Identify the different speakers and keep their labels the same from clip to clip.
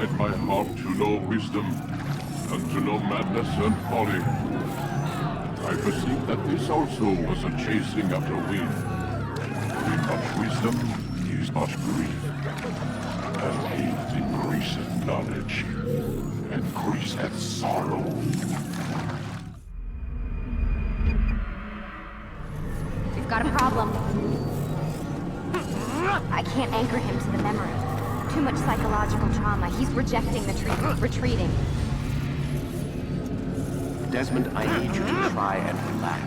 Speaker 1: inclined my heart to know wisdom, and to know madness and folly. I perceived that this also was a chasing after wind. In much wisdom is much grief, and hate increaseth knowledge, increaseth sorrow.
Speaker 2: We've got a problem. I can't anchor him to the memory. Too much psychological trauma. He's rejecting the treatment, retreating.
Speaker 3: Desmond, I need you to try and relax.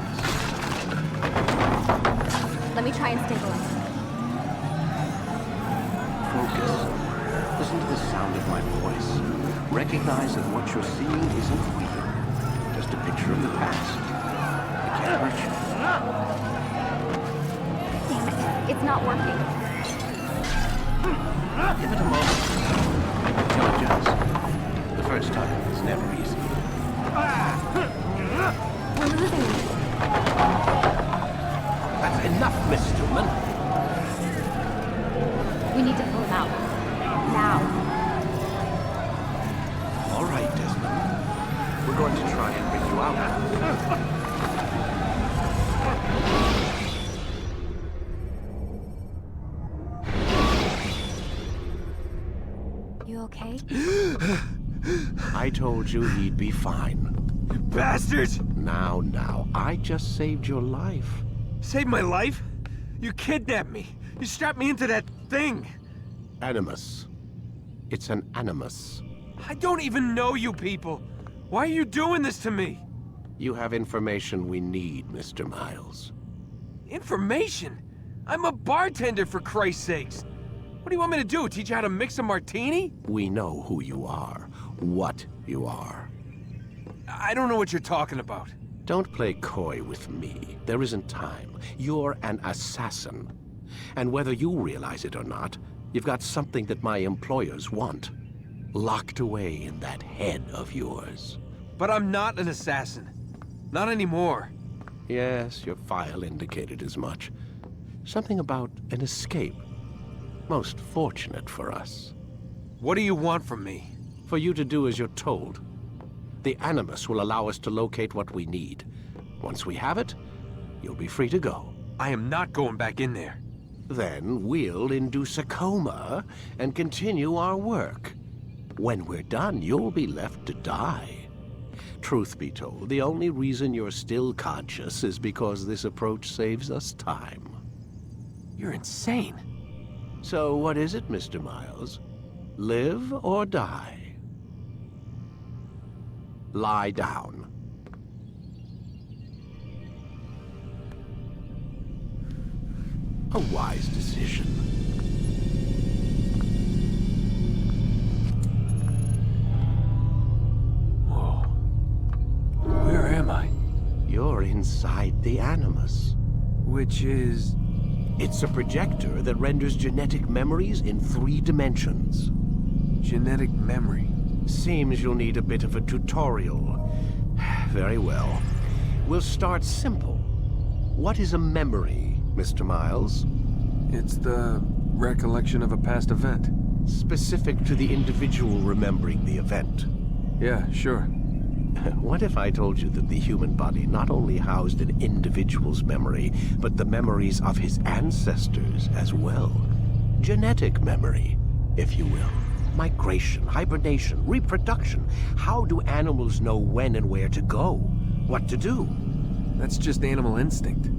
Speaker 2: Let me try and stabilize him.
Speaker 3: Focus. Listen to the sound of my voice. Recognize that what you're seeing isn't real. Just a picture of the past. It can't hurt you.
Speaker 2: Damn it. It's not working.
Speaker 3: Give it a moment. Intelligence. The first time is never easy.
Speaker 2: We're losing him.
Speaker 3: That's enough, Miss Stillman.
Speaker 2: We need to pull him out. Now.
Speaker 3: All right, Desmond. We're going to try and bring you out.
Speaker 2: You okay?
Speaker 3: I told you he'd be fine.
Speaker 4: Bastards!
Speaker 3: Now, I just saved your life.
Speaker 4: Saved my life? You kidnapped me. You strapped me into that thing.
Speaker 3: Animus. It's an animus.
Speaker 4: I don't even know you people. Why are you doing this to me?
Speaker 3: You have information we need, Mr. Miles.
Speaker 4: Information? I'm a bartender, for Christ's sakes. What do you want me to do? Teach you how to mix a martini?
Speaker 3: We know who you are, what you are.
Speaker 4: I don't know what you're talking about.
Speaker 3: Don't play coy with me. There isn't time. You're an assassin. And whether you realize it or not, you've got something that my employers want. Locked away in that head of yours.
Speaker 4: But I'm not an assassin. Not anymore.
Speaker 3: Yes, your file indicated as much. Something about an escape. Most fortunate for us.
Speaker 4: What do you want from me?
Speaker 3: For you to do as you're told. The Animus will allow us to locate what we need. Once we have it, you'll be free to go.
Speaker 4: I am not going back in there.
Speaker 3: Then we'll induce a coma and continue our work. When we're done, you'll be left to die. Truth be told, the only reason you're still conscious is because this approach saves us time.
Speaker 4: You're insane.
Speaker 3: So what is it, Mr. Miles? Live or die? Lie down. A wise decision.
Speaker 4: Whoa. Where am I?
Speaker 3: You're inside the Animus.
Speaker 4: Which is...
Speaker 3: It's a projector that renders genetic memories in 3 dimensions.
Speaker 4: genetic memory.
Speaker 3: Seems you'll need a bit of a tutorial. Very well. We'll start simple. What is a memory, Mr. Miles?
Speaker 4: It's the recollection of a past event.
Speaker 3: Specific to the individual remembering the event.
Speaker 4: Yeah, sure.
Speaker 3: What if I told you that the human body not only housed an individual's memory, but the memories of his ancestors as well? Genetic memory, if you will. Migration, hibernation, reproduction. How do animals know when and where to go? What to do?
Speaker 4: That's just animal instinct.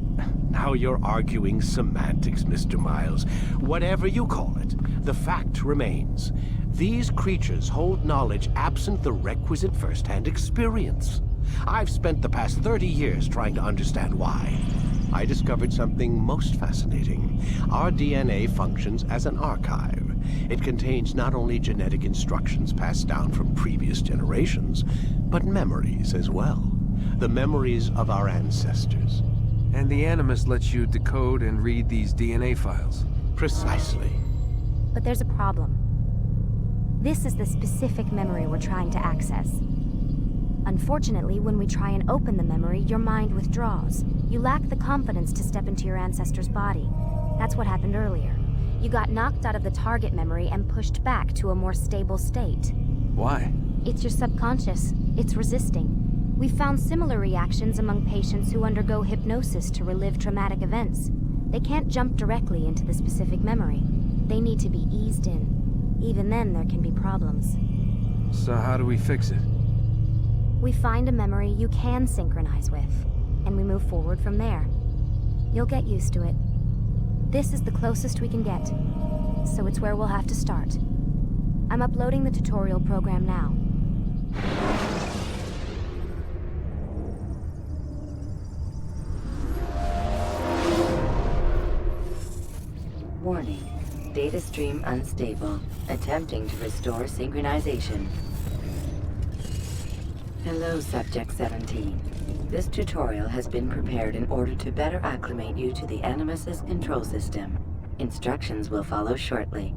Speaker 3: Now you're arguing semantics, Mr. Miles. Whatever you call it, the fact remains. These creatures hold knowledge absent the requisite first-hand experience. I've spent the past 30 years trying to understand why. I discovered something most fascinating. Our DNA functions as an archive. It contains not only genetic instructions passed down from previous generations, but memories as well. The memories of our ancestors.
Speaker 4: And the Animus lets you decode and read these DNA files.
Speaker 3: Precisely.
Speaker 2: But there's a problem. This is the specific memory we're trying to access. Unfortunately, when we try and open the memory, your mind withdraws. You lack the confidence to step into your ancestor's body. That's what happened earlier. You got knocked out of the target memory and pushed back to a more stable state.
Speaker 4: Why?
Speaker 2: It's your subconscious. It's resisting. We found similar reactions among patients who undergo hypnosis to relive traumatic events. They can't jump directly into the specific memory. They need to be eased in. Even then, there can be problems.
Speaker 4: So how do we fix it?
Speaker 2: We find a memory you can synchronize with, and we move forward from there. You'll get used to it. This is the closest we can get, so it's where we'll have to start. I'm uploading the tutorial program now.
Speaker 5: Warning. Data stream unstable. Attempting to restore synchronization. Hello, Subject 17. This tutorial has been prepared in order to better acclimate you to the Animus's control system. Instructions will follow shortly.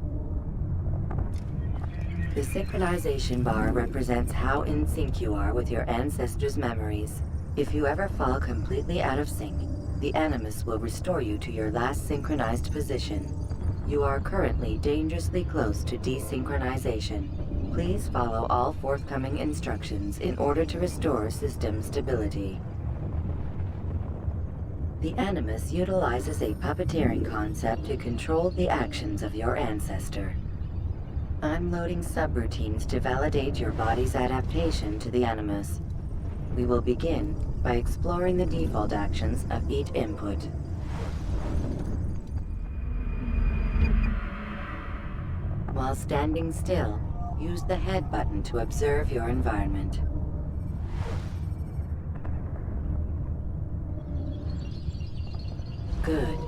Speaker 5: The synchronization bar represents how in sync you are with your ancestors' memories. If you ever fall completely out of sync, the Animus will restore you to your last synchronized position. You are currently dangerously close to desynchronization. Please follow all forthcoming instructions in order to restore system stability. The Animus utilizes a puppeteering concept to control the actions of your ancestor. I'm loading subroutines to validate your body's adaptation to the Animus. We will begin by exploring the default actions of each input. While standing still, use the head button to observe your environment. Good.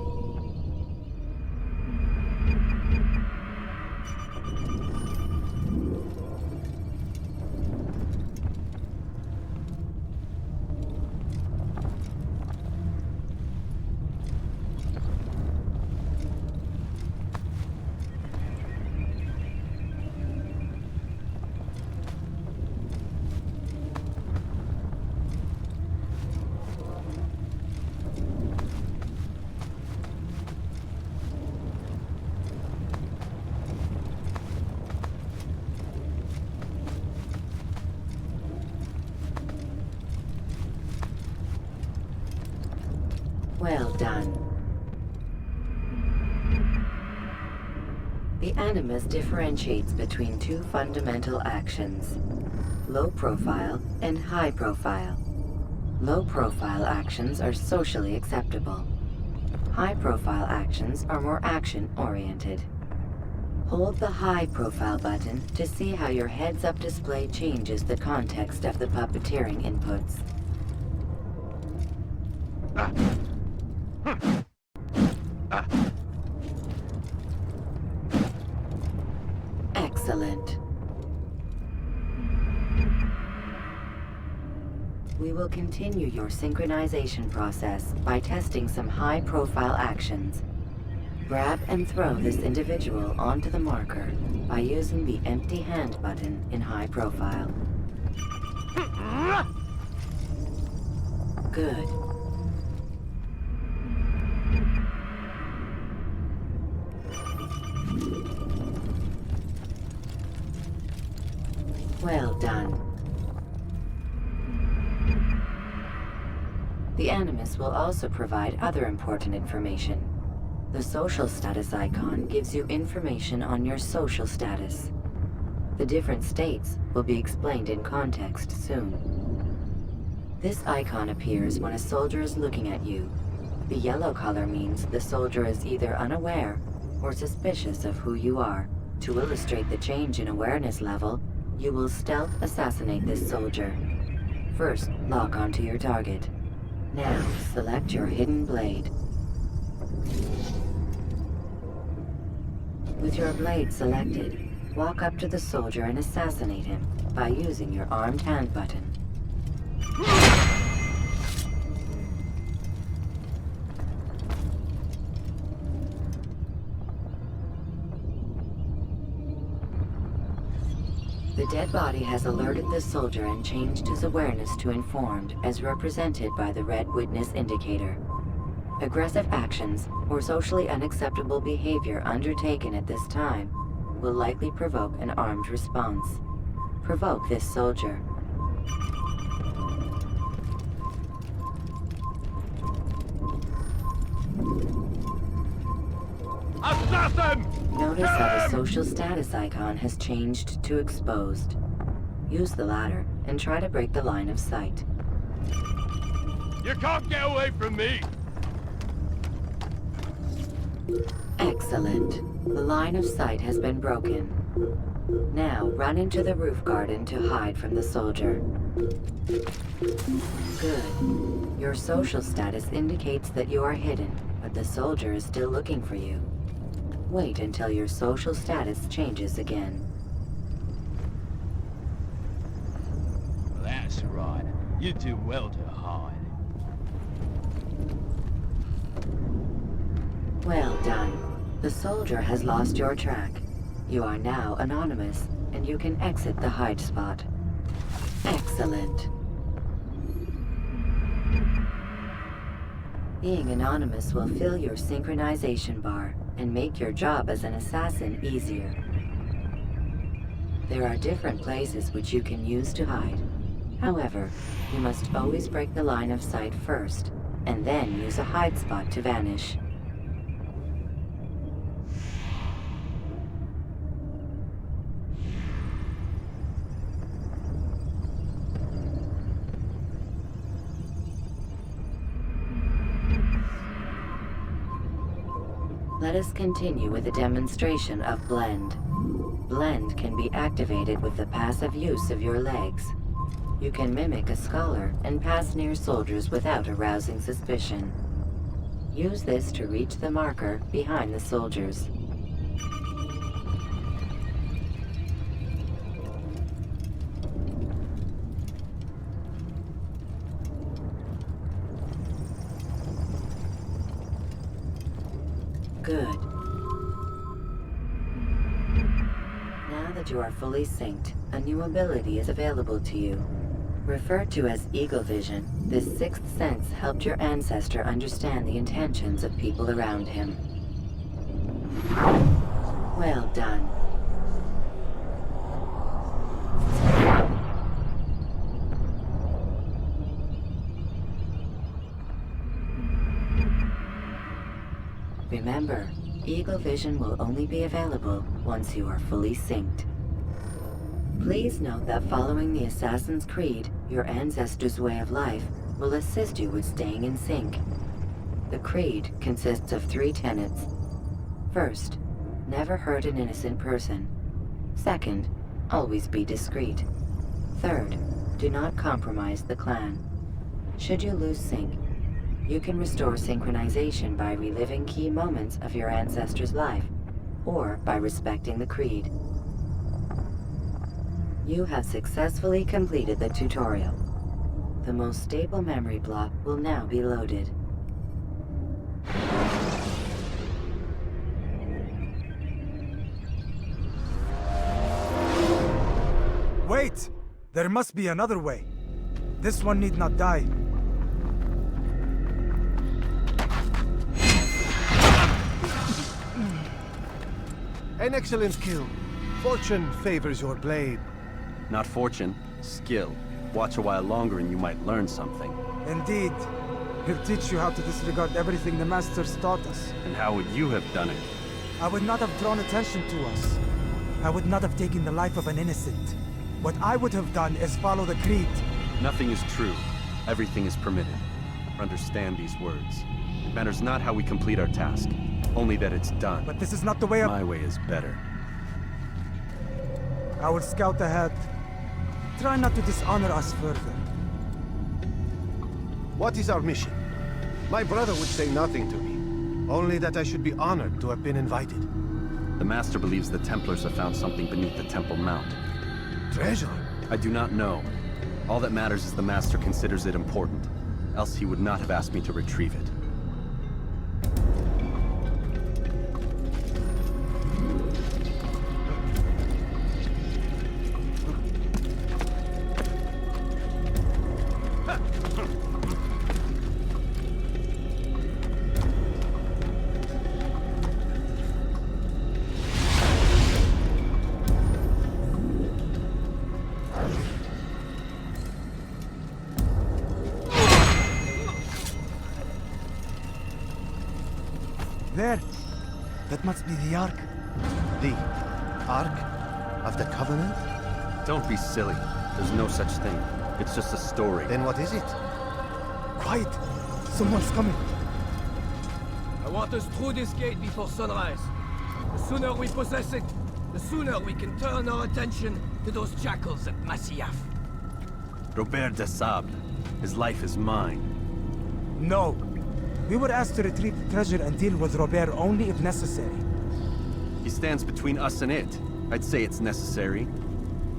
Speaker 5: Well done. The Animus differentiates between two fundamental actions: low profile and high profile. Low profile actions are socially acceptable. High profile actions are more action-oriented. Hold the high profile button to see how your heads-up display changes the context of the puppeteering inputs. Excellent. We will continue your synchronization process by testing some high-profile actions. Grab and throw this individual onto the marker by using the empty hand button in high profile. Good. Well done. The Animus will also provide other important information. The social status icon gives you information on your social status. The different states will be explained in context soon. This icon appears when a soldier is looking at you. The yellow color means the soldier is either unaware or suspicious of who you are. To illustrate the change in awareness level, you will stealth assassinate this soldier. First, lock onto your target. Now, select your hidden blade. With your blade selected, walk up to the soldier and assassinate him by using your armed hand button. The dead body has alerted the soldier and changed his awareness to informed, as represented by the red witness indicator. Aggressive actions or socially unacceptable behavior undertaken at this time will likely provoke an armed response. Provoke this soldier.
Speaker 1: Assassin!
Speaker 5: Notice how the social status icon has changed to exposed. Use the ladder and try to break the line of sight.
Speaker 1: You can't get away from me!
Speaker 5: Excellent. The line of sight has been broken. Now run into the roof garden to hide from the soldier. Good. Your social status indicates that you are hidden, but the soldier is still looking for you. Wait until your social status changes again.
Speaker 6: That's right. You do well to hide.
Speaker 5: Well done. The soldier has lost your track. You are now anonymous, and you can exit the hide spot. Excellent. Being anonymous will fill your synchronization bar and make your job as an assassin easier. There are different places which you can use to hide. However, you must always break the line of sight first, and then use a hide spot to vanish. Let us continue with a demonstration of Blend. Blend can be activated with the passive use of your legs. You can mimic a scholar and pass near soldiers without arousing suspicion. Use this to reach the marker behind the soldiers. Good. Now that you are fully synced, a new ability is available to you. Referred to as Eagle Vision, this sixth sense helped your ancestor understand the intentions of people around him. Well done. Remember, Eagle Vision will only be available once you are fully synced. Please note that following the Assassin's Creed, your ancestors' way of life will assist you with staying in sync. The Creed consists of 3 tenets. First, never hurt an innocent person. Second, always be discreet. Third, do not compromise the clan. Should you lose sync, you can restore synchronization by reliving key moments of your ancestor's life, or by respecting the Creed. You have successfully completed the tutorial. The most stable memory block will now be loaded.
Speaker 7: Wait! There must be another way. This one need not die.
Speaker 3: An excellent kill. Fortune favors your blade.
Speaker 8: Not fortune, skill. Watch a while longer and you might learn something.
Speaker 7: Indeed. He'll teach you how to disregard everything the Masters taught us.
Speaker 8: And how would you have done it?
Speaker 7: I would not have drawn attention to us. I would not have taken the life of an innocent. What I would have done is follow the Creed.
Speaker 8: Nothing is true. Everything is permitted. Understand these words. It matters not how we complete our task, only that it's done.
Speaker 7: But this is not the way of...
Speaker 8: My way is better.
Speaker 7: I will scout ahead. Try not to dishonor us further.
Speaker 3: What is our mission? My brother would say nothing to me. Only that I should be honored to have been invited.
Speaker 8: The Master believes the Templars have found something beneath the Temple Mount.
Speaker 3: Treasure?
Speaker 8: I do not know. All that matters is the Master considers it important. Else he would not have asked me to retrieve it.
Speaker 7: There! That must be the Ark.
Speaker 3: The Ark of the Covenant?
Speaker 8: Don't be silly. There's no such thing. It's just a story.
Speaker 3: Then what is it?
Speaker 7: Quiet! Someone's coming.
Speaker 9: I want us through this gate before sunrise. The sooner we possess it, the sooner we can turn our attention to those jackals at Masyaf.
Speaker 8: Robert de Sable. His life is mine.
Speaker 7: No. We were asked to retrieve the treasure and deal with Robert only if necessary.
Speaker 8: He stands between us and it. I'd say it's necessary.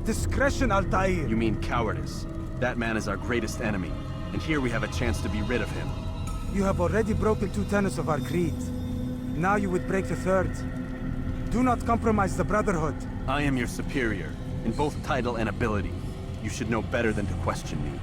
Speaker 7: Discretion, Altaïr!
Speaker 8: You mean cowardice. That man is our greatest enemy, and here we have a chance to be rid of him.
Speaker 7: You have already broken 2 tenets of our creed. Now you would break the 3rd. Do not compromise the Brotherhood.
Speaker 8: I am your superior, in both title and ability. You should know better than to question me.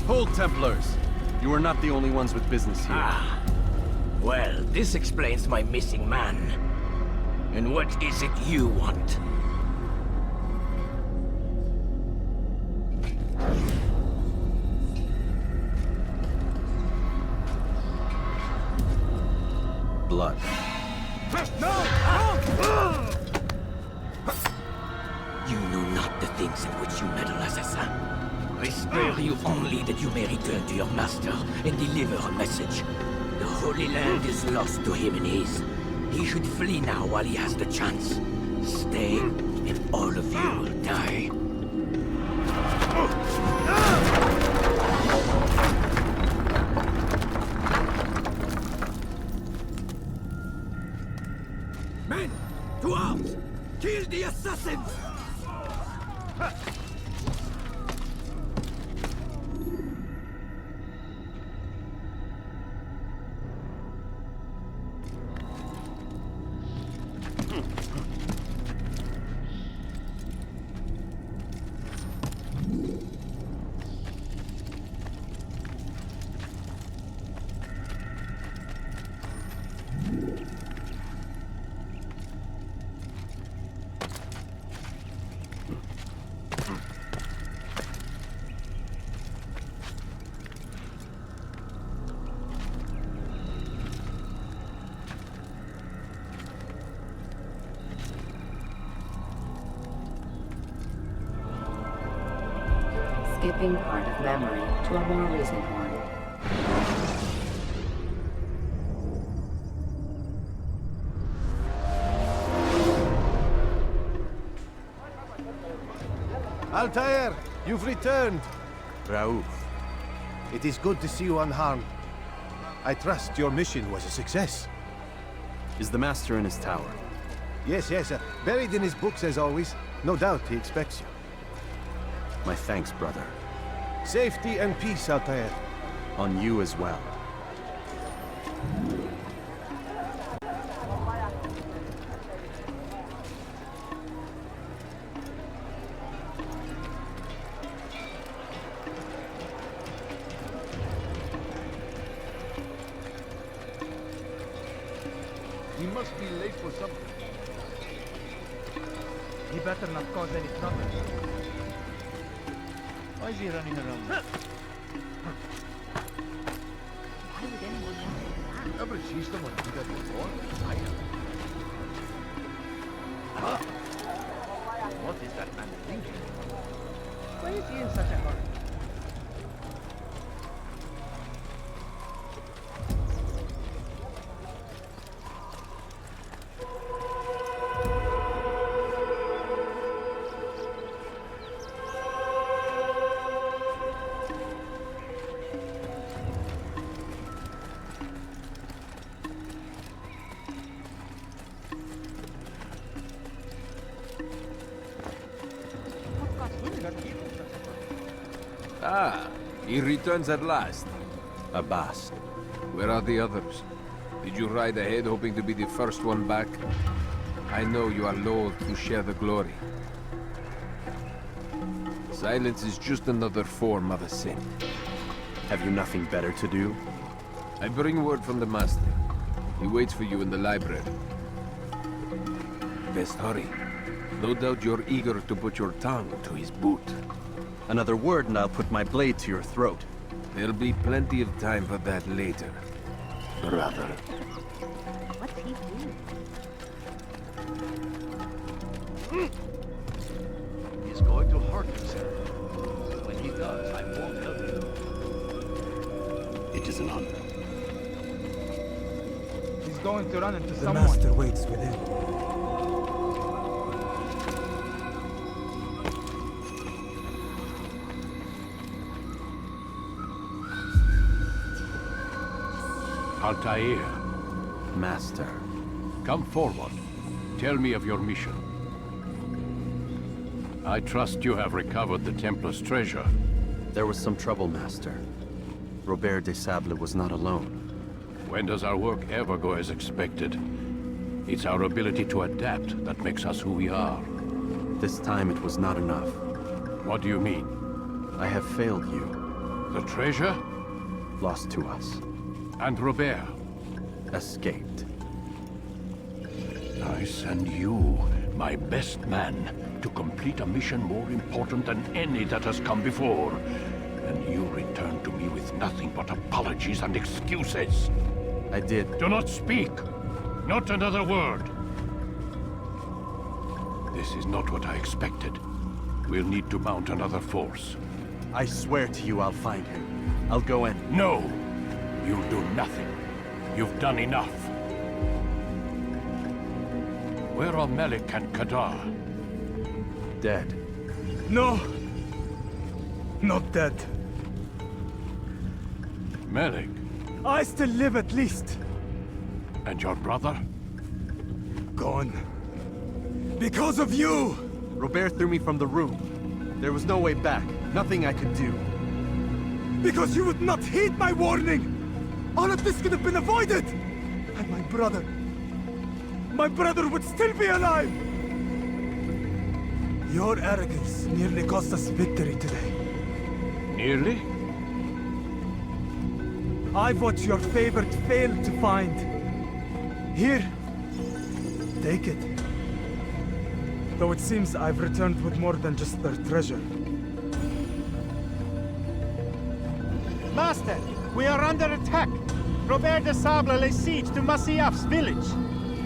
Speaker 8: Hold, Templars! You are not the only ones with business here.
Speaker 9: Ah. Well, this explains my missing man. And what is it you want?
Speaker 8: Blood.
Speaker 9: You know not the things in which you meddle, assassin. I spare you only that you may return to your master and deliver a message. The Holy Land is lost to him and his. He should flee now while he has the chance. Stay, and all of you will die. Men, to arms! Kill the assassins!
Speaker 5: Skipping part of memory to a more recent one.
Speaker 3: Altaïr, you've returned.
Speaker 8: Raouf.
Speaker 3: It is good to see you unharmed. I trust your mission was a success.
Speaker 8: Is the Master in his tower?
Speaker 3: Yes, buried in his books as always. No doubt he expects you.
Speaker 8: My thanks, brother.
Speaker 3: Safety and peace, Altaïr.
Speaker 8: On you as well.
Speaker 6: He must be late for something.
Speaker 7: He better not cause any trouble.
Speaker 6: Why is he running around? Never see someone do that before. I have. What is that man thinking? Why is he in such a hurry?
Speaker 4: Ah, he returns at last.
Speaker 8: Abbas.
Speaker 4: Where are the others? Did you ride ahead hoping to be the first one back? I know you are loath to share the glory. Silence is just another form of a sin.
Speaker 8: Have you nothing better to do?
Speaker 4: I bring word from the Master. He waits for you in the library. Best hurry. No doubt you're eager to put your tongue to his boot.
Speaker 8: Another word and I'll put my blade to your throat.
Speaker 4: There'll be plenty of time for that later, brother.
Speaker 2: What's he doing?
Speaker 6: He's going to hurt himself. When he does, I won't help him.
Speaker 8: It is an honor.
Speaker 7: He's going to run into someone. The master waits within.
Speaker 3: Altaïr,
Speaker 8: Master.
Speaker 3: come forward. Tell me of your mission. I trust you have recovered the Templar's treasure.
Speaker 8: There was some trouble, Master. Robert de Sable was not alone.
Speaker 3: When does our work ever go as expected? It's our ability to adapt that makes us who we are.
Speaker 8: This time it was not enough.
Speaker 3: What do you mean?
Speaker 8: I have failed you.
Speaker 3: The treasure?
Speaker 8: Lost to us.
Speaker 3: And Robert?
Speaker 8: Escaped.
Speaker 3: I send you, my best man, to complete a mission more important than any that has come before. And you return to me with nothing but apologies and excuses.
Speaker 8: I did.
Speaker 3: Do not speak! Not another word! This is not what I expected. We'll need to mount another force.
Speaker 8: I swear to you I'll find him. I'll go in.
Speaker 3: No! You'll do nothing. You've done enough. Where are Malik and Kadar?
Speaker 8: Dead.
Speaker 7: No! Not dead.
Speaker 3: Malik?
Speaker 7: I still live at least.
Speaker 3: And your brother?
Speaker 7: Gone. Because of you!
Speaker 8: Robert threw me from the room. There was no way back. Nothing I could do.
Speaker 7: Because you would not heed my warning! All of this could have been avoided! And my brother would still be alive! Your arrogance nearly cost us victory today.
Speaker 3: Nearly?
Speaker 7: I've what your favorite failed to find. Here, take it. Though it seems I've returned with more than just their treasure.
Speaker 10: Master, we are under attack. Robert de Sable lays siege to Masyaf's village.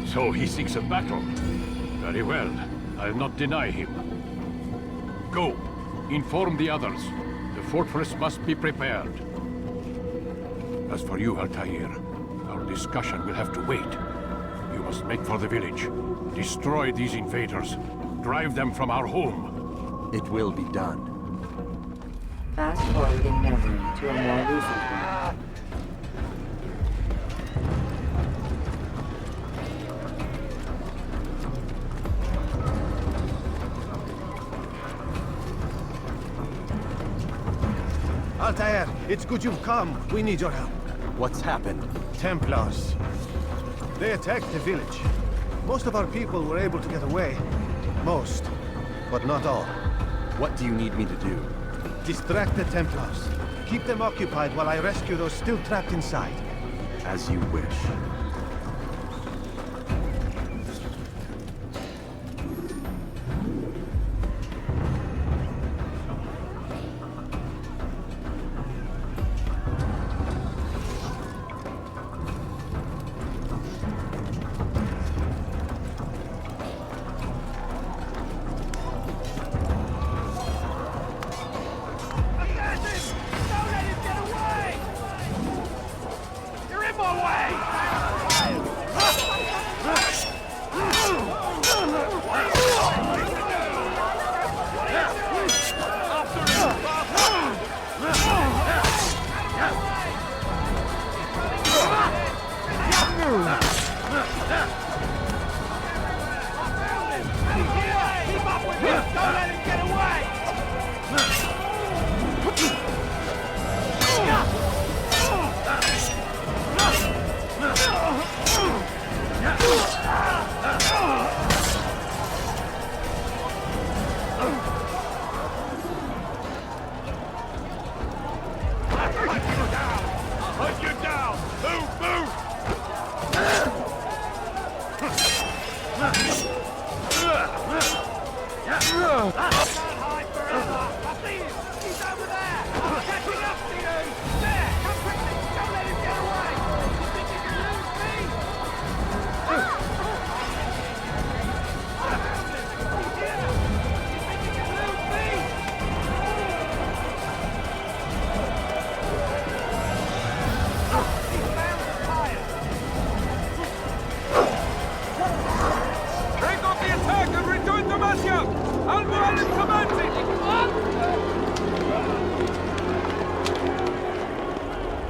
Speaker 3: So he seeks a battle. Very well. I'll not deny him. Go. Inform the others. The fortress must be prepared. As for you, Altaïr, our discussion will have to wait. You must make for the village. Destroy these invaders. Drive them from our home.
Speaker 8: It will be done.
Speaker 5: Fast forward in memory to a more recent one.
Speaker 10: Altaïr, it's good you've come. We need your help.
Speaker 8: What's happened?
Speaker 10: Templars. They attacked the village. Most of our people were able to get away. Most, but not all.
Speaker 8: What do you need me to do?
Speaker 10: Distract the Templars. Keep them occupied while I rescue those still trapped inside.
Speaker 8: As you wish.
Speaker 6: Don't let him get away! You're in my way!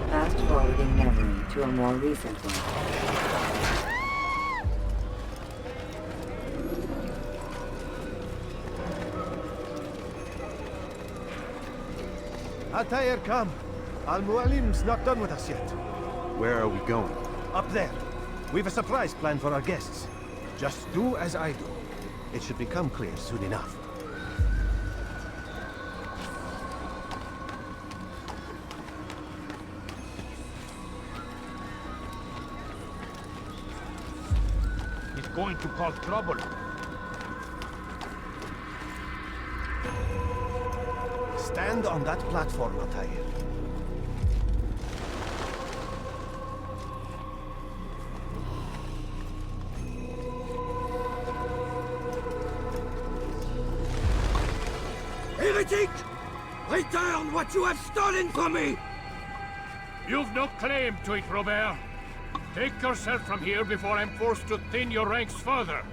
Speaker 5: Fast forwarding memory to a more recent one.
Speaker 10: Altaïr, come. Al-Mualim's not done with us yet.
Speaker 8: Where are we going?
Speaker 10: Up there. We've a surprise planned for our guests. Just do as I do. It should become clear soon enough.
Speaker 6: He's going to cause trouble.
Speaker 10: Stand on that platform, Altaïr.
Speaker 9: Heretic! Return what you have stolen from me!
Speaker 11: You've no claim to it, Robert. Take yourself from here before I'm forced to thin your ranks further.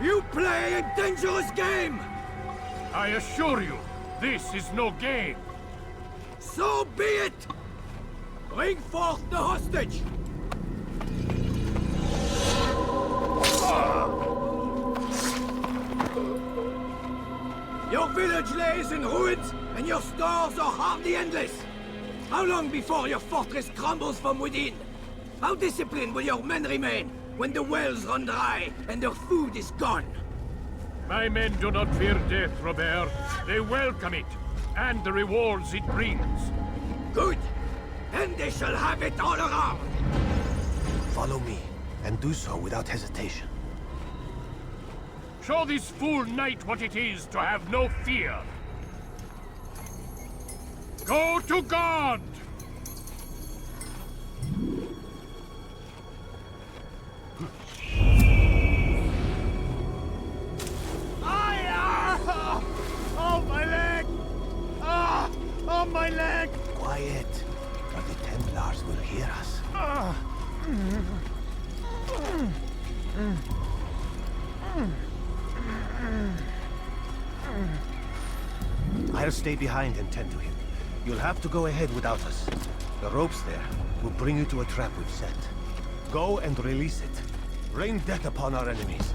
Speaker 9: You play a dangerous game!
Speaker 11: I assure you, this is no game.
Speaker 9: So be it! Bring forth the hostage! Your village lays in ruins, and your stores are hardly endless. How long before your fortress crumbles from within? How disciplined will your men remain when the wells run dry and their food is gone?
Speaker 11: My men do not fear death, Robert. They welcome it, and the rewards it brings.
Speaker 9: Good. And they shall have it all around.
Speaker 10: Follow me, and do so without hesitation.
Speaker 11: Show this fool knight what it is to have no fear. Go to God!
Speaker 6: Oh, my leg! Ah! Oh, my leg!
Speaker 10: Quiet, or the Templars will hear us. I'll stay behind and tend to him. You'll have to go ahead without us. The ropes there will bring you to a trap we've set. Go and release it. Rain death upon our enemies.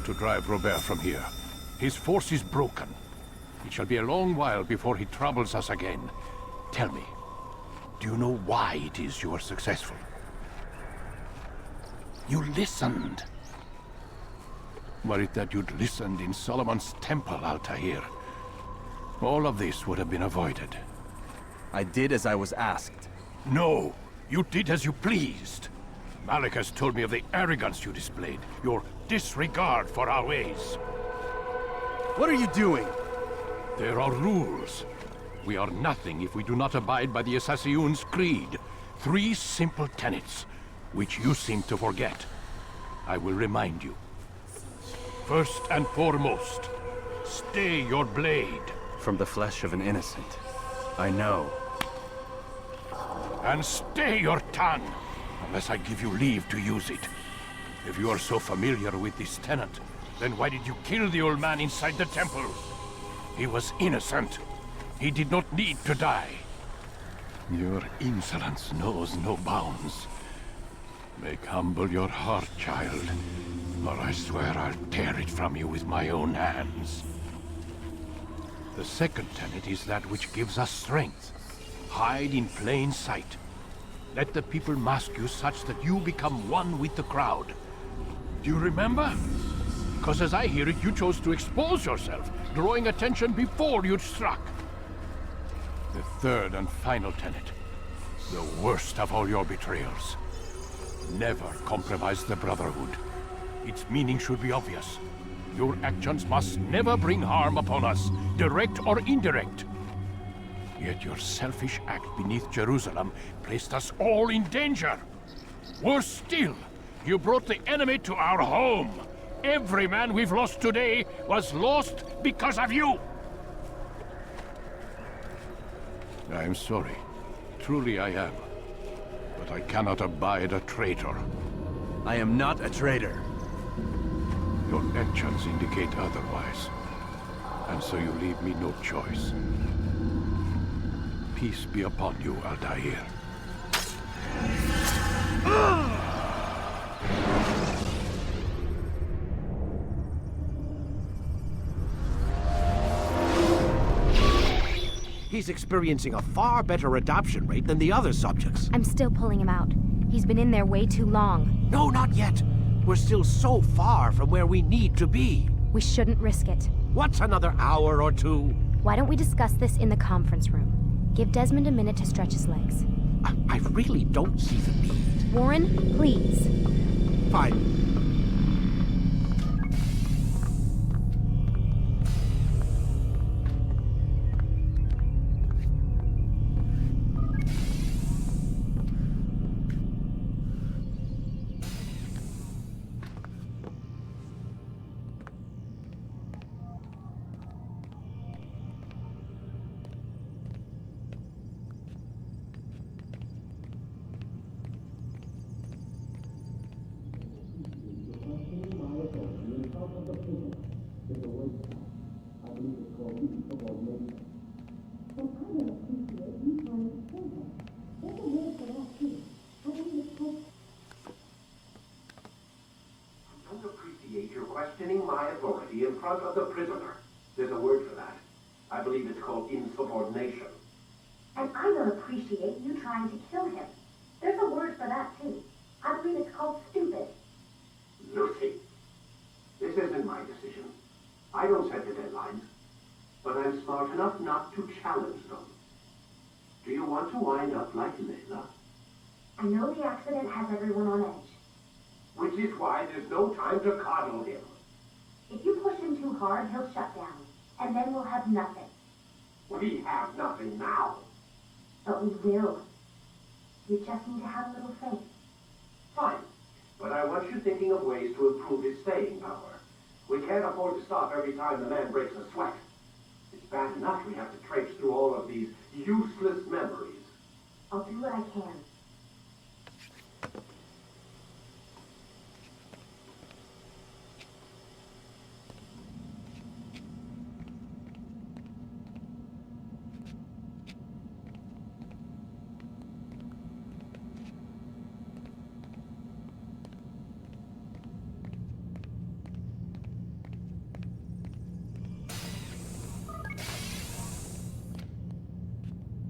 Speaker 1: to drive Robert from here. His force is broken. It shall be a long while before he troubles us again. Tell me, do you know why it is you are successful? You listened. Were it that you'd listened in Solomon's temple, Altaïr, all of this would have been avoided.
Speaker 8: I did as I was asked.
Speaker 1: No, you did as you pleased. Malik has told me of the arrogance you displayed, your disregard for our ways.
Speaker 8: What are you doing?
Speaker 1: There are rules. We are nothing if we do not abide by the Assassin's creed. 3 simple tenets, which you seem to forget. I will remind you. First and foremost, stay your blade.
Speaker 8: From the flesh of an innocent. I know.
Speaker 1: And stay your tongue, unless I give you leave to use it. If you are so familiar with this tenet, then why did you kill the old man inside the temple? He was innocent. He did not need to die. Your insolence knows no bounds. Make humble your heart, child, or I swear I'll tear it from you with my own hands. The second tenet is that which gives us strength. Hide in plain sight. Let the people mask you such that you become one with the crowd. Do you remember? Because as I hear it, you chose to expose yourself, drawing attention before you'd struck. The third and final tenet. The worst of all your betrayals. Never compromise the Brotherhood. Its meaning should be obvious. Your actions must never bring harm upon us, direct or indirect. Yet your selfish act beneath Jerusalem placed us all in danger. Worse still, you brought the enemy to our home. Every man we've lost today was lost because of you. I am sorry. Truly I am. But I cannot abide a traitor.
Speaker 8: I am not a traitor.
Speaker 1: Your actions indicate otherwise. And so you leave me no choice. Peace be upon you, Altaïr.
Speaker 3: He's experiencing a far better adoption rate than the other subjects.
Speaker 2: I'm still pulling him out. He's been in there way too long.
Speaker 3: No, not yet. We're still so far from where we need to be.
Speaker 2: We shouldn't risk it.
Speaker 3: What's another hour or two?
Speaker 2: Why don't we discuss this in the conference room? Give Desmond a minute to stretch his legs.
Speaker 3: I really don't see the need.
Speaker 2: Warren, please.
Speaker 3: Fine.
Speaker 12: Questioning my authority in front of the prisoner. There's a word for that. I believe it's called insubordination.
Speaker 13: And I don't appreciate you trying to kill him. There's a word for that, too. I believe it's called stupid.
Speaker 12: Lucy, this isn't my decision. I don't set the deadlines. But I'm smart enough not to challenge them. Do you want to wind up like Layla?
Speaker 13: I know the accident has everyone on edge.
Speaker 12: Which is why there's no time to coddle him.
Speaker 13: If you push him too hard, he'll shut down. And then we'll have nothing.
Speaker 12: We have nothing now.
Speaker 13: But we will. You just need to have a little faith.
Speaker 12: Fine. But I want you thinking of ways to improve his staying power. We can't afford to stop every time the man breaks a sweat. It's bad enough we have to traipse through all of these useless memories.
Speaker 13: I'll do what I can.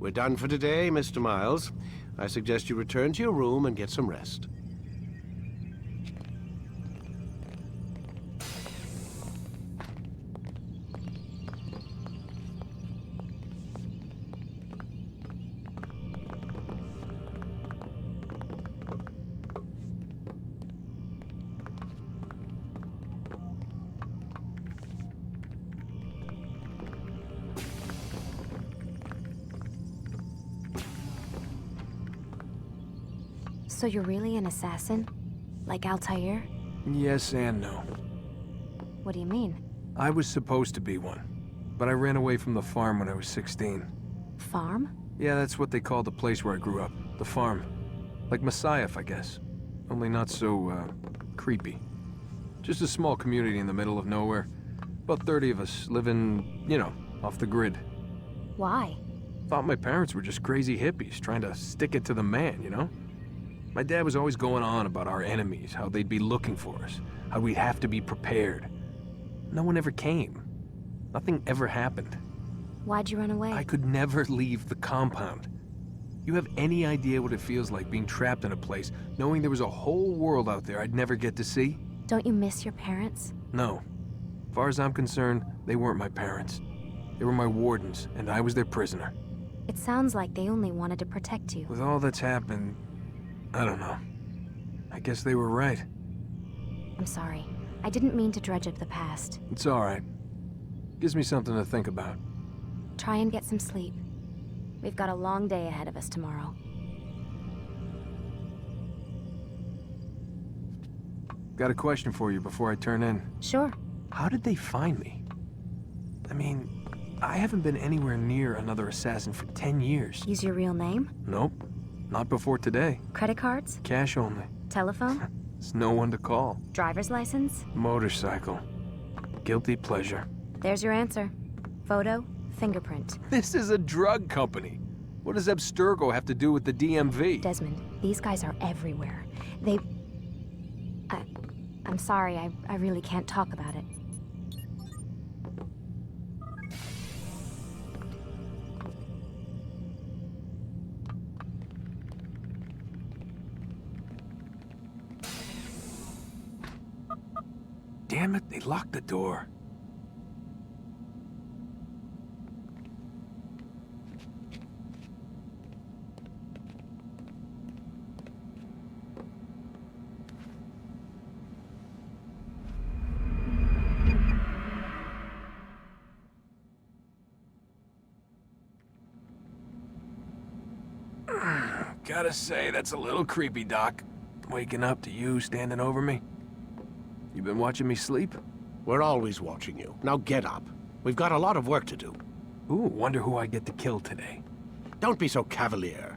Speaker 3: We're done for today, Mr. Miles. I suggest you return to your room and get some rest.
Speaker 2: So you're really an assassin? Like Altaïr?
Speaker 4: Yes and no.
Speaker 2: What do you mean?
Speaker 4: I was supposed to be one, but I ran away from the farm when I was 16.
Speaker 2: Farm?
Speaker 4: Yeah, that's what they called the place where I grew up. The farm. Like Messiah, I guess. Only not so, creepy. Just a small community in the middle of nowhere. About 30 of us living, you know, off the grid.
Speaker 2: Why?
Speaker 4: Thought my parents were just crazy hippies trying to stick it to the man, you know? My dad was always going on about our enemies, how they'd be looking for us, how we'd have to be prepared. No one ever came. Nothing ever happened.
Speaker 2: Why'd you run away?
Speaker 4: I could never leave the compound. You have any idea what it feels like being trapped in a place, knowing there was a whole world out there I'd never get to see?
Speaker 2: Don't you miss your parents?
Speaker 4: No. As far as I'm concerned, they weren't my parents. They were my wardens, and I was their prisoner.
Speaker 2: It sounds like they only wanted to protect you.
Speaker 4: With all that's happened, I don't know. I guess they were right.
Speaker 2: I'm sorry. I didn't mean to dredge up the past.
Speaker 4: It's all right. Gives me something to think about.
Speaker 2: Try and get some sleep. We've got a long day ahead of us tomorrow.
Speaker 4: Got a question for you before I turn in.
Speaker 2: Sure.
Speaker 4: How did they find me? I mean, I haven't been anywhere near another assassin for 10 years.
Speaker 2: Use your real name?
Speaker 4: Nope. Not before today.
Speaker 2: Credit cards?
Speaker 4: Cash only.
Speaker 2: Telephone?
Speaker 4: There's no one to call.
Speaker 2: Driver's license?
Speaker 4: Motorcycle. Guilty pleasure.
Speaker 2: There's your answer. Photo, fingerprint.
Speaker 4: This is a drug company. What does Abstergo have to do with the DMV?
Speaker 2: Desmond, these guys are everywhere. I'm sorry, I really can't talk about it.
Speaker 4: Damn it, they locked the door. Gotta say, that's a little creepy, Doc. Waking up to you standing over me. You been watching me sleep?
Speaker 3: We're always watching you. Now get up. We've got a lot of work to do.
Speaker 4: Ooh, wonder who I get to kill today.
Speaker 3: Don't be so cavalier.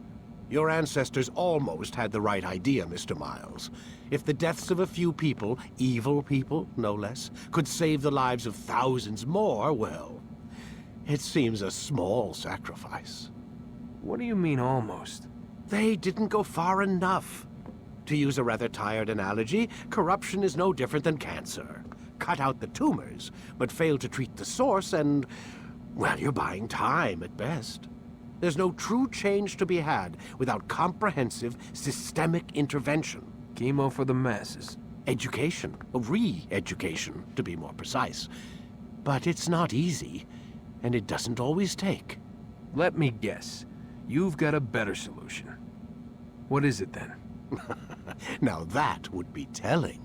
Speaker 3: Your ancestors almost had the right idea, Mr. Miles. If the deaths of a few people, evil people, no less, could save the lives of thousands more, well, it seems a small sacrifice.
Speaker 4: What do you mean, almost?
Speaker 3: They didn't go far enough. To use a rather tired analogy, corruption is no different than cancer. Cut out the tumors, but fail to treat the source and, well, you're buying time at best. There's no true change to be had without comprehensive, systemic intervention.
Speaker 4: Chemo for the masses.
Speaker 3: Education, re-education, to be more precise. But it's not easy, and it doesn't always take.
Speaker 4: Let me guess. You've got a better solution. What is it then?
Speaker 3: Now that would be telling.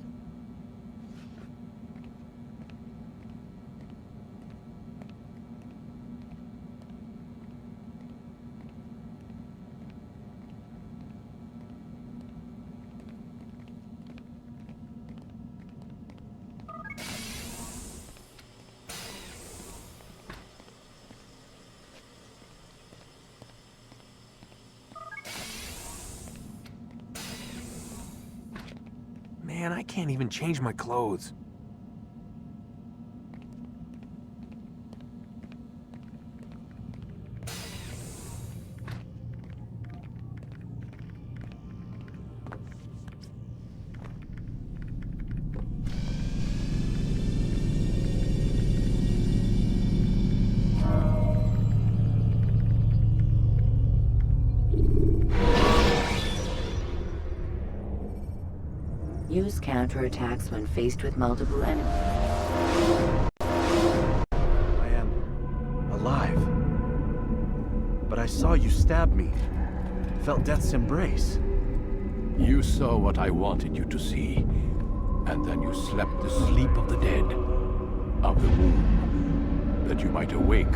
Speaker 4: Man, I can't even change my clothes.
Speaker 5: Use counterattacks when faced with multiple enemies.
Speaker 8: I am alive. But I saw you stab me. Felt death's embrace.
Speaker 3: You saw what I wanted you to see. And then you slept the sleep of the dead. Of the womb. That you might awake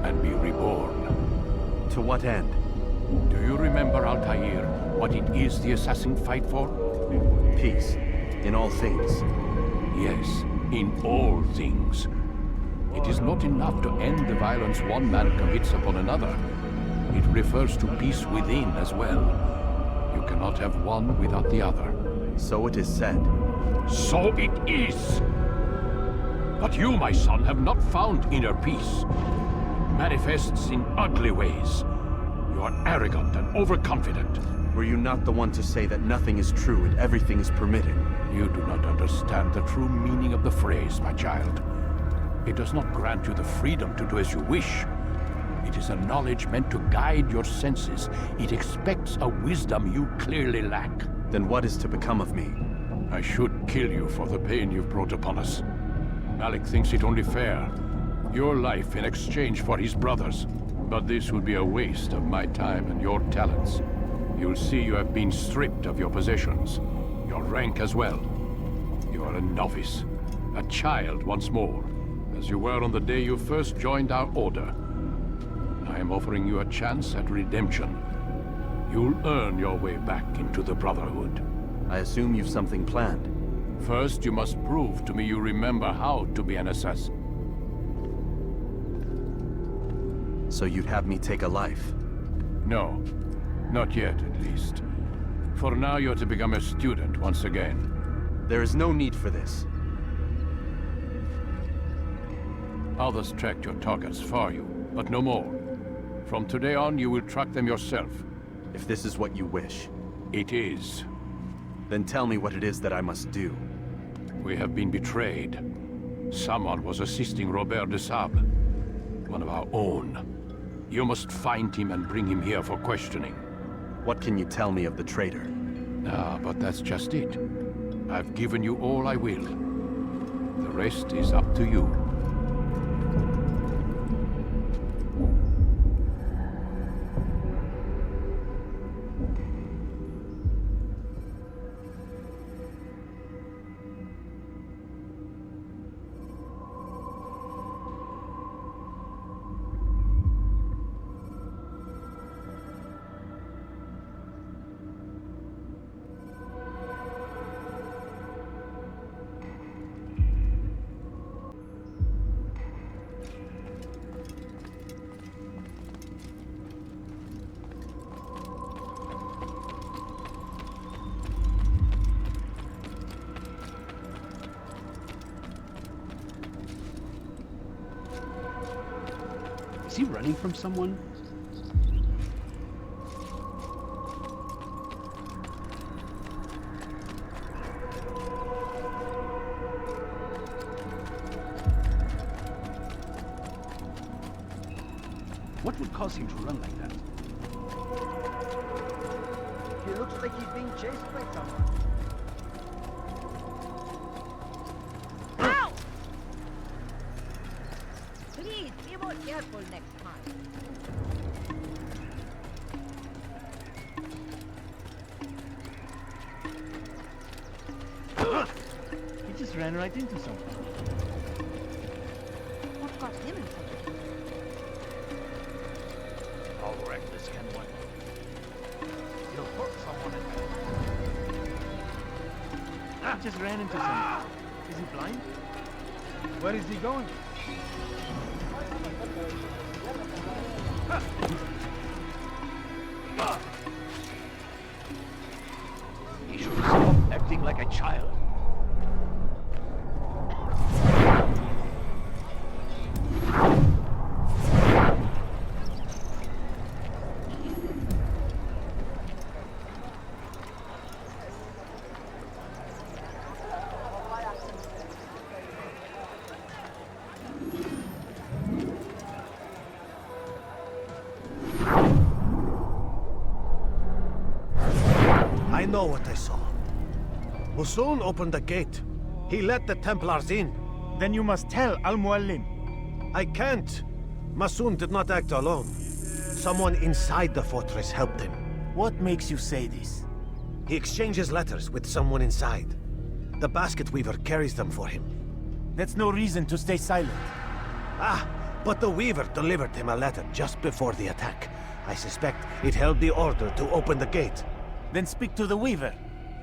Speaker 3: and be reborn.
Speaker 8: To what end?
Speaker 3: Do you remember, Altaïr, what it is the assassins fight for?
Speaker 8: Peace. In all things.
Speaker 3: Yes, in all things. It is not enough to end the violence one man commits upon another. It refers to peace within as well. You cannot have one without the other.
Speaker 8: So it is said.
Speaker 3: So it is! But you, my son, have not found inner peace. It manifests in ugly ways. You are arrogant and overconfident.
Speaker 8: Were you not the one to say that nothing is true and everything is permitted?
Speaker 3: You do not understand the true meaning of the phrase, my child. It does not grant you the freedom to do as you wish. It is a knowledge meant to guide your senses. It expects a wisdom you clearly lack.
Speaker 8: Then what is to become of me?
Speaker 3: I should kill you for the pain you've brought upon us. Malik thinks it only fair. Your life in exchange for his brother's. But this would be a waste of my time and your talents. You'll see you have been stripped of your possessions. Your rank as well. You are a novice. A child once more. As you were on the day you first joined our order. I am offering you a chance at redemption. You'll earn your way back into the Brotherhood.
Speaker 8: I assume you've something planned.
Speaker 3: First, you must prove to me you remember how to be an assassin.
Speaker 8: So you'd have me take a life?
Speaker 3: No. Not yet, at least. For now, you're to become a student once again.
Speaker 8: There is no need for this.
Speaker 3: Others tracked your targets for you, but no more. From today on, you will track them yourself.
Speaker 8: If this is what you wish.
Speaker 3: It is.
Speaker 8: Then tell me what it is that I must do.
Speaker 3: We have been betrayed. Someone was assisting Robert de Sable. One of our own. You must find him and bring him here for questioning.
Speaker 8: What can you tell me of the traitor?
Speaker 3: Ah, but that's just it. I've given you all I will. The rest is up to you.
Speaker 14: Is he running from someone? What would cause him to run like that?
Speaker 6: He looks like he's being chased by someone.
Speaker 15: Ow! Please be more careful next time.
Speaker 14: He just ran right into someone.
Speaker 15: What got him in trouble?
Speaker 6: How reckless can one be? He'll hurt someone and
Speaker 14: He just ran into someone. Is he blind?
Speaker 7: Where is he going?
Speaker 6: he should stop acting like a child.
Speaker 10: I know what I saw. Masoon opened the gate. He let the Templars in.
Speaker 16: Then you must tell Al-Muallim.
Speaker 10: I can't. Masoon did not act alone. Someone inside the fortress helped him.
Speaker 16: What makes you say this?
Speaker 10: He exchanges letters with someone inside. The basket weaver carries them for him.
Speaker 16: That's no reason to stay silent.
Speaker 10: Ah, but the weaver delivered him a letter just before the attack. I suspect it held the order to open the gate.
Speaker 16: Then speak to the weaver.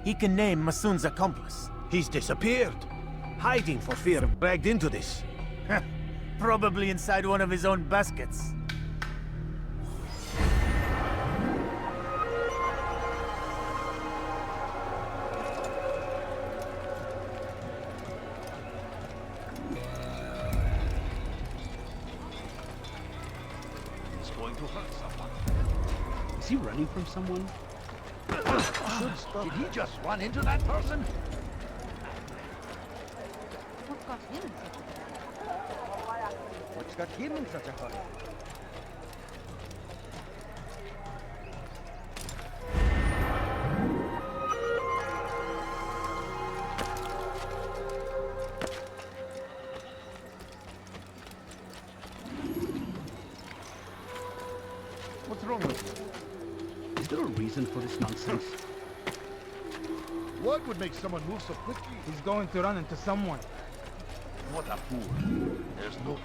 Speaker 16: He can name Masoon's accomplice.
Speaker 10: He's disappeared. Hiding for fear of dragged into this.
Speaker 16: Probably inside one of his own baskets.
Speaker 6: He's going to hurt someone.
Speaker 14: Is he running from someone?
Speaker 6: Did he just run into that person?
Speaker 15: What got him in such a hurry?
Speaker 6: What's got him in such a hurry? What's wrong with you?
Speaker 14: Is there a reason for this nonsense?
Speaker 6: What would make someone move so quickly?
Speaker 7: He's going to run into someone.
Speaker 6: What a fool. There's no...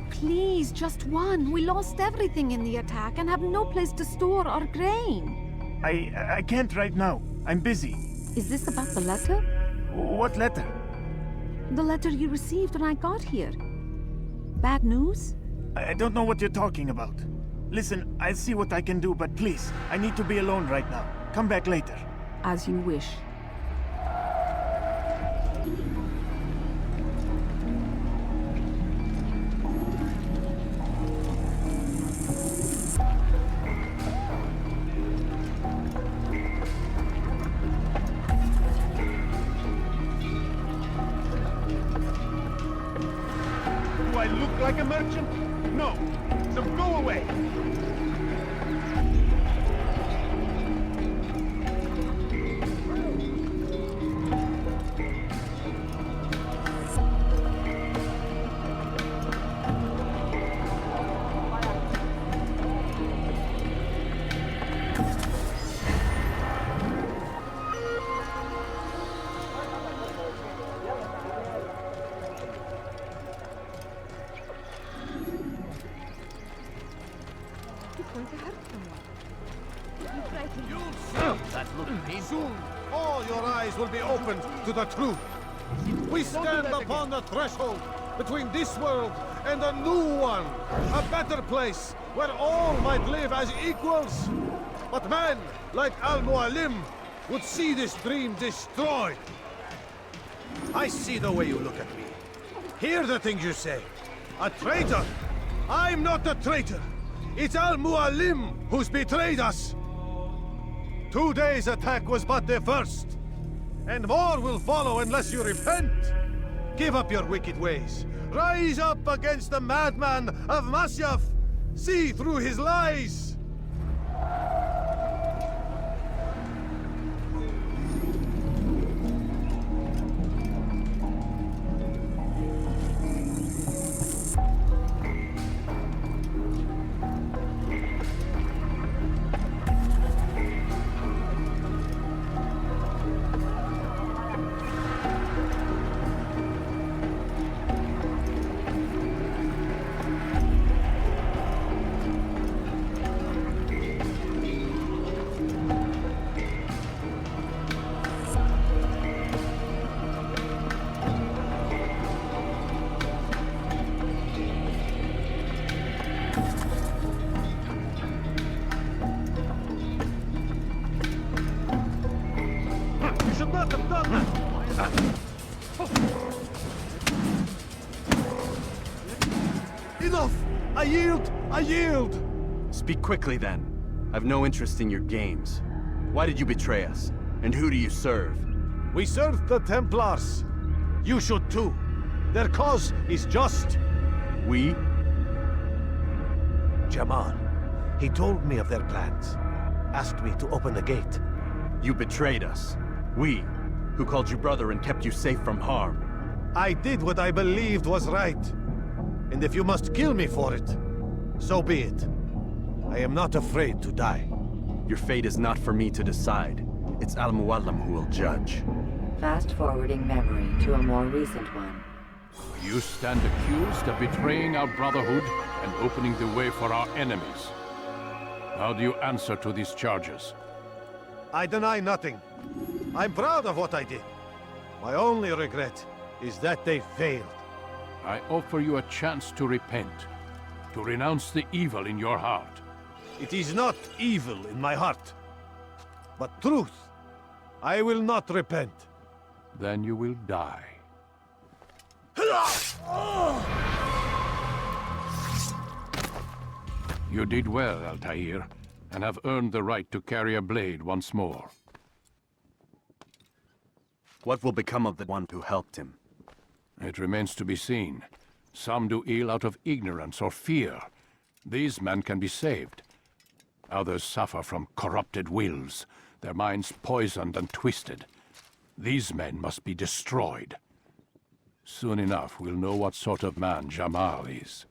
Speaker 15: Please, just one. We lost everything in the attack and have no place to store our grain.
Speaker 16: I can't right now. I'm busy.
Speaker 15: Is this about the letter?
Speaker 16: What letter?
Speaker 15: The letter you received when I got here. Bad news?
Speaker 16: I don't know what you're talking about. Listen, I'll see what I can do, but please, I need to be alone right now. Come back later.
Speaker 15: As you wish.
Speaker 16: Do I look like a merchant? No. So go away.
Speaker 10: Soon, all your eyes will be opened to the truth. We stand upon the threshold between this world and a new one, a better place where all might live as equals. But men like Al-Muallim would see this dream destroyed. I see the way you look at me. Hear the things you say. A traitor? I'm not a traitor. It's Al-Muallim who's betrayed us. Today's attack was but the first. And more will follow unless you repent. Give up your wicked ways. Rise up against the madman of Masyaf. See through his lies. Enough! I yield! I yield!
Speaker 8: Speak quickly then. I've no interest in your games. Why did you betray us? And who do you serve?
Speaker 10: We serve the Templars. You should too. Their cause is just.
Speaker 8: We?
Speaker 10: Jamal. He told me of their plans. Asked me to open the gate.
Speaker 8: You betrayed us. We, who called you brother and kept you safe from harm.
Speaker 10: I did what I believed was right. And if you must kill me for it, so be it. I am not afraid to die.
Speaker 8: Your fate is not for me to decide. It's Al-Muallim who will judge.
Speaker 5: Fast-forwarding memory to a more recent one.
Speaker 11: You stand accused of betraying our brotherhood and opening the way for our enemies. How do you answer to these charges?
Speaker 10: I deny nothing. I'm proud of what I did. My only regret is that they failed.
Speaker 11: I offer you a chance to repent, to renounce the evil in your heart.
Speaker 10: It is not evil in my heart, but truth. I will not repent.
Speaker 11: Then you will die. You did well, Altaïr, and have earned the right to carry a blade once more.
Speaker 8: What will become of the one who helped him?
Speaker 11: It remains to be seen. Some do ill out of ignorance or fear. These men can be saved. Others suffer from corrupted wills, their minds poisoned and twisted. These men must be destroyed. Soon enough, we'll know what sort of man Jamal is.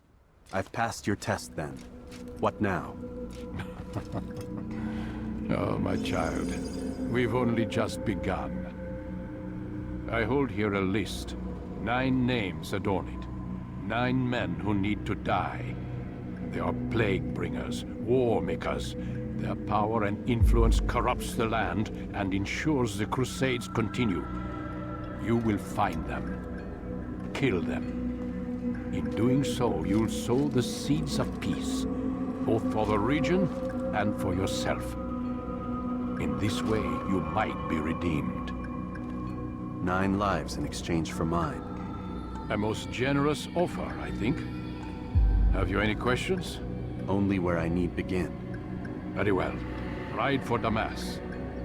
Speaker 8: I've passed your test then. What now?
Speaker 11: Oh, my child. We've only just begun. I hold here a list. 9 names adorn it. 9 men who need to die. They are plague bringers, war makers. Their power and influence corrupts the land and ensures the crusades continue. You will find them. Kill them. In doing so, you'll sow the seeds of peace, both for the region and for yourself. In this way, you might be redeemed.
Speaker 8: 9 lives in exchange for mine.
Speaker 11: A most generous offer, I think. Have you any questions?
Speaker 8: Only where I need begin.
Speaker 11: Very well. Ride for Damas.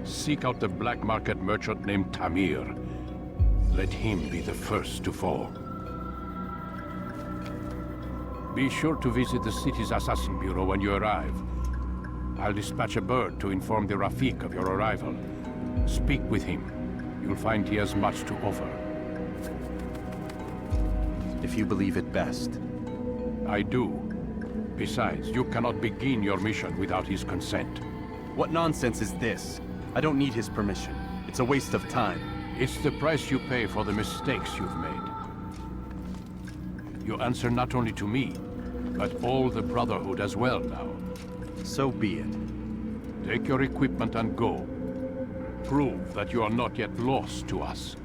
Speaker 11: Seek out the black market merchant named Tamir. Let him be the first to fall. Be sure to visit the city's assassin bureau when you arrive. I'll dispatch a bird to inform the Rafik of your arrival. Speak with him. You'll find he has much to offer.
Speaker 8: If you believe it best.
Speaker 11: I do. Besides, you cannot begin your mission without his consent.
Speaker 8: What nonsense is this? I don't need his permission. It's a waste of time.
Speaker 11: It's the price you pay for the mistakes you've made. You answer not only to me, but all the Brotherhood as well now.
Speaker 8: So be it.
Speaker 11: Take your equipment and go. Prove that you are not yet lost to us.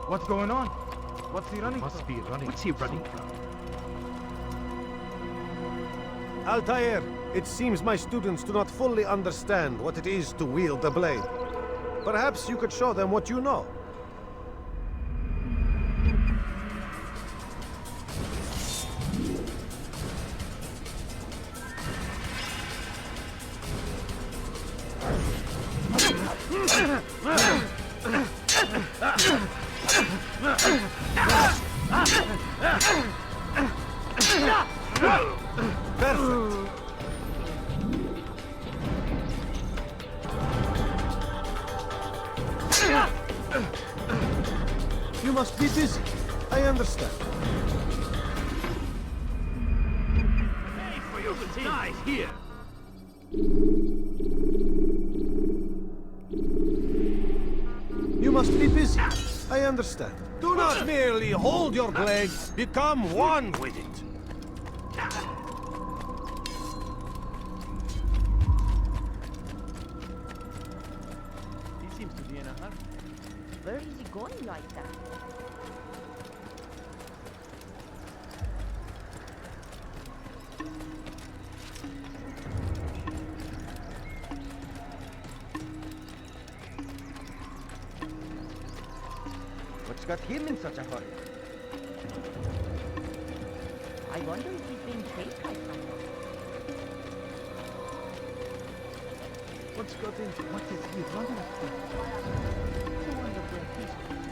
Speaker 7: What's going on? What's he running
Speaker 14: Must
Speaker 7: from?
Speaker 14: be running. What's he running from?
Speaker 10: Altaïr, it seems my students do not fully understand what it is to wield the blade. Perhaps you could show them what you know. Perfect. You must be busy. I understand.
Speaker 6: Hey, for you to die here.
Speaker 10: You must be busy. I understand. Do not merely hold your blade, become one with it.
Speaker 6: He seems to be in a hurry.
Speaker 17: Where is he going like that?
Speaker 6: got him in such a hurry?
Speaker 17: I wonder if he's being chased by someone.
Speaker 6: What's got him? What is he running from? I wonder where he's going.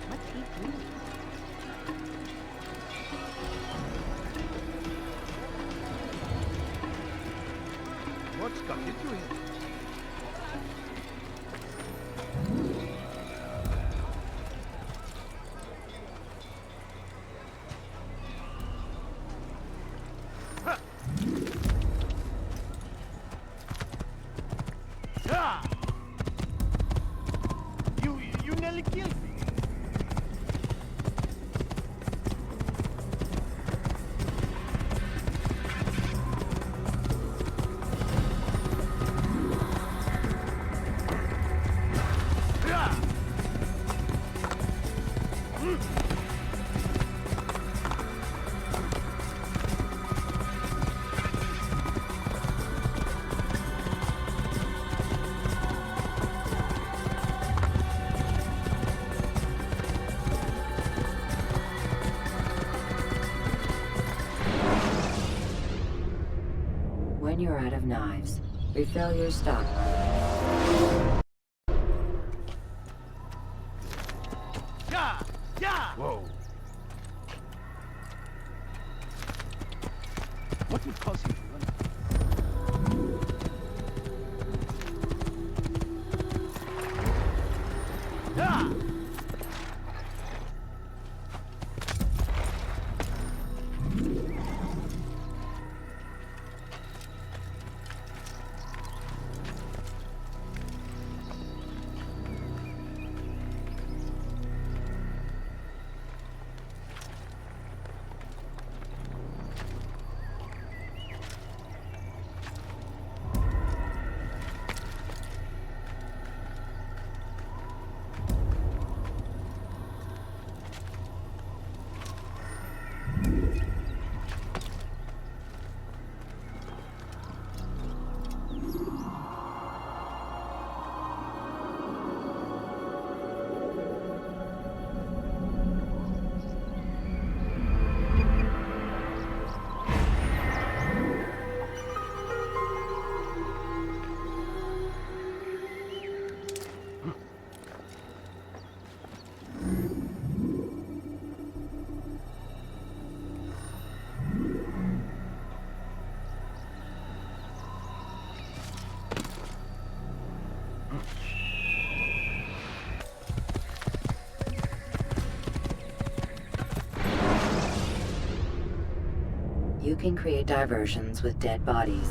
Speaker 6: What's he doing?
Speaker 10: What's got into him?
Speaker 16: You nearly killed me.
Speaker 5: When you're out of knives, refill your stock.
Speaker 10: Whoa.
Speaker 14: What would cause him to run?
Speaker 5: You can create diversions with dead bodies.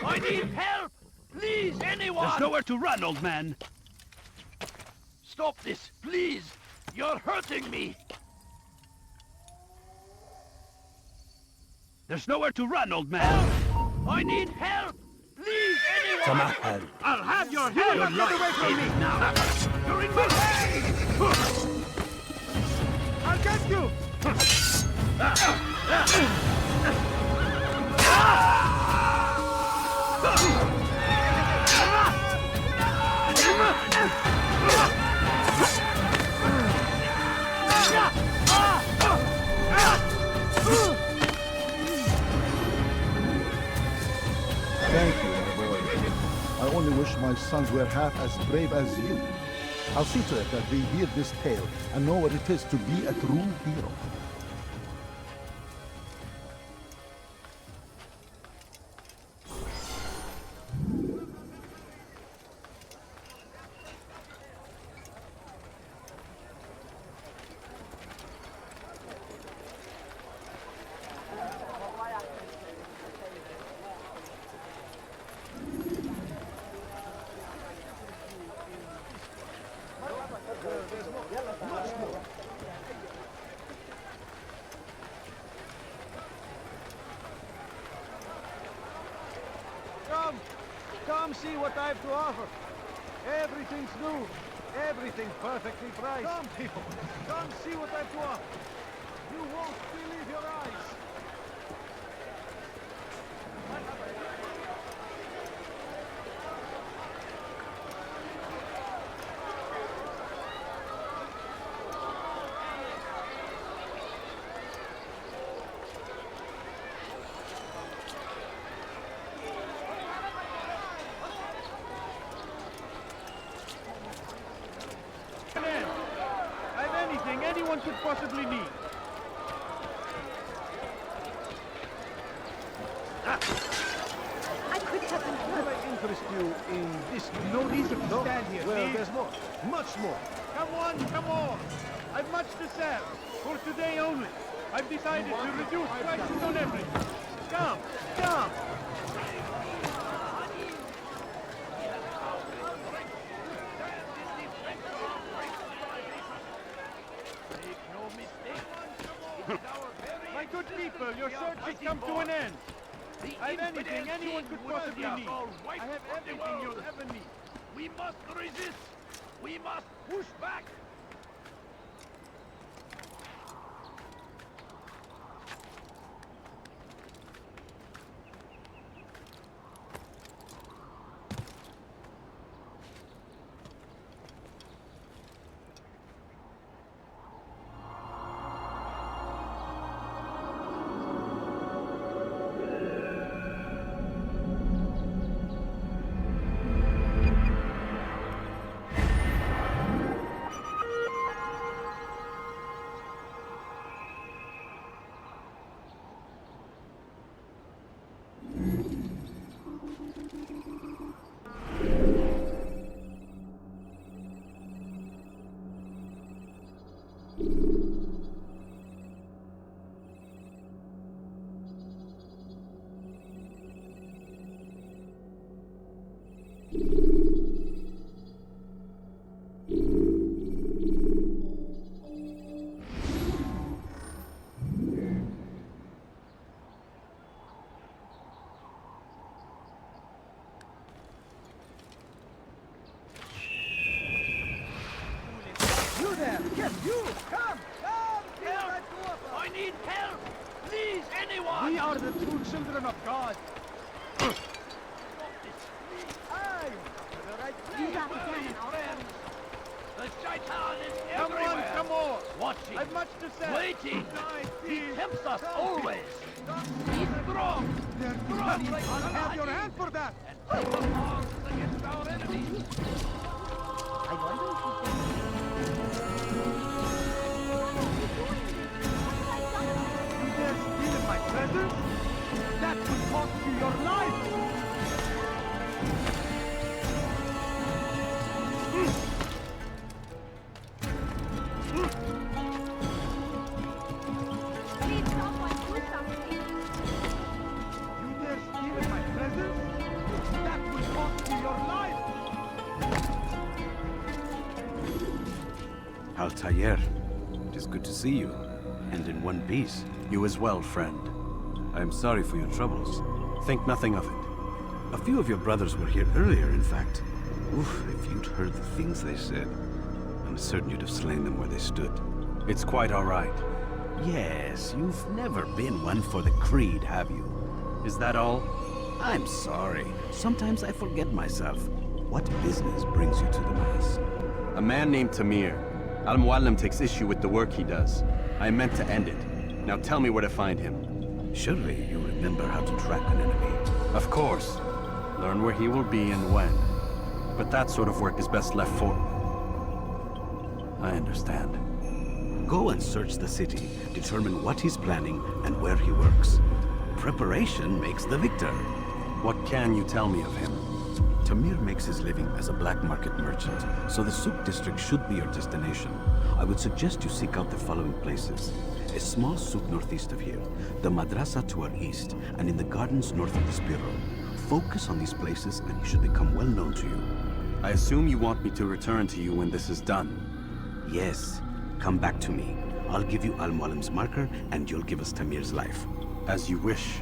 Speaker 14: I need help! Please, anyone! There's nowhere to run, old man. Stop this, please! You're hurting me! There's nowhere to run, old man! Help! I need help! Please, anyone! I'll have your help! Get away from me now! You're in my way!
Speaker 16: I'll get you!
Speaker 18: Thank you, my boy. I only wish my sons were half as brave as you. I'll see to it that they hear this tale and know what it is to be a true hero.
Speaker 6: see what I have to offer. Everything's new. Everything's perfectly priced. Come, people. Come see what I have to offer. You won't believe your eyes. Anyone could possibly need.
Speaker 15: I could have been
Speaker 6: Can I interest you in this? No reason to stand here. Well, there's more. Much more.
Speaker 16: Come on, come on. I've much to sell. For today only. I've decided to reduce prices on everything. Come, come. My good people, your search has come to an end. I have anything anyone could possibly need. I have everything you'll ever need.
Speaker 14: We must resist. We must push back.
Speaker 6: Yes, you! Come! Come!
Speaker 14: Help! I need help! Please, anyone!
Speaker 6: We are the true children of God. Aye! The right place.
Speaker 14: The shaitan is
Speaker 16: Come
Speaker 14: everywhere!
Speaker 16: on, come on!
Speaker 14: Watching!
Speaker 16: I've much to say!
Speaker 14: Waiting! He tempts us
Speaker 16: Come.
Speaker 14: always! He's strong!
Speaker 6: They're
Speaker 14: Strong like
Speaker 6: I'll have
Speaker 14: an
Speaker 6: your
Speaker 14: ivy.
Speaker 6: hand for that!
Speaker 14: And take up arms against our enemies!
Speaker 17: I wonder if he's going
Speaker 6: You dare steal in my presence? That would cost you your life!
Speaker 15: Please, someone do something.
Speaker 6: You dare steal in my presence? That would cost you your life!
Speaker 8: Altaïr, it is good to see you, and in one piece. You as well, friend. I am sorry for your troubles. Think nothing of it. A few of your brothers were here earlier, in fact. Oof, if you'd heard the things they said, I'm certain you'd have slain them where they stood. It's quite all right. Yes, you've never been one for the Creed, have you? Is that all? I'm sorry. Sometimes I forget myself. What business brings you to the Mass? A man named Tamir. Al-Muallim takes issue with the work he does. I meant to end it. Now tell me where to find him. Surely you remember how to track an enemy. Of course. Learn where he will be and when. But that sort of work is best left for... I understand. Go and search the city, determine what he's planning and where he works. Preparation makes the victor. What can you tell me of him? Tamir makes his living as a black market merchant, so the souk district should be your destination. I would suggest you seek out the following places. A small souk northeast of here, the madrasa to our east, and in the gardens north of the Spiro. Focus on these places and he should become well known to you. I assume you want me to return to you when this is done? Yes. Come back to me. I'll give you Al-Muallim's marker and you'll give us Tamir's life. As you wish.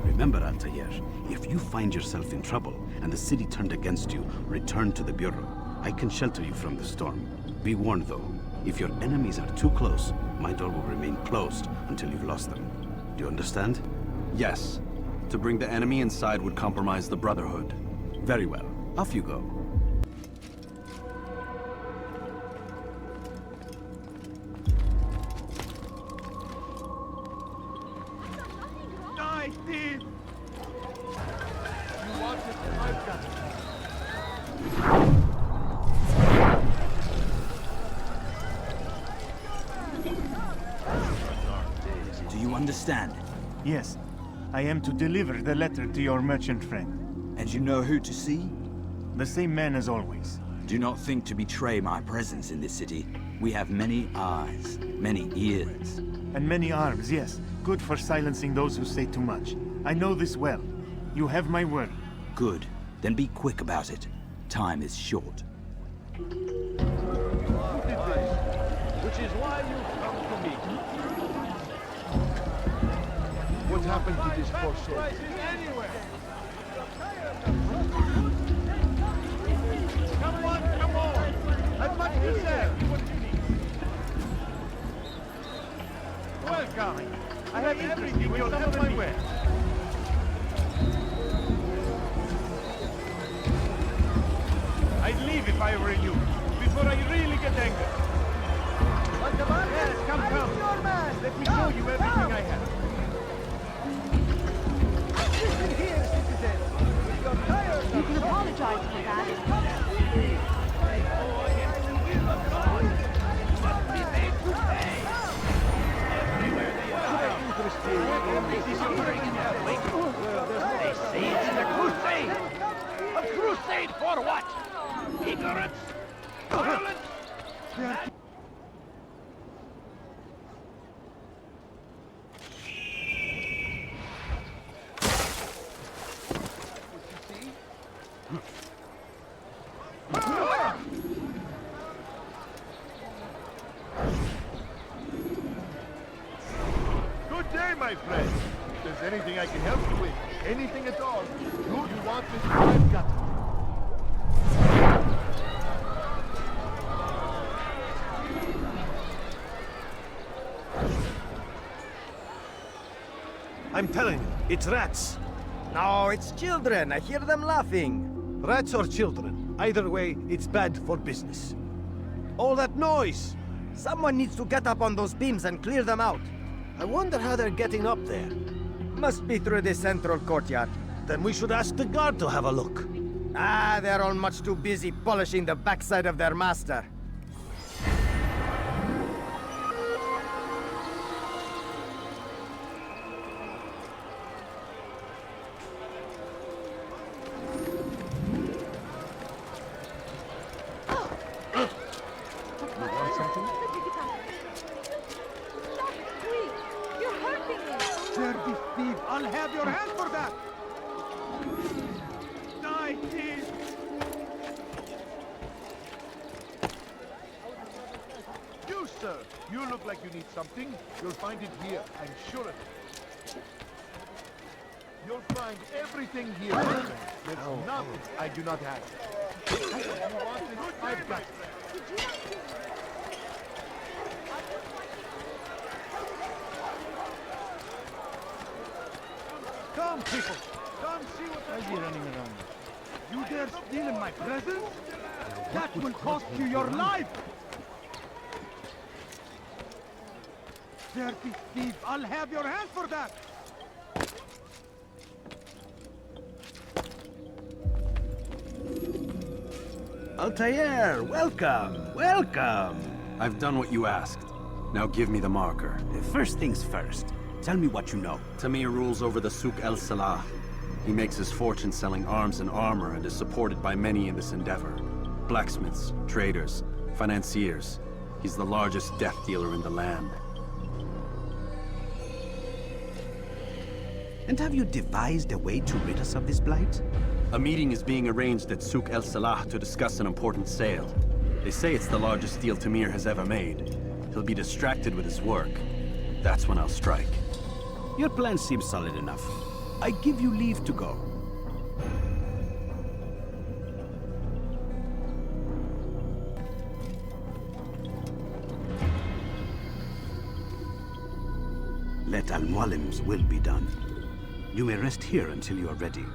Speaker 8: Remember, Altaïr, if you find yourself in trouble and the city turned against you, return to the Bureau. I can shelter you from the storm. Be warned, though, if your enemies are too close, my door will remain closed until you've lost them. Do you understand?
Speaker 19: Yes. To bring the enemy inside would compromise the Brotherhood.
Speaker 8: Very well. Off you go.
Speaker 16: Die, thief! You want it? I've got it.
Speaker 20: Do you understand?
Speaker 6: Yes. I am to deliver the letter to your merchant friend.
Speaker 20: And you know who to see?
Speaker 6: The same man as always.
Speaker 20: Do not think to betray my presence in this city. We have many eyes, many ears.
Speaker 6: And many arms, yes. Good for silencing those who say too much. I know this well. You have my word.
Speaker 20: Good. Then be quick about it. Time is short.
Speaker 16: You did this, which is why you come to me. What happened to this poor soul? Come on! As much as that. What do you need? Well, Kari, I have everything you'll have my way. I'd leave if I were you, before I really get angry. Yes, come. Let me show you everything I have. Listen here, citizen. If you're tired,
Speaker 15: You can apologize for that.
Speaker 14: They say it's a crusade! A crusade for what? Ignorance? Violence?
Speaker 16: Good day, my friend. If there's anything I can help you with, anything at all, you want it, I've got it.
Speaker 10: I'm telling you, it's rats.
Speaker 21: No, it's children. I hear them laughing.
Speaker 10: Rats or children. Either way, it's bad for business. All that noise!
Speaker 21: Someone needs to get up on those beams and clear them out.
Speaker 10: I wonder how they're getting up there.
Speaker 21: Must be through the central courtyard.
Speaker 10: Then we should ask the guard to have a look.
Speaker 21: Ah, they're all much too busy polishing the backside of their master.
Speaker 16: Dirty thief! I'll have your hand for that! Die, thief! You, sir! You look like you need something. You'll find it here. I'm sure of it. You'll find everything here, my friend. There's nothing I do not have. You want it? I've got it. Come, people! Come see what I'm running around. You dare steal in my presence? That will cost you your life! Dirty thief! I'll have your hand for that!
Speaker 10: Altaïr, welcome! Welcome!
Speaker 19: I've done what you asked. Now give me the marker.
Speaker 8: First things first. Tell me what you know.
Speaker 19: Tamir rules over the Souk el-Salah. He makes his fortune selling arms and armor and is supported by many in this endeavor. Blacksmiths, traders, financiers. He's the largest death dealer in the land.
Speaker 8: And have you devised a way to rid us of this blight?
Speaker 19: A meeting is being arranged at Souk el-Salah to discuss an important sale. They say it's the largest deal Tamir has ever made. He'll be distracted with his work. That's when I'll strike.
Speaker 8: Your plan seems solid enough. I give you leave to go. Let Al-Mualim's will be done. You may rest here until you are ready.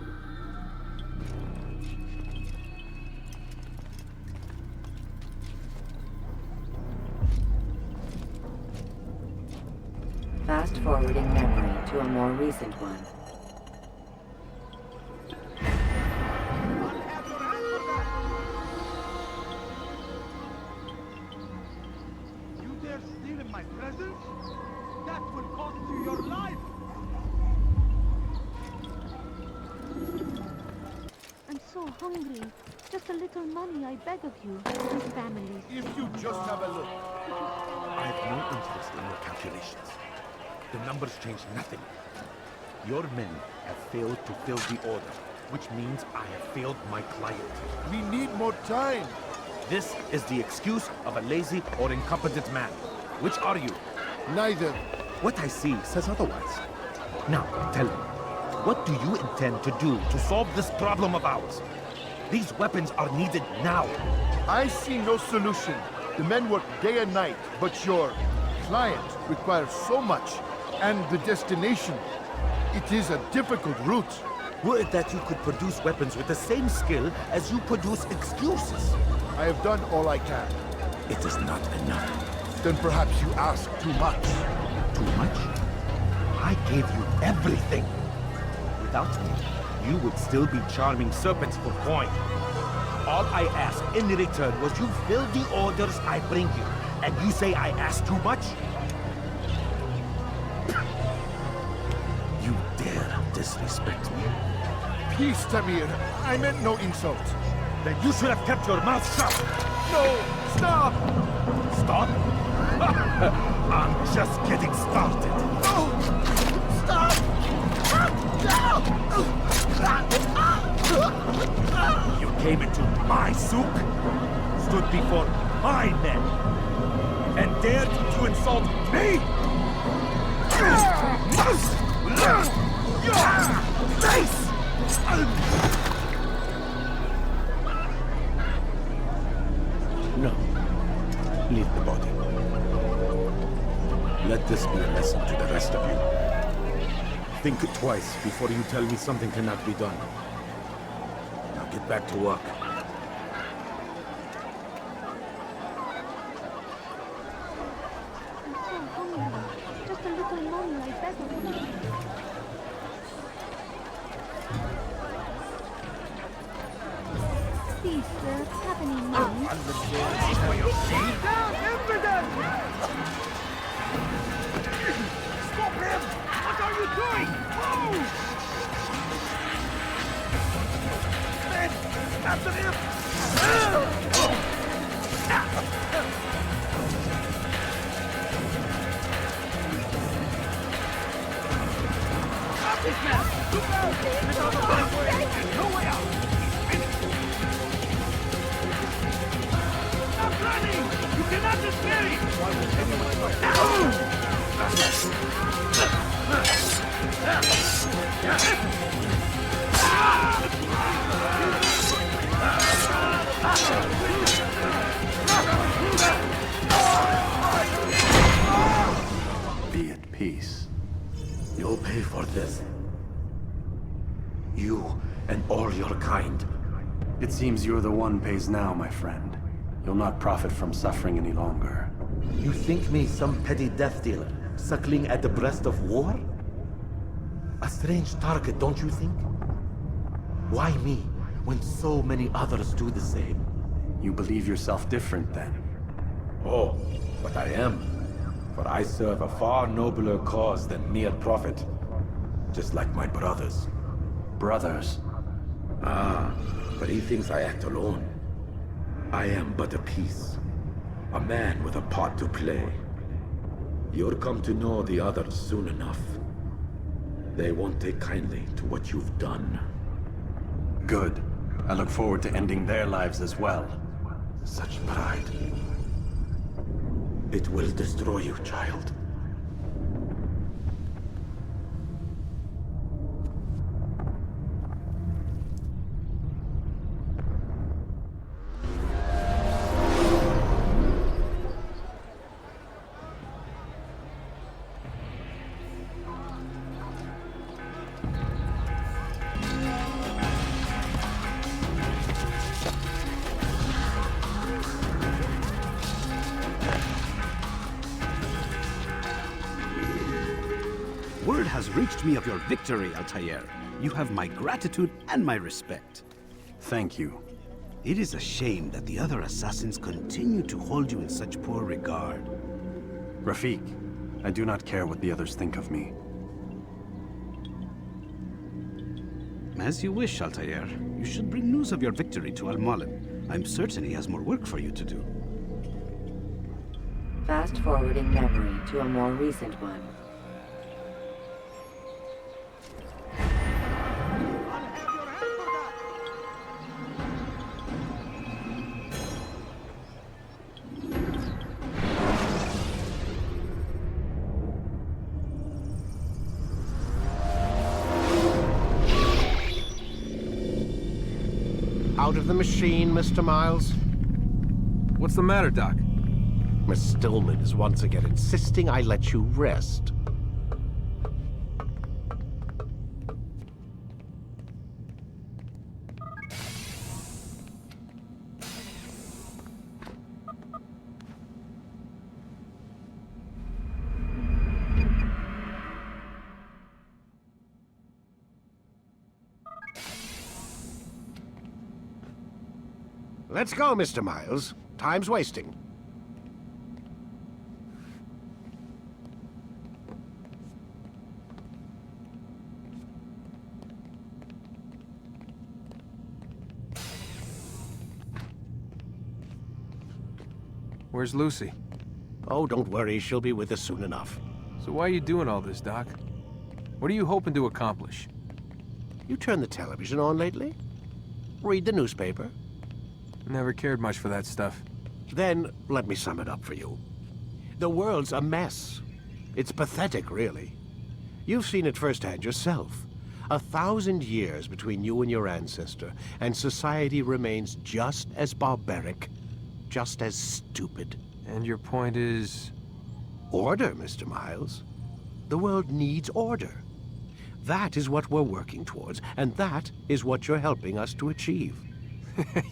Speaker 5: Fast-forwarding memory to a more recent one.
Speaker 16: You dare steal in my presence? That will cost you your life!
Speaker 15: I'm so hungry. Just a little money, I beg of you. These families.
Speaker 6: If you just have a look. I have no interest in your calculations. The numbers change nothing. Your men have failed to fill the order, which means I have failed my client. We need more time. This is the excuse of a lazy or incompetent man. Which are you? Neither. What I see says otherwise. Now, tell me, what do you intend to do to solve this problem of ours? These weapons are needed now. I see no solution. The men work day and night, but your client requires so much. And the destination, it is a difficult route. Would that you could produce weapons with the same skill as you produce excuses. I have done all I can. It is not enough. Then perhaps you ask too much. Too much? I gave you everything. Without me, you would still be charming serpents for coin. All I ask in return was you fill the orders I bring you. And you say I ask too much? You dare disrespect me? Peace, Tamir. I meant no insult. Then you should have kept your mouth shut. No! Stop! Stop? I'm just getting started. No! Stop! You came into my souk, stood before my men, and dared to insult me? Face!
Speaker 8: No. Leave the body. Let this be a lesson to the rest of you. Think twice before you tell me something cannot be done. Now get back to work.
Speaker 15: I'm so hungry. Just a little money, I beg of you. Please, sir, have any money?
Speaker 16: Down, impudent! Stop him! What are you doing? Move! Men, after him! Stop this man! Look out! Get out of my way! No way out! Stop running! You cannot escape! Why would anyone go?
Speaker 8: Be at peace. You'll pay for this. You and all your kind.
Speaker 19: It seems you're the one pays now, my friend. You'll not profit from suffering any longer.
Speaker 6: You think me some petty death dealer, suckling at the breast of war? A strange target, don't you think? Why me, when so many others do the same?
Speaker 19: You believe yourself different, then?
Speaker 6: Oh, but I am. For I serve a far nobler cause than mere profit. Just like my brothers.
Speaker 19: Brothers?
Speaker 6: Ah, but he thinks I act alone. I am but a piece. A man with a part to play. You'll come to know the others soon enough. They won't take kindly to what you've done.
Speaker 19: Good. I look forward to ending their lives as well.
Speaker 6: Such pride. It will destroy you, child. has reached me of your victory, Altaïr. You have my gratitude and my respect.
Speaker 19: Thank you.
Speaker 6: It is a shame that the other assassins continue to hold you in such poor regard.
Speaker 19: Rafik, I do not care what the others think of me.
Speaker 6: As you wish, Altaïr. You should bring news of your victory to Al-Malim. I'm certain he has more work for you to do.
Speaker 5: Fast-forwarding memory to a more recent one.
Speaker 3: Out of the machine, Mr. Miles.
Speaker 4: What's the matter, Doc?
Speaker 3: Miss Stillman is once again insisting I let you rest. Let's go, Mr. Miles. Time's wasting.
Speaker 4: Where's Lucy?
Speaker 3: Oh, don't worry. She'll be with us soon enough.
Speaker 4: So why are you doing all this, Doc? What are you hoping to accomplish?
Speaker 3: You turned the television on lately? Read the newspaper?
Speaker 4: Never cared much for that stuff.
Speaker 3: Then, let me sum it up for you. The world's a mess. It's pathetic, really. You've seen it firsthand yourself. 1,000 years between you and your ancestor, and society remains just as barbaric, just as stupid.
Speaker 4: And your point is?
Speaker 3: Order, Mr. Miles. The world needs order. That is what we're working towards, and that is what you're helping us to achieve.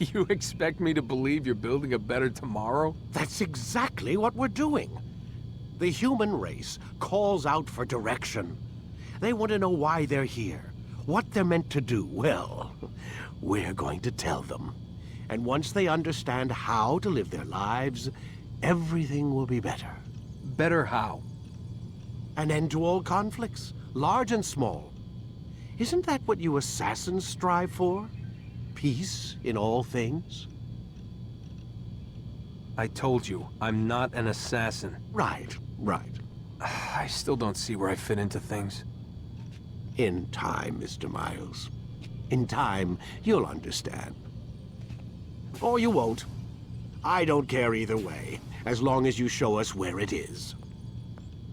Speaker 4: You expect me to believe you're building a better tomorrow?
Speaker 3: That's exactly what we're doing. The human race calls out for direction. They want to know why they're here, what they're meant to do. Well, we're going to tell them. And once they understand how to live their lives, everything will be better.
Speaker 4: Better how?
Speaker 3: An end to all conflicts, large and small. Isn't that what you assassins strive for? Peace in all things?
Speaker 4: I told you, I'm not an assassin.
Speaker 3: Right.
Speaker 4: I still don't see where I fit into things.
Speaker 3: In time, Mr. Miles. In time, you'll understand. Or you won't. I don't care either way, as long as you show us where it is.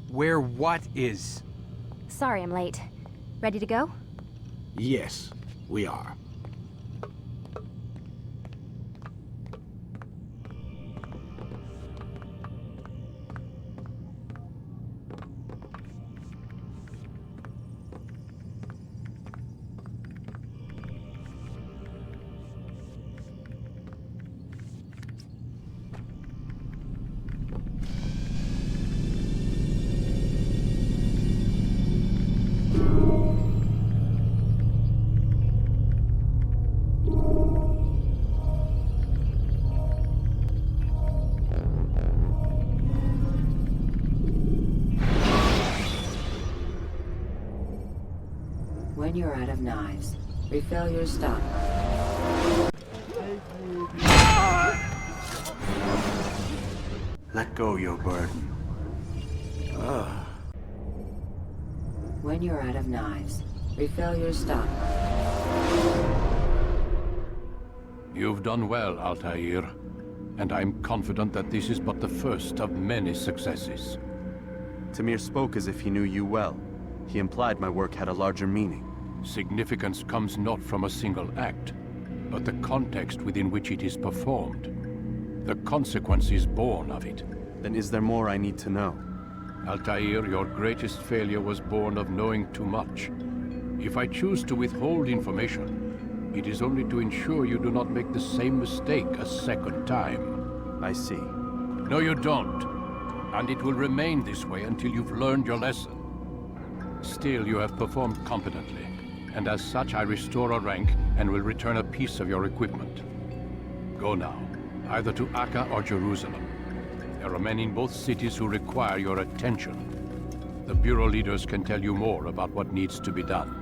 Speaker 4: Where what is?
Speaker 2: Sorry I'm late. Ready to go?
Speaker 3: Yes, we are.
Speaker 5: When you're out of knives, refill your stock.
Speaker 19: Let go your burden.
Speaker 5: When you're out of knives, refill your stock.
Speaker 11: You've done well, Altaïr, and I'm confident that this is but the first of many successes.
Speaker 19: Tamir spoke as if he knew you well. He implied my work had a larger meaning.
Speaker 11: Significance comes not from a single act, but the context within which it is performed. The consequences born of it.
Speaker 19: Then is there more I need to know?
Speaker 11: Altaïr, your greatest failure was born of knowing too much. If I choose to withhold information, it is only to ensure you do not make the same mistake a second time.
Speaker 19: I see.
Speaker 11: No, you don't. And it will remain this way until you've learned your lesson. Still, you have performed competently, and as such I restore a rank and will return a piece of your equipment. Go now, either to Akka or Jerusalem. There are men in both cities who require your attention. The Bureau leaders can tell you more about what needs to be done.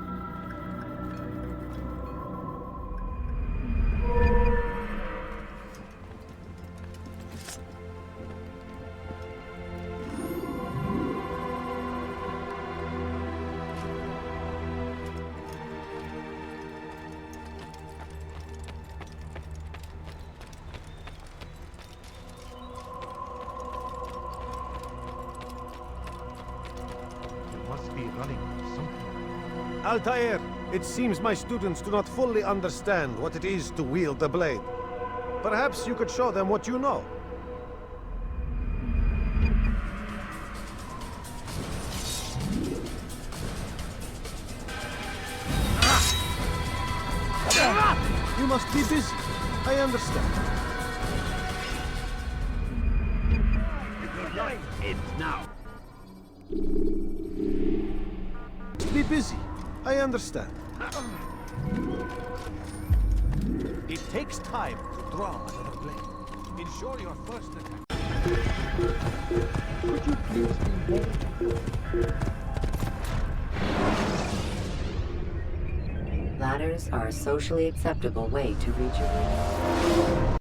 Speaker 10: Altaïr, it seems my students do not fully understand what it is to wield the blade. Perhaps you could show them what you know. You must be busy. I understand.
Speaker 14: It's now.
Speaker 10: Be busy. I understand.
Speaker 6: It takes time to draw another blade. Ensure your first attack.
Speaker 17: Could you please behave?
Speaker 5: Ladders are a socially acceptable way to reach a room.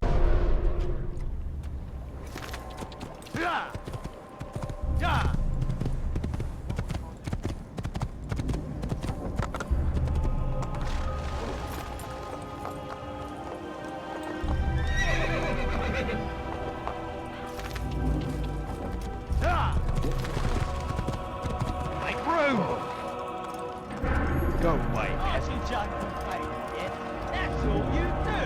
Speaker 14: Go away, peasant. That's all you do.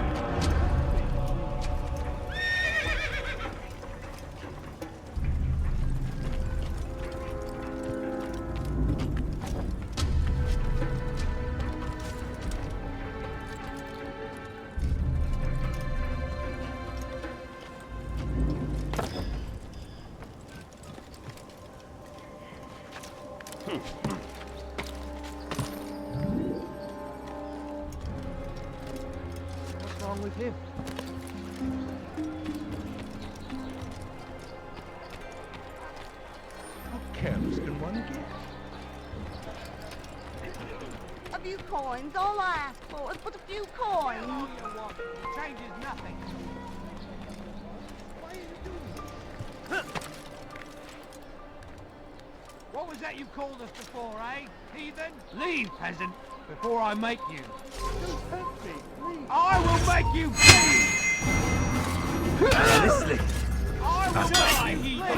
Speaker 17: What's wrong with him?
Speaker 6: How careless can one get?
Speaker 9: A few coins, all I ask for is but a few coins.
Speaker 16: All you want changes nothing. Why are you doing this? What was that you called us before, eh? Heathen? Leave, peasant, before I make you.
Speaker 17: Don't hurt me, please.
Speaker 16: I will make you bleed!
Speaker 20: Listening.
Speaker 16: I will die, heathen!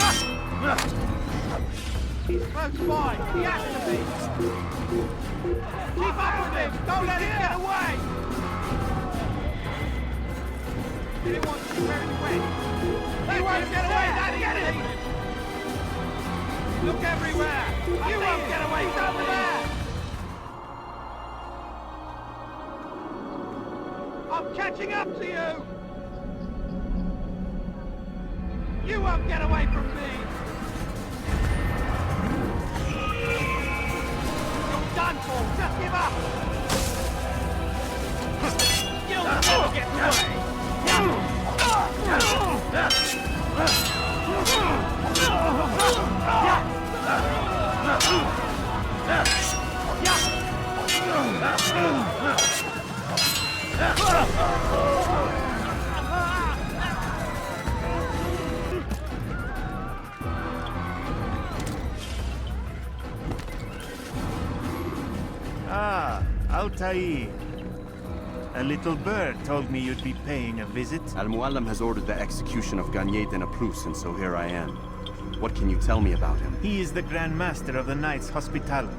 Speaker 16: That's fine, he has to be! Keep up with him! Don't let him get away! He wants to be very wet. He won't get away, that get him! Look everywhere! You won't get away, he's over there! I'm catching up to you! You won't get away from me! You're done for! Just give up! You'll never get away!
Speaker 22: Ah, Altaïr. A little bird told me you'd be paying a visit.
Speaker 19: Al-Muallim has ordered the execution of Garnier de Naplouse, and so here I am. What can you tell me about him?
Speaker 22: He is the Grand Master of the Knights Hospitaller,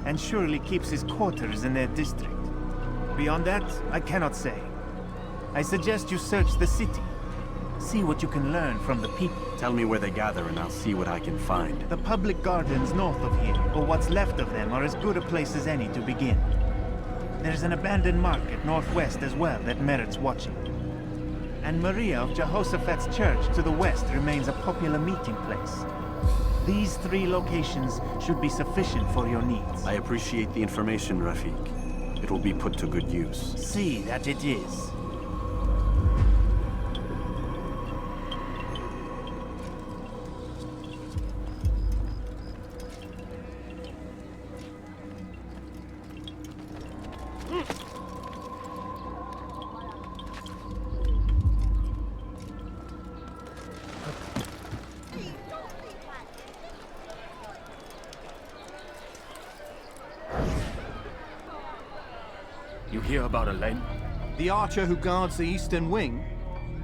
Speaker 22: and surely keeps his quarters in their district. Beyond that, I cannot say. I suggest you search the city. See what you can learn from the people.
Speaker 19: Tell me where they gather and I'll see what I can find.
Speaker 22: The public gardens north of here, or what's left of them, are as good a place as any to begin. There's an abandoned market northwest as well that merits watching. And Maria of Jehoshaphat's church to the west remains a popular meeting place. These 3 locations should be sufficient for your needs.
Speaker 19: I appreciate the information, Rafik. It will be put to good use.
Speaker 22: See that it is.
Speaker 1: You hear about Elaine?
Speaker 12: The archer who guards the eastern wing?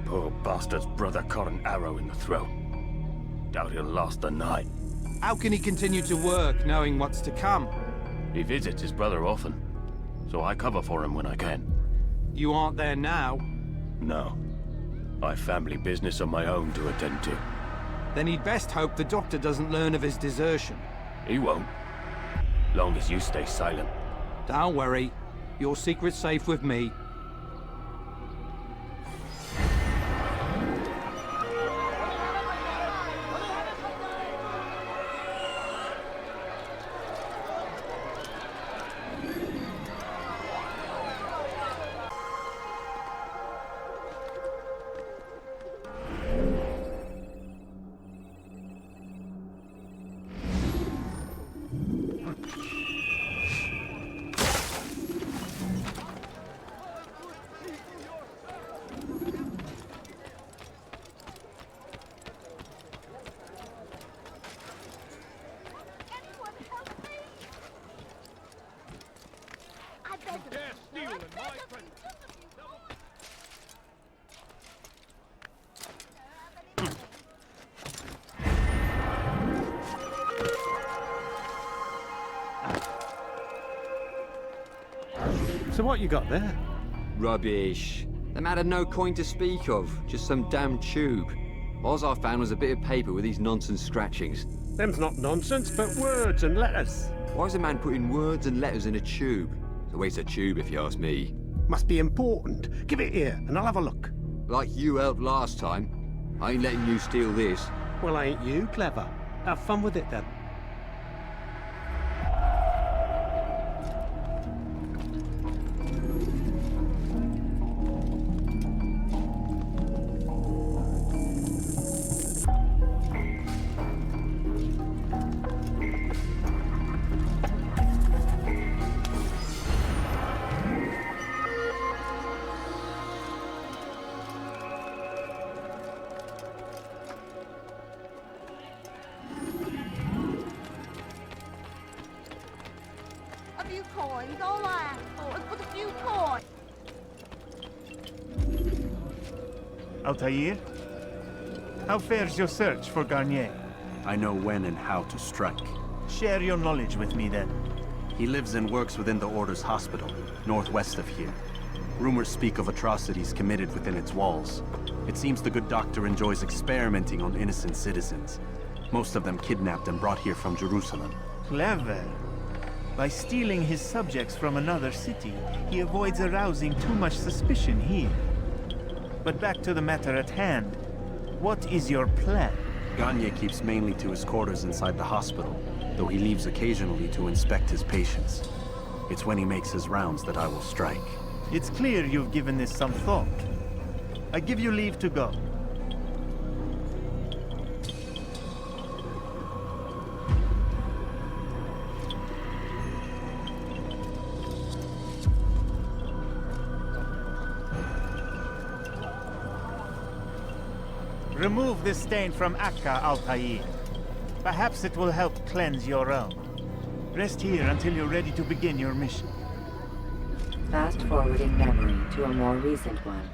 Speaker 1: Poor bastard's brother caught an arrow in the throat. Doubt he'll last the night.
Speaker 12: How can he continue to work, knowing what's to come?
Speaker 1: He visits his brother often, so I cover for him when I can.
Speaker 12: You aren't there now?
Speaker 1: No. I've family business of my own to attend to.
Speaker 12: Then he'd best hope the doctor doesn't learn of his desertion.
Speaker 1: He won't. Long as you stay silent.
Speaker 12: Don't worry. Your secret's safe with me.
Speaker 6: So what you got there?
Speaker 23: Rubbish. The man had no coin to speak of, just some damn tube. All I found was a bit of paper with these nonsense scratchings.
Speaker 6: Them's not nonsense, but words and letters.
Speaker 23: Why is a man putting words and letters in a tube? It's a waste of tube, if you ask me.
Speaker 6: Must be important. Give it here, and I'll have a look.
Speaker 23: Like you helped last time. I ain't letting you steal this.
Speaker 6: Well, ain't you clever? Have fun with it, then.
Speaker 9: A few coins, all I ask for is but a few coins.
Speaker 22: Altaïr? How fares your search for Garnier?
Speaker 19: I know when and how to strike.
Speaker 22: Share your knowledge with me, then.
Speaker 19: He lives and works within the Order's hospital, northwest of here. Rumors speak of atrocities committed within its walls. It seems the good doctor enjoys experimenting on innocent citizens. Most of them kidnapped and brought here from Jerusalem.
Speaker 22: Clever. By stealing his subjects from another city, he avoids arousing too much suspicion here. But back to the matter at hand. What is your plan?
Speaker 19: Garnier keeps mainly to his quarters inside the hospital, though he leaves occasionally to inspect his patients. It's when he makes his rounds that I will strike.
Speaker 22: It's clear you've given this some thought. I give you leave to go. Remove this stain from Akka, Altaïr. Perhaps it will help cleanse your own. Rest here until you're ready to begin your mission.
Speaker 5: Fast-forwarding memory to a more recent one.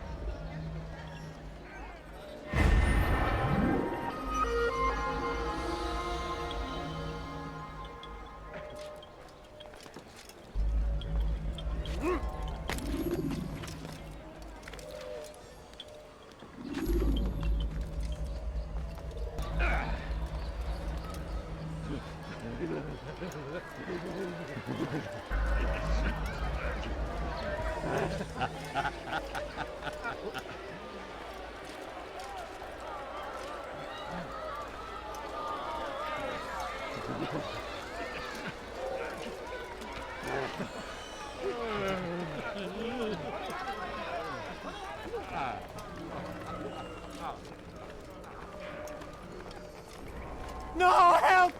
Speaker 22: No, help!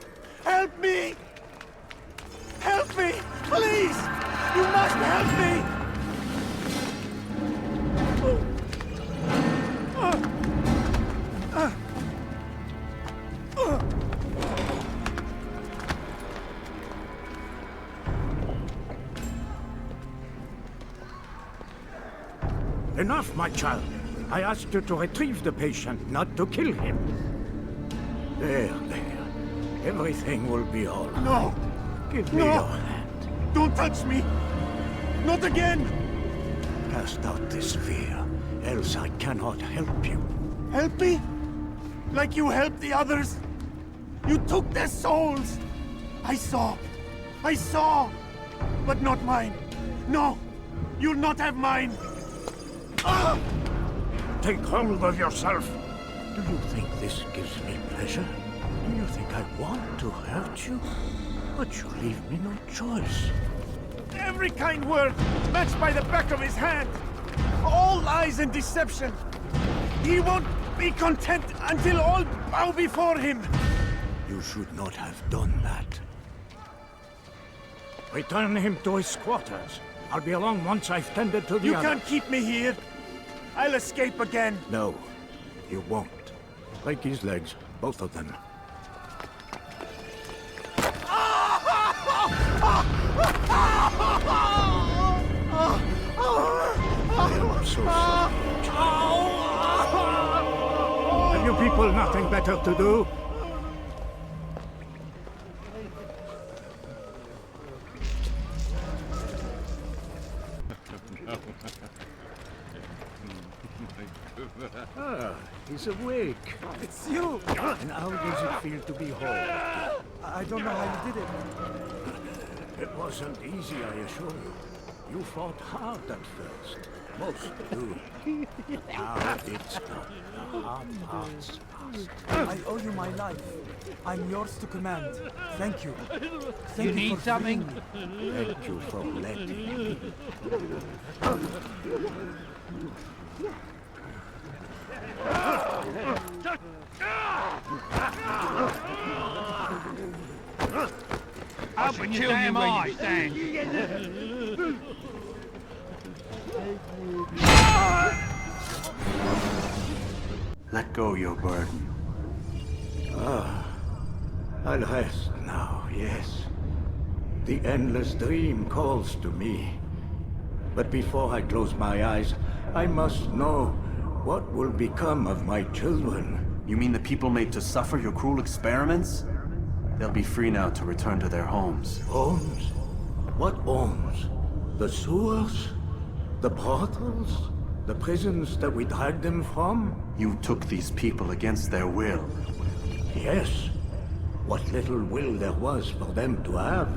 Speaker 22: Help me! Help me! Please! You must help me!
Speaker 14: Enough, my child. I asked you to retrieve the patient, not to kill him. There. Everything will be all right.
Speaker 22: No!
Speaker 14: Give me your hand.
Speaker 22: Don't touch me! Not again!
Speaker 14: Cast out this fear, else I cannot help you.
Speaker 22: Help me? Like you helped the others? You took their souls! I saw! But not mine! No! You'll not have mine!
Speaker 14: Take hold of yourself. Do you think this gives me pleasure? Do you think I want to hurt you? But you leave me no choice.
Speaker 22: Every kind word matched by the back of his hand! All lies and deception! He won't be content until all bow before him!
Speaker 14: You should not have done that. Return him to his quarters. I'll be along once I've tended to the
Speaker 22: You
Speaker 14: others.
Speaker 22: can't keep me here! I'll escape again!
Speaker 14: No, you won't. Break his legs, both of them. I'm so sorry. Have you people nothing better to do? Ah, he's awake.
Speaker 22: It's you!
Speaker 14: And how does it feel to be whole?
Speaker 22: I don't know how you did it.
Speaker 14: It wasn't easy, I assure you. You fought hard at first. Most do. Now it's got the hard parts past.
Speaker 22: I owe you my life. I'm yours to command. Thank you.
Speaker 14: You need something? Thank you for letting me.
Speaker 16: I'll be killing you where you stand.
Speaker 19: Let go your burden.
Speaker 14: I'll rest now, yes. The endless dream calls to me. But before I close my eyes, I must know what will become of my children.
Speaker 19: You mean the people made to suffer your cruel experiments? They'll be free now to return to their homes.
Speaker 14: Homes? What homes? The sewers? The brothels? The prisons that we dragged them from?
Speaker 19: You took these people against their will.
Speaker 14: Yes. What little will there was for them to have.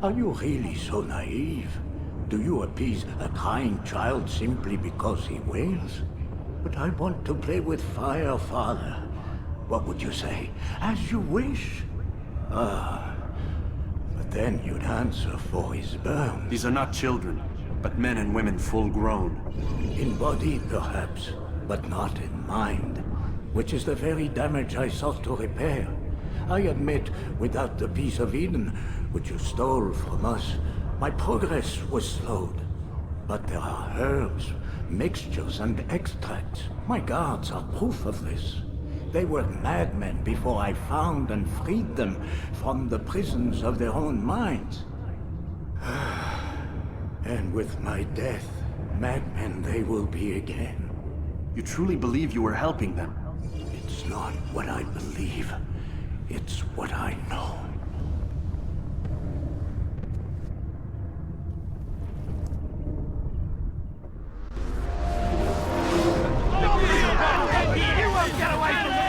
Speaker 14: Are you really so naive? Do you appease a crying child simply because he wails? But I want to play with fire, Father. What would you say? As you wish. But then you'd answer for his burns.
Speaker 19: These are not children, but men and women full grown.
Speaker 14: In body, perhaps, but not in mind. Which is the very damage I sought to repair. I admit, without the piece of Eden, which you stole from us, my progress was slowed. But there are herbs, mixtures, and extracts. My guards are proof of this. They were madmen before I found and freed them from the prisons of their own minds. And with my death, madmen they will be again.
Speaker 19: You truly believe you were helping them?
Speaker 14: It's not what I believe. It's what I know.
Speaker 16: You won't get away from me!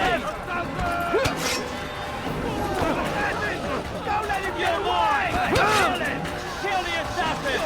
Speaker 16: Don't let him get away! Kill him! Kill the assassin!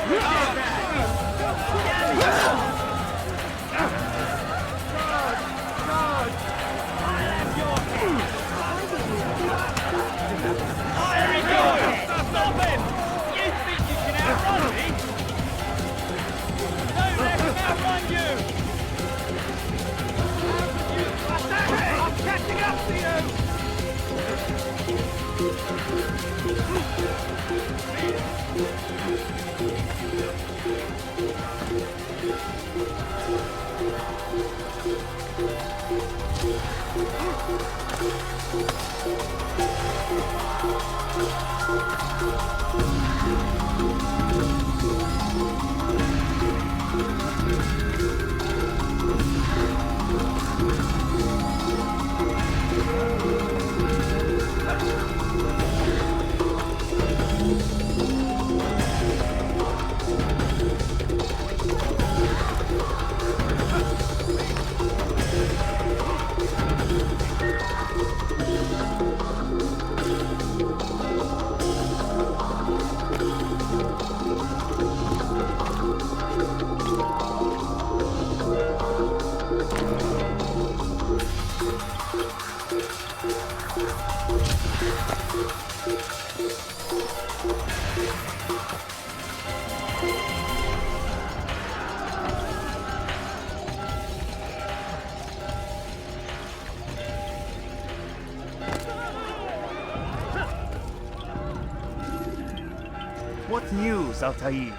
Speaker 22: What news, Altaïr?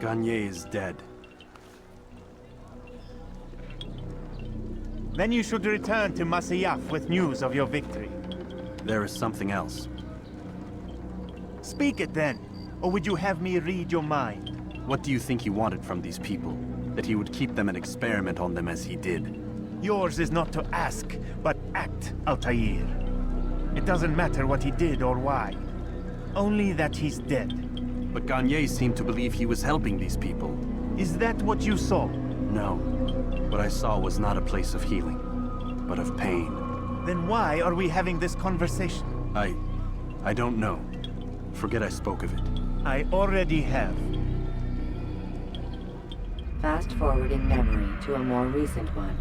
Speaker 19: Garnier is dead.
Speaker 22: Then you should return to Masyaf with news of your victory.
Speaker 19: There is something else.
Speaker 22: Speak it then, or would you have me read your mind?
Speaker 19: What do you think he wanted from these people? That he would keep them and experiment on them as he did?
Speaker 22: Yours is not to ask, but act, Altaïr. It doesn't matter what he did or why. Only that he's dead.
Speaker 19: But Garnier seemed to believe he was helping these people.
Speaker 22: Is that what you saw?
Speaker 19: No. What I saw was not a place of healing, but of pain.
Speaker 22: Then why are we having this conversation?
Speaker 19: I don't know. Forget I spoke of it.
Speaker 22: I already have.
Speaker 5: Fast-forwarding memory to a more recent one.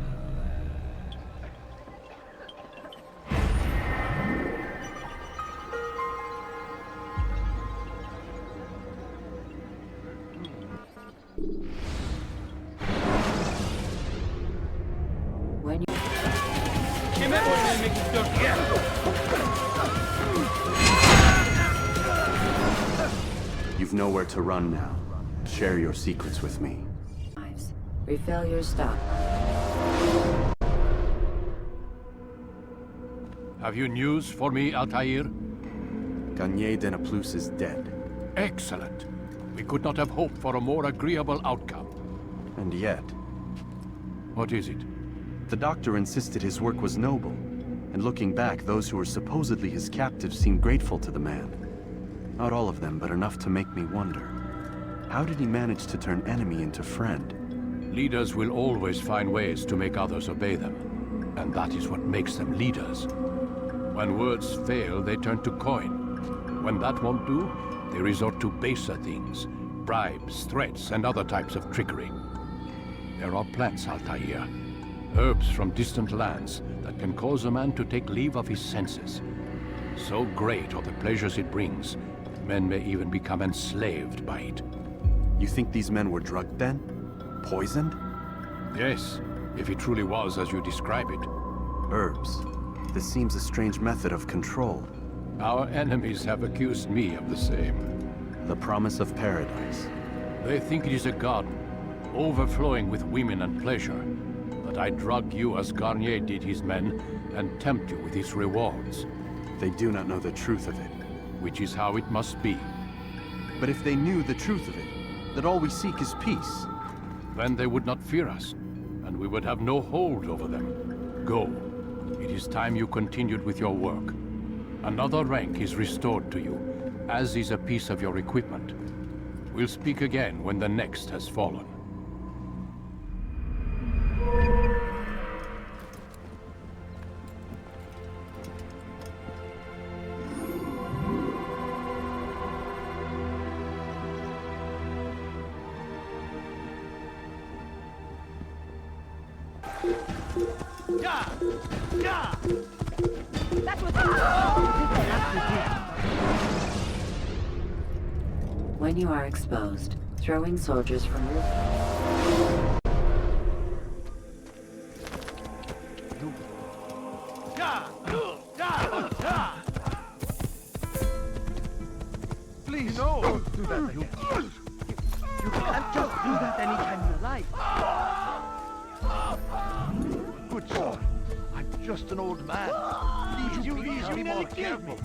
Speaker 19: You've nowhere to run now. Share your secrets with me.
Speaker 5: Refill your stock.
Speaker 11: Have you news for me, Altaïr?
Speaker 19: Garnier de Naplouse is dead.
Speaker 11: Excellent. We could not have hoped for a more agreeable outcome.
Speaker 19: And yet...
Speaker 11: What is it?
Speaker 19: The doctor insisted his work was noble. And looking back, those who were supposedly his captives seemed grateful to the man. Not all of them, but enough to make me wonder. How did he manage to turn enemy into friend?
Speaker 11: Leaders will always find ways to make others obey them. And that is what makes them leaders. When words fail, they turn to coin. When that won't do, they resort to baser things. Bribes, threats, and other types of trickery. There are plants, Altaïr. Herbs from distant lands that can cause a man to take leave of his senses. So great are the pleasures it brings, men may even become enslaved by it.
Speaker 19: You think these men were drugged then? Poisoned?
Speaker 11: Yes, if it truly was as you describe it.
Speaker 19: Herbs. This seems a strange method of control.
Speaker 11: Our enemies have accused me of the same.
Speaker 19: The promise of paradise.
Speaker 11: They think it is a garden, overflowing with women and pleasure. But I drug you as Garnier did his men, and tempt you with his rewards.
Speaker 19: They do not know the truth of it.
Speaker 11: Which is how it must be.
Speaker 19: But if they knew the truth of it, that all we seek is peace.
Speaker 11: Then they would not fear us, and we would have no hold over them. Go. It is time you continued with your work. Another rank is restored to you, as is a piece of your equipment. We'll speak again when the next has fallen.
Speaker 5: When you are exposed, throwing soldiers from your...
Speaker 7: just an old man. Please, you be more careful.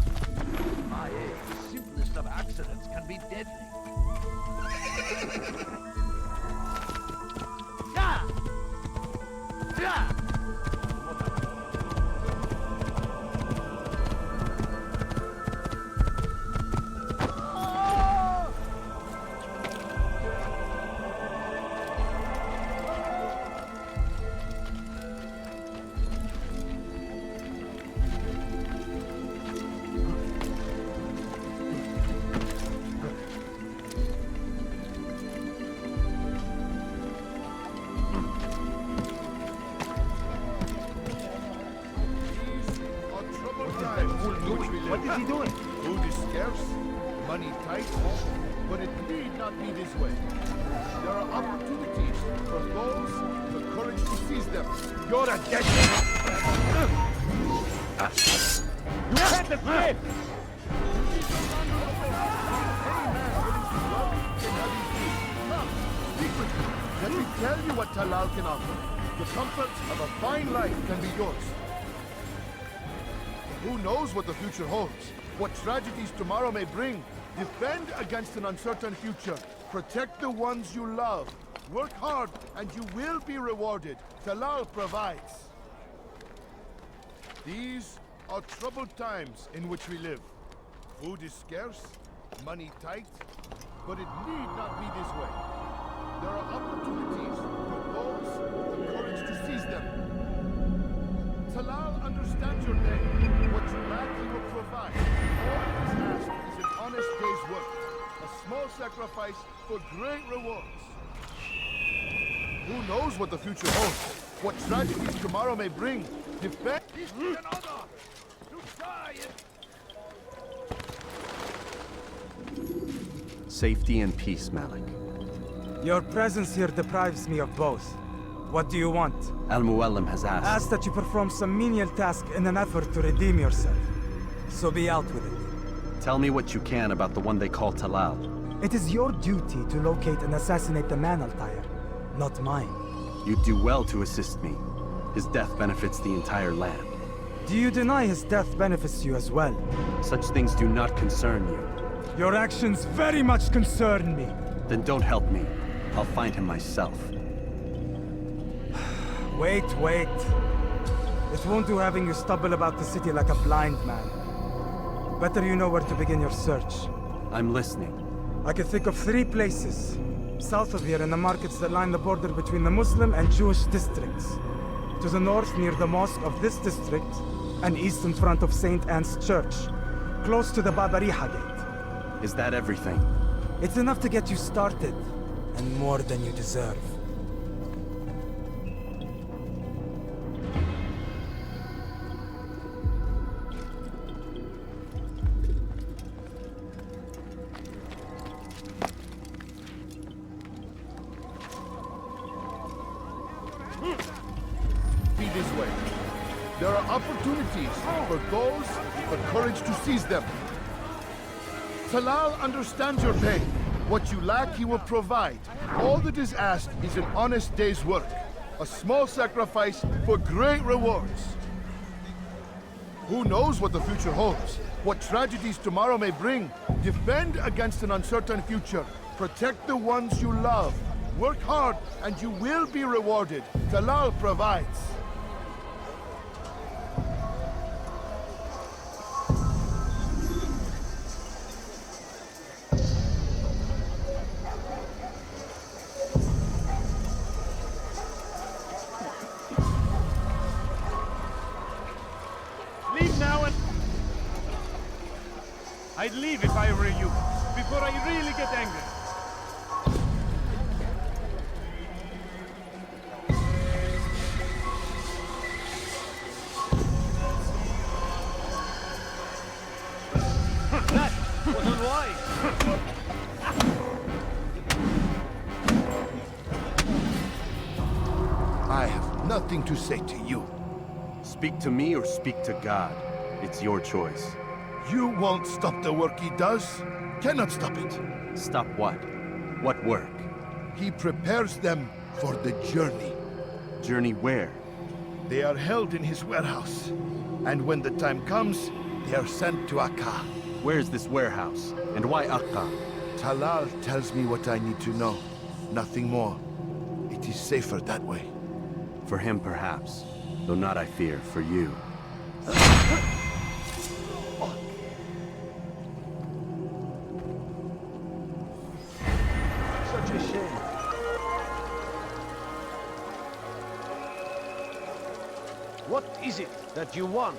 Speaker 7: My age, the simplest of accidents can be deadly. Yeah! Yeah!
Speaker 6: What is he doing? Food is scarce, money tight, but it need not be this way. There are opportunities for those with the courage to seize them. You're a dead man.
Speaker 16: You can't escape!
Speaker 6: Let me tell you what Talal can offer. The comfort of a fine life can be yours. Who knows what the future holds? What tragedies tomorrow may bring? Defend against an uncertain future. Protect the ones you love. Work hard and you will be rewarded. Talal provides. These are troubled times in which we live. Food is scarce, money tight, but it need not be this way. There are opportunities for those with the courage to seize them. Talal understands your pain. What you lack, he will provide. All that is asked is an honest day's work. A small sacrifice for great rewards. Who knows what the future holds? What tragedies tomorrow may bring? Defend...
Speaker 19: Safety and peace, Malik.
Speaker 13: Your presence here deprives me of both. What do you want?
Speaker 19: Al-Muallim has asked.
Speaker 13: Asked that you perform some menial task in an effort to redeem yourself. So be out with it.
Speaker 19: Tell me what you can about the one they call Talal.
Speaker 13: It is your duty to locate and assassinate the man, Altaïr, not mine.
Speaker 19: You'd do well to assist me. His death benefits the entire land.
Speaker 13: Do you deny his death benefits you as well?
Speaker 19: Such things do not concern you.
Speaker 13: Your actions very much concern me.
Speaker 19: Then don't help me. I'll find him myself.
Speaker 13: Wait. It won't do having you stumble about the city like a blind man. Better you know where to begin your search.
Speaker 19: I'm listening.
Speaker 13: I can think of 3 places. South of here in the markets that line the border between the Muslim and Jewish districts. To the north near the mosque of this district, and east in front of St. Anne's Church, close to the Babariha Gate.
Speaker 19: Is that everything?
Speaker 13: It's enough to get you started, and more than you deserve.
Speaker 6: Be this way. There are opportunities for those with the courage to seize them. Talal understands your pain. What you lack, he will provide. All that is asked is an honest day's work. A small sacrifice for great rewards. Who knows what the future holds? What tragedies tomorrow may bring? Defend against an uncertain future. Protect the ones you love. Work hard and you will be rewarded. Talal provides.
Speaker 16: Leave now and... I'd leave if I were you, before I really get angry. That was unwise.
Speaker 6: I have nothing to say to you.
Speaker 19: Speak to me or speak to God. It's your choice.
Speaker 6: You won't stop the work he does. Cannot stop it.
Speaker 19: Stop what? What work?
Speaker 6: He prepares them for the journey.
Speaker 19: Journey where?
Speaker 7: They are held in his warehouse. And when the time comes, they are sent to Akka.
Speaker 19: Where is this warehouse? And why Akka?
Speaker 7: Talal tells me what I need to know. Nothing more. It is safer that way.
Speaker 19: For him, perhaps. Though not, I fear, for you.
Speaker 10: Such a shame. What is it that you want?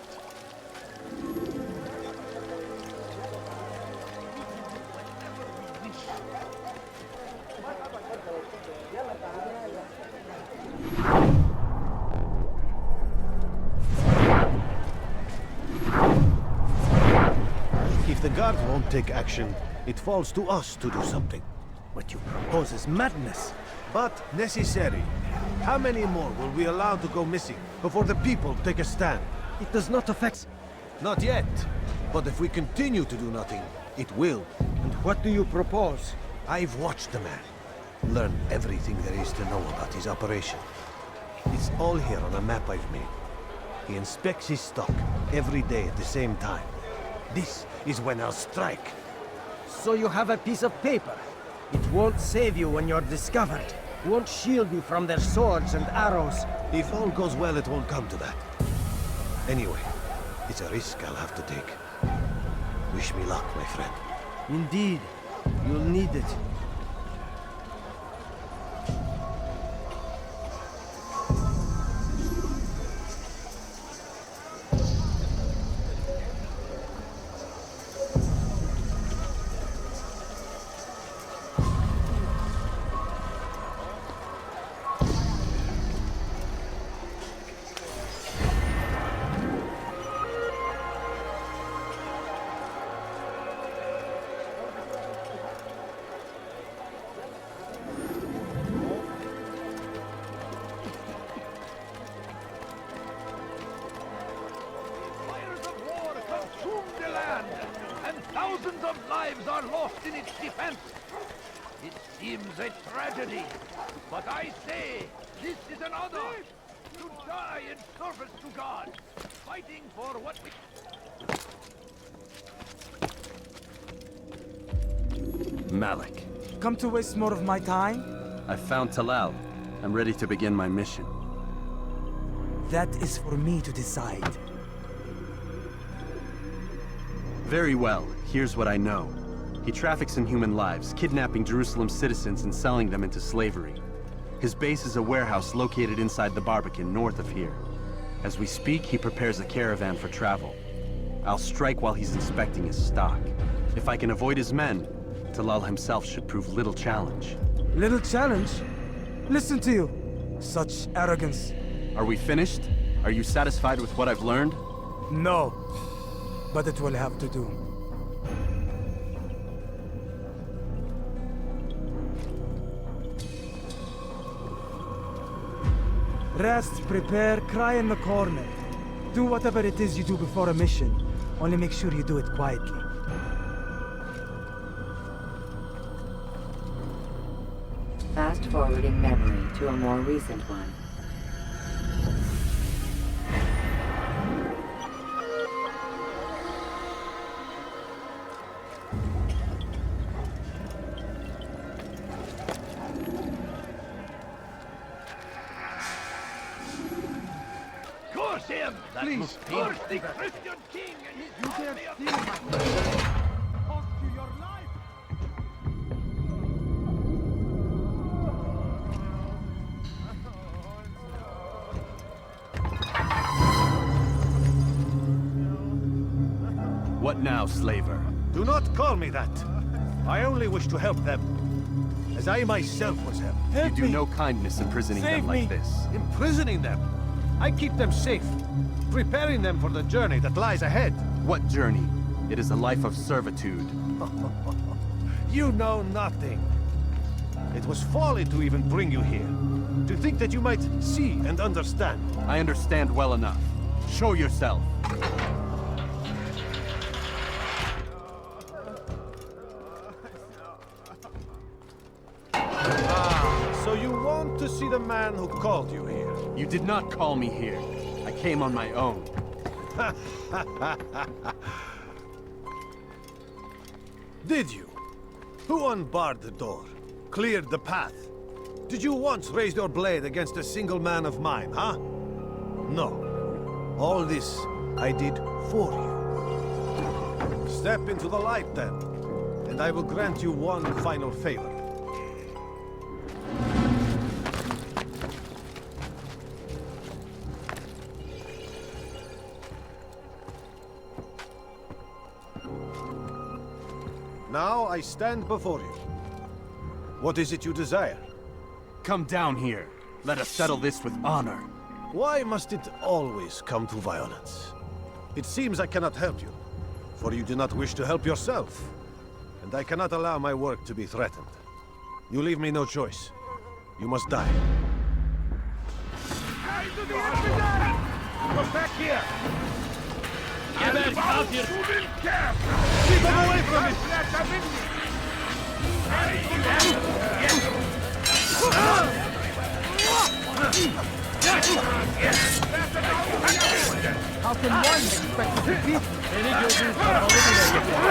Speaker 10: If the guards won't take action, it falls to us to do something. What you propose is madness, but necessary. How many more will we allow to go missing before the people take a stand? It does not affect... Not yet. But if we continue to do nothing, it will. And what do you propose? I've watched the man. Learned everything there is to know about his operation. It's all here on a map I've made. He inspects his stock every day at the same time. This is when I'll strike.
Speaker 12: So you have a piece of paper. It won't save you when you're discovered. Won't shield you from their swords and arrows.
Speaker 10: If all goes well, it won't come to that. Anyway, it's a risk I'll have to take. Wish me luck, my friend.
Speaker 12: Indeed. You'll need it.
Speaker 7: Thousands of lives are lost in its defense. It seems a tragedy, but I say this is an honor to die in service to God, fighting for what we...
Speaker 19: Malik.
Speaker 13: Come to waste more of my time?
Speaker 19: I've found Talal. I'm ready to begin my mission.
Speaker 13: That is for me to decide.
Speaker 19: Very well. Here's what I know. He traffics in human lives, kidnapping Jerusalem citizens and selling them into slavery. His base is a warehouse located inside the Barbican, north of here. As we speak, he prepares a caravan for travel. I'll strike while he's inspecting his stock. If I can avoid his men, Talal himself should prove little challenge.
Speaker 13: Little challenge? Listen to you. Such arrogance.
Speaker 19: Are we finished? Are you satisfied with what I've learned?
Speaker 13: No. But it will have to do. Rest, prepare, cry in the corner. Do whatever it is you do before a mission. Only make sure you do it quietly.
Speaker 5: Fast-forwarding memory to a more recent one.
Speaker 7: Curse him!
Speaker 16: Please,
Speaker 7: curse the Christian king and his
Speaker 16: You
Speaker 7: army
Speaker 16: can't
Speaker 7: of...
Speaker 16: steal my treasure. Cost you your life.
Speaker 19: What now, slaver?
Speaker 10: Do not call me that. I only wish to help them, as I myself was helped.
Speaker 19: You do no kindness imprisoning them like this.
Speaker 10: Imprisoning them? I keep them safe, preparing them for the journey that lies ahead.
Speaker 19: What journey? It is a life of servitude.
Speaker 10: You know nothing. It was folly to even bring you here. To think that you might see and understand.
Speaker 19: I understand well enough. Show yourself.
Speaker 10: So you want to see the man who called you here?
Speaker 19: You did not call me here. I came on my own.
Speaker 10: Did you? Who unbarred the door? Cleared the path? Did you once raise your blade against a single man of mine, huh? No. All this I did for you. Step into the light then, and I will grant you one final favor. Now I stand before you. What is it you desire?
Speaker 19: Come down here. Let us settle this with honor.
Speaker 10: Why must it always come to violence? It seems I cannot help you, for you do not wish to help yourself. And I cannot allow my work to be threatened. You leave me no choice. You must die.
Speaker 7: Go back here!
Speaker 10: Keep him away from me!
Speaker 17: How can one expect to defeat any users are eliminated?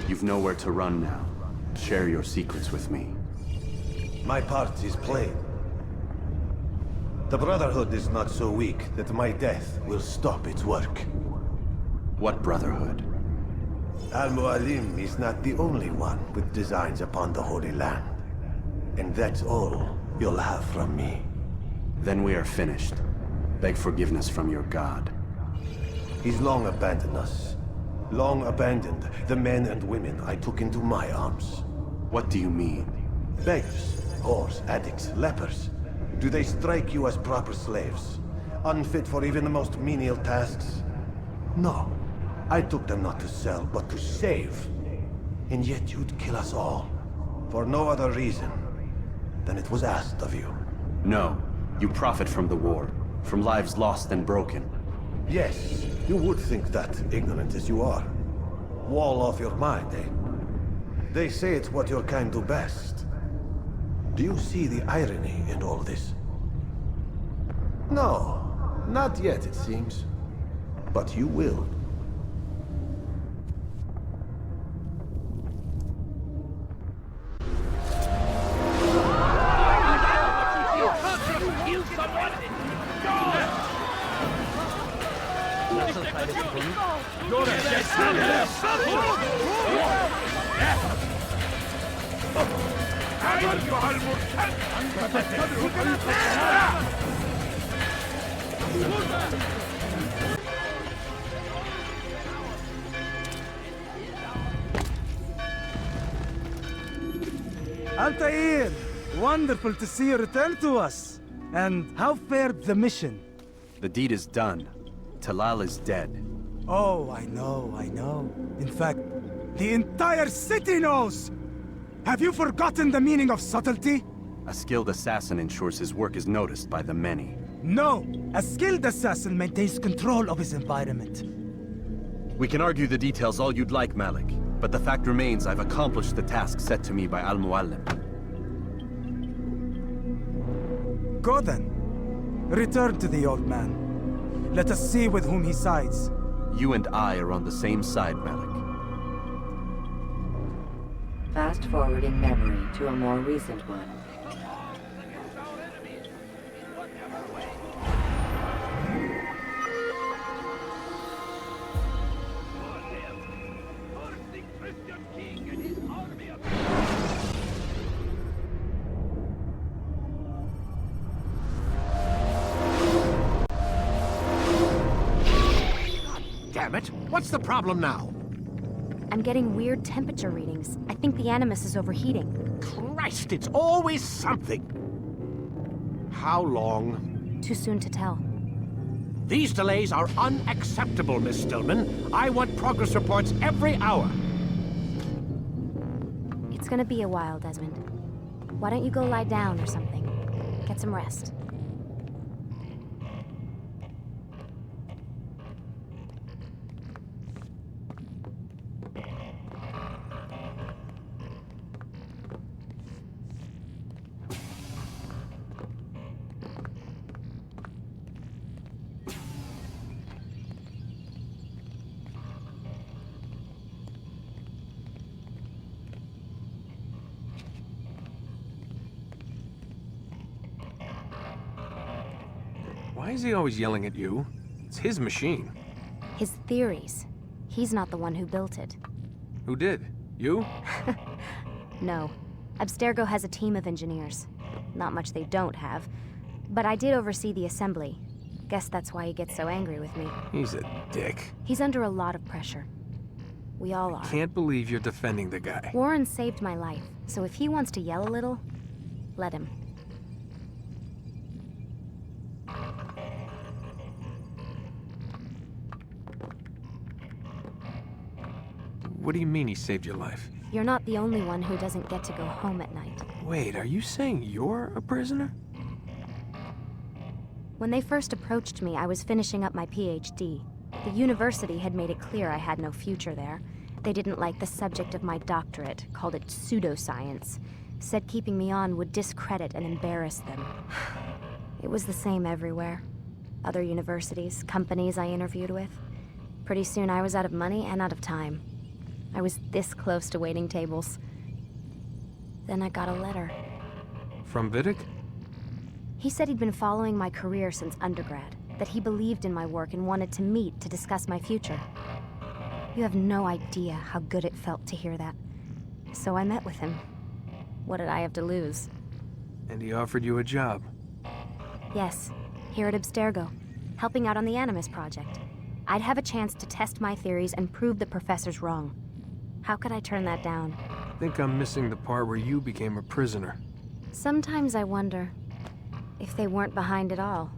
Speaker 19: You've nowhere to run now. Share your secrets with me.
Speaker 10: My part is plain. The Brotherhood is not so weak that my death will stop its work.
Speaker 19: What Brotherhood?
Speaker 10: Al-Mualim is not the only one with designs upon the Holy Land. And that's all you'll have from me.
Speaker 19: Then we are finished. Beg forgiveness from your god.
Speaker 10: He's long abandoned us. Long abandoned the men and women I took into my arms.
Speaker 19: What do you mean?
Speaker 10: Beggars, whores, addicts, lepers. Do they strike you as proper slaves? Unfit for even the most menial tasks? No. I took them not to sell, but to save. And yet you'd kill us all. For no other reason than it was asked of you.
Speaker 19: No. You profit from the war. From lives lost and broken.
Speaker 10: Yes, you would think that, ignorant as you are. Wall off your mind, eh? They say it's what your kind do best. Do you see the irony in all this? No, not yet, it seems. But you will.
Speaker 7: أيها المرتد! أنت تتبع طريق
Speaker 13: Altaïr! Wonderful to see you return to us. And how fared the mission?
Speaker 19: The deed is done. Talal is dead.
Speaker 13: Oh, I know. In fact, the entire city knows! Have you forgotten the meaning of subtlety?
Speaker 19: A skilled assassin ensures his work is noticed by the many.
Speaker 13: No! A skilled assassin maintains control of his environment.
Speaker 19: We can argue the details all you'd like, Malik. But the fact remains I've accomplished the task set to me by Al-Muallim.
Speaker 13: Go then. Return to the old man. Let us see with whom he sides.
Speaker 19: You and I are on the same side, Malik.
Speaker 5: Fast-forwarding memory to a more recent one.
Speaker 3: Damn it! What's the problem now?
Speaker 2: I'm getting weird temperature readings. I think the Animus is overheating.
Speaker 3: Christ, it's always something! How long?
Speaker 2: Too soon to tell.
Speaker 3: These delays are unacceptable, Miss Stillman. I want progress reports every hour.
Speaker 2: It's gonna be a while, Desmond. Why don't you go lie down or something? Get some rest.
Speaker 4: Why is he always yelling at you? It's his machine.
Speaker 2: His theories. He's not the one who built it.
Speaker 4: Who did? You?
Speaker 2: No. Abstergo has a team of engineers. Not much they don't have. But I did oversee the assembly. Guess that's why he gets so angry with me.
Speaker 4: He's a dick.
Speaker 2: He's under a lot of pressure. We all are.
Speaker 4: Can't believe you're defending the guy.
Speaker 2: Warren saved my life, so if he wants to yell a little, let him.
Speaker 4: What do you mean he saved your life?
Speaker 2: You're not the only one who doesn't get to go home at night.
Speaker 4: Wait, are you saying you're a prisoner?
Speaker 2: When they first approached me, I was finishing up my PhD. The university had made it clear I had no future there. They didn't like the subject of my doctorate, called it pseudoscience. Said keeping me on would discredit and embarrass them. It was the same everywhere. Other universities, companies I interviewed with. Pretty soon I was out of money and out of time. I was this close to waiting tables. Then I got a letter.
Speaker 4: From Vidic?
Speaker 2: He said he'd been following my career since undergrad, that he believed in my work and wanted to meet to discuss my future. You have no idea how good it felt to hear that. So I met with him. What did I have to lose?
Speaker 4: And he offered you a job?
Speaker 2: Yes, here at Abstergo, helping out on the Animus project. I'd have a chance to test my theories and prove the professors wrong. How could I turn that down?
Speaker 4: I think I'm missing the part where you became a prisoner.
Speaker 2: Sometimes I wonder if they weren't behind it all.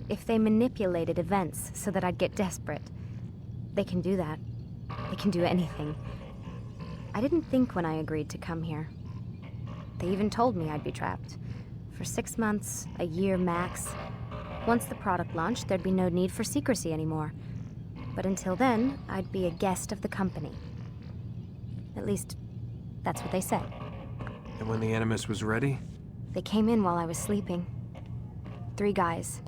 Speaker 2: If they manipulated events so that I'd get desperate. They can do that. They can do anything. I didn't think when I agreed to come here. They even told me I'd be trapped. For 6 months, a year max. Once the product launched, there'd be no need for secrecy anymore. But until then, I'd be a guest of the company. At least, that's what they said.
Speaker 4: And when the Animus was ready?
Speaker 2: They came in while I was sleeping. 3 guys.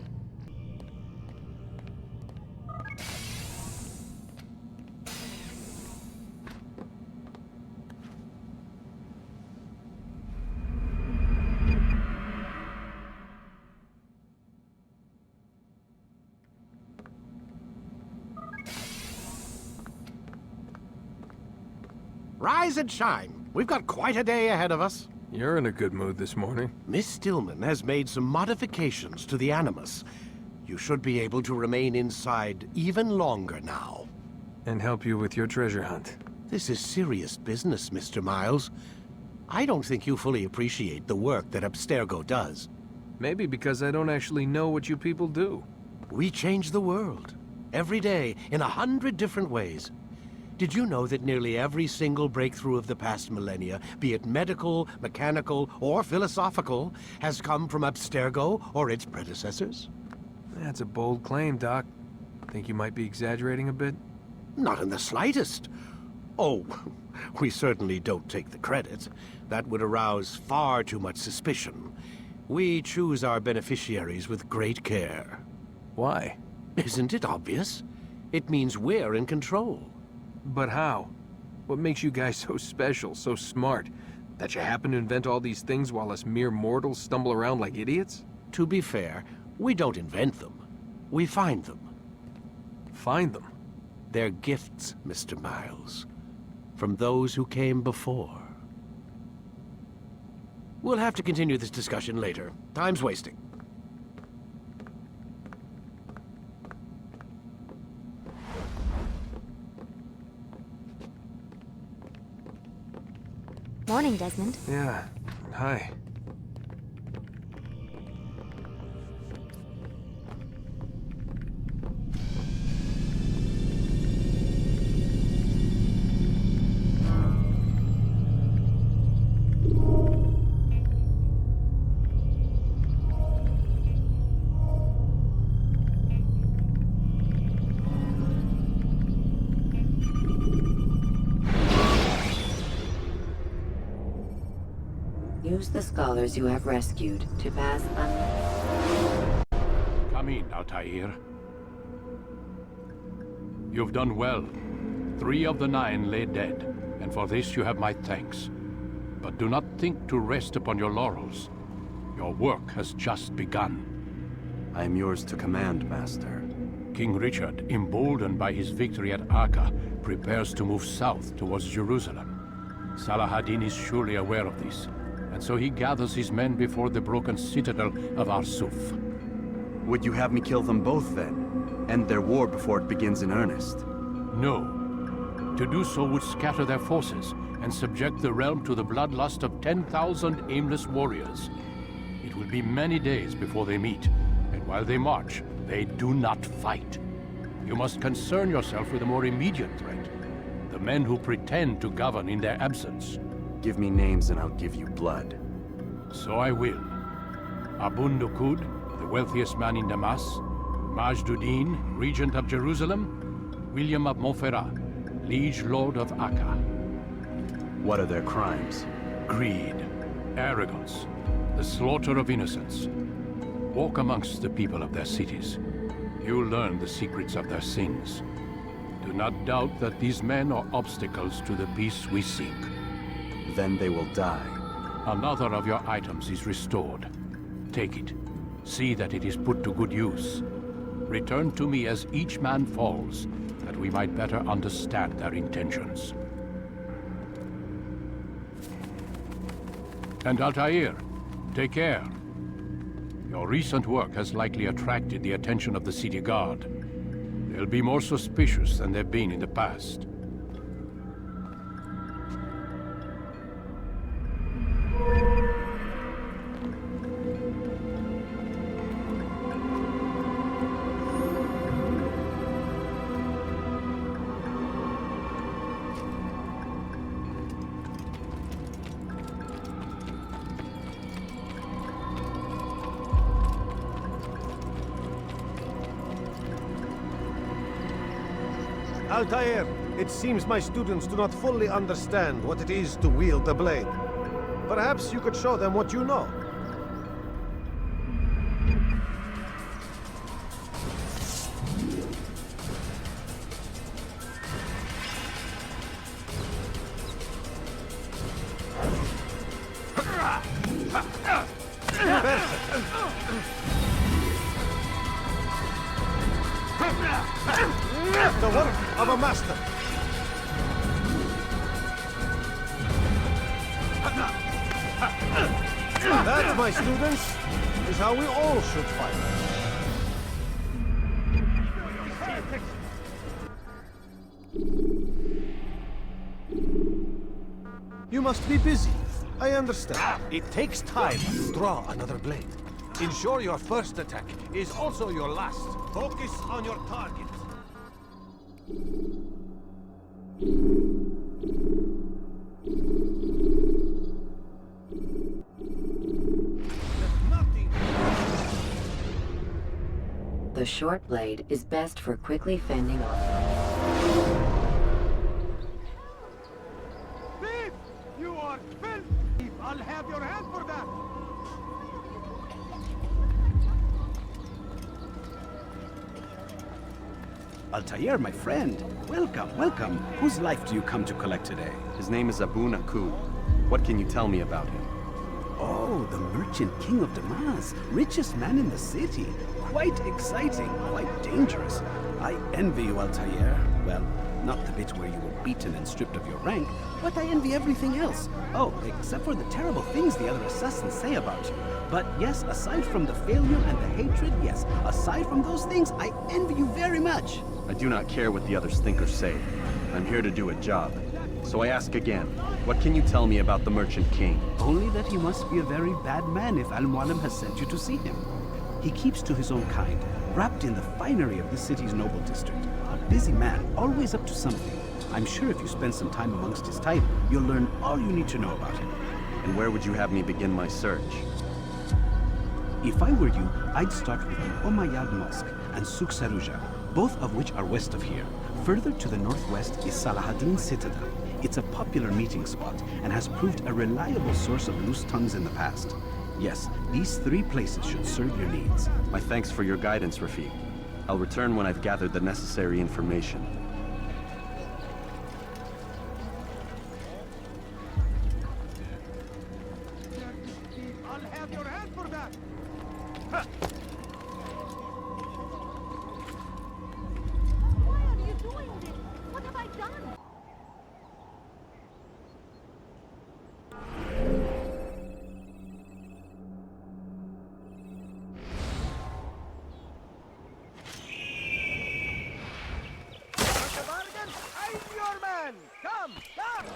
Speaker 3: Rise and shine. We've got quite a day ahead of us.
Speaker 4: You're in a good mood this morning.
Speaker 3: Miss Stillman has made some modifications to the Animus. You should be able to remain inside even longer now.
Speaker 4: And help you with your treasure hunt.
Speaker 3: This is serious business, Mr. Miles. I don't think you fully appreciate the work that Abstergo does.
Speaker 4: Maybe because I don't actually know what you people do.
Speaker 3: We change the world. Every day, in 100 different ways. Did you know that nearly every single breakthrough of the past millennia, be it medical, mechanical, or philosophical, has come from Abstergo or its predecessors?
Speaker 4: That's a bold claim, Doc. Think you might be exaggerating a bit?
Speaker 3: Not in the slightest. Oh, we certainly don't take the credit. That would arouse far too much suspicion. We choose our beneficiaries with great care.
Speaker 4: Why?
Speaker 3: Isn't it obvious? It means we're in control.
Speaker 4: But how? What makes you guys so special, so smart? That you happen to invent all these things while us mere mortals stumble around like idiots?
Speaker 3: To be fair, we don't invent them. We find them.
Speaker 4: Find them?
Speaker 3: They're gifts, Mr. Miles. From those who came before. We'll have to continue this discussion later. Time's wasting.
Speaker 2: Morning, Desmond.
Speaker 4: Yeah. Hi.
Speaker 5: Use the scholars you have rescued to pass
Speaker 11: Come in, Altaïr. You've done well. 3 of the 9 lay dead, and for this you have my thanks. But do not think to rest upon your laurels. Your work has just begun.
Speaker 19: I am yours to command, Master.
Speaker 11: King Richard, emboldened by his victory at Acre, prepares to move south towards Jerusalem. Saladin is surely aware of this, and so he gathers his men before the broken citadel of Arsuf.
Speaker 19: Would you have me kill them both, then? End their war before it begins in earnest?
Speaker 11: No. To do so would scatter their forces and subject the realm to the bloodlust of 10,000 aimless warriors. It will be many days before they meet, and while they march, they do not fight. You must concern yourself with a more immediate threat. The men who pretend to govern in their absence.
Speaker 19: Give me names and I'll give you blood.
Speaker 11: So I will. Abun Nukud, the wealthiest man in Damas. Majduddin, regent of Jerusalem. William of Montferrat, liege lord of Acre.
Speaker 19: What are their crimes?
Speaker 11: Greed, arrogance, the slaughter of innocents. Walk amongst the people of their cities. You'll learn the secrets of their sins. Do not doubt that these men are obstacles to the peace we seek.
Speaker 19: Then they will die.
Speaker 11: Another of your items is restored. Take it. See that it is put to good use. Return to me as each man falls, that we might better understand their intentions. And Altaïr, take care. Your recent work has likely attracted the attention of the city guard. They'll be more suspicious than they've been in the past.
Speaker 10: Altaïr, it seems my students do not fully understand what it is to wield the blade. Perhaps you could show them what you know. The work of a master. That, my students, is how we all should fight. You must be busy. I understand. It takes time to draw another blade. Ensure your first attack is also your last. Focus on your target.
Speaker 5: The short blade is best for quickly fending off.
Speaker 16: Thief! You are filthy! I'll have your hand for that!
Speaker 8: Altaïr, my friend. Welcome, welcome. Whose life do you come to collect today?
Speaker 19: His name is Abu Naku. What can you tell me about him?
Speaker 8: Oh, the merchant king of Damas. Richest man in the city. Quite exciting, quite dangerous. I envy you, Altaïr. Well, not the bit where you were beaten and stripped of your rank, but I envy everything else. Oh, except for the terrible things the other assassins say about you. But yes, aside from the failure and the hatred, yes, aside from those things, I envy you very much.
Speaker 19: I do not care what the others think or say. I'm here to do a job. So I ask again, what can you tell me about the Merchant King?
Speaker 8: Only that he must be a very bad man if Al-Mualim has sent you to see him. He keeps to his own kind, wrapped in the finery of this city's noble district. A busy man, always up to something. I'm sure if you spend some time amongst his type, you'll learn all you need to know about him.
Speaker 19: And where would you have me begin my search?
Speaker 8: If I were you, I'd start with the Umayyad Mosque and Souk Sarouja, both of which are west of here. Further to the northwest is Salahuddin's Citadel. It's a popular meeting spot and has proved a reliable source of loose tongues in the past. Yes, these three places should serve your needs.
Speaker 19: My thanks for your guidance, Rafiq. I'll return when I've gathered the necessary information.
Speaker 16: I'll have your hand for that!
Speaker 9: Why are you doing this? What have I done?
Speaker 16: I'm your man! Come! Come!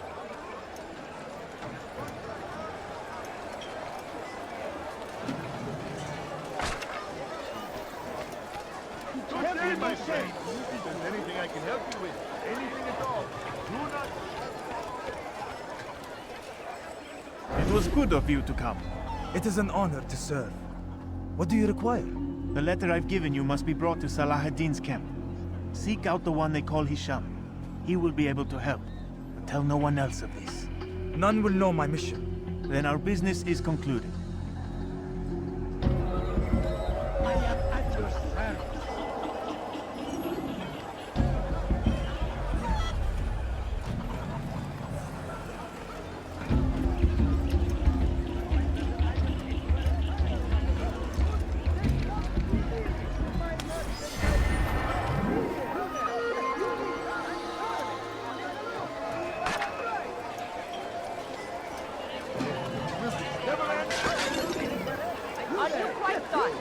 Speaker 16: Don't leave my shade! If there's anything I can help you with, anything at all, do not...
Speaker 22: It was good of you to come.
Speaker 13: It is an honor to serve. What do you require?
Speaker 22: The letter I've given you must be brought to Salahuddin's camp. Seek out the one they call Hisham. He will be able to help. But tell no one else of this.
Speaker 13: None will know my mission.
Speaker 22: Then our business is concluded.
Speaker 16: I am at your service.
Speaker 9: Are you quite done?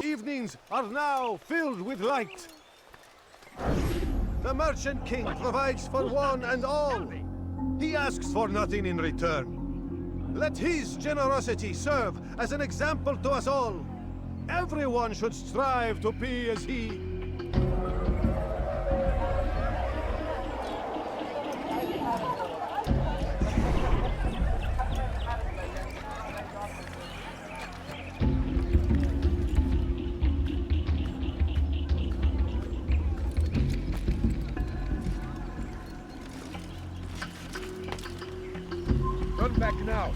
Speaker 10: Evenings are now filled with light. The Merchant King provides for one and all. He asks for nothing in return. Let his generosity serve as an example to us all. Everyone should strive to be as he.
Speaker 16: Turn back now.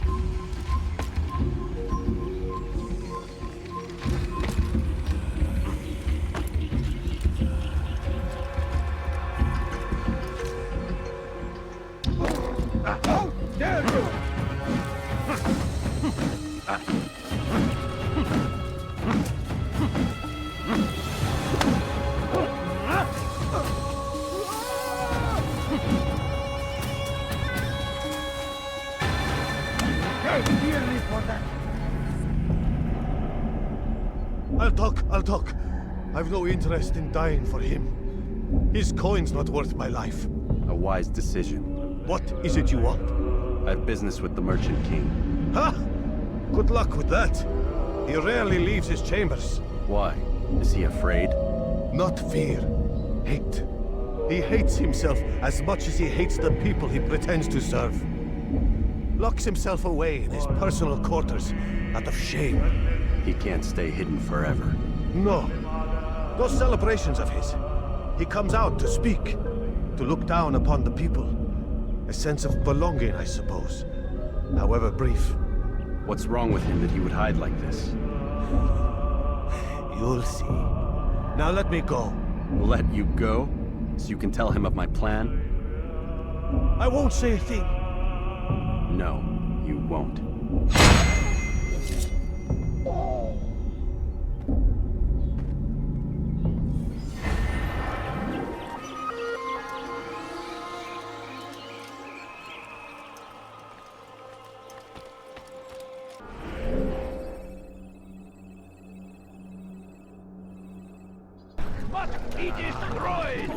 Speaker 12: pay dearly for that.
Speaker 10: I'll talk. I've no interest in dying for him. His coin's not worth my life.
Speaker 19: A wise decision.
Speaker 10: What is it you want?
Speaker 19: I have business with the Merchant King.
Speaker 10: Ha! Good luck with that. He rarely leaves his chambers.
Speaker 19: Why? Is he afraid?
Speaker 10: Not fear. Hate. He hates himself as much as he hates the people he pretends to serve. Locks himself away in his personal quarters out of shame.
Speaker 19: He can't stay hidden forever.
Speaker 10: No. Those celebrations of his. He comes out to speak, to look down upon the people. A sense of belonging, I suppose. However brief.
Speaker 19: What's wrong with him that he would hide like this?
Speaker 10: You'll see. Now let me go.
Speaker 19: Let you go? So you can tell him of my plan?
Speaker 10: I won't say a thing.
Speaker 19: No, you won't.
Speaker 7: Must be destroyed!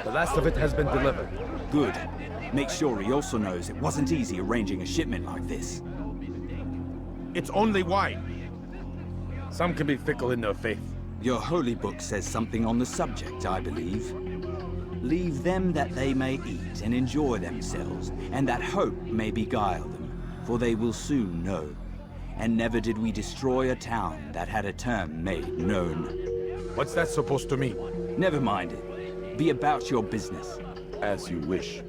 Speaker 15: The last of it has been delivered.
Speaker 20: Good. Make sure he also knows it wasn't easy arranging a shipment like this.
Speaker 15: It's only wine. Some can be fickle in their faith.
Speaker 20: Your holy book says something on the subject, I believe. Leave them that they may eat and enjoy themselves, and that hope may beguile them, for they will soon know. And never did we destroy a town that had a term made known.
Speaker 15: What's that supposed to mean?
Speaker 20: Never mind it. Be about your business.
Speaker 15: As you wish.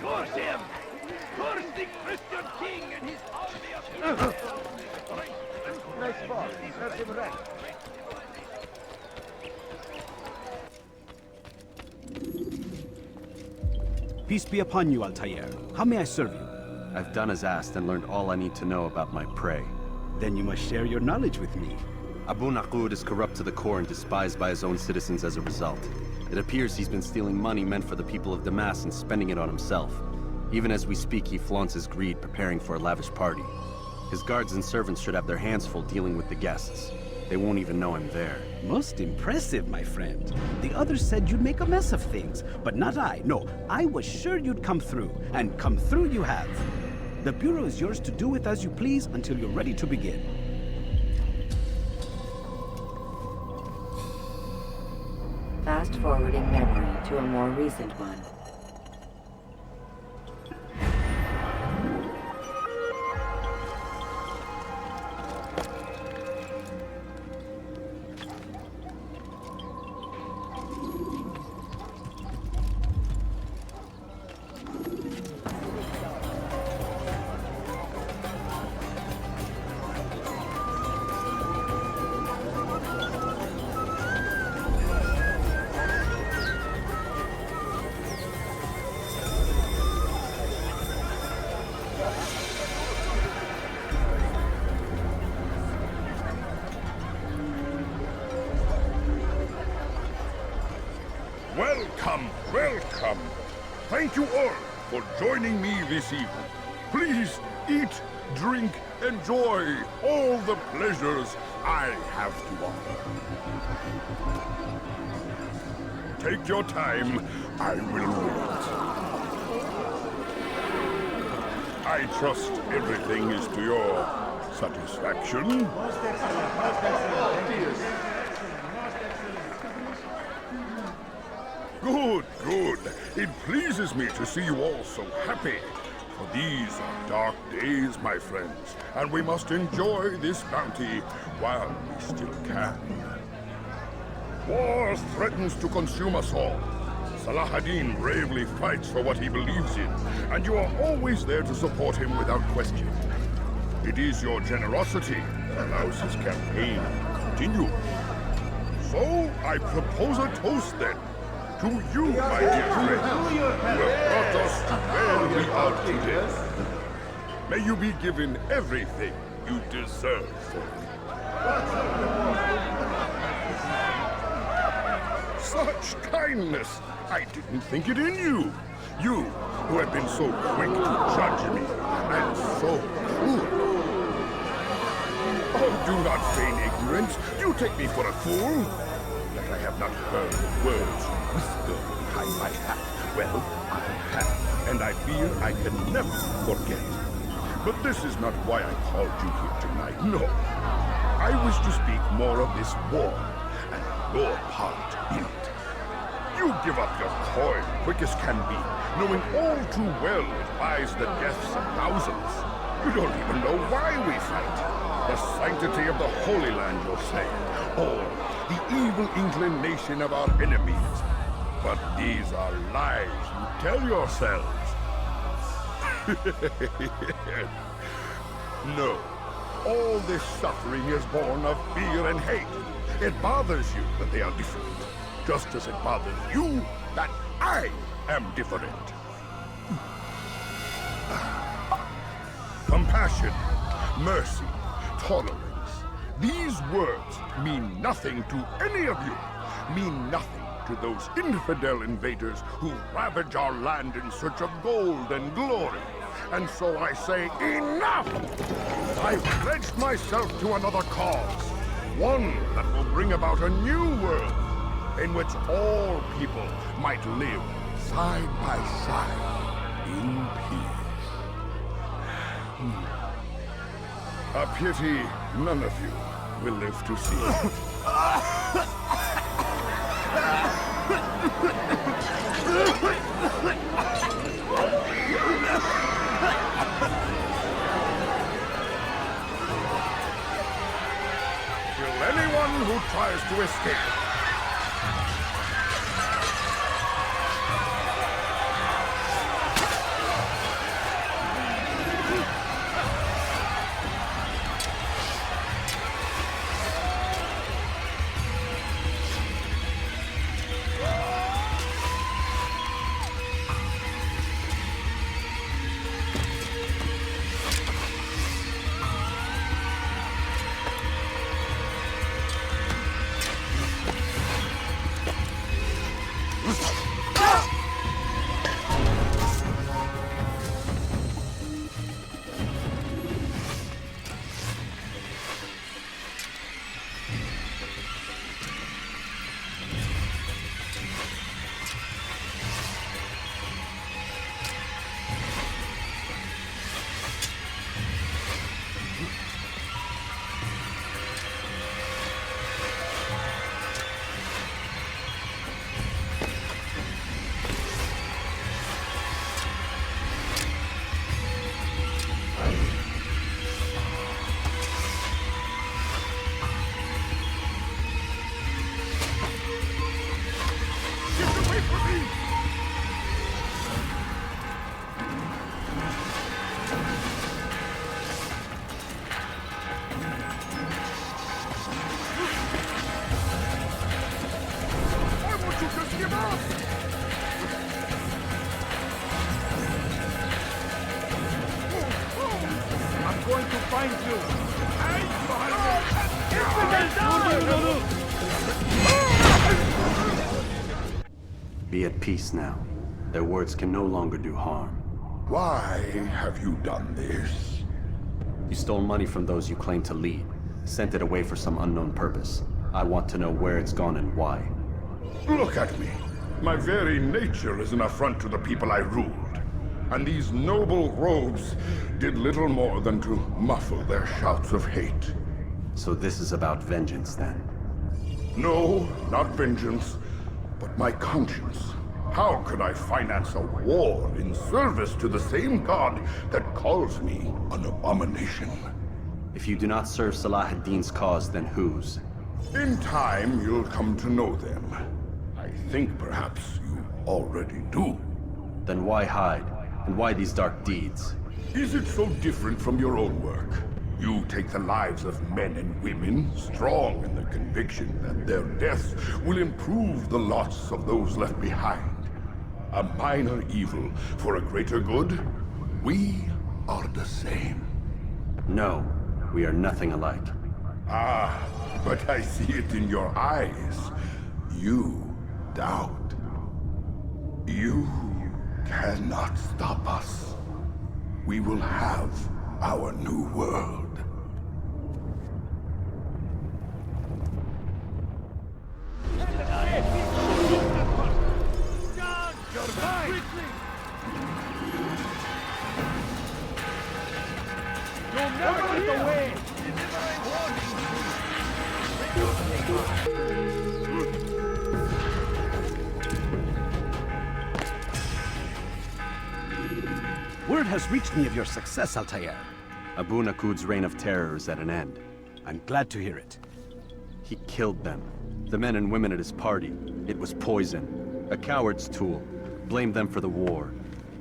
Speaker 7: Curse him! Curse the Christian king and his army of...
Speaker 12: Nice ball. Serve him right.
Speaker 8: Peace be upon you, Altaïr. How may I serve you?
Speaker 19: I've done as asked and learned all I need to know about my prey.
Speaker 8: Then you must share your knowledge with me.
Speaker 19: Abu Naqud is corrupt to the core and despised by his own citizens as a result. It appears he's been stealing money meant for the people of Damas and spending it on himself. Even as we speak, he flaunts his greed, preparing for a lavish party. His guards and servants should have their hands full dealing with the guests. They won't even know I'm there.
Speaker 8: Most impressive, my friend. The others said you'd make a mess of things, but not I. No, I was sure you'd come through, and come through you have. The Bureau is yours to do with as you please until you're ready to begin.
Speaker 5: Fast-forwarding memory to a more recent one.
Speaker 18: Welcome, welcome. Thank you all for joining me this evening. Please eat, drink, enjoy all the pleasures I have to offer. Take your time, I will wait. I trust everything is to your satisfaction.
Speaker 16: Most excellent, most excellent. Thank you.
Speaker 18: Good, good. It pleases me to see you all so happy. For these are dark days, my friends, and we must enjoy this bounty while we still can. War threatens to consume us all. Salah ad-Din bravely fights for what he believes in, and you are always there to support him without question. It is your generosity that allows his campaign to continue. So, I propose a toast then. To you, my dear friend, who have brought us to where we are today. May you be given everything you deserve for it. Such kindness! I didn't think it in you. You, who have been so quick to judge me, and so cruel. Oh, do not feign ignorance. You take me for a fool. That I have not heard words whispered behind my hat. Well, I have, and I fear I can never forget. But this is not why I called you here tonight, no. I wish to speak more of this war, and your part in it. You give up your coin quick as can be, knowing all too well it buys the deaths of thousands. You don't even know why we fight. The sanctity of the Holy Land, you'll say, or the evil inclination of our enemies. But these are lies you tell yourselves. No, all this suffering is born of fear and hate. It bothers you that they are different, just as it bothers you that I am different. Compassion, mercy, tolerance. These words mean nothing to any of you, mean nothing to those infidel invaders who ravage our land in search of gold and glory. And so I say, enough! I've pledged myself to another cause, one that will bring about a new world, in which all people might live side by side in peace. A pity none of you will live to see it. Kill anyone who tries to escape.
Speaker 19: Be at peace now. Their words can no longer do harm.
Speaker 18: Why have you done this?
Speaker 19: You stole money from those you claim to lead, sent it away for some unknown purpose. I want to know where it's gone and why.
Speaker 18: Look at me. My very nature is an affront to the people I ruled. And these noble robes did little more than to muffle their shouts of hate.
Speaker 19: So this is about vengeance, then?
Speaker 18: No, not vengeance, but my conscience. How could I finance a war in service to the same god that calls me an abomination?
Speaker 19: If you do not serve Salah ad-Din's cause, then whose?
Speaker 18: In time, you'll come to know them. I think perhaps you already do.
Speaker 19: Then why hide? And why these dark deeds?
Speaker 18: Is it so different from your own work? You take the lives of men and women, strong in the conviction that their deaths will improve the lots of those left behind. A minor evil for a greater good? We are the same.
Speaker 19: No, we are nothing alike.
Speaker 18: Ah, but I see it in your eyes. You doubt. You cannot stop us. We will have our new world.
Speaker 7: You'll never get away!
Speaker 8: Word has reached me of your success, Altaïr.
Speaker 19: Abu Nakud's reign of terror is at an end.
Speaker 8: I'm glad to hear it.
Speaker 19: He killed them. The men and women at his party. It was poison. A coward's tool. Blamed them for the war.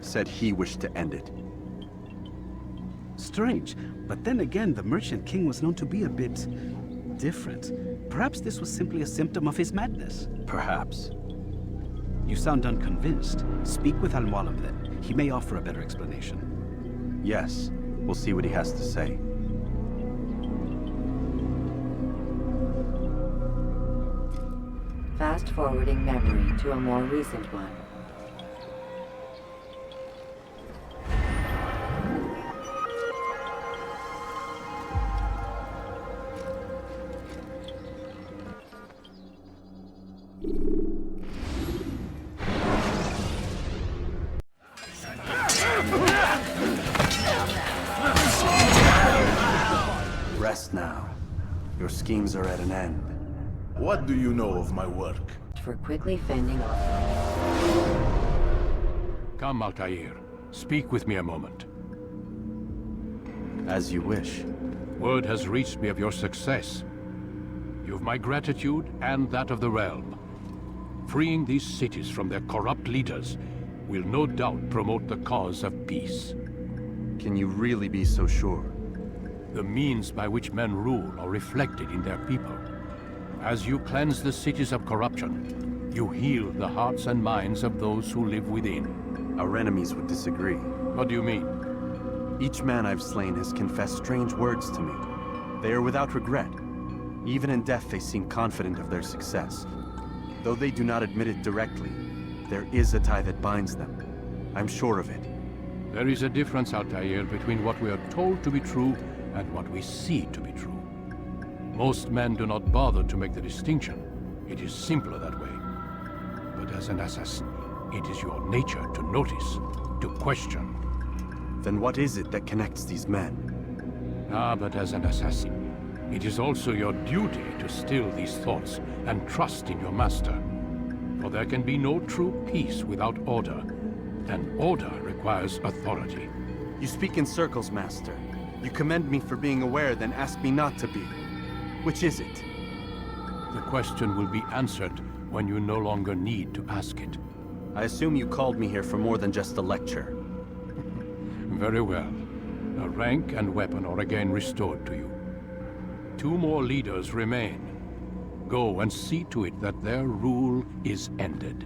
Speaker 19: Said he wished to end it.
Speaker 8: Strange, but then again, the Merchant King was known to be a bit different. Perhaps this was simply a symptom of his madness.
Speaker 19: Perhaps.
Speaker 8: You sound unconvinced. Speak with Al-Mualim then. He may offer a better explanation.
Speaker 19: Yes. We'll see what he has to say.
Speaker 5: Fast-forwarding memory to a more recent one.
Speaker 19: Rest now. Your schemes are at an end.
Speaker 18: What do you know of my work?
Speaker 5: For quickly fending off.
Speaker 11: Come, Altaïr. Speak with me a moment.
Speaker 19: As you wish.
Speaker 11: Word has reached me of your success. You've my gratitude and that of the realm. Freeing these cities from their corrupt leaders will no doubt promote the cause of peace.
Speaker 19: Can you really be so sure?
Speaker 11: The means by which men rule are reflected in their people. As you cleanse the cities of corruption, you heal the hearts and minds of those who live within.
Speaker 19: Our enemies would disagree.
Speaker 11: What do you mean?
Speaker 19: Each man I've slain has confessed strange words to me. They are without regret. Even in death they seem confident of their success. Though they do not admit it directly, there is a tie that binds them. I'm sure of it.
Speaker 11: There is a difference, Altaïr, between what we are told to be true and what we see to be true. Most men do not bother to make the distinction. It is simpler that way. But as an assassin, it is your nature to notice, to question.
Speaker 19: Then what is it that connects these men?
Speaker 11: But as an assassin, it is also your duty to still these thoughts and trust in your master. For there can be no true peace without order, and order requires authority.
Speaker 19: You speak in circles, Master. You commend me for being aware, then ask me not to be. Which is it?
Speaker 11: The question will be answered when you no longer need to ask it.
Speaker 19: I assume you called me here for more than just a lecture.
Speaker 11: Very well. A rank and weapon are again restored to you. 2 more leaders remain. Go and see to it that their rule is ended.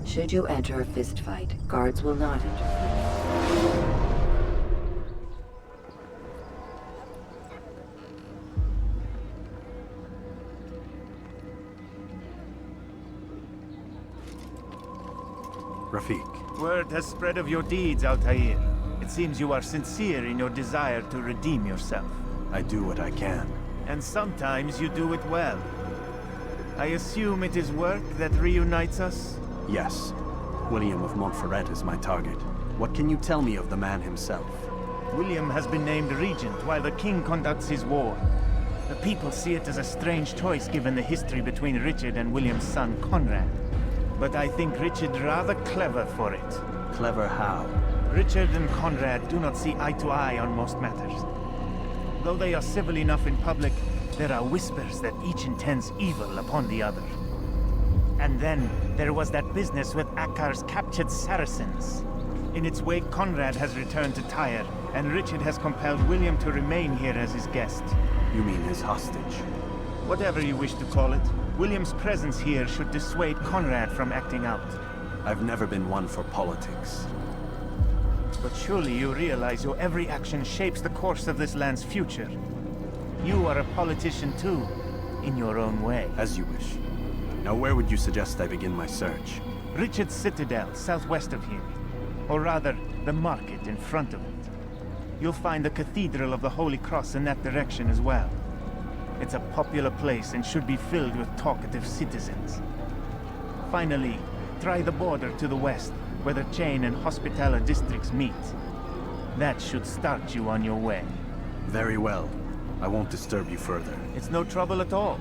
Speaker 5: Should you enter a fistfight, guards will not interfere.
Speaker 19: Rafiq.
Speaker 22: Word has spread of your deeds, Altaïr. It seems you are sincere in your desire to redeem yourself.
Speaker 8: I do what I can.
Speaker 22: And sometimes you do it well. I assume it is work that reunites us?
Speaker 8: Yes. William of Montferrat is my target. What can you tell me of the man himself?
Speaker 22: William has been named regent while the king conducts his war. The people see it as a strange choice given the history between Richard and William's son Conrad. But I think Richard rather clever for it.
Speaker 8: Clever how?
Speaker 22: Richard and Conrad do not see eye to eye on most matters. Though they are civil enough in public, there are whispers that each intends evil upon the other. And then there was that business with Akkar's captured Saracens. In its wake, Conrad has returned to Tyre, and Richard has compelled William to remain here as his guest.
Speaker 8: You mean his hostage?
Speaker 22: Whatever you wish to call it, William's presence here should dissuade Conrad from acting out.
Speaker 8: I've never been one for politics.
Speaker 22: But surely you realize your every action shapes the course of this land's future. You are a politician too, in your own way.
Speaker 8: As you wish. Now where would you suggest I begin my search?
Speaker 22: Richard's Citadel, southwest of here. Or rather, the market in front of it. You'll find the Cathedral of the Holy Cross in that direction as well. It's a popular place and should be filled with talkative citizens. Finally, try the border to the west, where the Chain and Hospitaller districts meet. That should start you on your way.
Speaker 8: Very well. I won't disturb you further.
Speaker 22: It's no trouble at all.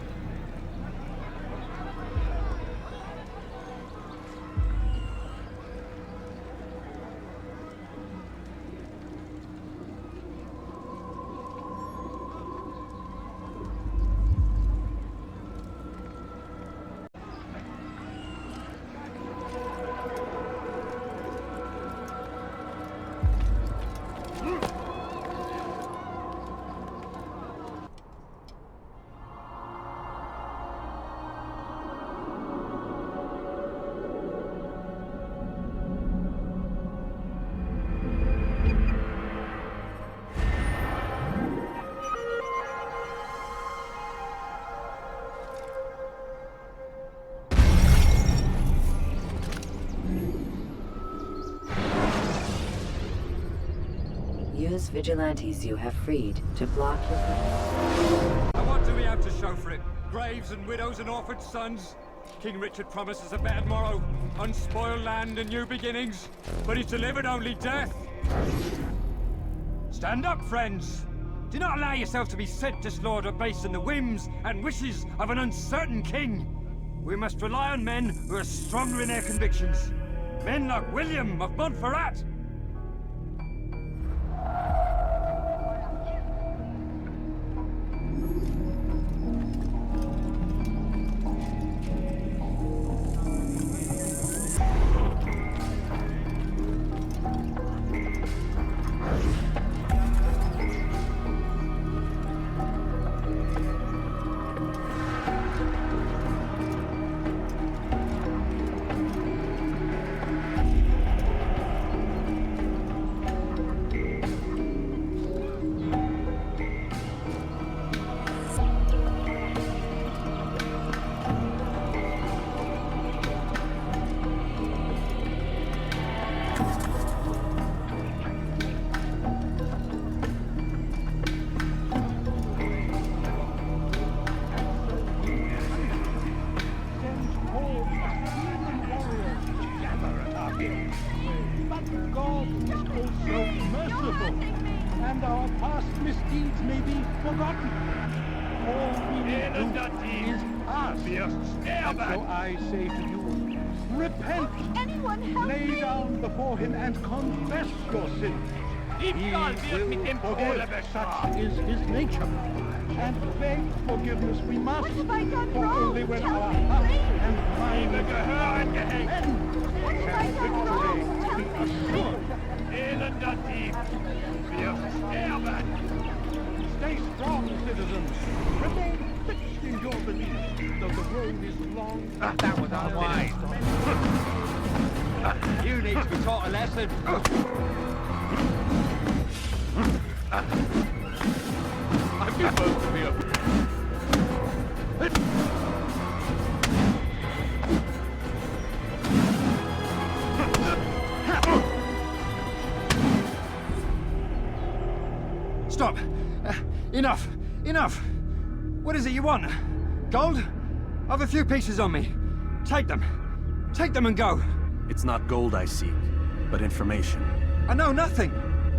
Speaker 5: Use vigilantes you have freed to block your...
Speaker 1: And what do we have to show for it? Graves and widows and orphaned sons? King Richard promises a better morrow, unspoiled land and new beginnings, but he's delivered only death. Stand up, friends. Do not allow yourself to be sent to slaughter based on the whims and wishes of an uncertain king. We must rely on men who are stronger in their convictions. Men like William of Montferrat.
Speaker 9: Such is his nature. And beg forgiveness we must, for only when our heart and mind and victory be assured. Stay strong, citizens. Remain fixed in your belief, though the road is long.
Speaker 7: That was unwise. You need to be taught a lesson.
Speaker 11: I'm supposed to be a...
Speaker 1: stop. Enough. Enough. What is it you want? Gold? I've a few pieces on me. Take them. Take them and go.
Speaker 19: It's not gold I seek, but information.
Speaker 1: I know nothing.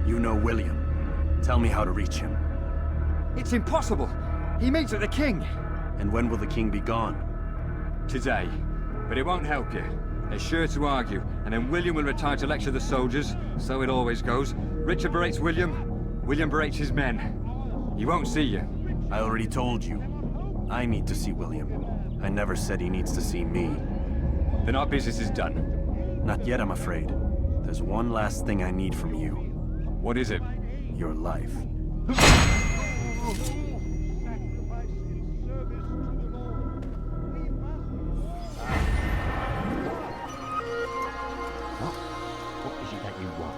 Speaker 19: You know William. Tell me how to reach him.
Speaker 1: It's impossible. He meets at the king.
Speaker 19: And when will the king be gone?
Speaker 1: Today. But it won't help you. They're sure to argue, and then William will retire to lecture the soldiers. So it always goes. Richard berates William. William berates his men. He won't see you.
Speaker 19: I already told you. I need to see William. I never said he needs to see me.
Speaker 1: Then our business is done.
Speaker 19: Not yet, I'm afraid. There's one last thing I need from you.
Speaker 1: What is it?
Speaker 19: Your life.
Speaker 6: What is it that you want?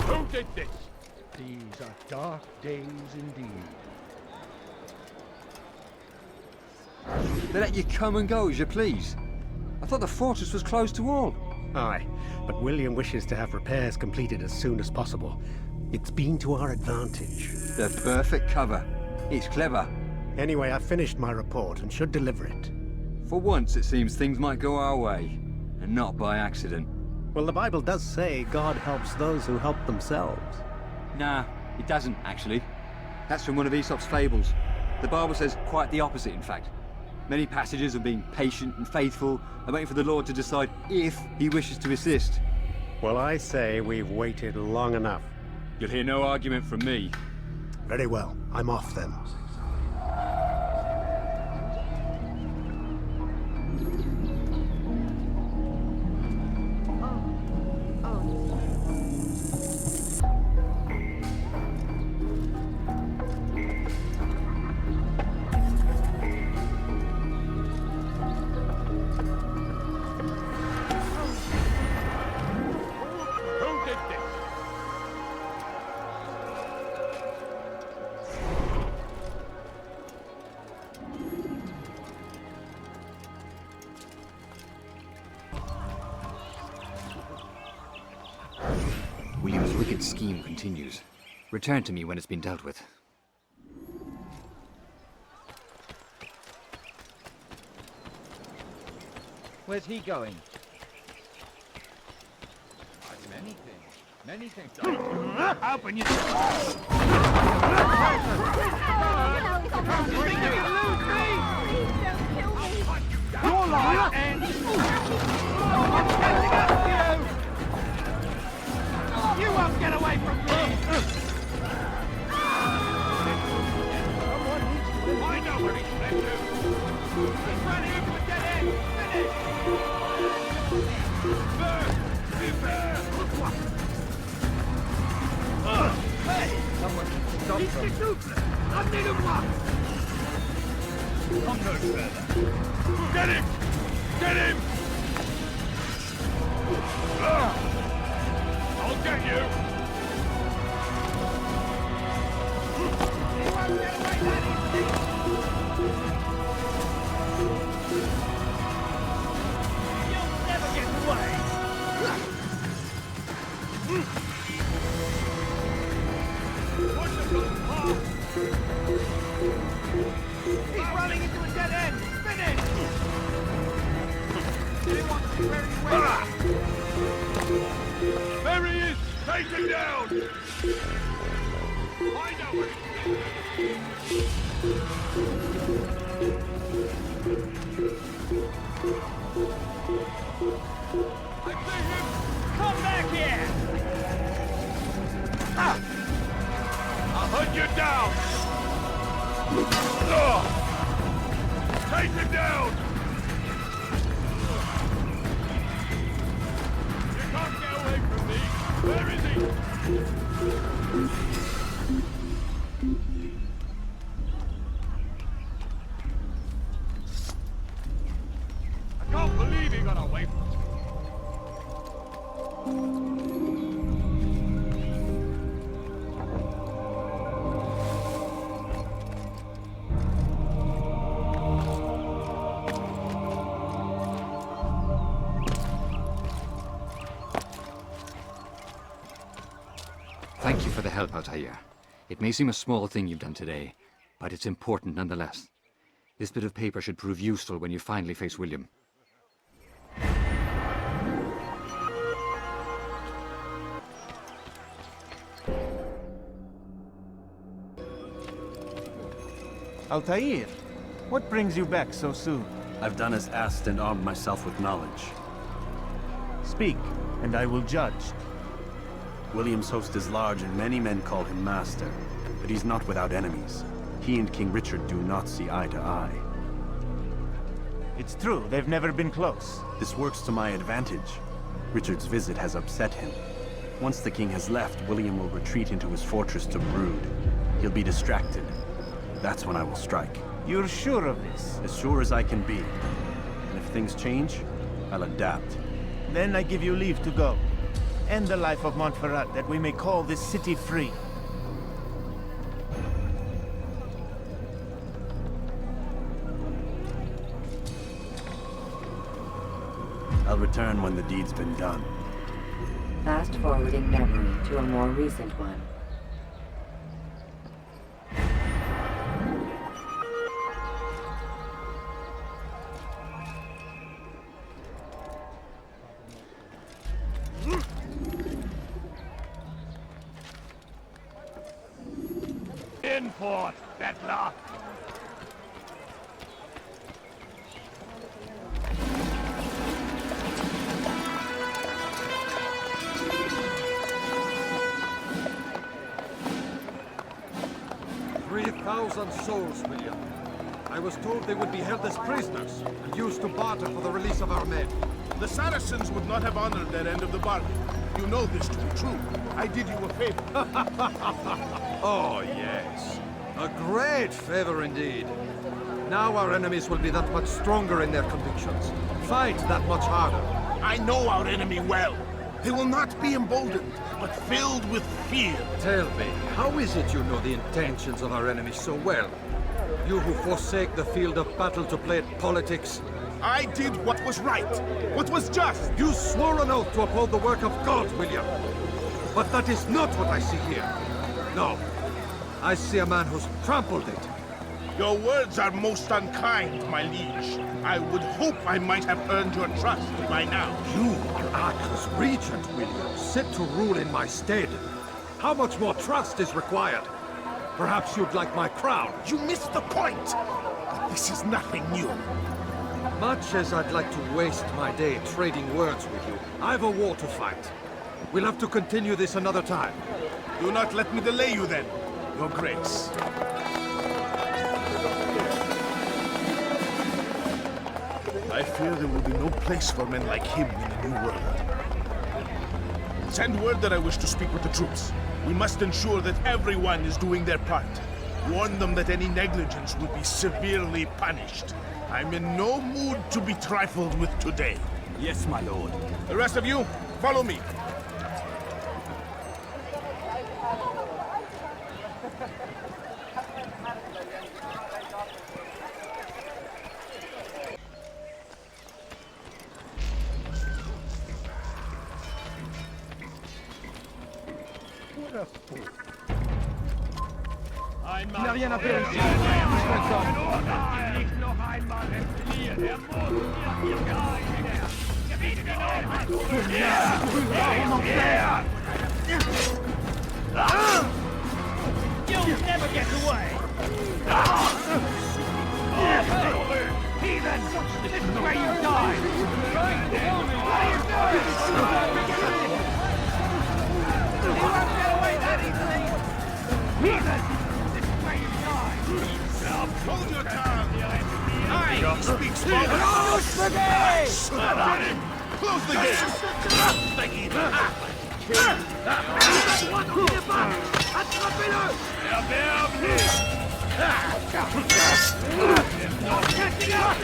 Speaker 6: Who did this? These are dark days indeed.
Speaker 1: They let you come and go as you please. I thought the fortress was closed to all.
Speaker 3: Aye, but William wishes to have repairs completed as soon as possible. It's been to our advantage.
Speaker 1: The perfect cover. It's clever.
Speaker 3: Anyway, I've finished my report and should deliver it.
Speaker 1: For once, it seems things might go our way, and not by accident.
Speaker 3: Well, the Bible does say God helps those who help themselves.
Speaker 1: Nah, it doesn't, actually. That's from one of Aesop's fables. The Bible says quite the opposite, in fact. Many passages of being patient and faithful and waiting for the Lord to decide if he wishes to assist.
Speaker 3: Well, I say we've waited long enough.
Speaker 1: You'll hear no argument from me.
Speaker 3: Very well. I'm off then.
Speaker 1: William's wicked scheme continues. Return to me when it's been dealt with.
Speaker 16: Where's he going? Many things. Open your... Your life ends! I'm catching up to you! You won't get away from me! I know where he's led to! He's run into a dead end! Finish! Hey! Someone needs to stop them. Amenez-le-moi! Come no further. Get him! Get him! I'll get you! He won't get away that easily! You'll never get away! He's running into a dead end! Finish! He wants to where he went! There he is! Take him down! I know where he is! I see him! Come back here! I'll hunt you down! Take him down! You can't get away from me! Where is he? away from
Speaker 14: Thank you for the help, Altaïr. It may seem a small thing you've done today, but it's important nonetheless. This bit of paper should prove useful when you finally face William.
Speaker 22: Altaïr, what brings you back so soon?
Speaker 19: I've done as asked and armed myself with knowledge.
Speaker 22: Speak, and I will judge.
Speaker 19: William's host is large and many men call him master, but he's not without enemies. He and King Richard do not see eye to eye.
Speaker 22: It's true, they've never been close.
Speaker 19: This works to my advantage. Richard's visit has upset him. Once the king has left, William will retreat into his fortress to brood. He'll be distracted. That's when I will strike.
Speaker 22: You're sure of this?
Speaker 19: As sure as I can be. And if things change, I'll adapt.
Speaker 22: Then I give you leave to go. End the life of Montferrat, that we may call this city free.
Speaker 19: I'll return when the deed's been done.
Speaker 5: Fast-forwarding memory to a more recent one.
Speaker 16: In port, Bettler!
Speaker 21: 3,000 souls, William. I was told they would be held as prisoners and used to barter for the release of our men.
Speaker 6: The Saracens would not have honored their end of the bargain. You know this to be true. I did you a favor.
Speaker 21: Oh, yes. A great favor indeed. Now our enemies will be that much stronger in their convictions. Fight that much harder.
Speaker 6: I know our enemy well. They will not be emboldened, but filled with fear.
Speaker 21: Tell me, how is it you know the intentions of our enemies so well? You who forsake the field of battle to play at politics.
Speaker 6: I did what was right, what was just.
Speaker 21: You swore an oath to uphold the work of God, William. But that is not what I see here. No. I see a man who's trampled it.
Speaker 6: Your words are most unkind, my liege. I would hope I might have earned your trust by now.
Speaker 21: You are Acre's regent, William, set to rule in my stead. How much more trust is required? Perhaps you'd like my crown.
Speaker 6: You missed the point! But this is nothing new.
Speaker 21: Much as I'd like to waste my day trading words with you, I've a war to fight. We'll have to continue this another time.
Speaker 6: Do not let me delay you then, Your Grace. I fear there will be no place for men like him in the New World. Send word that I wish to speak with the troops. We must ensure that everyone is doing their part. Warn them that any negligence will be severely punished. I'm in no mood to be trifled with today.
Speaker 20: Yes, my lord.
Speaker 6: The rest of you, follow me.
Speaker 17: Il n'y a rien à faire ici.
Speaker 16: You'll never get away! Heathen! This is where you die! What are you doing? You won't get away that easily! Heathen! This is where you die!
Speaker 6: Hold your tongue! I speak Spanish! Close the gate!
Speaker 16: Attrapez-le! Catching up!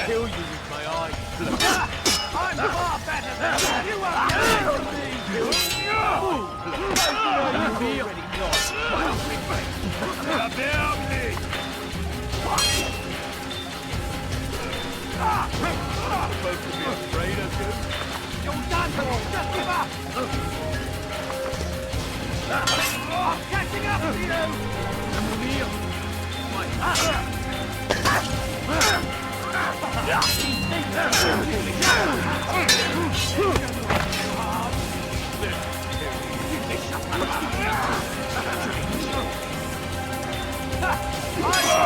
Speaker 16: Kill you with my eyes. I'm far better than you are getting from me.
Speaker 18: Supposed to be afraid of you?
Speaker 16: You're done for. Just give up. I'm catching up to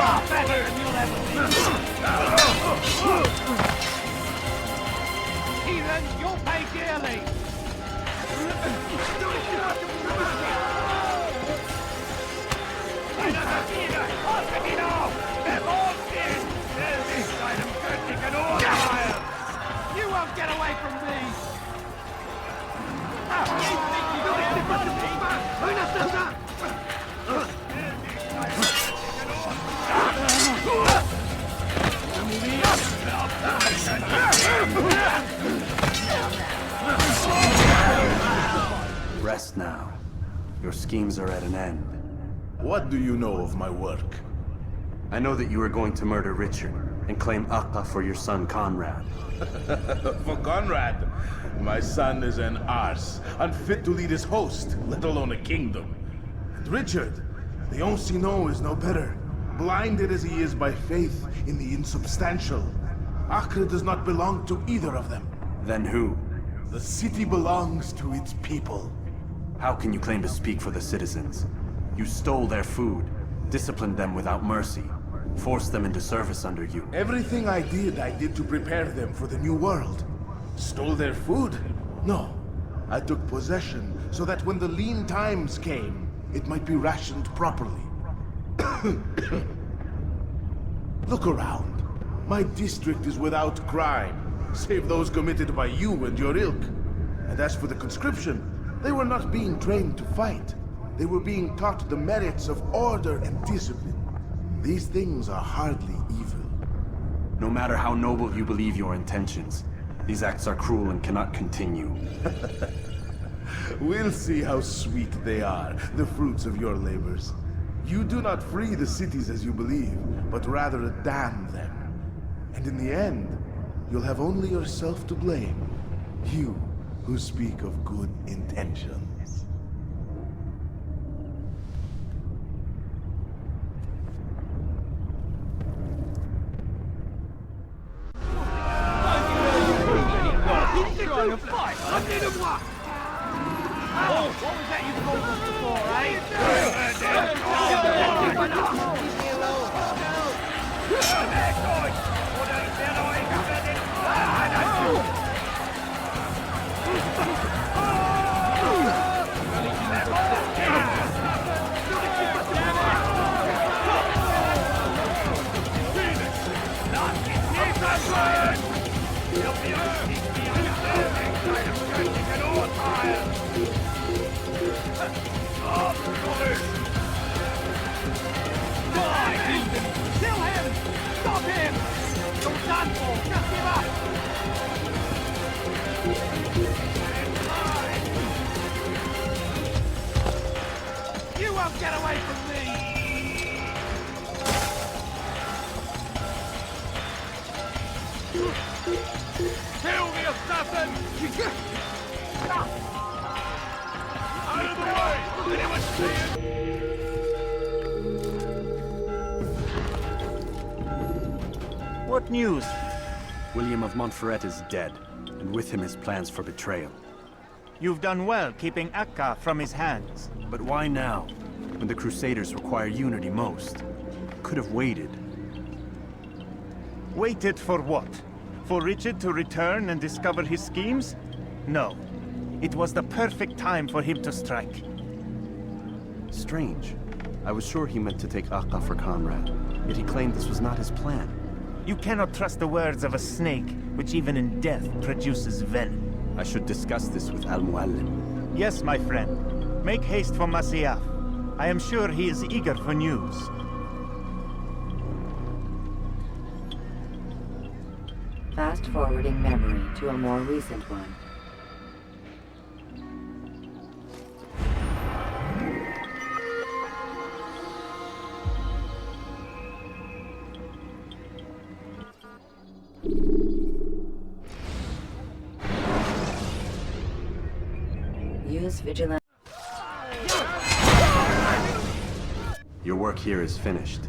Speaker 16: I'm better than you'll ever be. Heathen, you'll pay dearly. You won't get away from me!
Speaker 19: Rest now. Your schemes are at an end.
Speaker 18: What do you know of my work?
Speaker 19: I know that you are going to murder Richard and claim Akka for your son Conrad.
Speaker 18: For Conrad, my son is an arse, unfit to lead his host, let alone a kingdom. And Richard, the Oncino is no better, blinded as he is by faith in the insubstantial. Acre does not belong to either of them.
Speaker 19: Then who?
Speaker 18: The city belongs to its people.
Speaker 19: How can you claim to speak for the citizens? You stole their food, disciplined them without mercy, forced them into service under you.
Speaker 18: Everything I did to prepare them for the new world. Stole their food? No. I took possession so that when the lean times came, it might be rationed properly. Look around. My district is without crime, save those committed by you and your ilk. And as for the conscription, they were not being trained to fight. They were being taught the merits of order and discipline. These things are hardly evil.
Speaker 19: No matter how noble you believe your intentions, these acts are cruel and cannot continue.
Speaker 18: We'll see how sweet they are, the fruits of your labors. You do not free the cities as you believe, but rather damn them. And in the end, you'll have only yourself to blame. You who speak of good intentions.
Speaker 16: What was that you called us before, Kill him! Stop him! You're done for! Just give up! You won't get away from me! Kill the assassin! Out of the way! Anyone see it?
Speaker 19: What news? William of Montferrat is dead, and with him his plans for betrayal.
Speaker 22: You've done well keeping Akka from his hands.
Speaker 19: But why now, when the Crusaders require unity most? Could have waited.
Speaker 22: Waited for what? For Richard to return and discover his schemes? No. It was the perfect time for him to strike.
Speaker 19: Strange. I was sure he meant to take Akka for Conrad, yet he claimed this was not his plan.
Speaker 22: You cannot trust the words of a snake, which even in death produces venom.
Speaker 19: I should discuss this with Al-Muallim.
Speaker 22: Yes, my friend. Make haste for Masyaf. I am sure he is eager for news.
Speaker 5: Fast-forwarding memory to a more recent one. Use vigilance.
Speaker 19: Your work here is finished.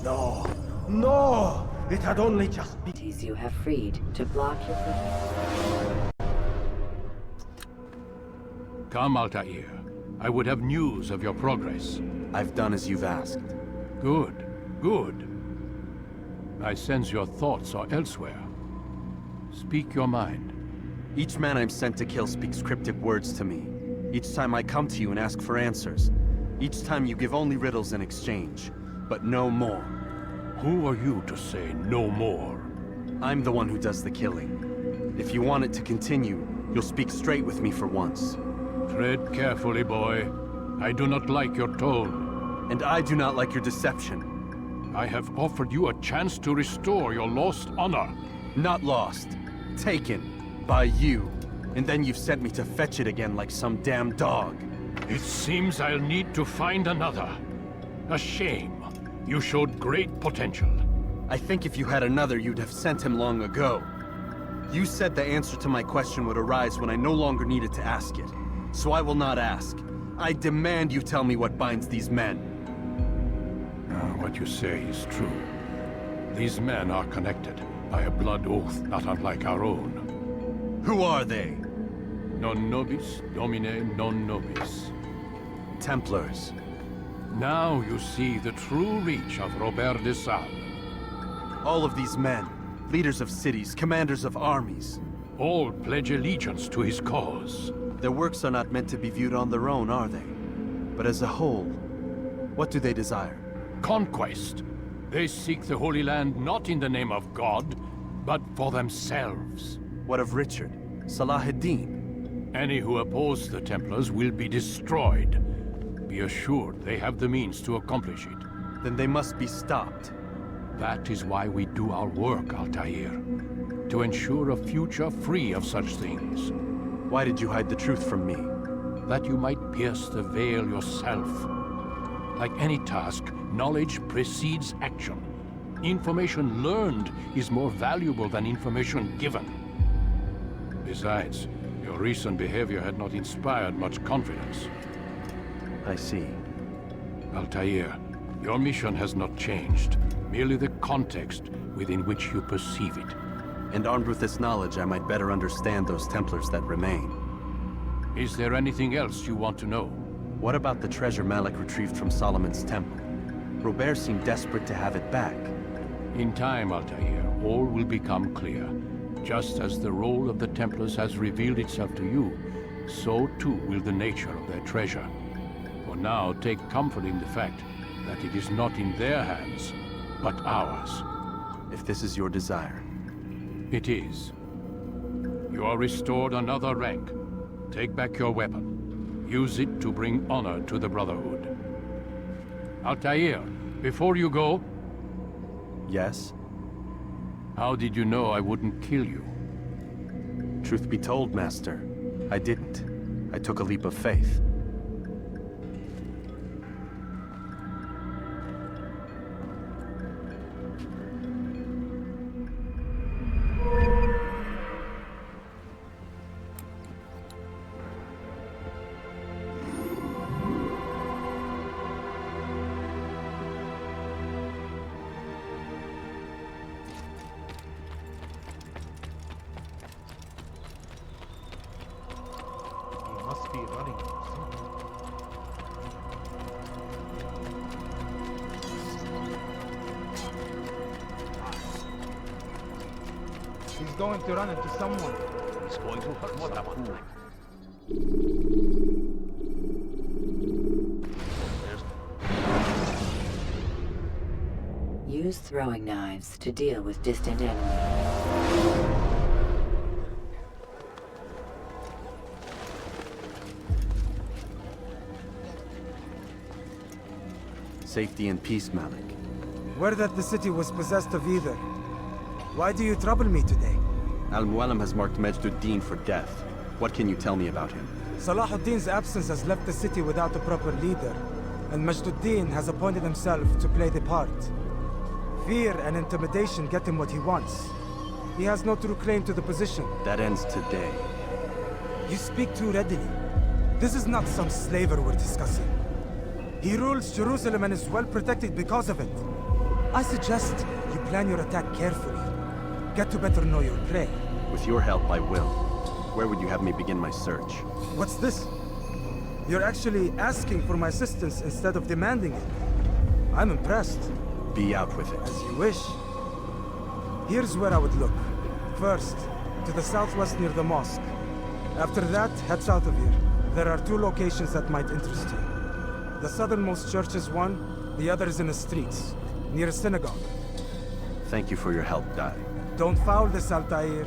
Speaker 12: No! No! It had only just been...
Speaker 5: You have freed to block your...
Speaker 11: Come, Altaïr. I would have news of your progress.
Speaker 19: I've done as you've asked.
Speaker 11: Good, good. I sense your thoughts are elsewhere. Speak your mind.
Speaker 19: Each man I'm sent to kill speaks cryptic words to me. Each time I come to you and ask for answers. Each time you give only riddles in exchange, but no more.
Speaker 11: Who are you to say no more?
Speaker 19: I'm the one who does the killing. If you want it to continue, you'll speak straight with me for once.
Speaker 11: Tread carefully, boy. I do not like your tone.
Speaker 19: And I do not like your deception.
Speaker 11: I have offered you a chance to restore your lost honor.
Speaker 19: Not lost. Taken. By you. And then you've sent me to fetch it again like some damn dog.
Speaker 11: It seems I'll need to find another. A shame. You showed great potential.
Speaker 19: I think if you had another, you'd have sent him long ago. You said the answer to my question would arise when I no longer needed to ask it. So I will not ask. I demand you tell me what binds these men.
Speaker 11: What you say is true. These men are connected by a blood oath not unlike our own.
Speaker 19: Who are they?
Speaker 11: Non nobis, domine non nobis.
Speaker 19: Templars.
Speaker 11: Now you see the true reach of Robert de Sales.
Speaker 19: All of these men, leaders of cities, commanders of armies.
Speaker 11: All pledge allegiance to his cause.
Speaker 19: Their works are not meant to be viewed on their own, are they? But as a whole, what do they desire?
Speaker 11: Conquest. They seek the Holy Land not in the name of God, but for themselves.
Speaker 19: What of Richard? Salah ad-Din?
Speaker 11: Any who oppose the Templars will be destroyed. Be assured they have the means to accomplish it.
Speaker 19: Then they must be stopped.
Speaker 11: That is why we do our work, Altaïr. To ensure a future free of such things.
Speaker 19: Why did you hide the truth from me?
Speaker 11: That you might pierce the veil yourself. Like any task, knowledge precedes action. Information learned is more valuable than information given. Besides, your recent behavior had not inspired much confidence.
Speaker 19: I see.
Speaker 11: Altaïr, your mission has not changed. Merely the context within which you perceive it.
Speaker 19: And armed with this knowledge, I might better understand those Templars that remain.
Speaker 11: Is there anything else you want to know?
Speaker 19: What about the treasure Malik retrieved from Solomon's temple? Robert seemed desperate to have it back.
Speaker 11: In time, Altaïr, all will become clear. Just as the role of the Templars has revealed itself to you, so too will the nature of their treasure. For now, take comfort in the fact that it is not in their hands, but ours.
Speaker 19: If this is your desire.
Speaker 11: It is. You are restored another rank. Take back your weapon. Use it to bring honor to the Brotherhood. Altaïr, before you go...
Speaker 19: Yes?
Speaker 11: How did you know I wouldn't kill you?
Speaker 19: Truth be told, Master, I didn't. I took a leap of faith.
Speaker 13: going to run into someone.
Speaker 6: He's going to hurt someone.
Speaker 5: Use throwing knives to deal with distant enemies.
Speaker 19: Safety and peace, Malik.
Speaker 13: Word that the city was possessed of either. Why do you trouble me today?
Speaker 19: Al-Mualim has marked Majduddin for death. What can you tell me about him?
Speaker 13: Salahuddin's absence has left the city without a proper leader, and Majduddin has appointed himself to play the part. Fear and intimidation get him what he wants. He has no true claim to the position.
Speaker 19: That ends today.
Speaker 13: You speak too readily. This is not some slaver we're discussing. He rules Jerusalem and is well protected because of it. I suggest you plan your attack carefully. Get to better know your prey.
Speaker 19: With your help, I will. Where would you have me begin my search?
Speaker 13: What's this? You're actually asking for my assistance instead of demanding it. I'm impressed.
Speaker 19: Be out with it.
Speaker 13: As you wish. Here's where I would look. First, to the southwest near the mosque. After that, head south of here. There are 2 locations that might interest you. The southernmost church is one, the other is in the streets, near a synagogue.
Speaker 19: Thank you for your help, Dai.
Speaker 13: Don't foul this, Altaïr.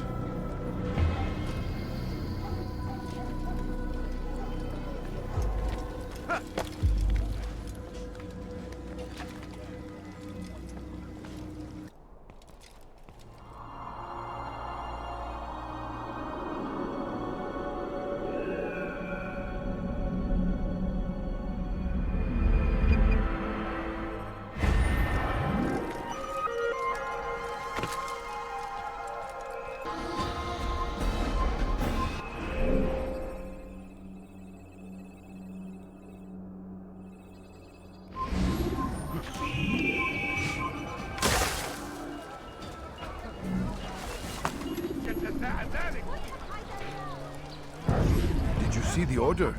Speaker 18: Did you see the order?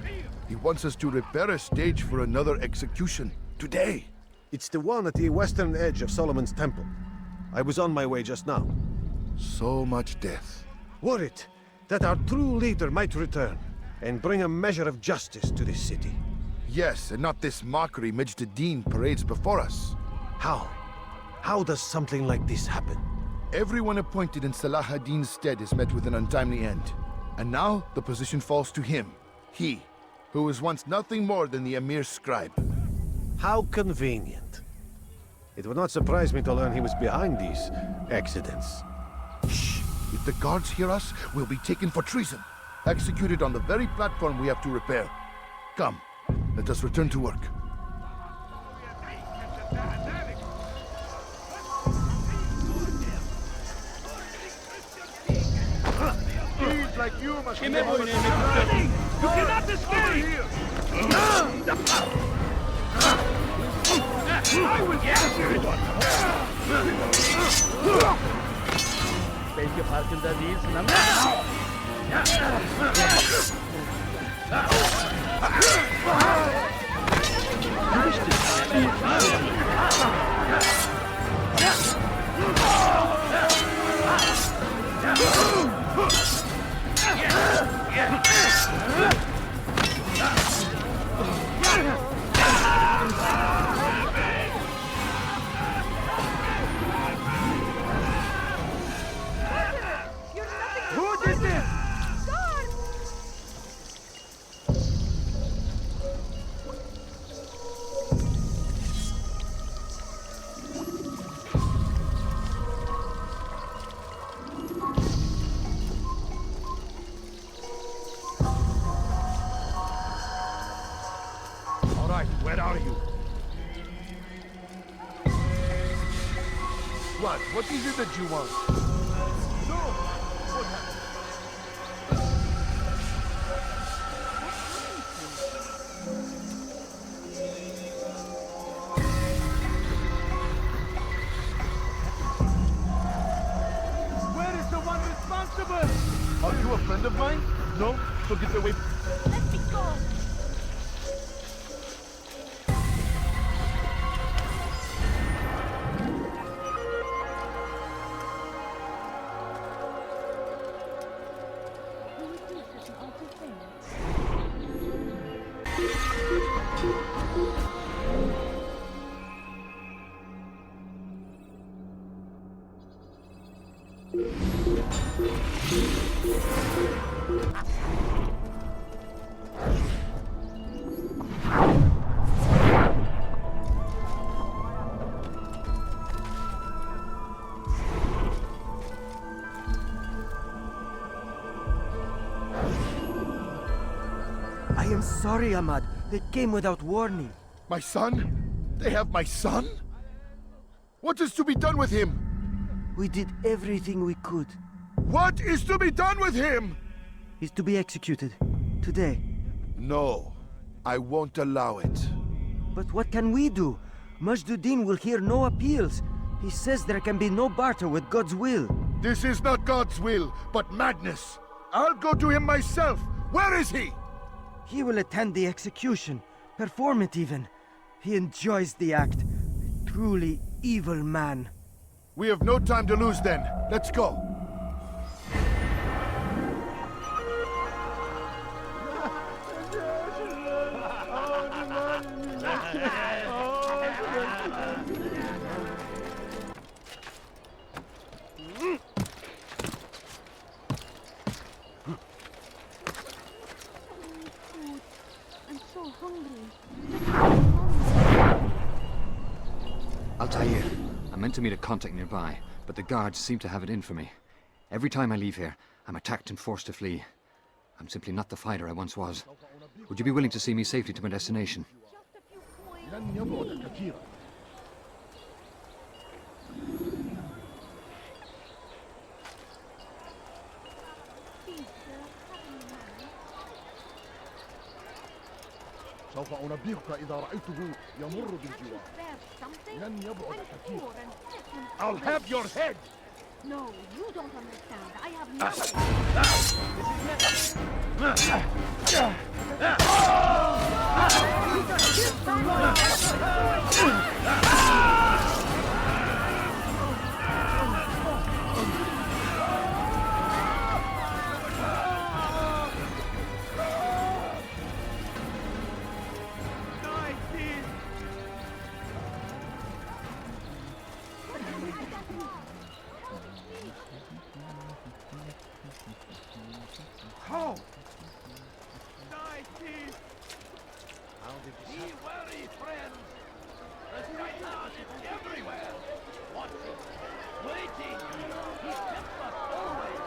Speaker 18: He wants us to repair a stage for another execution. Today.
Speaker 10: It's the one at the western edge of Solomon's temple. I was on my way just now.
Speaker 18: So much death.
Speaker 10: Worried that our true leader might return and bring a measure of justice to this city.
Speaker 18: Yes, and not this mockery Majduddin parades before us.
Speaker 10: How? How does something like this happen?
Speaker 18: Everyone appointed in Salah ad-Din's stead is met with an untimely end. And now the position falls to him. He, who was once nothing more than the Emir's scribe.
Speaker 10: How convenient. It would not surprise me to learn he was behind these accidents.
Speaker 18: Shh! If the guards hear us, we'll be taken for treason. Executed on the very platform we have to repair. Come, let us return to work.
Speaker 16: Deeds like you must be
Speaker 7: You cannot escape! I will get you!
Speaker 16: Belki farkında değilsin ama...
Speaker 7: Who did this?
Speaker 18: All right, where are you? What is it that you want?
Speaker 16: No! What happened? Where is the one responsible? Are you a friend of mine? No? So get away.
Speaker 7: Let me go!
Speaker 12: I am sorry, Ahmad. They came without warning.
Speaker 18: My son? They have my son? What is to be done with him?
Speaker 12: We did everything we could.
Speaker 18: What is to be done with him?
Speaker 12: He's to be executed. Today.
Speaker 18: No, I won't allow it.
Speaker 12: But what can we do? Majduddin will hear no appeals. He says there can be no barter with God's will.
Speaker 18: This is not God's will, but madness. I'll go to him myself. Where is he?
Speaker 12: He will attend the execution. Perform it even. He enjoys the act. A truly evil man.
Speaker 18: We have no time to lose then. Let's go.
Speaker 14: Altaïr. I'm meant to meet a contact nearby, but the guards seem to have it in for me. Every time I leave here, I'm attacked and forced to flee. I'm simply not the fighter I once was. Would you be willing to see me safely to my destination?
Speaker 15: سوف أنبهك إذا رأيته يمر بالجوار. لن يبعد كثيرا. I'll have your head.
Speaker 2: No, you don't understand. I have nothing.
Speaker 7: How? Be wary, friends. The Shaitan is everywhere. Watching, waiting. He tempts us always.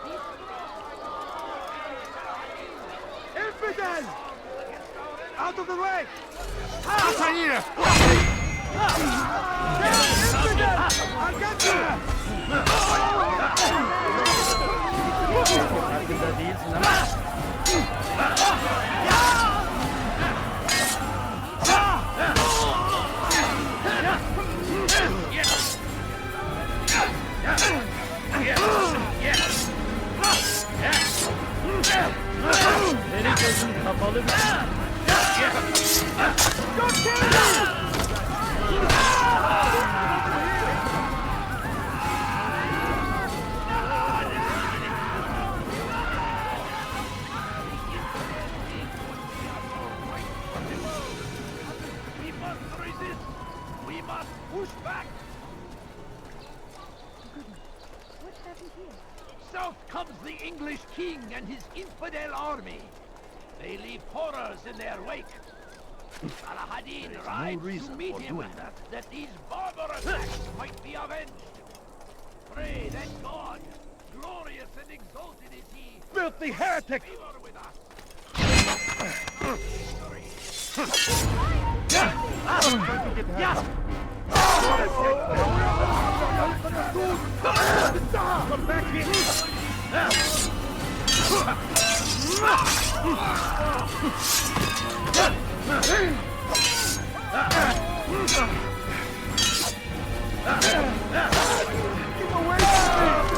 Speaker 7: He's strong.
Speaker 16: Infidel! Out of the way!
Speaker 7: Altaïr!
Speaker 16: Infidel! I'll get you!
Speaker 17: Beni gözün kapalı mı?
Speaker 7: Push back!
Speaker 2: What happened here?
Speaker 7: South comes the English king and his infidel army. They leave horrors in their wake. Salahadin rides to meet him that these barbarous acts might be avenged. Pray that God, glorious and exalted is he,
Speaker 16: Filthy heretic!
Speaker 7: favor with us.
Speaker 16: Come back here! Get away from me!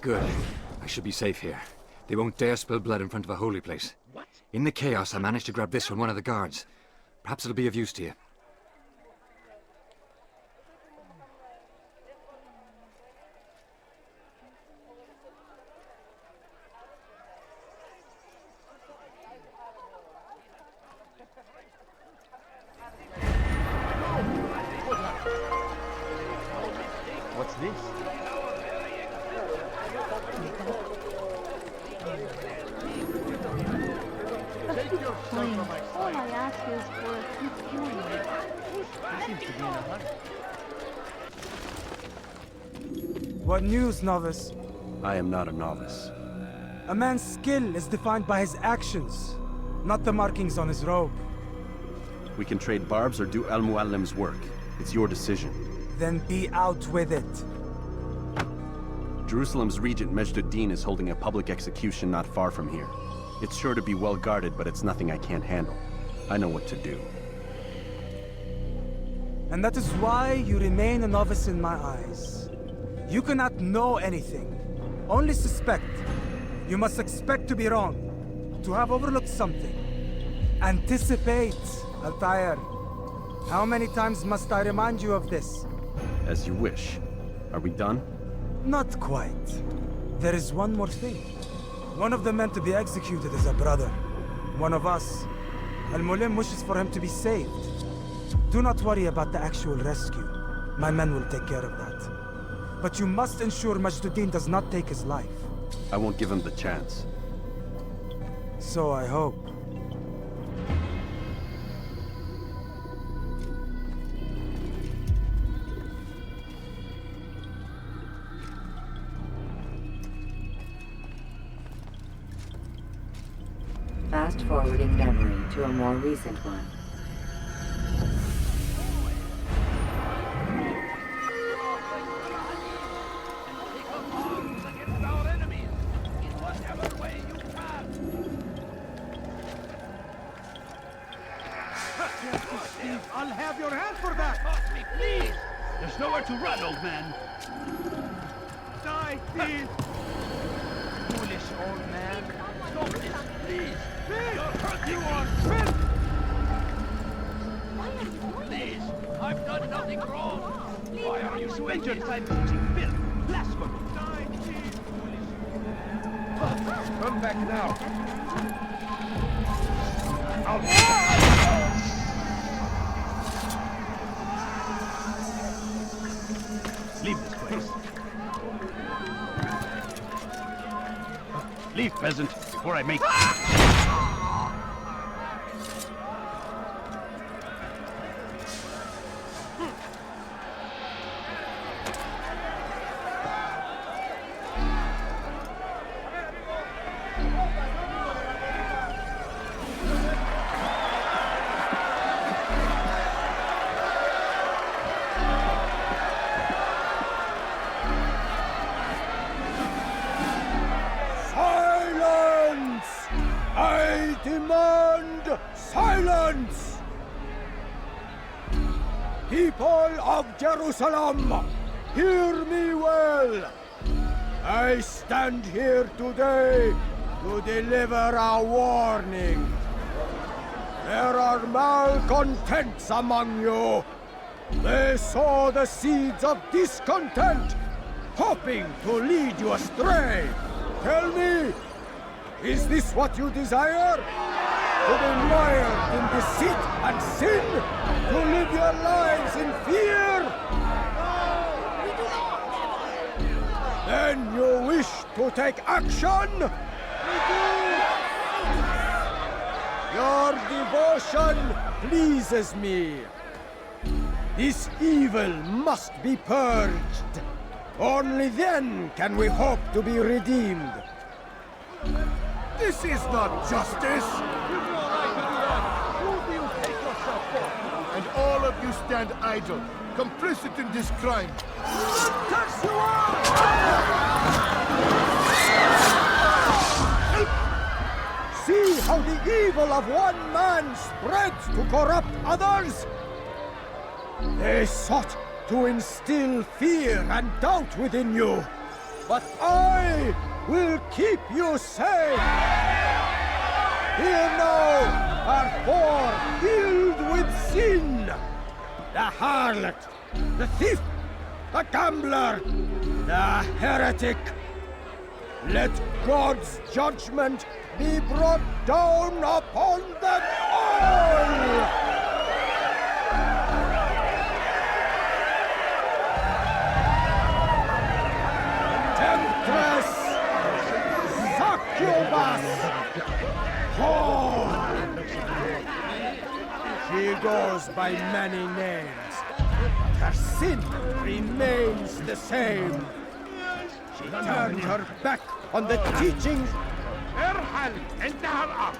Speaker 14: Good. I should be safe here. They won't dare spill blood in front of a holy place. What? In the chaos, I managed to grab this from one of the guards. Perhaps it'll be of use to you.
Speaker 4: What's this?
Speaker 2: Please, all I ask is for a quick viewing.
Speaker 4: He seems to be in a hurry.
Speaker 13: What news, novice?
Speaker 19: I am not a novice.
Speaker 13: A man's skill is defined by his actions, not the markings on his robe.
Speaker 19: We can trade barbs or do Al-Muallim's work. It's your decision.
Speaker 13: Then be out with it.
Speaker 19: Jerusalem's regent Majd-ud-Din is holding a public execution not far from here. It's sure to be well guarded, but it's nothing I can't handle. I know what to do.
Speaker 13: And that is why you remain a novice in my eyes. You cannot know anything, only suspect. You must expect to be wrong, to have overlooked something. Anticipate, Altaïr. How many times must I remind you of this?
Speaker 19: As you wish. Are we done?
Speaker 13: Not quite. There is one more thing. One of the men to be executed is a brother. One of us. Al-Mulim wishes for him to be saved. Do not worry about the actual rescue. My men will take care of that. But you must ensure Majd-ud-Din does not take his life.
Speaker 19: I won't give him the chance.
Speaker 13: So I hope.
Speaker 5: Fast-forwarding memory to a more recent one.
Speaker 16: I'll have your hand for that!
Speaker 7: Toss me, please! There's nowhere to run, old man.
Speaker 16: Die, thief!
Speaker 7: Foolish old man. Stop this, please!
Speaker 16: You're
Speaker 7: hurting me! Please! I've done nothing wrong! Why are you
Speaker 16: spend your
Speaker 7: doing
Speaker 16: time teaching filth, blasphemy! Die, thief!
Speaker 15: Come back now!
Speaker 16: Leave this place. Leave, peasant, before I make...
Speaker 18: Silence! People of Jerusalem, hear me well. I stand here today to deliver a warning. There are malcontents among you. They sow the seeds of discontent, hoping to lead you astray. Tell me, is this what you desire? To be mired in deceit and sin? To live your lives in fear? Then you wish to take action? Your devotion pleases me. This evil must be purged. Only then can we hope to be redeemed. This is not justice!
Speaker 15: And all of you stand idle, complicit in this crime.
Speaker 18: Touch you up! See how the evil of one man spreads to corrupt others? They sought to instill fear and doubt within you. But I
Speaker 12: will keep you safe. Here now are four filled with sin. The harlot, the thief, the gambler, the heretic. Let God's judgment be brought down upon them all! Temptress! Succubus! Whore! She goes by many names, but her sin remains the same. She turned her back on the teachings.
Speaker 16: ارحل انتهى الامر.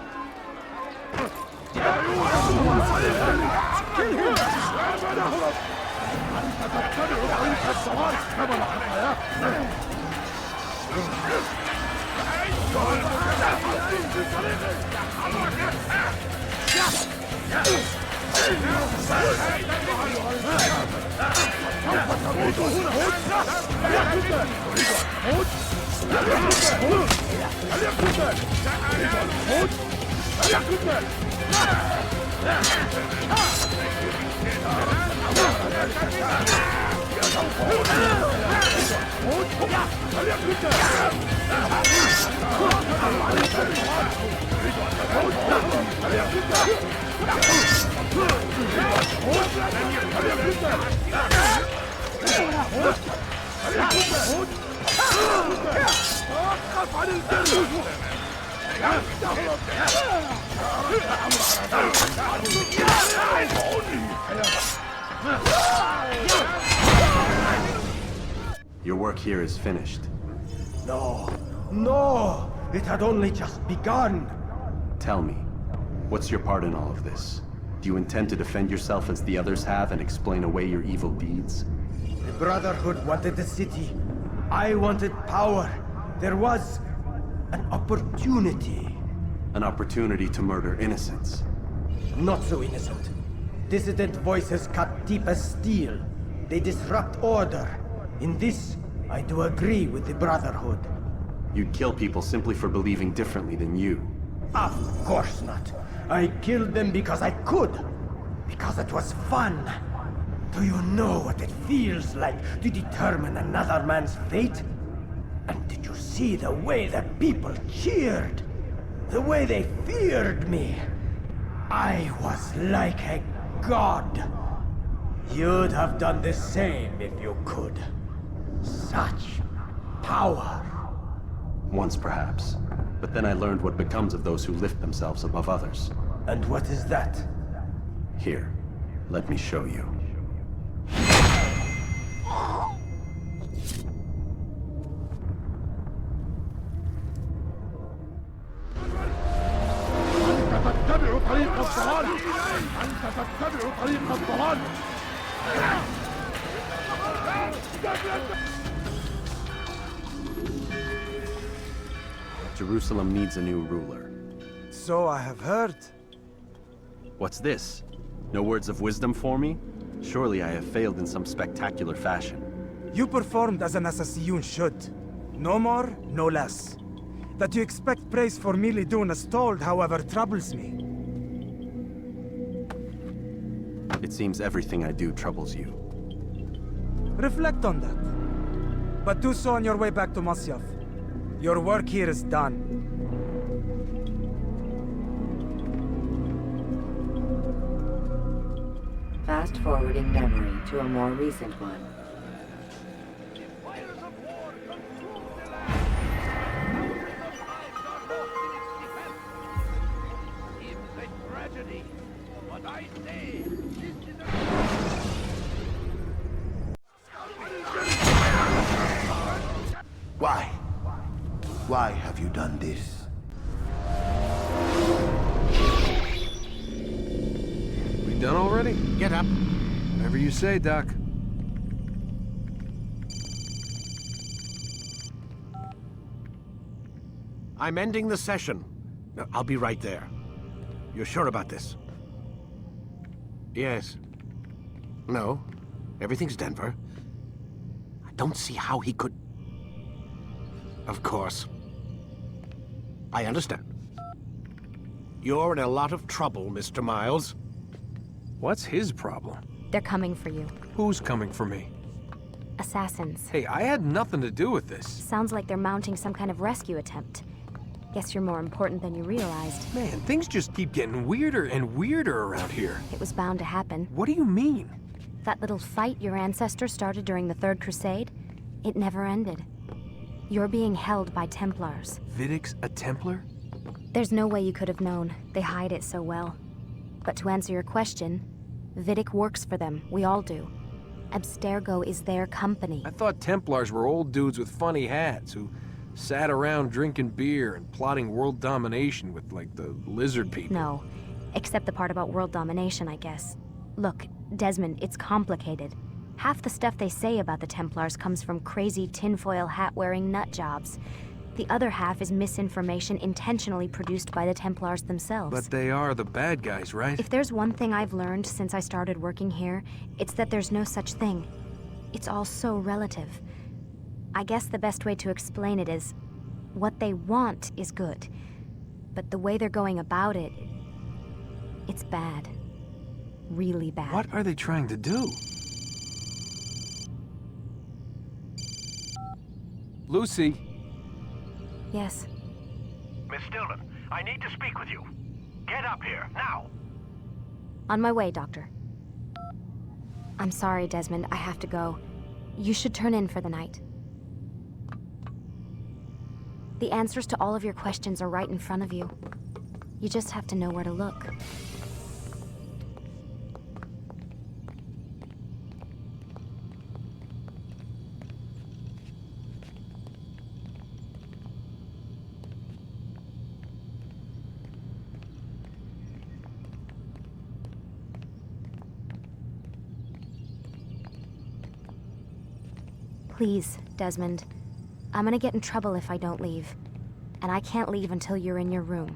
Speaker 16: انت تتبع طريق الصواريخ كما الحياه.
Speaker 19: Your work here is finished.
Speaker 12: No, no! It had only just begun!
Speaker 19: Tell me, what's your part in all of this? Do you intend to defend yourself as the others have and explain away your evil deeds?
Speaker 12: The Brotherhood wanted the city. I wanted power. There was an opportunity.
Speaker 19: An opportunity to murder innocents.
Speaker 12: Not so innocent. Dissident voices cut deep as steel. They disrupt order. In this, I do agree with the Brotherhood.
Speaker 19: You'd kill people simply for believing differently than you.
Speaker 12: Of course not. I killed them because I could. Because it was fun. Do you know what it feels like to determine another man's fate? And did you see the way the people cheered? The way they feared me? I was like a god. You'd have done the same if you could. Such power.
Speaker 19: Once perhaps. But then I learned what becomes of those who lift themselves above others.
Speaker 12: And what is that?
Speaker 19: Here, let me show you.
Speaker 16: تتبع طريق الضلال. أنت تتبع طريق الضلال.
Speaker 19: Jerusalem needs a new ruler.
Speaker 13: So I have heard.
Speaker 19: What's this? No words of wisdom for me? Surely I have failed in some spectacular fashion.
Speaker 13: You performed as an assassin should. No more, no less. That you expect praise for merely doing as told, however, troubles me.
Speaker 19: It seems everything I do troubles you.
Speaker 13: Reflect on that. But do so on your way back to Masyaf. Your work here is done.
Speaker 5: Fast-forwarding memory to a more recent one.
Speaker 8: Why? Why have you done this?
Speaker 21: We done already?
Speaker 3: Get up.
Speaker 21: Whatever you say, Doc.
Speaker 3: I'm ending the session. I'll be right there. You're sure about this? Yes. No. Everything's Denver. I don't see how he could... Of course. I understand. You're in a lot of trouble, Mr. Miles.
Speaker 1: What's his problem?
Speaker 9: They're coming for you.
Speaker 1: Who's coming for me?
Speaker 9: Assassins.
Speaker 1: Hey, I had nothing to do with this.
Speaker 9: Sounds like they're mounting some kind of rescue attempt. Guess you're more important than you realized.
Speaker 1: Man, things just keep getting weirder and weirder around here.
Speaker 9: It was bound to happen.
Speaker 1: What do you mean?
Speaker 9: That little fight your ancestors started during the Third Crusade, it never ended. You're being held by Templars.
Speaker 1: Vidic's a Templar?
Speaker 9: There's no way you could have known. They hide it so well. But to answer your question, Vidic works for them. We all do. Abstergo is their company.
Speaker 1: I thought Templars were old dudes with funny hats who sat around drinking beer and plotting world domination with, like, the lizard people.
Speaker 9: No. Except the part about world domination, I guess. Look, Desmond, it's complicated. Half the stuff they say about the Templars comes from crazy tinfoil hat-wearing nut jobs. The other half is misinformation intentionally produced by the Templars themselves.
Speaker 1: But they are the bad guys, right?
Speaker 9: If there's one thing I've learned since I started working here, it's that there's no such thing. It's all so relative. I guess the best way to explain it is, what they want is good. But the way they're going about it, it's bad. Really bad.
Speaker 1: What are they trying to do? Lucy.
Speaker 9: Yes.
Speaker 3: Miss Stillman, I need to speak with you. Get up here, now!
Speaker 9: On my way, Doctor. I'm sorry, Desmond. I have to go. You should turn in for the night. The answers to all of your questions are right in front of you. You just have to know where to look. Please, Desmond. I'm gonna get in trouble if I don't leave. And I can't leave until you're in your room.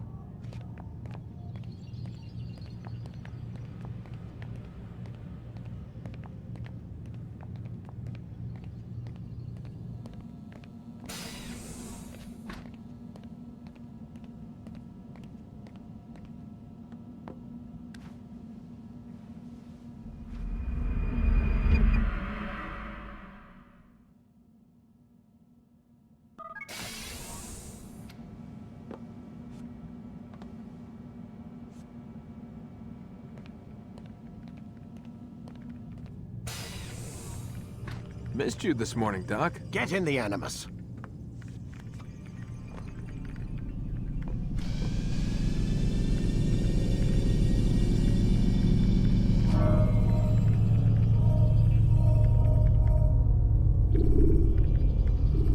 Speaker 1: Missed you this morning, Doc.
Speaker 3: Get in the Animus.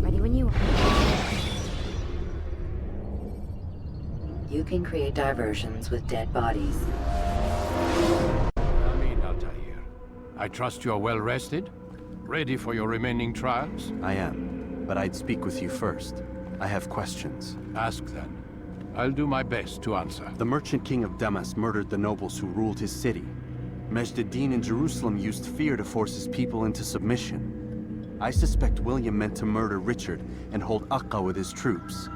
Speaker 9: Ready when you are.
Speaker 5: You can create diversions with dead bodies.
Speaker 11: Altaïr, I trust you're well rested? Ready for your remaining trials?
Speaker 19: I am, but I'd speak with you first. I have questions.
Speaker 11: Ask then. I'll do my best to answer.
Speaker 19: The merchant king of Damas murdered the nobles who ruled his city. Majd ad-Din in Jerusalem used fear to force his people into submission. I suspect William meant to murder Richard and hold Aqqa with his troops.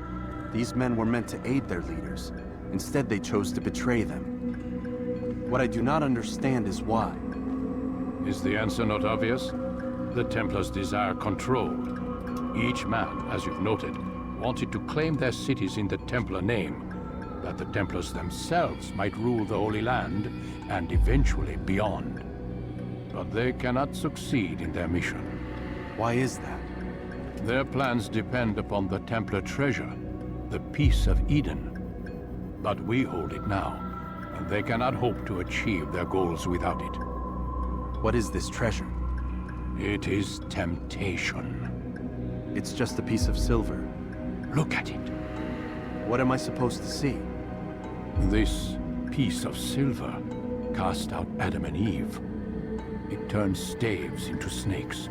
Speaker 19: These men were meant to aid their leaders. Instead, they chose to betray them. What I do not understand is why.
Speaker 11: Is the answer not obvious? The Templars desire control. Each man, as you've noted, wanted to claim their cities in the Templar name, that the Templars themselves might rule the Holy Land and eventually beyond. But they cannot succeed in their mission.
Speaker 19: Why is that?
Speaker 11: Their plans depend upon the Templar treasure, the Peace of Eden. But we hold it now, and they cannot hope to achieve their goals without it.
Speaker 19: What is this treasure?
Speaker 11: It is temptation.
Speaker 19: It's just a piece of silver.
Speaker 11: Look at it.
Speaker 19: What am I supposed to see?
Speaker 11: This piece of silver cast out Adam and Eve. It turned staves into snakes,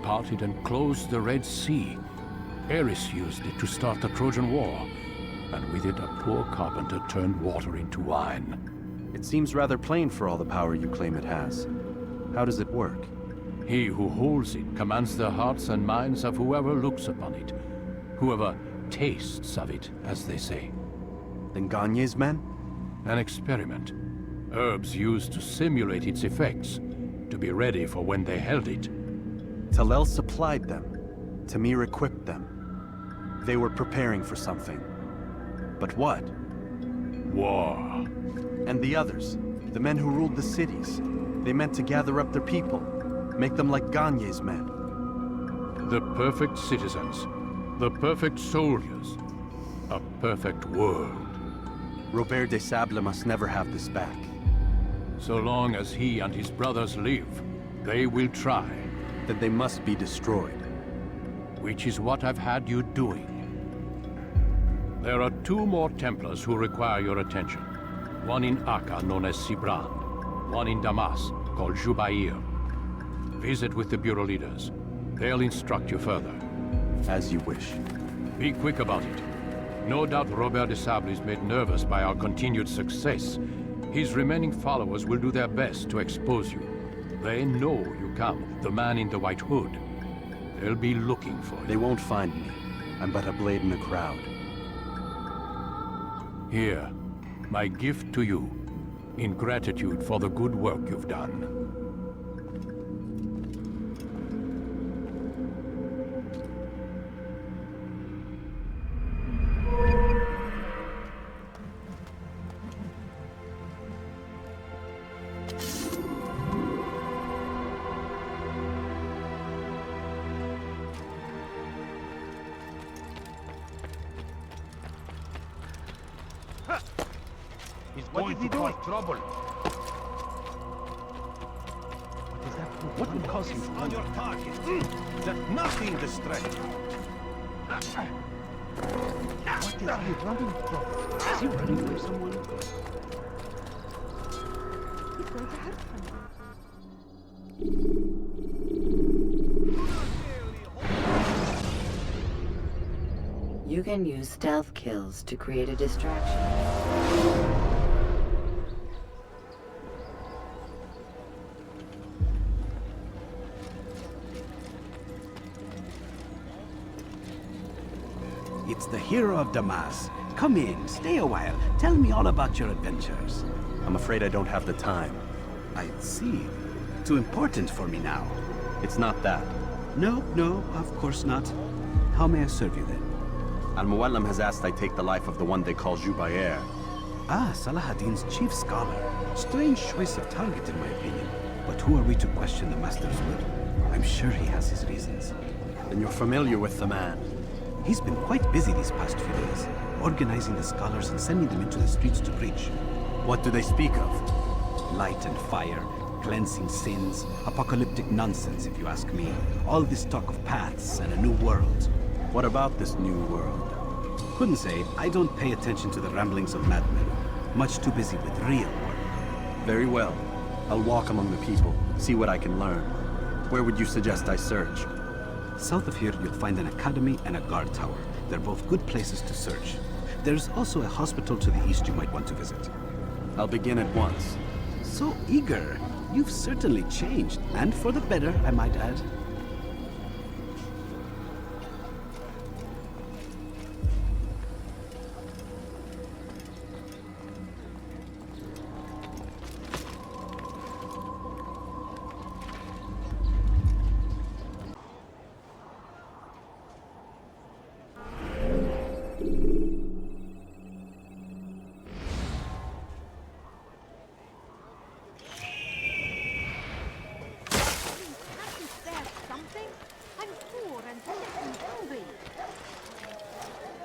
Speaker 11: parted and closed the Red Sea. Eris used it to start the Trojan War, and with it a poor carpenter turned water into wine.
Speaker 19: It seems rather plain for all the power you claim it has. How does it work?
Speaker 11: He who holds it commands the hearts and minds of whoever looks upon it, whoever tastes of it, as they say.
Speaker 19: Then Gagne's men?
Speaker 11: An experiment. Herbs used to simulate its effects, to be ready for when they held it.
Speaker 19: Talel supplied them. Tamir equipped them. They were preparing for something. But what?
Speaker 11: War.
Speaker 19: And the others, the men who ruled the cities, they meant to gather up their people, make them like Gagne's men.
Speaker 11: The perfect citizens, the perfect soldiers, a perfect world.
Speaker 19: Robert de Sable must never have this back.
Speaker 11: So long as he and his brothers live, they will try.
Speaker 19: Then they must be destroyed.
Speaker 11: Which is what I've had you doing. There are 2 more Templars who require your attention. One in Akka, known as Sibran. One in Damas, called Jubair. Visit with the Bureau leaders. They'll instruct you further.
Speaker 19: As you wish.
Speaker 11: Be quick about it. No doubt Robert de Sable is made nervous by our continued success. His remaining followers will do their best to expose you. They know you come, the man in the white hood. They'll be looking for you.
Speaker 19: They won't find me. I'm but a blade in the crowd.
Speaker 11: Here, my gift to you, in gratitude for the good work you've done.
Speaker 6: Going to cause trouble.
Speaker 10: What would cause him on your target? Let nothing distract you.
Speaker 4: What is he running from? Is he running from someone?
Speaker 2: He's going to hurt someone.
Speaker 5: You can use stealth kills to create a distraction.
Speaker 20: It's the hero of Damas. Come in, stay a while. Tell me all about your adventures.
Speaker 19: I'm afraid I don't have the time.
Speaker 20: I see. Too important for me now.
Speaker 19: It's not that.
Speaker 20: No, of course not. How may I serve you then?
Speaker 19: Al-Muallim has asked I take the life of the one they call Jubair.
Speaker 20: Ah, Salahadin's chief scholar. Strange choice of target in my opinion. But who are we to question the Master's will? I'm sure he has his reasons.
Speaker 19: Then you're familiar with the man.
Speaker 20: He's been quite busy these past few days, organizing the scholars and sending them into the streets to preach.
Speaker 19: What do they speak of?
Speaker 20: Light and fire, cleansing sins, apocalyptic nonsense if you ask me. All this talk of paths and a new world.
Speaker 19: What about this new world?
Speaker 20: Couldn't say. I don't pay attention to the ramblings of madmen. Much too busy with real work.
Speaker 19: Very well. I'll walk among the people, see what I can learn. Where would you suggest I search?
Speaker 20: South of here, you'll find an academy and a guard tower. They're both good places to search. There's also a hospital to the east you might want to visit.
Speaker 19: I'll begin at once.
Speaker 20: So eager. You've certainly changed, and for the better, I might add.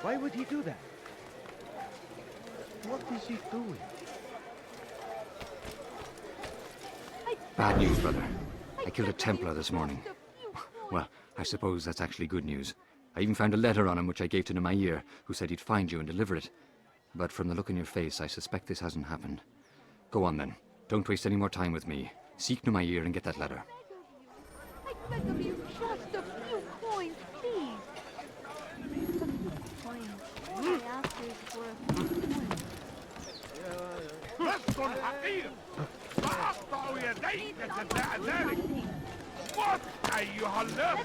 Speaker 4: Why would he do that? What is he doing?
Speaker 14: Bad news, brother. I killed a Templar this morning. Well, I suppose that's actually good news. I even found a letter on him which I gave to Altaïr, who said he'd find you and deliver it. But from the look in your face, I suspect this hasn't happened. Go on then. Don't waste any more time with me. Seek Altaïr and get that letter.
Speaker 2: I beg of you, just a few coins, please. Just a few coins. All I ask is for a few coins.
Speaker 7: لست الحقير سأقطع يديك جزاء ذلك موت أيها اللص.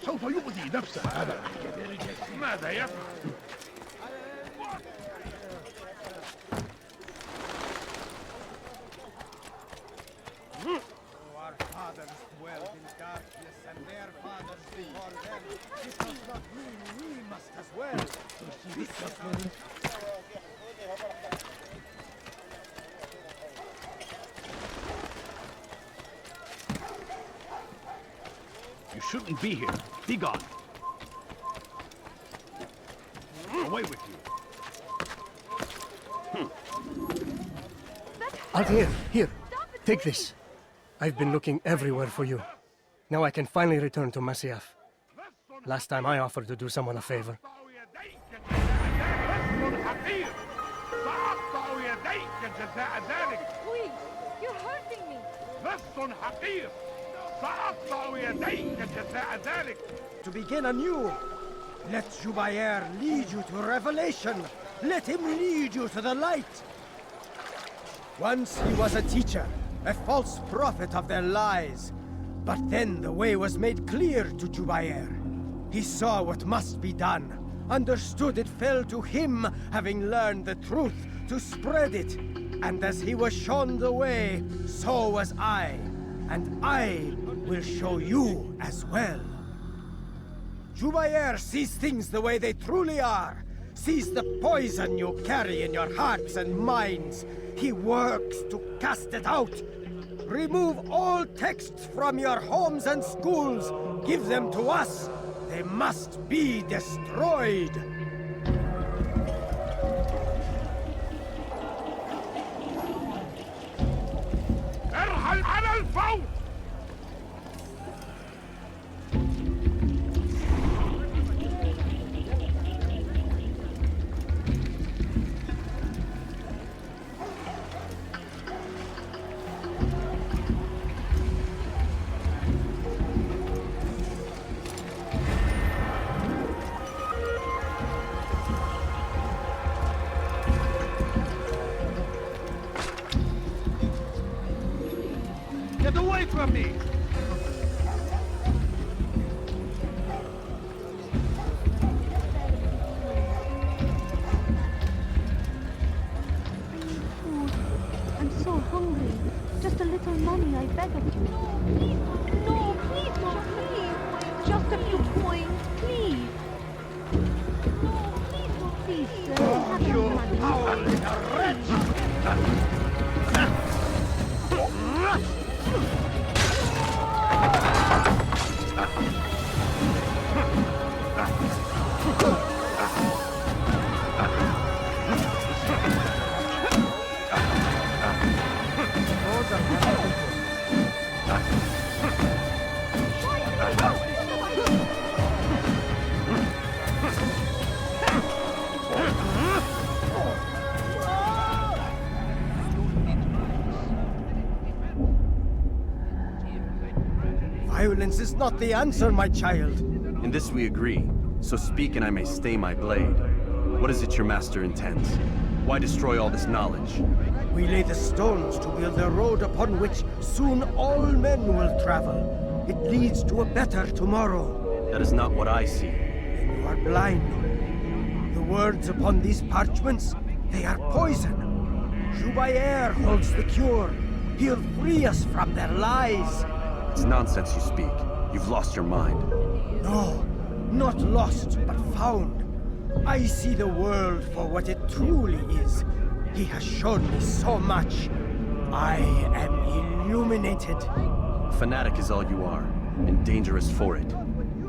Speaker 15: سوف يؤذي نفسه هذا الأحمق. ماذا يفعل؟
Speaker 12: Our fathers dwelled in darkness, and their fathers before them. It does not mean we must as well.
Speaker 6: You shouldn't be here. Be gone. Away with you.
Speaker 17: Altaïr, here. Take this. I've been looking everywhere for you. Now I can finally return to Masyaf. Last time I offered to do someone a favor.
Speaker 2: Please, you're hurting me.
Speaker 12: To begin anew, let Jubair lead you to revelation. Let him lead you to the light. Once he was a teacher, a false prophet of their lies. But then the way was made clear to Jubair. He saw what must be done, understood it fell to him, having learned the truth, to spread it. And as he was shown the way, so was I. And I will show you as well. Jubair sees things the way they truly are, sees the poison you carry in your hearts and minds. He works to cast it out. Remove all texts from your homes and schools. Give them to us. They must be destroyed.
Speaker 15: ارحل على الفور!
Speaker 16: Get away from me!
Speaker 2: Food. I'm so hungry. Just a little money, I beg of you. No, please, no, please. Just a few coins, please. No, please, no, please, sir. I have no money.
Speaker 12: Violence is not the answer, my child.
Speaker 19: In this we agree, so speak and I may stay my blade. What is it your master intends? Why destroy all this knowledge?
Speaker 12: We lay the stones to build a road upon which soon all men will travel. It leads to a better tomorrow.
Speaker 19: That is not what I see.
Speaker 12: Then you are blind. The words upon these parchments, they are poison. Jubair holds the cure. He'll free us from their lies.
Speaker 19: It's nonsense you speak. You've lost your mind.
Speaker 12: No, not lost, but found. I see the world for what it truly is. He has shown me so much. I am illuminated.
Speaker 19: Fanatic is all you are, and dangerous for it.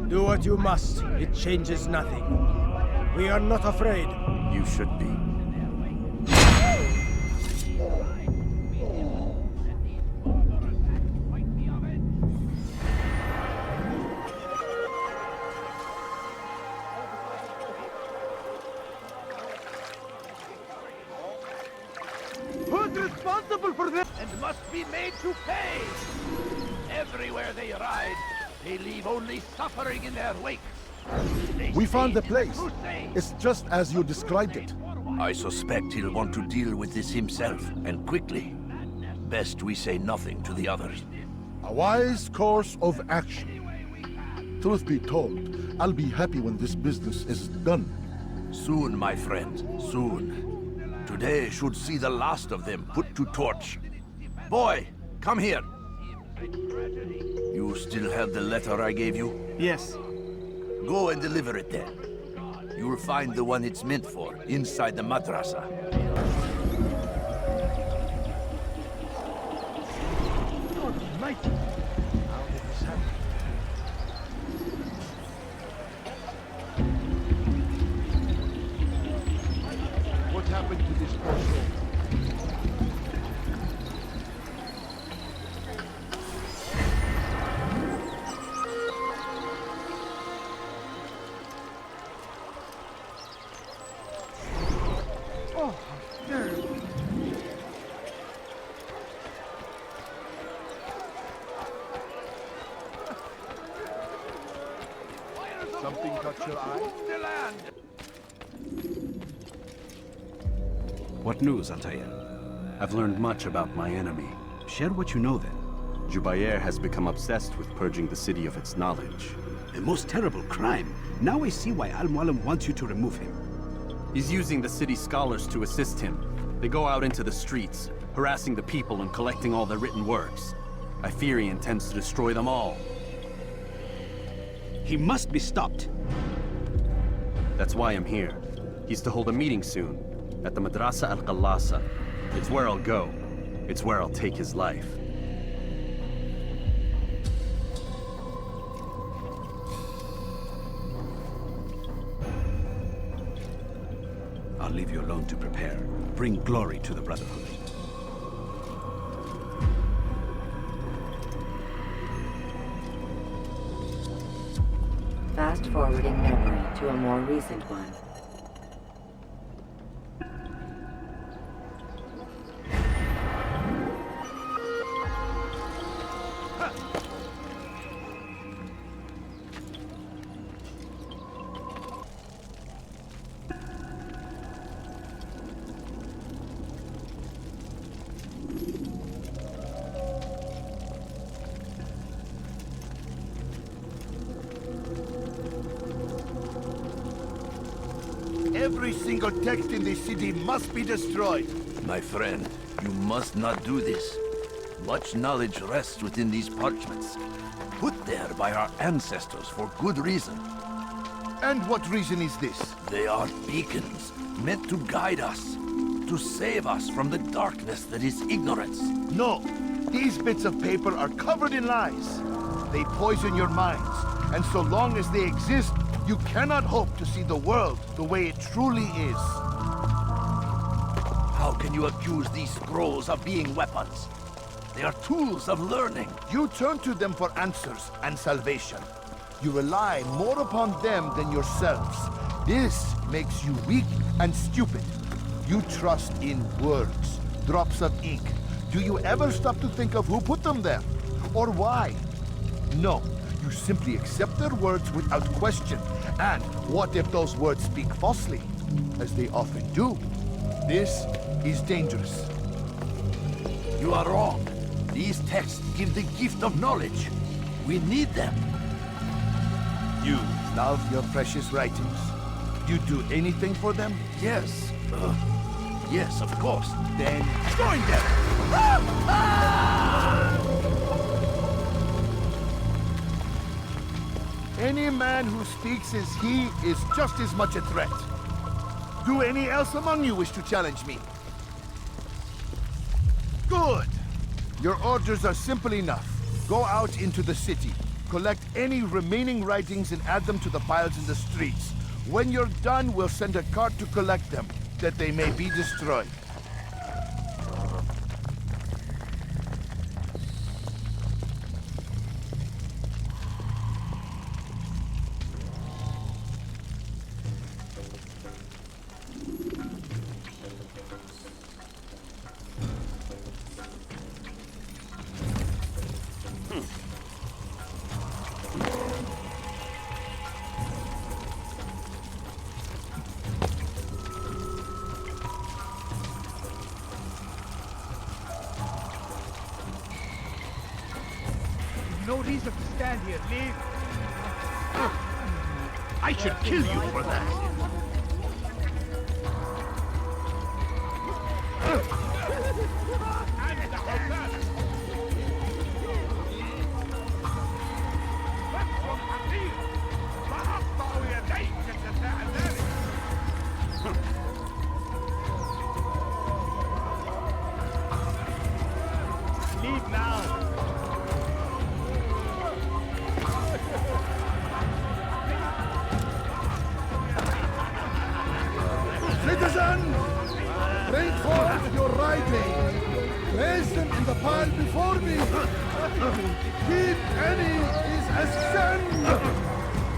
Speaker 12: Do what you must. It changes nothing. We are not afraid.
Speaker 19: You should be.
Speaker 16: Who's responsible for this?
Speaker 7: And must be made to pay. Everywhere they ride, they leave only suffering in their wake.
Speaker 15: We found the place. It's just as you described it.
Speaker 22: I suspect he'll want to deal with this himself, and quickly. Best we say nothing to the others.
Speaker 15: A wise course of action. Truth be told, I'll be happy when this business is done.
Speaker 22: Soon, my friend, soon. Today should see the last of them put to torch. Boy, come here. You still have the letter I gave you?
Speaker 20: Yes.
Speaker 22: Go and deliver it then. You'll find the one it's meant for inside the madrasa.
Speaker 15: God almighty! How did this happen? What happened to this poor soul? Oh, how dare you! Something caught your eye?
Speaker 20: What news, Altaïr?
Speaker 19: I've learned much about my enemy.
Speaker 20: Share what you know then.
Speaker 19: Jubair has become obsessed with purging the city of its knowledge.
Speaker 20: A most terrible crime. Now I see why Al-Mualim wants you to remove him.
Speaker 19: He's using the city scholars to assist him. They go out into the streets, harassing the people and collecting all their written works. I fear he intends to destroy them all.
Speaker 20: He must be stopped.
Speaker 19: That's why I'm here. He's to hold a meeting soon, at the Madrasa al-Qallasa. It's where I'll go. It's where I'll take his life.
Speaker 20: I'll leave you alone to prepare. Bring glory to the Brotherhood.
Speaker 5: Fast-forwarding memory to a more recent one.
Speaker 8: Every single text in this city must be destroyed.
Speaker 22: My friend, you must not do this. Much knowledge rests within these parchments, put there by our ancestors for good reason.
Speaker 8: And what reason is this?
Speaker 22: They are beacons, meant to guide us, to save us from the darkness that is ignorance.
Speaker 8: No, these bits of paper are covered in lies. They poison your minds, and so long as they exist, you cannot hope to see the world the way it truly is.
Speaker 22: How can you accuse these scrolls of being weapons? They are tools of learning.
Speaker 8: You turn to them for answers and salvation. You rely more upon them than yourselves. This makes you weak and stupid. You trust in words, drops of ink. Do you ever stop to think of who put them there? Or why? No, you simply accept their words without question. And what if those words speak falsely? As they often do. This is dangerous.
Speaker 22: You are wrong. These texts give the gift of knowledge. We need them.
Speaker 8: You love your precious writings. You do anything for them?
Speaker 22: Yes. Yes, of course.
Speaker 8: Then join them! Any man who speaks as he is just as much a threat. Do any else among you wish to challenge me? Good! Your orders are simple enough. Go out into the city, collect any remaining writings and add them to the piles in the streets. When you're done, we'll send a cart to collect them, that they may be destroyed.
Speaker 16: No reason to stand here. Leave.
Speaker 6: I should kill you for that.
Speaker 16: Leave now.
Speaker 15: Citizens, bring forth your writing. Place them in the pile before me. Keep any is a sin.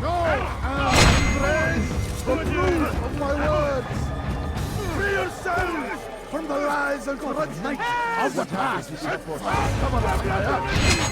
Speaker 15: No, and embrace the truth of my words. Free yourselves from the lies and corruption of the past. Come on, Altaïr.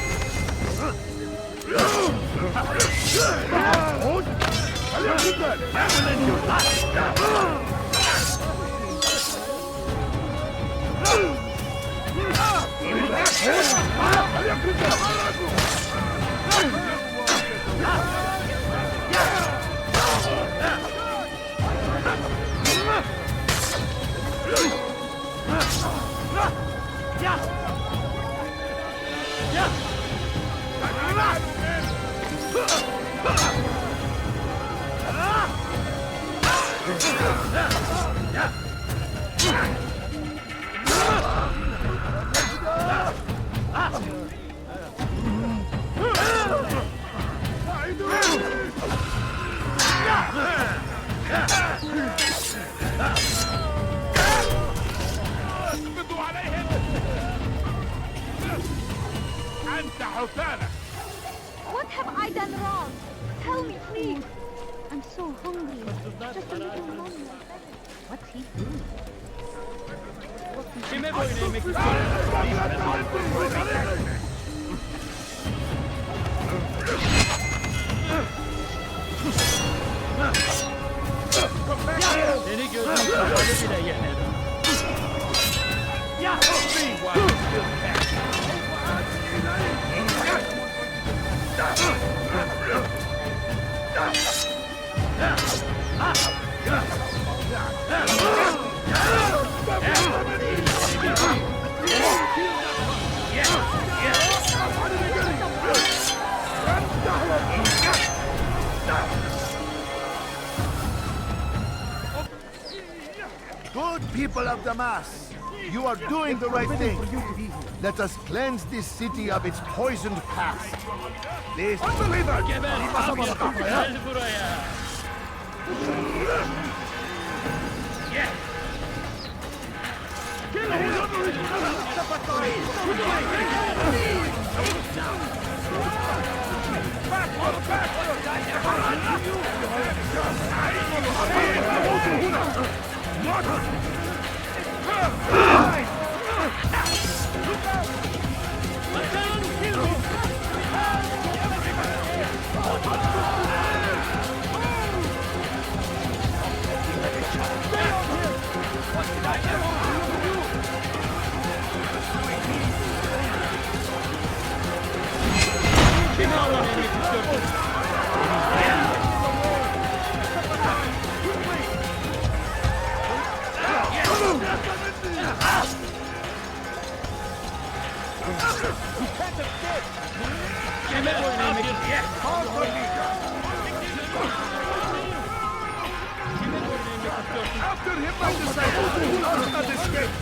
Speaker 2: What have I done wrong? Tell me, please. I'm so hungry. Just a little money. What's he doing?
Speaker 8: Good people of Damas, you are doing the right thing. Let us cleanse this city of its poisoned past. This unbeliever!
Speaker 6: After him, my disciples who will not escape.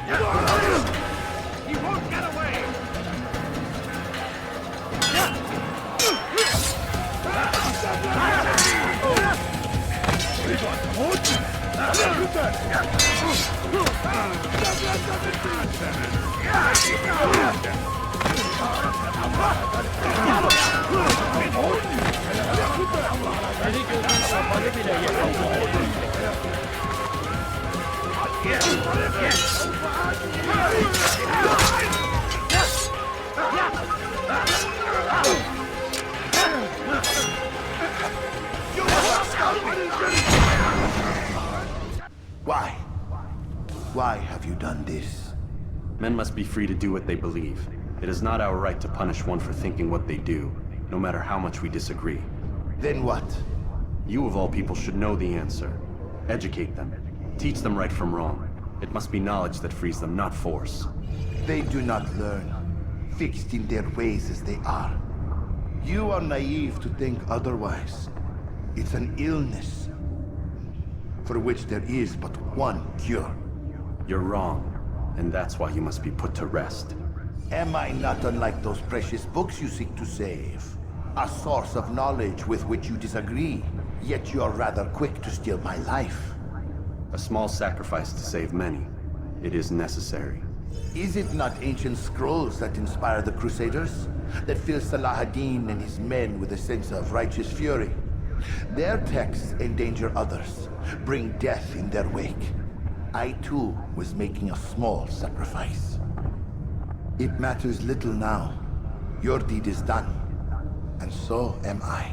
Speaker 6: Get away!
Speaker 7: He won't get away!
Speaker 8: Why? Why have you done this?
Speaker 19: Men must be free to do what they believe. It is not our right to punish one for thinking what they do, no matter how much we disagree.
Speaker 8: Then what?
Speaker 19: You of all people should know the answer. Educate them. Teach them right from wrong. It must be knowledge that frees them, not force.
Speaker 8: They do not learn, fixed in their ways as they are. You are naive to think otherwise. It's an illness for which there is but one cure.
Speaker 19: You're wrong, and that's why you must be put to rest.
Speaker 8: Am I not unlike those precious books you seek to save? A source of knowledge with which you disagree, yet you're rather quick to steal my life.
Speaker 19: A small sacrifice to save many. It is necessary.
Speaker 8: Is it not ancient scrolls that inspire the Crusaders? That fill Salah ad-Din and his men with a sense of righteous fury? Their texts endanger others, bring death in their wake. I too was making a small sacrifice. It matters little now. Your deed is done, and so am I.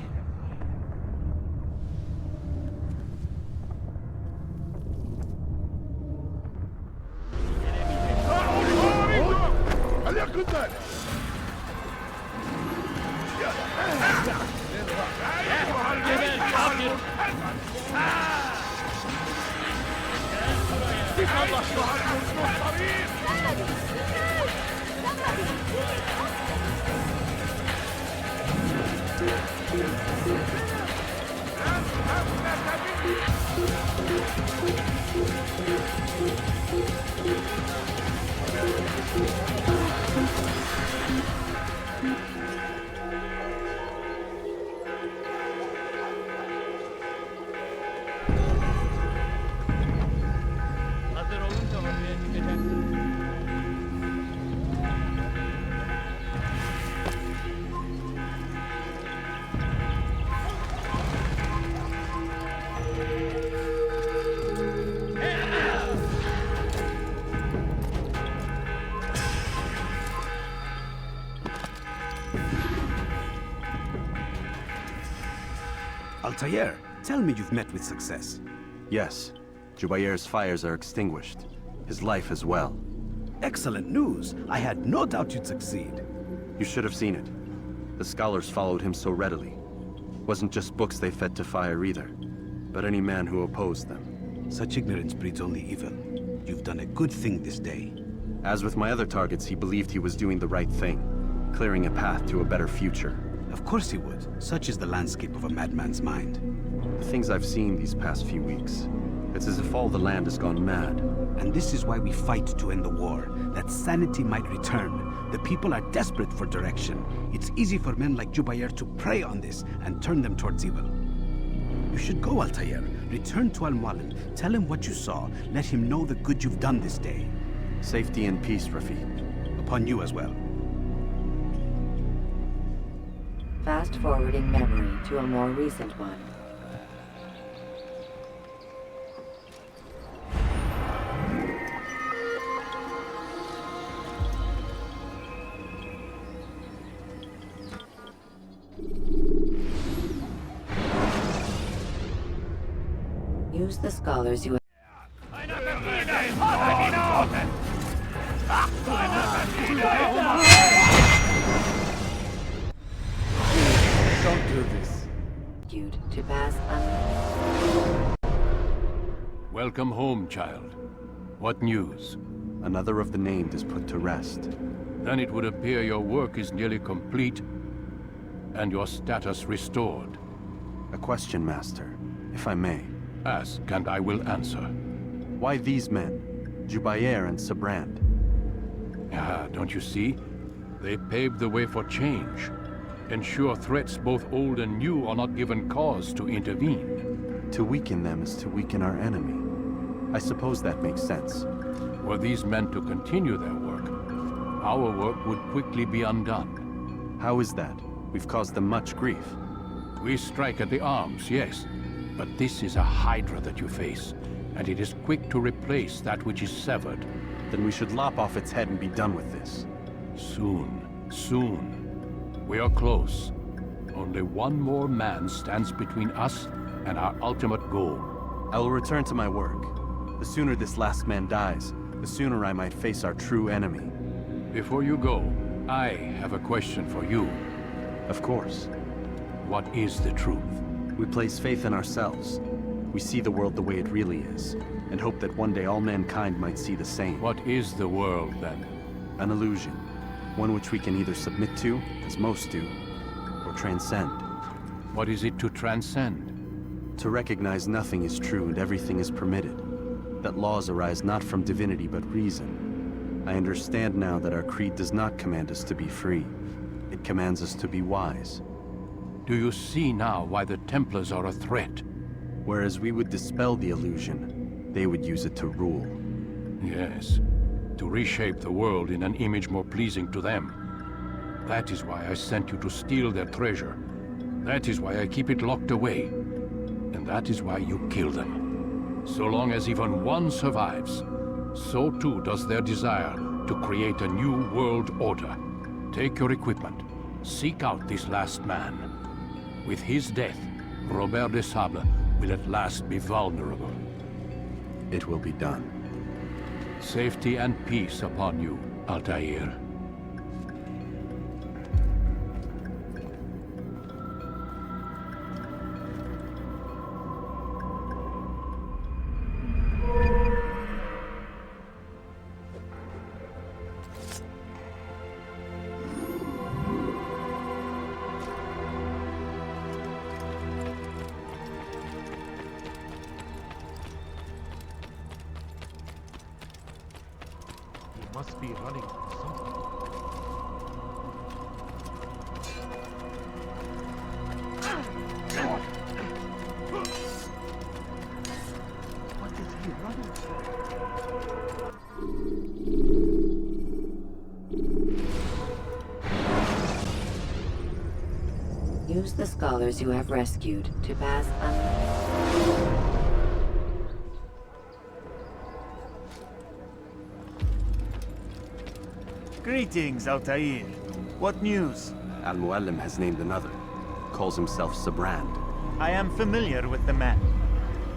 Speaker 20: Altaïr, tell me you've met with success.
Speaker 19: Yes. Jubair's fires are extinguished. His life as well.
Speaker 20: Excellent news. I had no doubt you'd succeed.
Speaker 19: You should have seen it. The scholars followed him so readily. Wasn't just books they fed to fire either, but any man who opposed them.
Speaker 20: Such ignorance breeds only evil. You've done a good thing this day.
Speaker 19: As with my other targets, he believed he was doing the right thing, clearing a path to a better future.
Speaker 20: Of course he would. Such is the landscape of a madman's mind.
Speaker 19: The things I've seen these past few weeks, it's as if all the land has gone mad.
Speaker 20: And this is why we fight to end the war, that sanity might return. The people are desperate for direction. It's easy for men like Jubair to prey on this and turn them towards evil. You should go, Altaïr. Return to Al-Mualim. Tell him what you saw. Let him know the good you've done this day.
Speaker 19: Safety and peace, Rafiq.
Speaker 20: Upon you as well.
Speaker 5: Fast-forwarding memory to a more recent one. Use the scholars you...
Speaker 1: Don't do this.
Speaker 5: ...to pass
Speaker 11: Welcome home, child. What news?
Speaker 19: Another of the named is put to rest.
Speaker 11: Then it would appear your work is nearly complete and your status restored.
Speaker 19: A question, Master, if I may.
Speaker 11: Ask, and I will answer.
Speaker 19: Why these men? Jubair and Sabrand.
Speaker 11: Ah, don't you see? They paved the way for change. Ensure threats both old and new are not given cause to intervene.
Speaker 19: To weaken them is to weaken our enemy. I suppose that makes sense.
Speaker 11: Were these men to continue their work, our work would quickly be undone.
Speaker 19: How is that? We've caused them much grief.
Speaker 11: We strike at the arms, yes. But this is a hydra that you face, and it is quick to replace that which is severed.
Speaker 19: Then we should lop off its head and be done with this.
Speaker 11: Soon, soon. We are close. Only one more man stands between us and our ultimate goal.
Speaker 19: I will return to my work. The sooner this last man dies, the sooner I might face our true enemy.
Speaker 11: Before you go, I have a question for you.
Speaker 19: Of course.
Speaker 11: What is the truth?
Speaker 19: We place faith in ourselves. We see the world the way it really is, and hope that one day all mankind might see the same.
Speaker 11: What is the world, then?
Speaker 19: An illusion. One which we can either submit to, as most do, or transcend.
Speaker 11: What is it to transcend?
Speaker 19: To recognize nothing is true and everything is permitted. That laws arise not from divinity but reason. I understand now that our creed does not command us to be free. It commands us to be wise.
Speaker 11: Do you see now why the Templars are a threat?
Speaker 19: Whereas we would dispel the illusion, they would use it to rule.
Speaker 11: Yes, to reshape the world in an image more pleasing to them. That is why I sent you to steal their treasure. That is why I keep it locked away. And that is why you kill them. So long as even one survives, so too does their desire to create a new world order. Take your equipment. Seek out this last man. With his death, Robert de Sable will at last be vulnerable.
Speaker 19: It will be done.
Speaker 11: Safety and peace upon you, Altaïr.
Speaker 6: Must be running something. What is he running for?
Speaker 5: Use the scholars you have rescued to pass
Speaker 13: Greetings, Altaïr. What news?
Speaker 19: Al-Muallim has named another. Calls himself Sabrand.
Speaker 13: I am familiar with the man.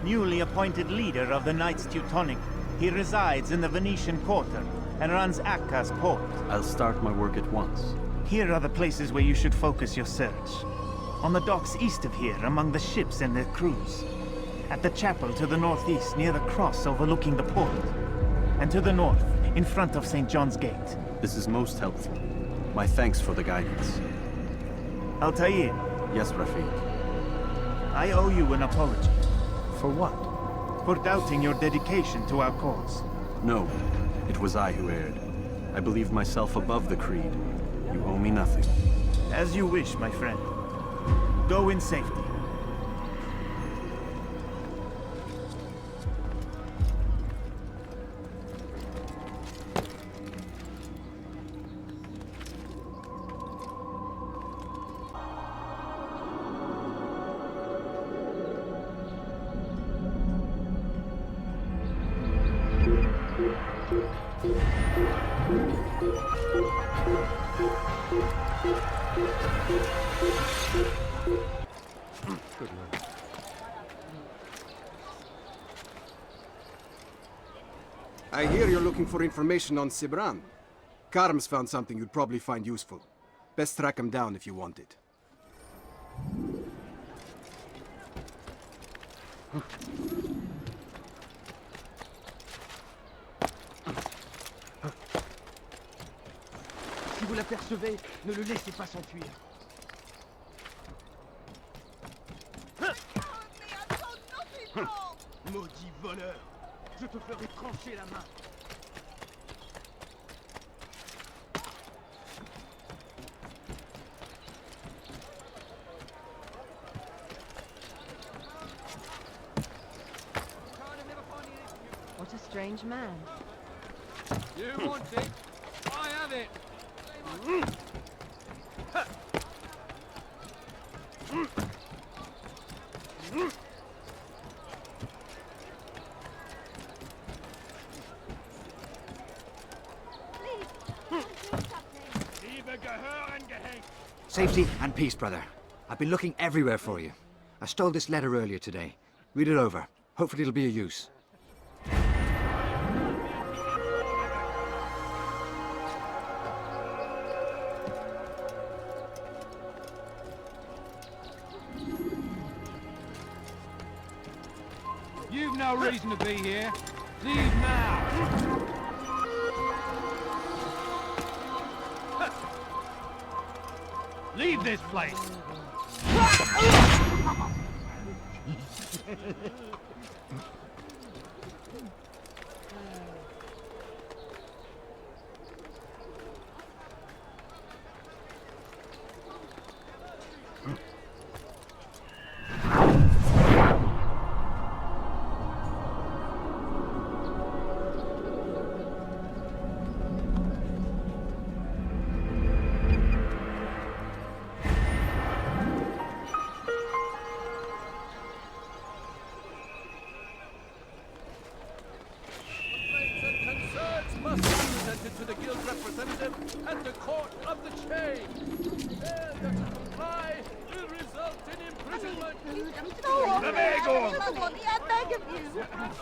Speaker 13: Newly appointed leader of the Knights Teutonic, he resides in the Venetian Quarter and runs Akka's port.
Speaker 19: I'll start my work at once.
Speaker 13: Here are the places where you should focus your search. On the docks east of here, among the ships and their crews. At the chapel to the northeast, near the cross overlooking the port. And to the north, in front of St. John's Gate.
Speaker 19: This is most helpful. My thanks for the guidance.
Speaker 13: Altaïr.
Speaker 19: Yes, Rafiq.
Speaker 13: I owe you an apology.
Speaker 19: For what?
Speaker 13: For doubting your dedication to our cause.
Speaker 19: No, it was I who erred. I believe myself above the creed. You owe me nothing.
Speaker 13: As you wish, my friend. Go in safety.
Speaker 18: I hear you're looking for information on Sibran. Karm's found something you'd probably find useful. Best track him down if you want it.
Speaker 4: Si vous l'apercevez, ne le laissez pas s'enfuir. Maudit voleur! Je te ferai trancher la main!
Speaker 2: strange man.
Speaker 1: You want it? I have it.
Speaker 14: Safety and peace, brother. I've been looking everywhere for you. I stole this letter earlier today. Read it over. Hopefully it'll be of use.
Speaker 16: You've no reason to be here. Leave now. Leave this place.
Speaker 7: Must be presented to the guild representative at the court of the chain. Failure to comply will result in imprisonment.
Speaker 2: I beg of you.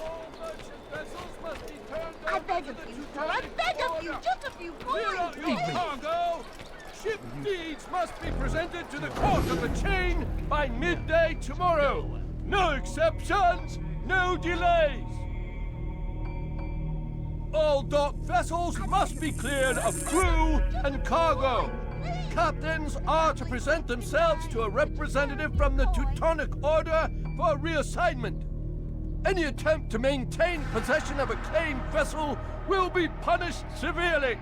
Speaker 7: All merchant vessels must be turned
Speaker 2: I beg of you, sir. I beg of you. Just a few
Speaker 7: Clear
Speaker 2: points.
Speaker 7: out your cargo. Ship deeds must be presented to the court of the chain by midday tomorrow. No exceptions, no delays. All docked vessels must be cleared of crew and cargo. Captains are to present themselves to a representative from the Teutonic Order for reassignment. Any attempt to maintain possession of a claimed vessel will be punished severely.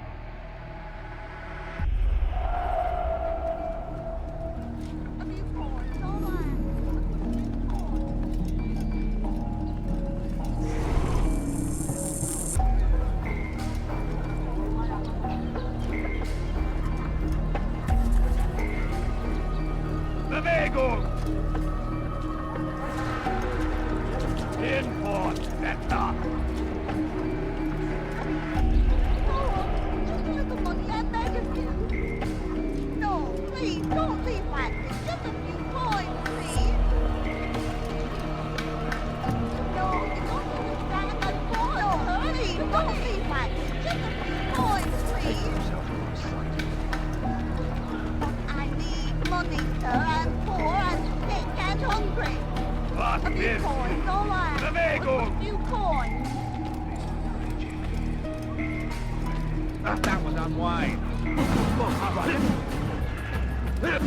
Speaker 16: That was unwise.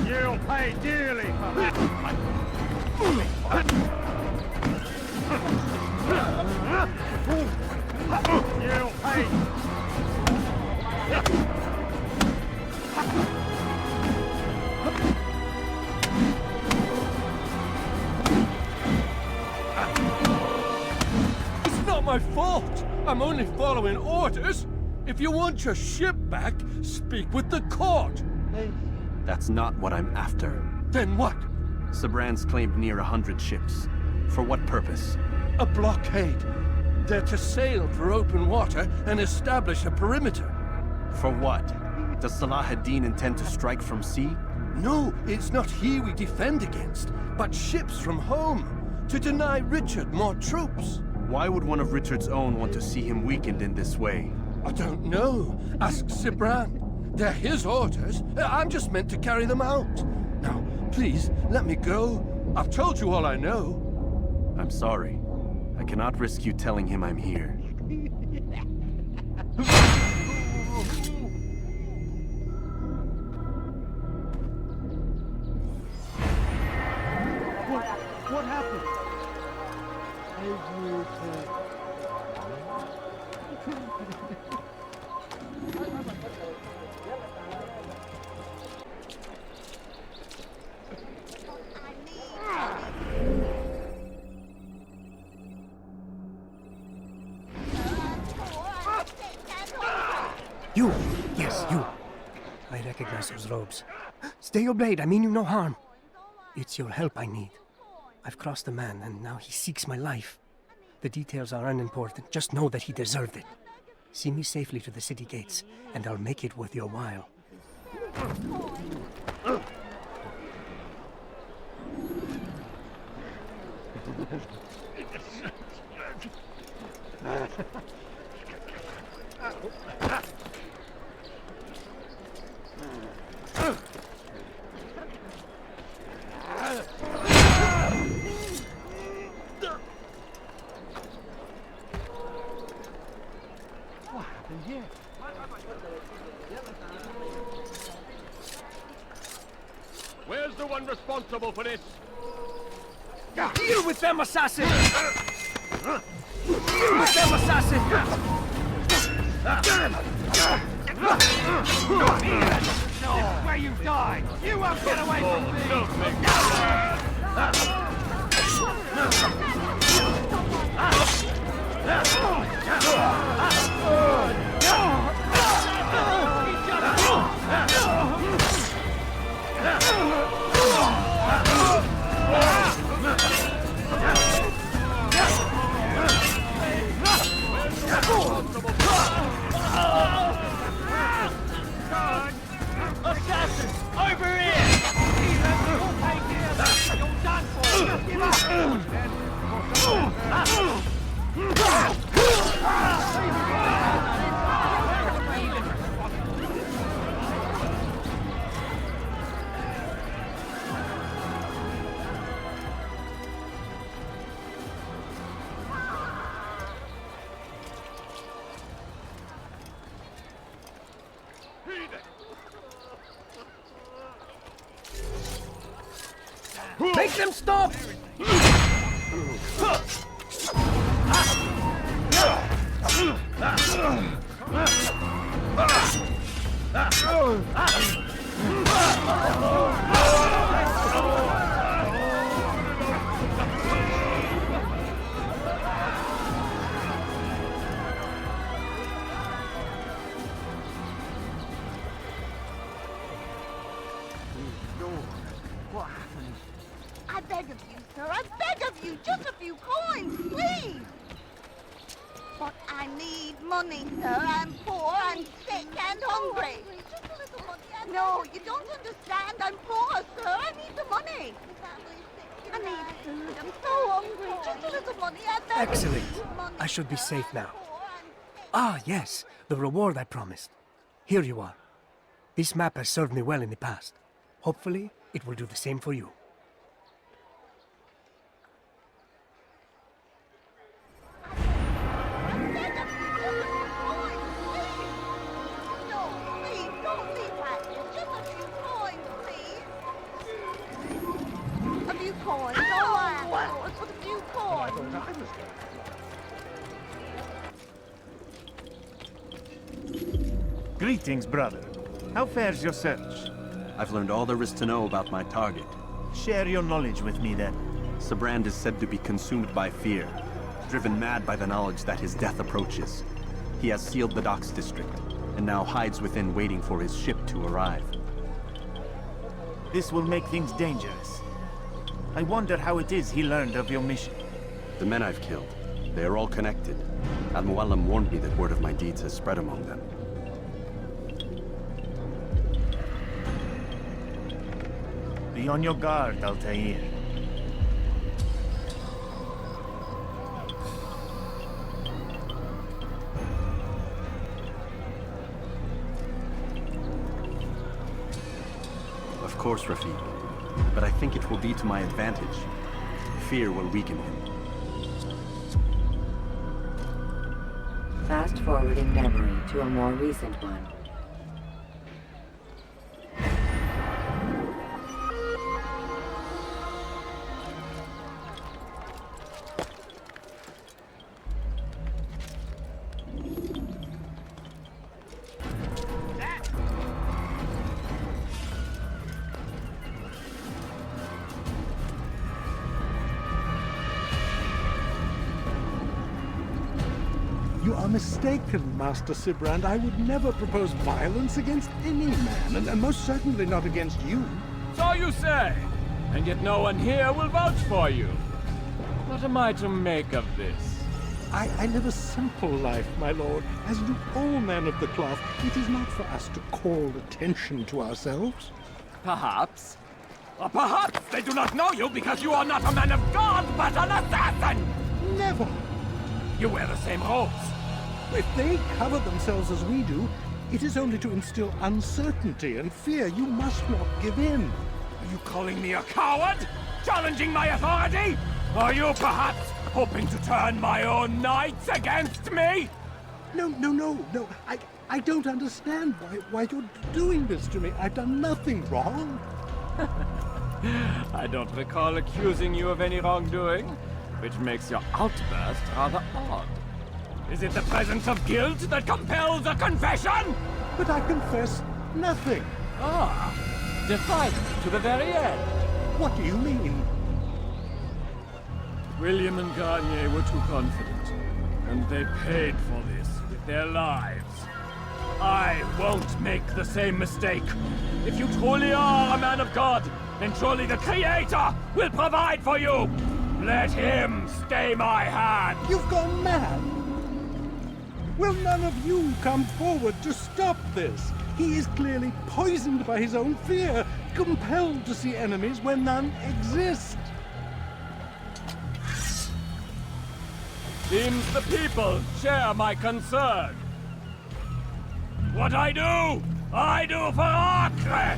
Speaker 16: You'll pay dearly for that. You'll pay.
Speaker 7: It's not my fault. I'm only following orders. If you want your ship back, speak with the court.
Speaker 19: That's not what I'm after.
Speaker 7: Then what?
Speaker 19: Sabran's claimed near 100 ships. For what purpose?
Speaker 7: A blockade. They're to sail for open water and establish a perimeter.
Speaker 19: For what? Does Salah ad-Din intend to strike from sea?
Speaker 7: No, it's not he we defend against, but ships from home, to deny Richard more troops.
Speaker 19: Why would one of Richard's own want to see him weakened in this way?
Speaker 7: I don't know. Ask Sabran. They're his orders. I'm just meant to carry them out. Now, please, let me go. I've told you all I know.
Speaker 19: I'm sorry. I cannot risk you telling him I'm here.
Speaker 16: What happened?
Speaker 17: You! Yes, you! I recognize those robes. Stay your blade, I mean you no harm. It's your help I need. I've crossed a man, and now he seeks my life. The details are unimportant, just know that he deserved it. See me safely to the city gates, and I'll make it worth your while.
Speaker 16: What happened here?
Speaker 3: Where's the one responsible for this?
Speaker 17: Deal with them, assassin! Deal with them, assassin!
Speaker 16: No, where you die! You won't get away from
Speaker 3: Assassin! Over here! You're done for! Give up!
Speaker 17: Make them stop!
Speaker 2: What happened? I beg of you, sir, I beg of you, just a few coins, please! But I need money, sir. I'm poor, I'm sick and hungry. No, you don't understand. I'm poor, sir. I need the money. I need food. I'm so hungry. Just a little money. I beg of
Speaker 17: Excellent.
Speaker 2: you. Money,
Speaker 17: I should be
Speaker 2: sir.
Speaker 17: safe now. Ah, yes, the reward I promised. Here you are. This map has served me well in the past. Hopefully, it will do the same for you.
Speaker 13: Greetings, brother. How fares your search?
Speaker 19: I've learned all there is to know about my target.
Speaker 13: Share your knowledge with me, then.
Speaker 19: Sibrand is said to be consumed by fear, driven mad by the knowledge that his death approaches. He has sealed the docks district, and now hides within waiting for his ship to arrive.
Speaker 13: This will make things dangerous. I wonder how it is he learned of your mission.
Speaker 19: The men I've killed, they are all connected. Al-Muallim warned me that word of my deeds has spread among them.
Speaker 13: Be on your guard, Altaïr.
Speaker 19: Of course, Rafiq. But I think it will be to my advantage. Fear will weaken him.
Speaker 5: Fast forwarding memory to a more recent one.
Speaker 15: You are mistaken, Master Sibrand. I would never propose violence against any man, and most certainly not against you.
Speaker 3: So you say, and yet no one here will vouch for you. What am I to make of this?
Speaker 15: I live a simple life, my lord, as do all men of the cloth. It is not for us to call attention to ourselves.
Speaker 3: Perhaps. Or perhaps they do not know you because you are not a man of God, but an assassin!
Speaker 15: Never!
Speaker 3: You wear the same robes.
Speaker 15: If they cover themselves as we do, it is only to instill uncertainty and fear. You must not give in.
Speaker 3: Are you calling me a coward? Challenging my authority? Are you perhaps hoping to turn my own knights against me?
Speaker 15: No. I don't understand why you're doing this to me. I've done nothing wrong.
Speaker 3: I don't recall accusing you of any wrongdoing, which makes your outburst rather odd. Is it the presence of guilt that compels a confession?
Speaker 15: But I confess nothing.
Speaker 3: Ah, defiant to the very end.
Speaker 15: What do you mean?
Speaker 3: William and Garnier were too confident, and they paid for this with their lives. I won't make the same mistake. If you truly are a man of God, then surely the Creator will provide for you. Let him stay my hand.
Speaker 15: You've gone mad. Will none of you come forward to stop this? He is clearly poisoned by his own fear, compelled to see enemies where none exist.
Speaker 3: Seems the people share my concern. What I do for Acre!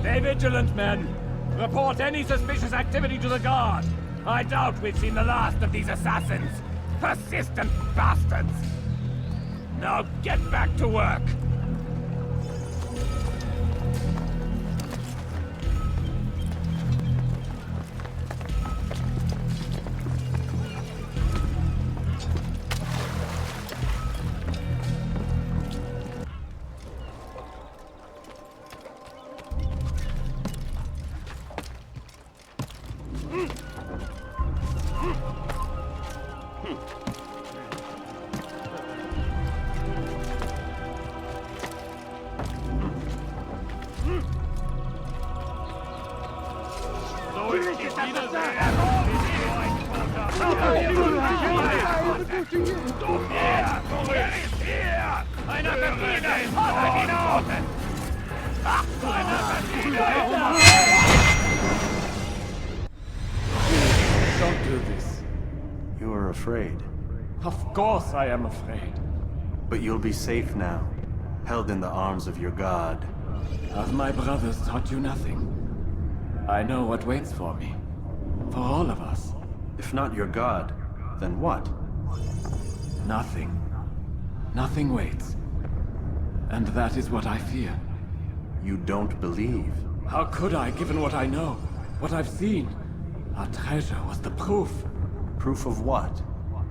Speaker 3: Stay vigilant, men. Report any suspicious activity to the guard. I doubt we've seen the last of these assassins. Persistent bastards. Now get back to work. Don't do this.
Speaker 19: You are afraid.
Speaker 3: Of course I am afraid.
Speaker 19: But you'll be safe now, held in the arms of your god.
Speaker 3: Have my brothers taught you nothing? I know what waits for me. For all of us.
Speaker 19: If not your god, then what?
Speaker 3: Nothing. Nothing waits. And that is what I fear.
Speaker 19: You don't believe.
Speaker 3: How could I, given what I know? What I've seen? Our treasure was the proof.
Speaker 19: Proof of what?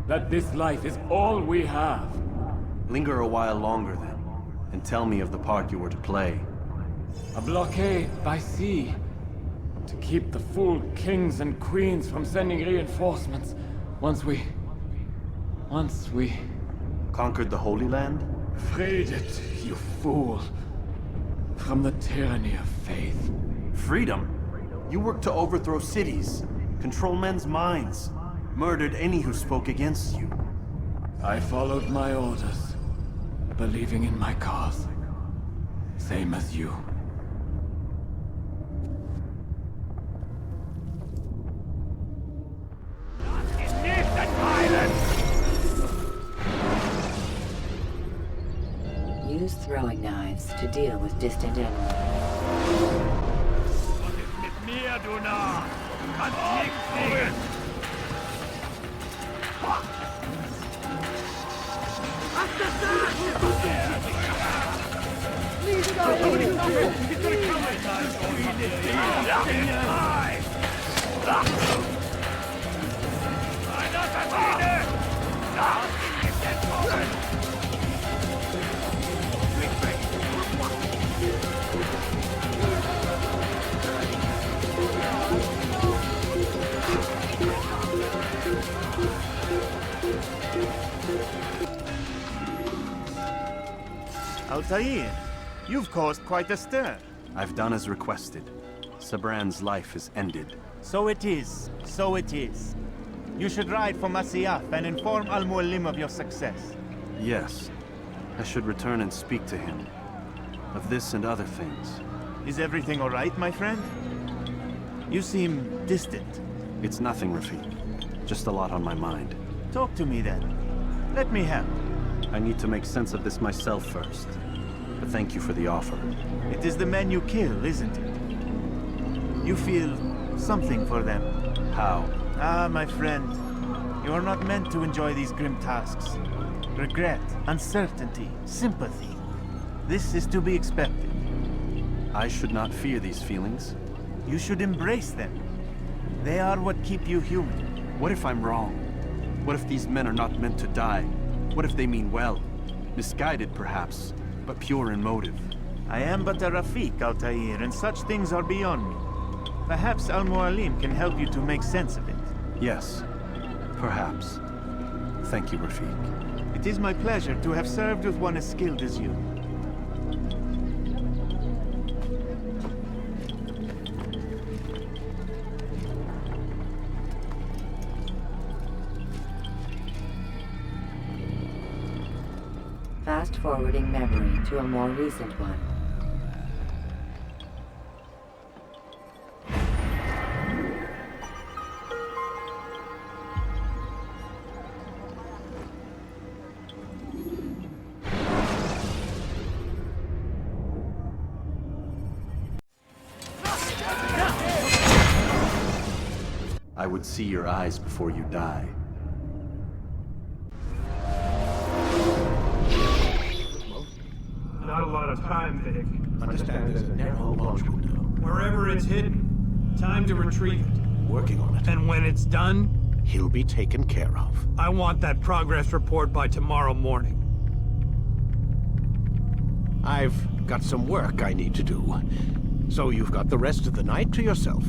Speaker 3: That this life is all we have.
Speaker 19: Linger a while longer then, and tell me of the part you were to play.
Speaker 3: A blockade by sea. To keep the fool kings and queens from sending reinforcements. Once we...
Speaker 19: Conquered the Holy Land?
Speaker 3: Freed it, you fool. From the tyranny of faith.
Speaker 19: Freedom? You worked to overthrow cities, control men's minds, murdered any who spoke against you.
Speaker 3: I followed my orders, believing in my cause. Same as you.
Speaker 5: Use throwing knives to deal with distant enemies.
Speaker 13: Altaïr, you've caused quite a stir.
Speaker 19: I've done as requested. Sabran's life is ended.
Speaker 13: So it is. So it is. You should ride for Masyaf and inform Al-Muallim of your success.
Speaker 19: Yes. I should return and speak to him. Of this and other things.
Speaker 13: Is everything all right, my friend? You seem distant.
Speaker 19: It's nothing, Rafiq. Just a lot on my mind.
Speaker 13: Talk to me then. Let me help.
Speaker 19: I need to make sense of this myself first. But thank you for the offer.
Speaker 13: It is the men you kill, isn't it? You feel something for them.
Speaker 19: How?
Speaker 13: Ah, my friend. You are not meant to enjoy these grim tasks. Regret, uncertainty, sympathy. This is to be expected.
Speaker 19: I should not fear these feelings.
Speaker 13: You should embrace them. They are what keep you human.
Speaker 19: What if I'm wrong? What if these men are not meant to die? What if they mean well? Misguided, perhaps, but pure in motive.
Speaker 13: I am but a Rafiq, Altaïr, and such things are beyond me. Perhaps Al-Muallim can help you to make sense of it.
Speaker 19: Yes, perhaps. Thank you, Rafiq.
Speaker 13: It is my pleasure to have served with one as skilled as you.
Speaker 5: Fast-forwarding memory to a more recent one.
Speaker 19: I would see your eyes before you die.
Speaker 16: Not a lot of time, Vic.
Speaker 4: Understand there's a narrow launch window.
Speaker 16: Wherever it's hidden, time to retrieve it.
Speaker 4: Working on it.
Speaker 16: And when it's done,
Speaker 4: He'll be taken care of.
Speaker 16: I want that progress report by tomorrow morning.
Speaker 4: I've got some work I need to do. So you've got the rest of the night to yourself.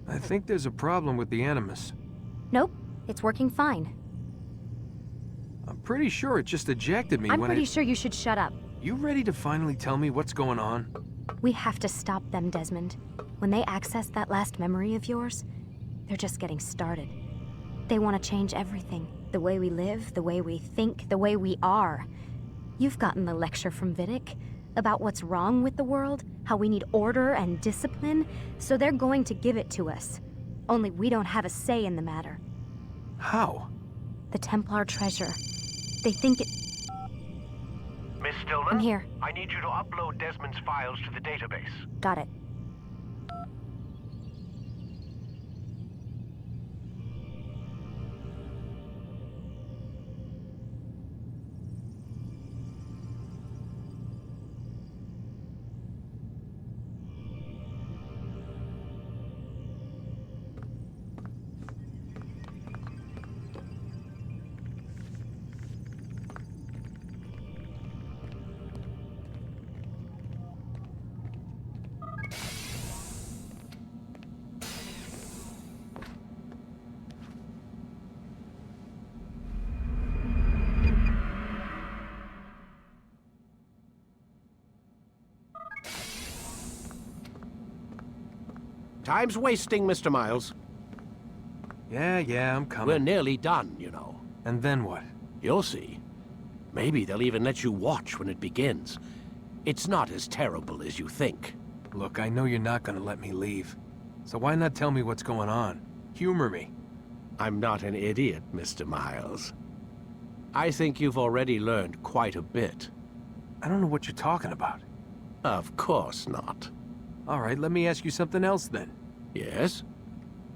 Speaker 1: I think there's a problem with the Animus.
Speaker 9: Nope, it's working fine.
Speaker 1: I'm pretty sure it just ejected me
Speaker 9: I'm
Speaker 1: when
Speaker 9: pretty sure you should shut up.
Speaker 1: You ready to finally tell me what's going on?
Speaker 9: We have to stop them, Desmond. When they access that last memory of yours, they're just getting started. They want to change everything. The way we live, the way we think, the way we are. You've gotten the lecture from Vidic about what's wrong with the world, how we need order and discipline, so they're going to give it to us. Only we don't have a say in the matter.
Speaker 1: How?
Speaker 9: The Templar treasure. They think it...
Speaker 21: Miss Stillman?
Speaker 9: I'm here.
Speaker 21: I need you to upload Desmond's files to the database.
Speaker 9: Got it.
Speaker 4: Time's wasting, Mr. Miles.
Speaker 1: Yeah, I'm coming.
Speaker 4: We're nearly done, you know.
Speaker 1: And then what?
Speaker 4: You'll see. Maybe they'll even let you watch when it begins. It's not as terrible as you think.
Speaker 1: Look, I know you're not gonna let me leave. So why not tell me what's going on? Humor me.
Speaker 4: I'm not an idiot, Mr. Miles. I think you've already learned quite a bit.
Speaker 1: I don't know what you're talking about.
Speaker 4: Of course not.
Speaker 1: All right, let me ask you something else then.
Speaker 4: Yes?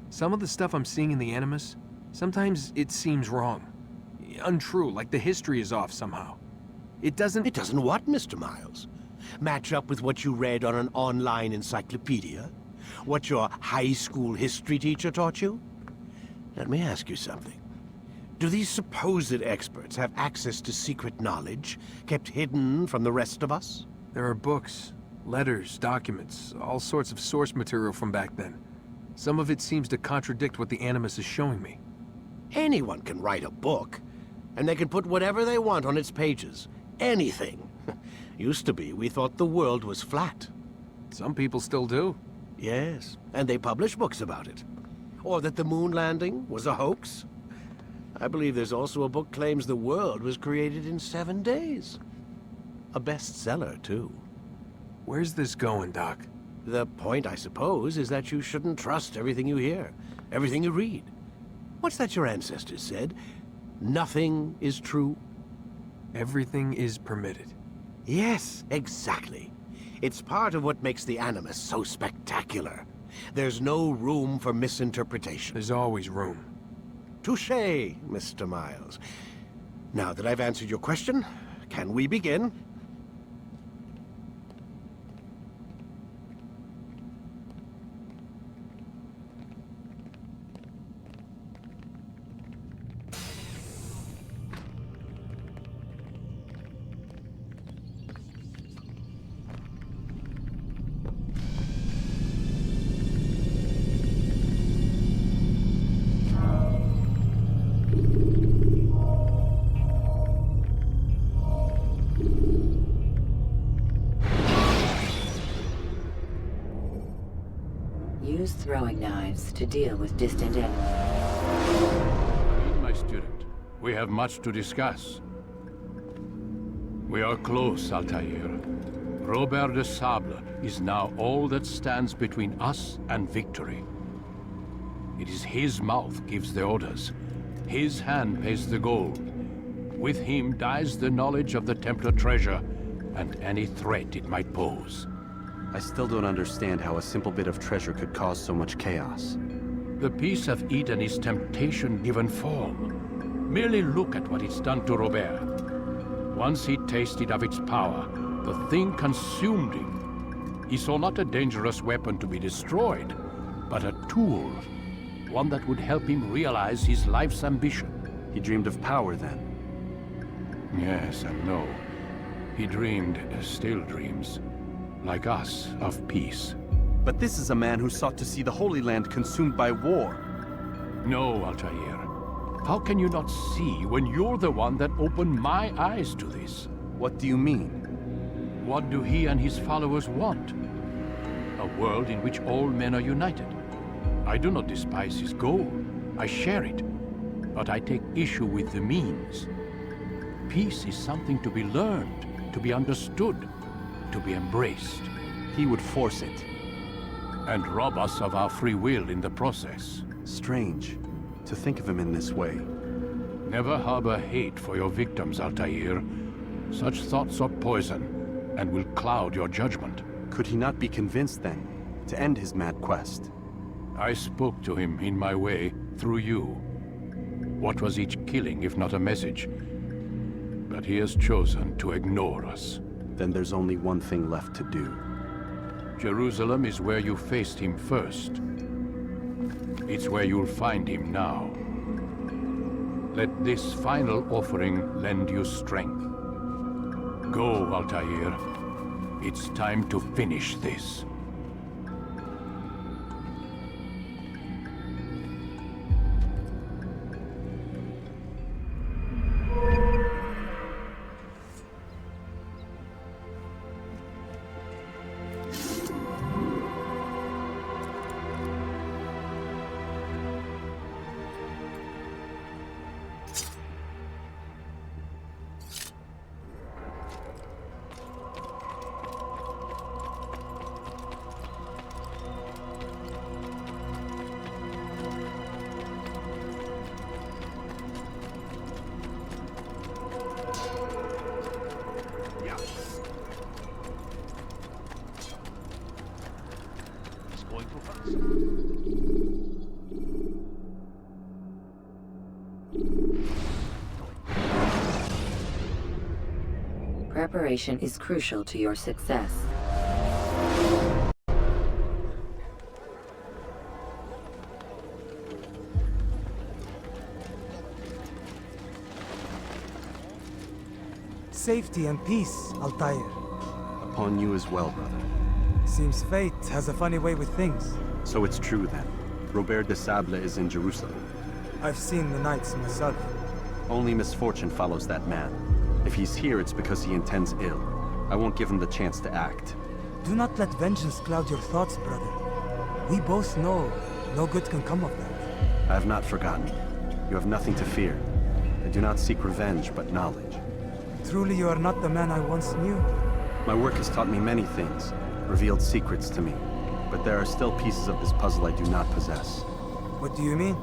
Speaker 1: Some of the stuff I'm seeing in the Animus, sometimes it seems wrong. Untrue, like the history is off somehow. It doesn't...
Speaker 4: It doesn't what, Mr. Miles? Match up with what you read on an online encyclopedia? What your high school history teacher taught you? Let me ask you something. Do these supposed experts have access to secret knowledge kept hidden from the rest of us?
Speaker 1: There are books, letters, documents, all sorts of source material from back then. Some of it seems to contradict what the Animus is showing me.
Speaker 4: Anyone can write a book, and they can put whatever they want on its pages. Anything. Used to be, we thought the world was flat.
Speaker 1: Some people still do.
Speaker 4: Yes, and they publish books about it. Or that the moon landing was a hoax. I believe there's also a book claims the world was created in 7 days. A bestseller, too.
Speaker 1: Where's this going, Doc?
Speaker 4: The point, I suppose, is that you shouldn't trust everything you hear, everything you read. What's that your ancestors said? Nothing is true?
Speaker 1: Everything is permitted.
Speaker 4: Yes, exactly. It's part of what makes the Animus so spectacular. There's no room for misinterpretation.
Speaker 1: There's always room.
Speaker 4: Touché, Mr. Miles. Now that I've answered your question, can we begin?
Speaker 5: Use throwing knives to deal with distant enemies.
Speaker 11: My student, we have much to discuss. We are close, Altaïr. Robert de Sable is now all that stands between us and victory. It is his mouth gives the orders. His hand pays the gold. With him dies the knowledge of the Templar treasure and any threat it might pose.
Speaker 19: I still don't understand how a simple bit of treasure could cause so much chaos.
Speaker 11: The piece of Eden is temptation given form. Merely look at what it's done to Robert. Once he tasted of its power, the thing consumed him. He saw not a dangerous weapon to be destroyed, but a tool. One that would help him realize his life's ambition.
Speaker 19: He dreamed of power then?
Speaker 11: Yes and no. He dreamed, still dreams. Like us, of peace.
Speaker 19: But this is a man who sought to see the Holy Land consumed by war.
Speaker 11: No, Altaïr. How can you not see when you're the one that opened my eyes to this?
Speaker 19: What do you mean?
Speaker 11: What do he and his followers want? A world in which all men are united. I do not despise his goal. I share it. But I take issue with the means. Peace is something to be learned, to be understood, to be embraced.
Speaker 19: He would force it.
Speaker 11: And rob us of our free will in the process.
Speaker 19: Strange, to think of him in this way.
Speaker 11: Never harbor hate for your victims, Altaïr. Such thoughts are poison, and will cloud your judgment.
Speaker 19: Could he not be convinced, then, to end his mad quest?
Speaker 11: I spoke to him in my way, through you. What was each killing, if not a message? But he has chosen to ignore us.
Speaker 19: Then there's only one thing left to do.
Speaker 11: Jerusalem is where you faced him first. It's where you'll find him now. Let this final offering lend you strength. Go, Altaïr. It's time to finish this.
Speaker 5: Preparation is crucial to your success.
Speaker 10: Safety and peace, Altaïr.
Speaker 19: upon you as well, brother.
Speaker 10: Seems fate has a funny way with things.
Speaker 19: So it's true then. Robert de Sable is in Jerusalem.
Speaker 10: I've seen the knights myself.
Speaker 19: Only misfortune follows that man. If he's here, it's because he intends ill. I won't give him the chance to act.
Speaker 10: Do not let vengeance cloud your thoughts, brother. We both know no good can come of that.
Speaker 19: I have not forgotten. You have nothing to fear. I do not seek revenge, but knowledge.
Speaker 10: Truly you are not the man I once knew.
Speaker 19: My work has taught me many things, revealed secrets to me. But there are still pieces of this puzzle I do not possess.
Speaker 10: What do you mean?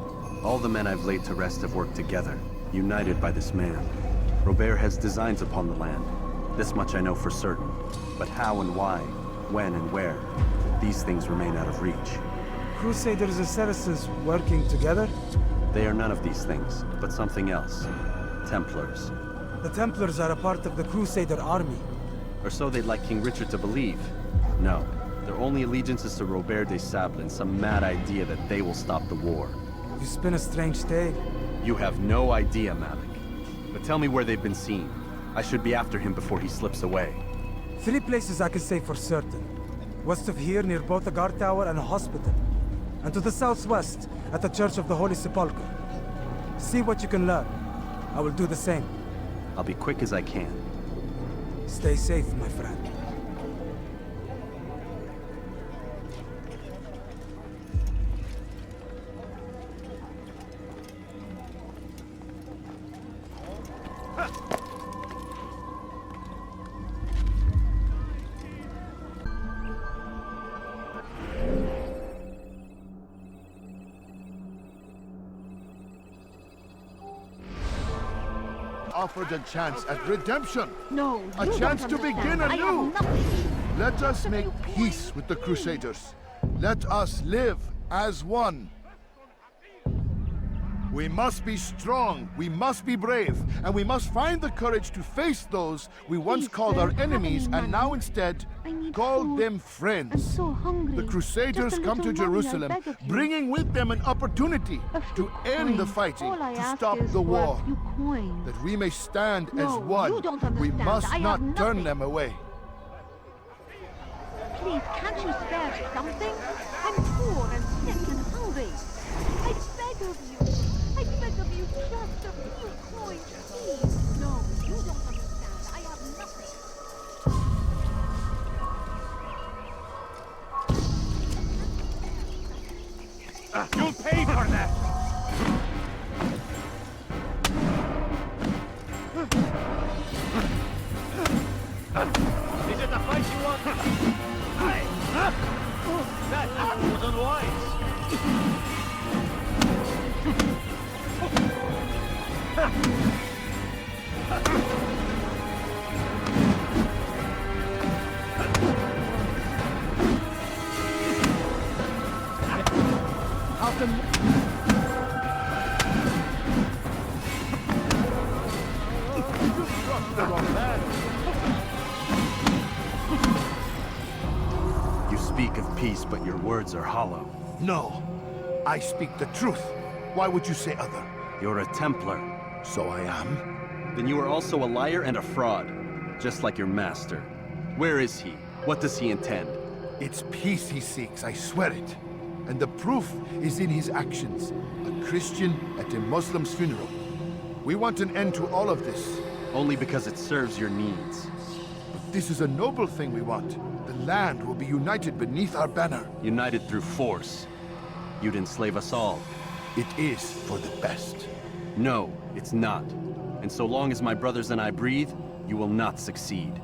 Speaker 19: All the men I've laid to rest have worked together, united by this man. Robert has designs upon the land. This much I know for certain. But how and why, when and where, these things remain out of reach.
Speaker 10: Crusaders and Saracens working together?
Speaker 19: They are none of these things, but something else. Templars.
Speaker 10: The Templars are a part of the Crusader army.
Speaker 19: Or so they'd like King Richard to believe. No, their only allegiance is to Robert de Sable and some mad idea that they will stop the war.
Speaker 10: You spin a strange tale.
Speaker 19: You have no idea, Malik. But tell me where they've been seen. I should be after him before he slips away.
Speaker 10: 3 places I can say for certain. West of here, near both a guard tower and a hospital. And to the southwest, at the Church of the Holy Sepulchre. See what you can learn. I will do the same.
Speaker 19: I'll be quick as I can.
Speaker 10: Stay safe, my friend.
Speaker 8: Offered a chance at redemption.
Speaker 2: No,
Speaker 8: a
Speaker 2: you
Speaker 8: chance
Speaker 2: don't
Speaker 8: to begin
Speaker 2: understand.
Speaker 8: anew.
Speaker 2: I have nothing.
Speaker 8: Let us make peace with the Crusaders. Let us live as one. We must be strong, we must be brave, and we must find the courage to face those we once called our enemies and now instead call them friends.
Speaker 2: I'm so hungry.
Speaker 8: The Crusaders come to Jerusalem, bringing with them an opportunity to end the fighting, to stop the war. That we may stand as one, we must not turn them away.
Speaker 2: Please, can't you spare something? I'm poor and sick and hungry. I beg of you. I beg of you, just a few coins, please. No, you don't understand. I have nothing.
Speaker 16: You'll pay for that! Is it a fight you want? Aye! That was unwise!
Speaker 19: You speak of peace, but your words are hollow.
Speaker 8: No, I speak the truth. Why would you say other?
Speaker 19: You're a Templar.
Speaker 8: So I am?
Speaker 19: Then you are also a liar and a fraud, just like your master. Where is he? What does he intend?
Speaker 8: It's peace he seeks, I swear it. And the proof is in his actions. A Christian at a Muslim's funeral. We want an end to all of this.
Speaker 19: Only because it serves your needs.
Speaker 8: But this is a noble thing we want. The land will be united beneath our banner.
Speaker 19: United through force. You'd enslave us all.
Speaker 8: It is for the best.
Speaker 19: No, it's not. And so long as my brothers and I breathe, you will not succeed.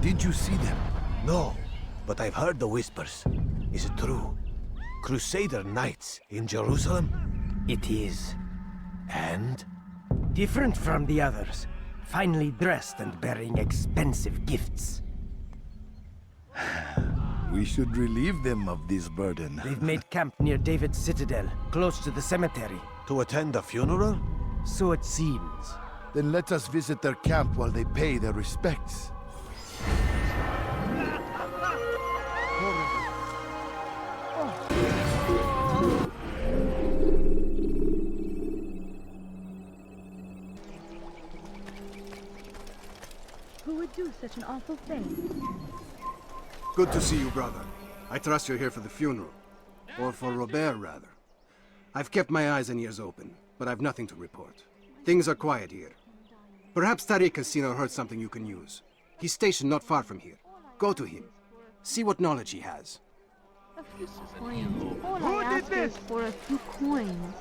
Speaker 4: Did you see them? No, but I've heard the whispers. Is it true? Crusader Knights in Jerusalem?
Speaker 17: It is.
Speaker 4: And?
Speaker 17: Different from the others. Finely dressed and bearing expensive gifts.
Speaker 15: We should relieve them of this burden.
Speaker 17: They've made camp near David's citadel, close to the cemetery.
Speaker 4: To attend the funeral?
Speaker 17: So it seems.
Speaker 8: Then let us visit their camp while they pay their respects.
Speaker 2: Who would do such an awful thing?
Speaker 18: Good to see you, brother. I trust you're here for the funeral. Or for Robert, rather. I've kept my eyes and ears open, but I've nothing to report. Things are quiet here. Perhaps Tariq has seen or heard something you can use. He's stationed not far from here. Go to him. See what knowledge he has.
Speaker 2: A few coins. All I ask is for a few coins.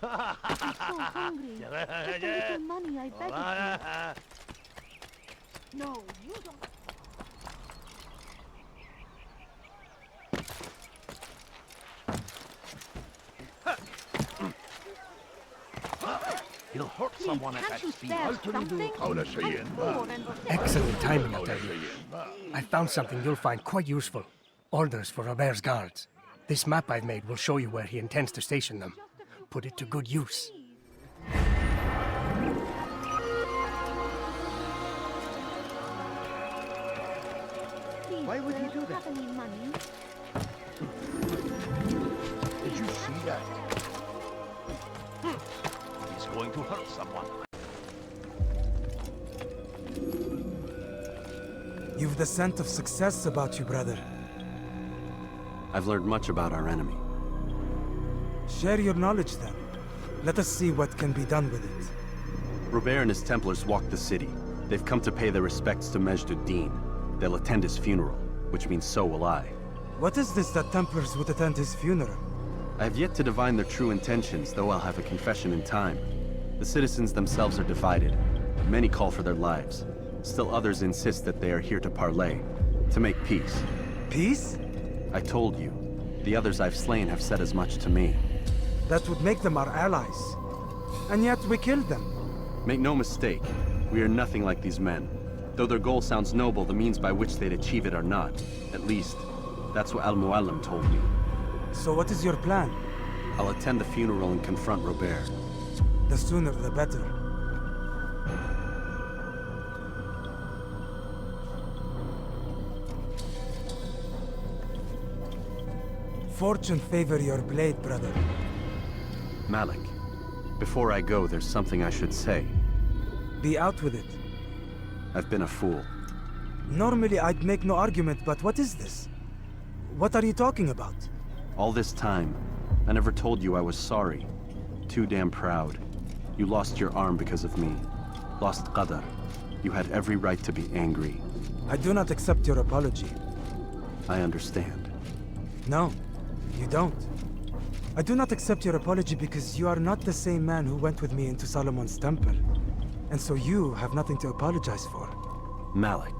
Speaker 2: I'm so hungry. Just a little money, I beg of you. No, you don't.
Speaker 7: He'll hurt someone at that speed.
Speaker 17: Excellent timing, Altaïr. I found something you'll find quite useful. Orders for Robert's guards. This map I've made will show you where he intends to station them. Put it to good use.
Speaker 2: Why would he do that? Any money?
Speaker 7: Did you see that? He's going to hurt someone.
Speaker 10: You've the scent of success about you, brother.
Speaker 19: I've learned much about our enemy.
Speaker 10: Share your knowledge then. Let us see what can be done with it.
Speaker 19: Robert and his Templars walked the city. They've come to pay their respects to Majd-ud-Din. They'll attend his funeral, which means so will I.
Speaker 10: What is this that Templars would attend his funeral?
Speaker 19: I have yet to divine their true intentions, though I'll have a confession in time. The citizens themselves are divided. Many call for their lives. Still others insist that they are here to parley, to make peace.
Speaker 10: Peace?
Speaker 19: I told you. The others I've slain have said as much to me.
Speaker 10: That would make them our allies. And yet we killed them.
Speaker 19: Make no mistake, we are nothing like these men. Though their goal sounds noble, the means by which they'd achieve it are not. At least, that's what Al-Muallim told me.
Speaker 10: So what is your plan?
Speaker 19: I'll attend the funeral and confront Robert.
Speaker 10: The sooner the better. Fortune favor your blade, brother.
Speaker 19: Malik, before I go, there's something I should say.
Speaker 10: Be out with it.
Speaker 19: I've been a fool.
Speaker 10: Normally I'd make no argument, but what is this? What are you talking about?
Speaker 19: All this time, I never told you I was sorry. Too damn proud. You lost your arm because of me. Lost Qadar. You had every right to be angry.
Speaker 10: I do not accept your apology.
Speaker 19: I understand.
Speaker 10: No, you don't. I do not accept your apology because you are not the same man who went with me into Solomon's temple. And so you have nothing to apologize for.
Speaker 19: Malik.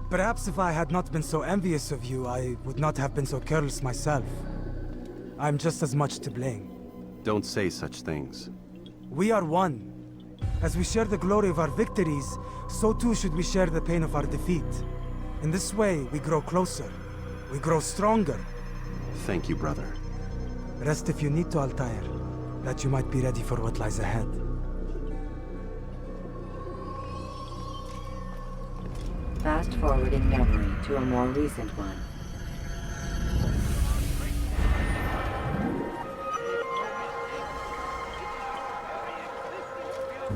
Speaker 10: Perhaps if I had not been so envious of you, I would not have been so careless myself. I'm just as much to blame.
Speaker 19: Don't say such things.
Speaker 10: We are one. As we share the glory of our victories, so too should we share the pain of our defeat. In this way, we grow closer. We grow stronger.
Speaker 19: Thank you, brother.
Speaker 10: Rest if you need to, Altaïr, that you might be ready for what lies ahead.
Speaker 5: Fast forwarding memory to a more recent one.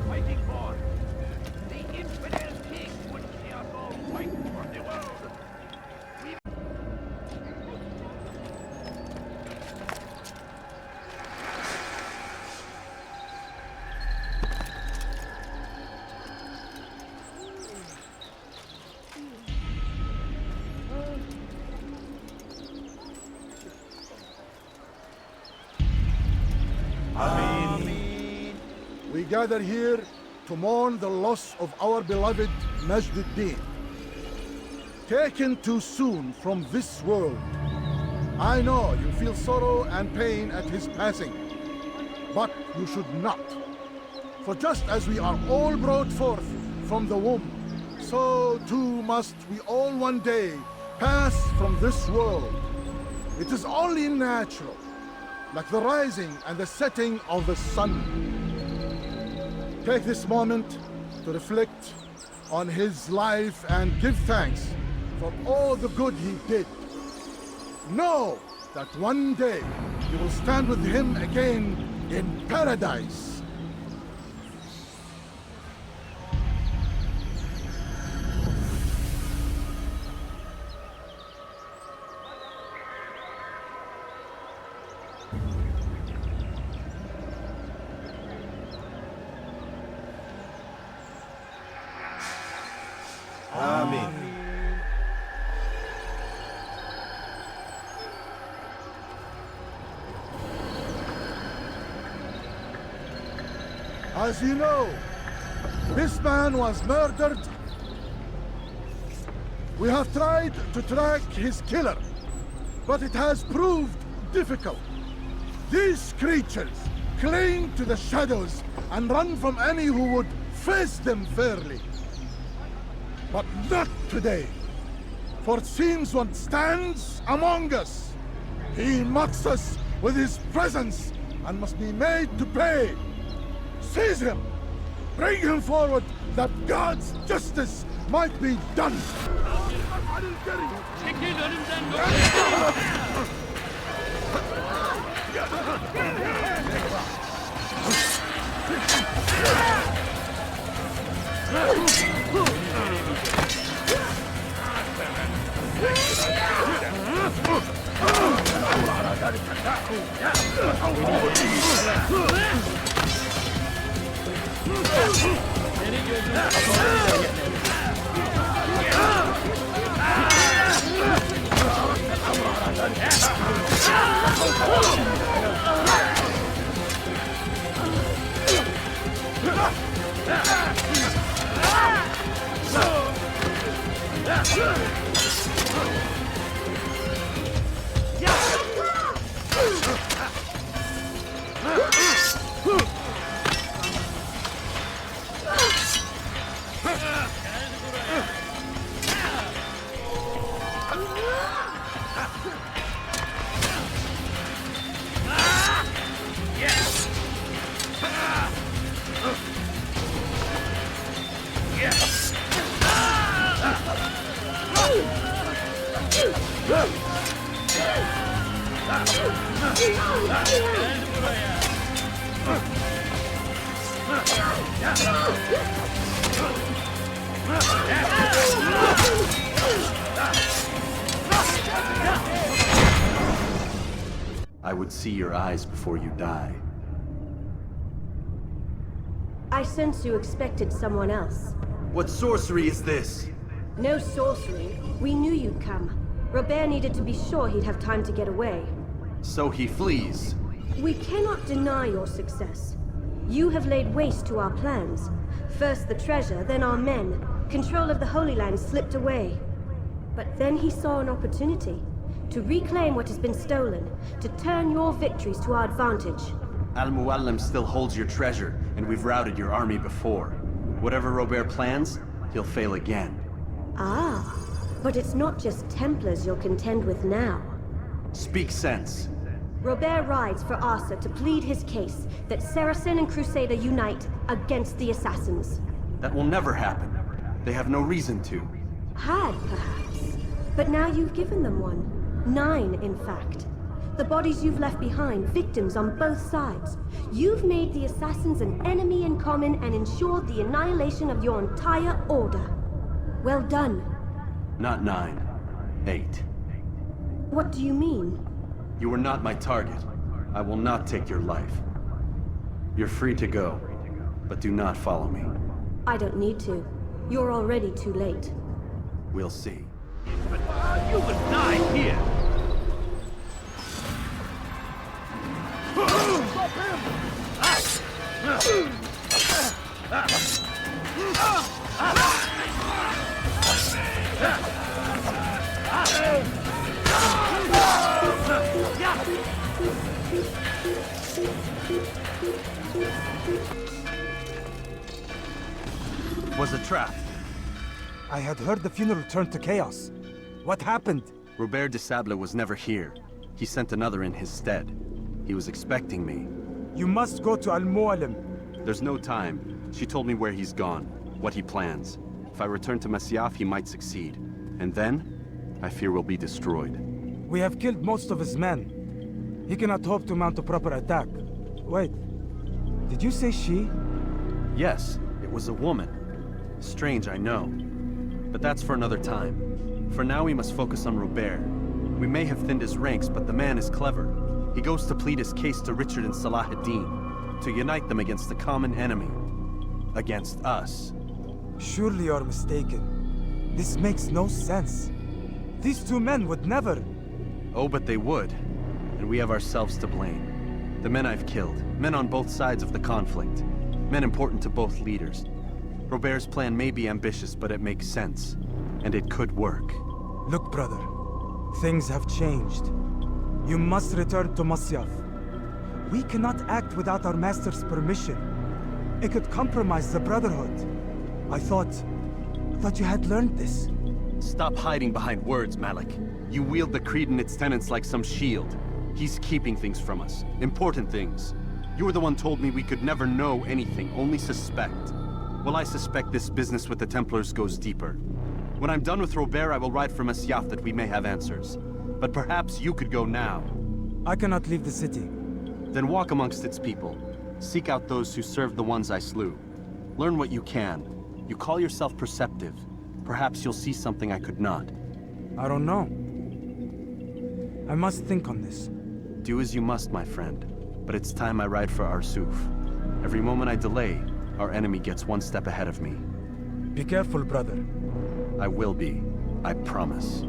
Speaker 7: Fighting for the infidel king would see us all fight for the world.
Speaker 15: gather here to mourn the loss of our beloved Majduddin. Taken too soon from this world. I know you feel sorrow and pain at his passing, but you should not. For just as we are all brought forth from the womb, so too must we all one day pass from this world. It is only natural, like the rising and the setting of the sun. Take this moment to reflect on his life and give thanks for all the good he did. Know that one day you will stand with him again in paradise.
Speaker 4: Amen.
Speaker 15: As you know, this man was murdered. We have tried to track his killer, but it has proved difficult. These creatures cling to the shadows and run from any who would face them fairly. But not today, for it seems one stands among us. He mocks us with his presence and must be made to pay. Seize him! Bring him forward that God's justice might be done!
Speaker 19: I would see your eyes before you die.
Speaker 12: I sense you expected someone else.
Speaker 19: What sorcery is this?
Speaker 12: No sorcery. We knew you'd come. Robert needed to be sure he'd have time to get away.
Speaker 19: So he flees.
Speaker 12: We cannot deny your success. You have laid waste to our plans. First the treasure, then our men. Control of the Holy Land slipped away. But then he saw an opportunity. To reclaim what has been stolen. To turn your victories to our advantage.
Speaker 19: Al-Muallim still holds your treasure, and we've routed your army before. Whatever Robert plans, he'll fail again.
Speaker 12: Ah, but it's not just Templars you'll contend with now.
Speaker 19: Speak sense.
Speaker 12: Robert rides for Asa to plead his case that Saracen and Crusader unite against the Assassins.
Speaker 19: That will never happen. They have no reason to.
Speaker 12: Had, perhaps. But now you've given them one. 9, in fact. The bodies you've left behind, victims on both sides. You've made the Assassins an enemy in common and ensured the annihilation of your entire order. Well done.
Speaker 19: Not 9. 8.
Speaker 12: What do you mean?
Speaker 19: You were not my target. I will not take your life. You're free to go, but do not follow me.
Speaker 12: I don't need to. You're already too late.
Speaker 19: We'll see.
Speaker 7: You will die here! Stop him!
Speaker 19: Was a trap.
Speaker 10: I had heard the funeral turned to chaos. What happened?
Speaker 19: Robert de Sable was never here. He sent another in his stead. He was expecting me.
Speaker 10: You must go to Al-Mualim.
Speaker 19: There's no time. She told me where he's gone, what he plans. If I return to Masyaf, he might succeed. And then, I fear we'll be destroyed.
Speaker 10: We have killed most of his men. He cannot hope to mount a proper attack. Wait, did you say she?
Speaker 19: Yes, it was a woman. Strange, I know. But that's for another time. For now, we must focus on Robert. We may have thinned his ranks, but the man is clever. He goes to plead his case to Richard and Salah ad-Din, to unite them against the common enemy. Against us.
Speaker 10: Surely you're mistaken. This makes no sense. These two men would never...
Speaker 19: Oh, but they would. And we have ourselves to blame. The men I've killed, men on both sides of the conflict. Men important to both leaders. Robert's plan may be ambitious, but it makes sense. And it could work.
Speaker 10: Look, brother. Things have changed. You must return to Masyaf. We cannot act without our master's permission. It could compromise the Brotherhood. I thought you had learned this.
Speaker 19: Stop hiding behind words, Malik. You wield the Creed and its tenets like some shield. He's keeping things from us. Important things. You were the one told me we could never know anything, only suspect. Well, I suspect this business with the Templars goes deeper. When I'm done with Robert, I will ride for Masyaf that we may have answers. But perhaps you could go now.
Speaker 10: I cannot leave the city.
Speaker 19: Then walk amongst its people. Seek out those who served the ones I slew. Learn what you can. You call yourself perceptive. Perhaps you'll see something I could not.
Speaker 10: I don't know. I must think on this.
Speaker 19: Do as you must, my friend. But it's time I ride for Arsuf. Every moment I delay, our enemy gets one step ahead of me.
Speaker 10: Be careful, brother.
Speaker 19: I will be. I promise.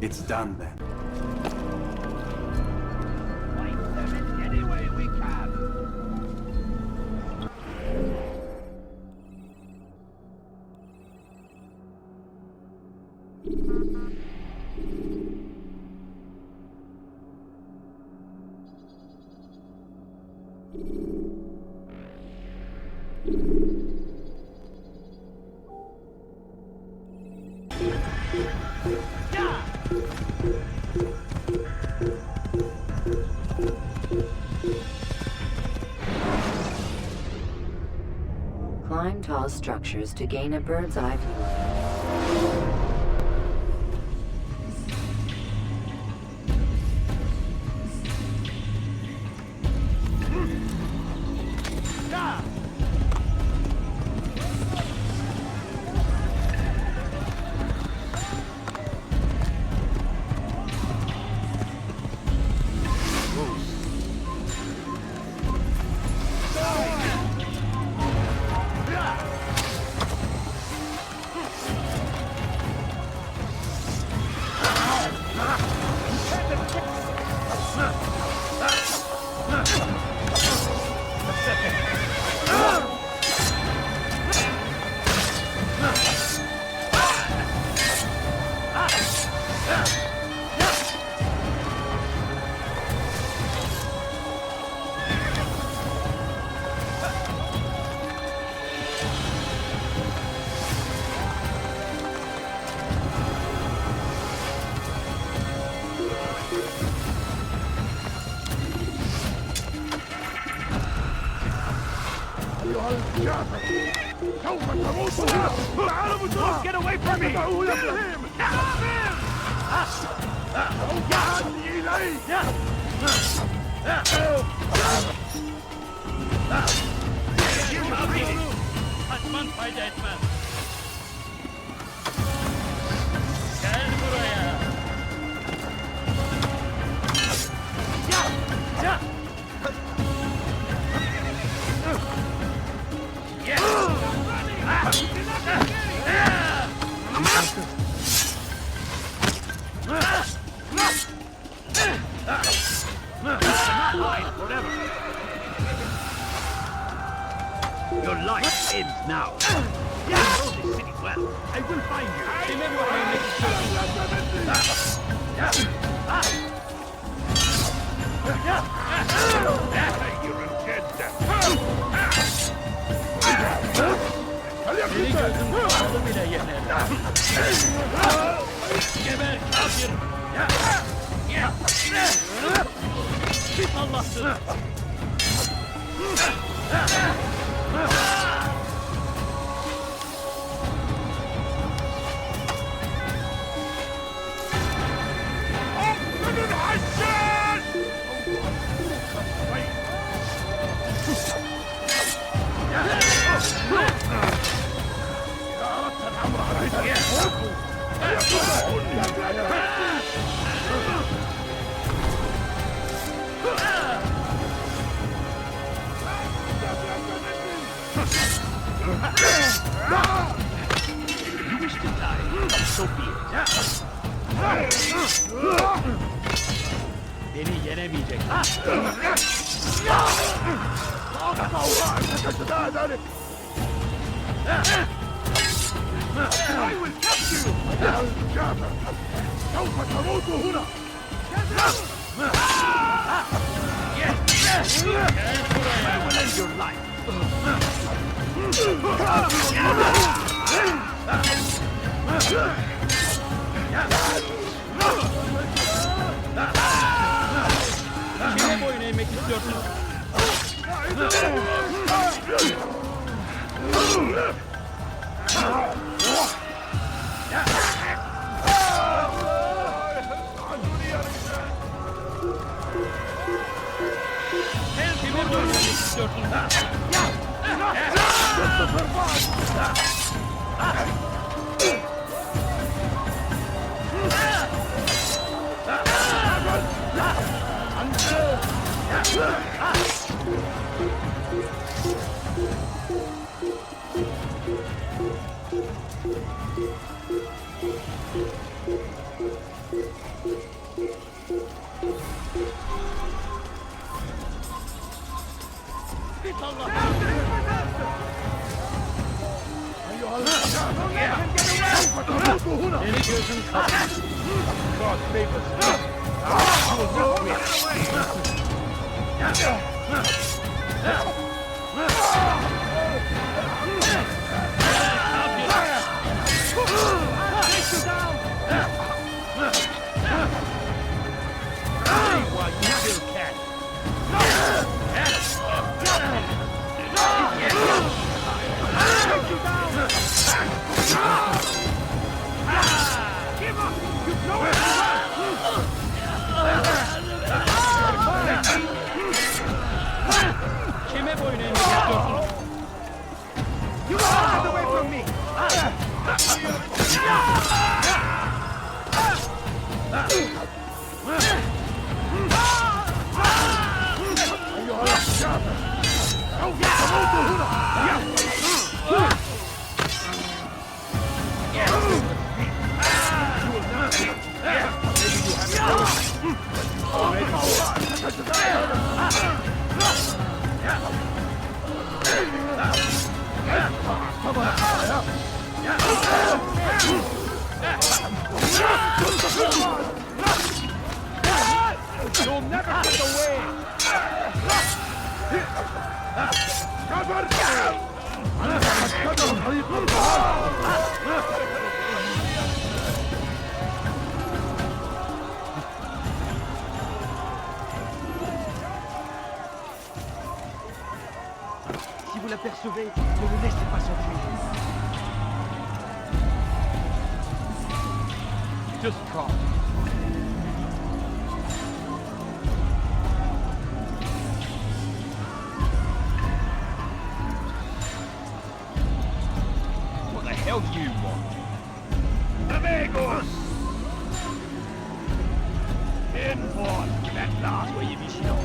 Speaker 19: It's done then.
Speaker 7: Fight them in any way we can.
Speaker 5: Climb tall structures to gain a bird's eye view.
Speaker 7: Get away from me! Kill him! Stop him!
Speaker 3: Kaçman fayda etmez. Gel buraya. Ya!
Speaker 7: Your life ends now. You know this city well. I will find you. Remember how you make it You're dead.
Speaker 3: Seni gözüm kapalı bile yener. Geber kafir. Git Allah'sın.
Speaker 7: You wish to die, so be it.
Speaker 3: Beni yenemeyecek.
Speaker 7: I will capture you! سوف تموت هنا! I will end your life!
Speaker 3: Kime boyun eğmek istiyorsun? Kime boyun eğmek istiyorsun? Git Allah! Beni gözüm kapalı. God favors me. You will not win. While you still can.
Speaker 7: Give up! You've nowhere to
Speaker 3: Kime boyun eğmek istiyorsun?
Speaker 7: You are away from me!
Speaker 3: You'll never get away!
Speaker 7: Cover!
Speaker 16: Si vous l'apercevez, ne le laissez pas s'enfuir.
Speaker 3: Just try. hell do you want?
Speaker 7: Amigos! In for that last voyez vigilant.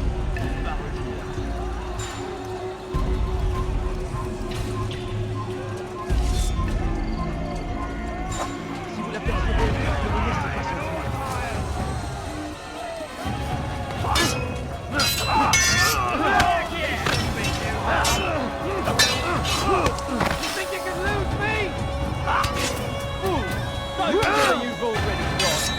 Speaker 7: Si vous la percevez, le ministre passe en You think you can lose me? Don't tell you've already lost.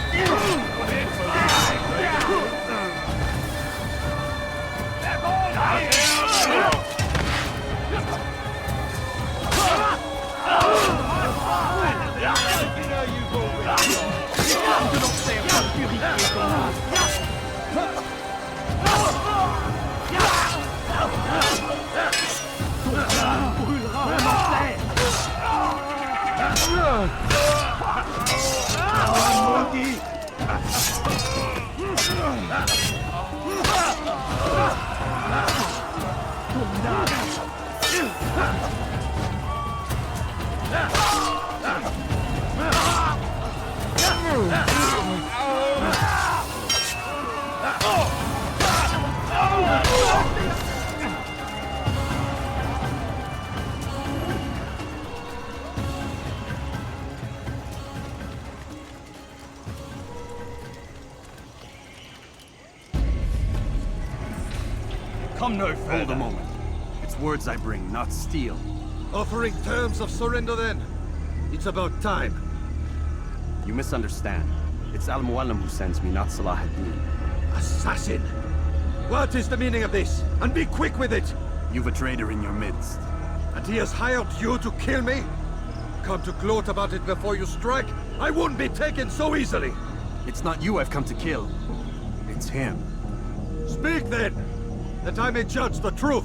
Speaker 19: Come no further. Hold a moment. It's words I bring, not steel.
Speaker 6: Offering terms of surrender then? It's about time.
Speaker 19: You misunderstand. It's Al-Muallim who sends me, not Salah ad-Din.
Speaker 6: Assassin! What is the meaning of this? And be quick with it!
Speaker 19: You've a traitor in your midst.
Speaker 6: And he has hired you to kill me? Come to gloat about it before you strike? I wouldn't be taken so easily!
Speaker 19: It's not you I've come to kill. It's him.
Speaker 6: Speak then! That I may judge the truth!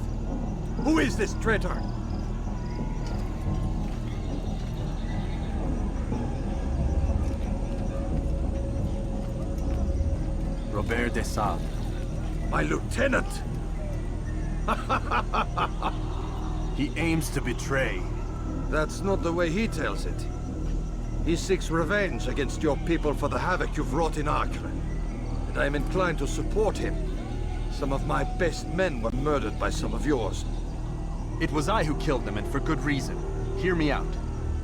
Speaker 6: Who is this traitor?
Speaker 19: Robert de Sable.
Speaker 6: My lieutenant!
Speaker 19: He aims to betray.
Speaker 6: That's not the way he tells it. He seeks revenge against your people for the havoc you've wrought in Acre. And I am inclined to support him. Some of my best men were murdered by some of yours.
Speaker 19: It was I who killed them, and for good reason. Hear me out.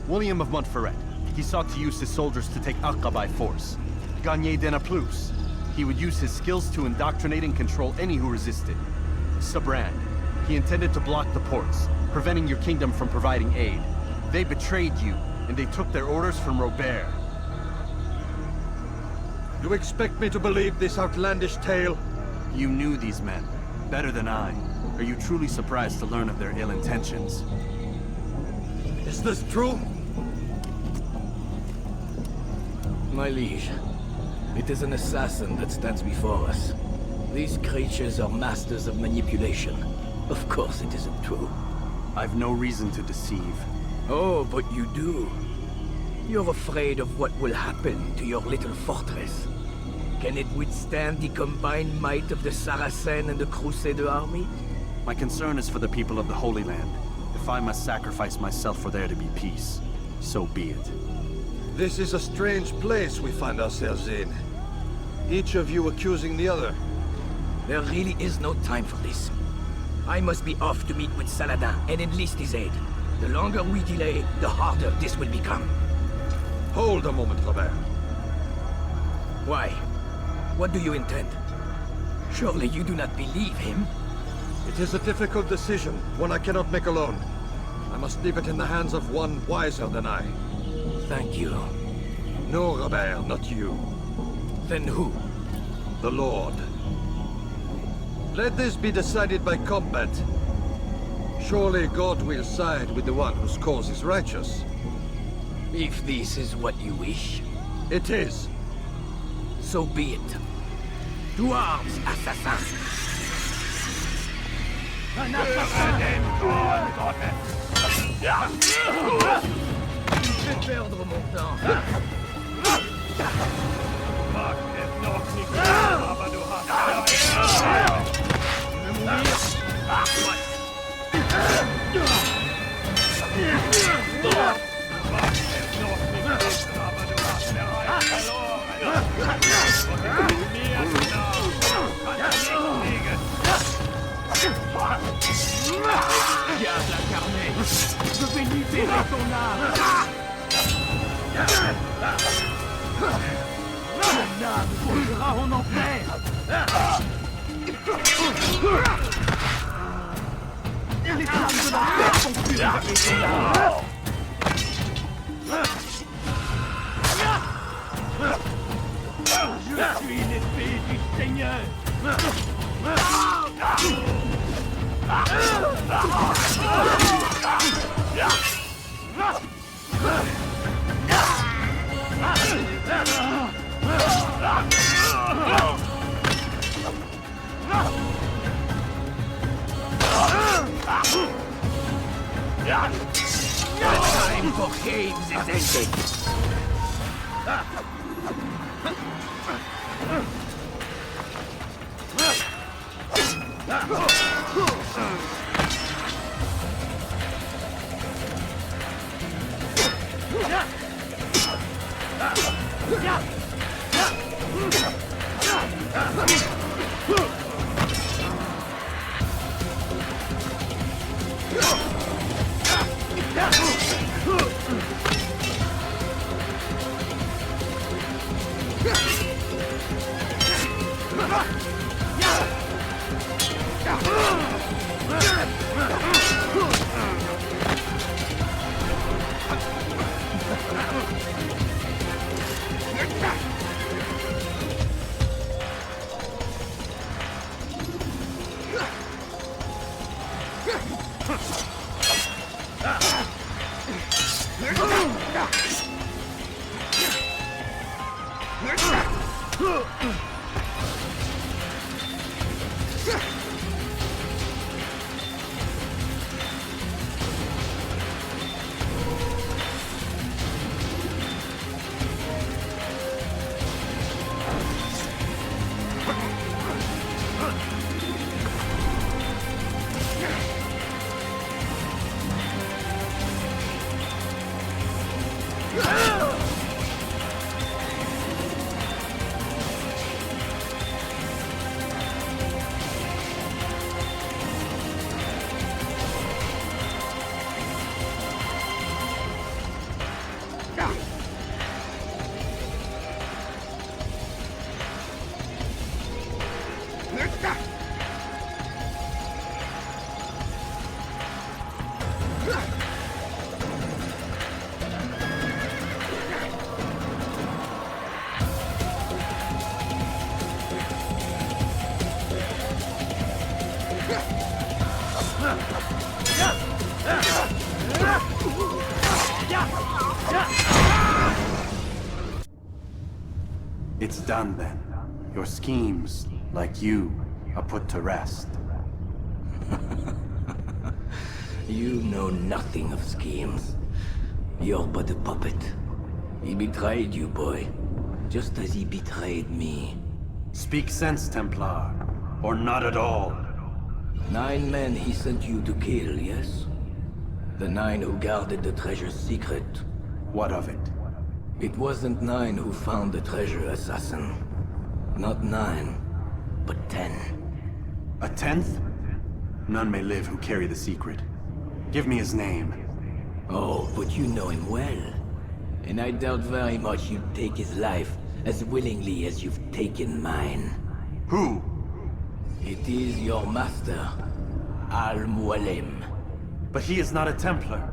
Speaker 19: William of Montferrat. He sought to use his soldiers to take Acre by force. Gagner de Naplouse. He would use his skills to indoctrinate and control any who resisted. Sabrand. He intended to block the ports, preventing your kingdom from providing aid. They betrayed you, and they took their orders from Robert.
Speaker 6: You expect me to believe this outlandish tale?
Speaker 19: You knew these men, better than I. Are you truly surprised to learn of their ill intentions?
Speaker 6: Is this true?
Speaker 20: My liege, it is an assassin that stands before us. These creatures are masters of manipulation. Of course it isn't true.
Speaker 19: I've no reason to deceive.
Speaker 20: Oh, but you do. You're afraid of what will happen to your little fortress. Can it withstand the combined might of the Saracen and the Crusader army?
Speaker 19: My concern is for the people of the Holy Land. If I must sacrifice myself for there to be peace, so be it.
Speaker 6: This is a strange place we find ourselves in. Each of you accusing the other.
Speaker 20: There really is no time for this. I must be off to meet with Saladin and enlist his aid. The longer we delay, the harder this will become.
Speaker 6: Hold a moment, Robert.
Speaker 20: Why? What do you intend? Surely you do not believe him?
Speaker 6: It is a difficult decision, one I cannot make alone. I must leave it in the hands of one wiser than I.
Speaker 20: Thank you.
Speaker 6: No, Robert, not you.
Speaker 20: Then who?
Speaker 6: The Lord. Let this be decided by combat. Surely God will side with the one whose cause is righteous.
Speaker 20: If this is what you wish.
Speaker 6: It is.
Speaker 20: So be it. To arms, assassin!
Speaker 7: Un assassin!
Speaker 20: Tu me fais perdre mon temps. Tu veux mourir? Diable incarné, je vais libérer ton âme. Ton âme volera en enfer. Les flammes de l'enfer sont purifiées ton âme. Je suis l'épée du Seigneur. Time for games is ended.
Speaker 19: It's done then. Your schemes, like you, are put to rest.
Speaker 20: You know nothing of schemes. You're but a puppet. He betrayed you, boy. Just as he betrayed me.
Speaker 19: Speak sense, Templar. Or not at all.
Speaker 20: 9 men he sent you to kill, yes? The 9 who guarded the treasure's secret.
Speaker 19: What of it?
Speaker 20: It wasn't 9 who found the treasure, assassin. Not 9, but 10.
Speaker 19: A 10th? None may live who carry the secret. Give me his name.
Speaker 20: Oh, but you know him well. And I doubt very much you'd take his life as willingly as you've taken mine.
Speaker 19: Who?
Speaker 20: It is your master, Al-Mualim.
Speaker 19: But he is not a Templar.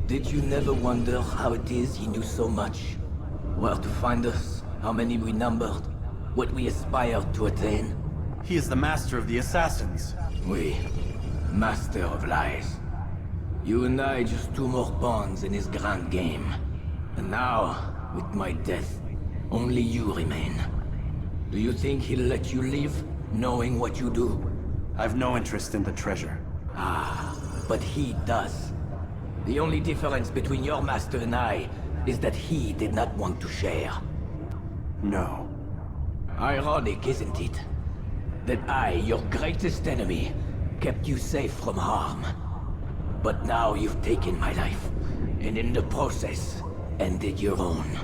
Speaker 20: Did you never wonder how it is he knew so much? Where to find us, how many we numbered, what we aspired to attain?
Speaker 19: He is the master of the assassins.
Speaker 20: Oui, master of lies. You and I just 2 more pawns in his grand game. And now, with my death, only you remain. Do you think he'll let you live, knowing what you do?
Speaker 19: I've no interest in the treasure.
Speaker 20: Ah, but he does. The only difference between your master and I is that he did not want to share.
Speaker 19: No.
Speaker 20: Ironic, isn't it? That I, your greatest enemy, kept you safe from harm. But now you've taken my life, and in the process, ended your own.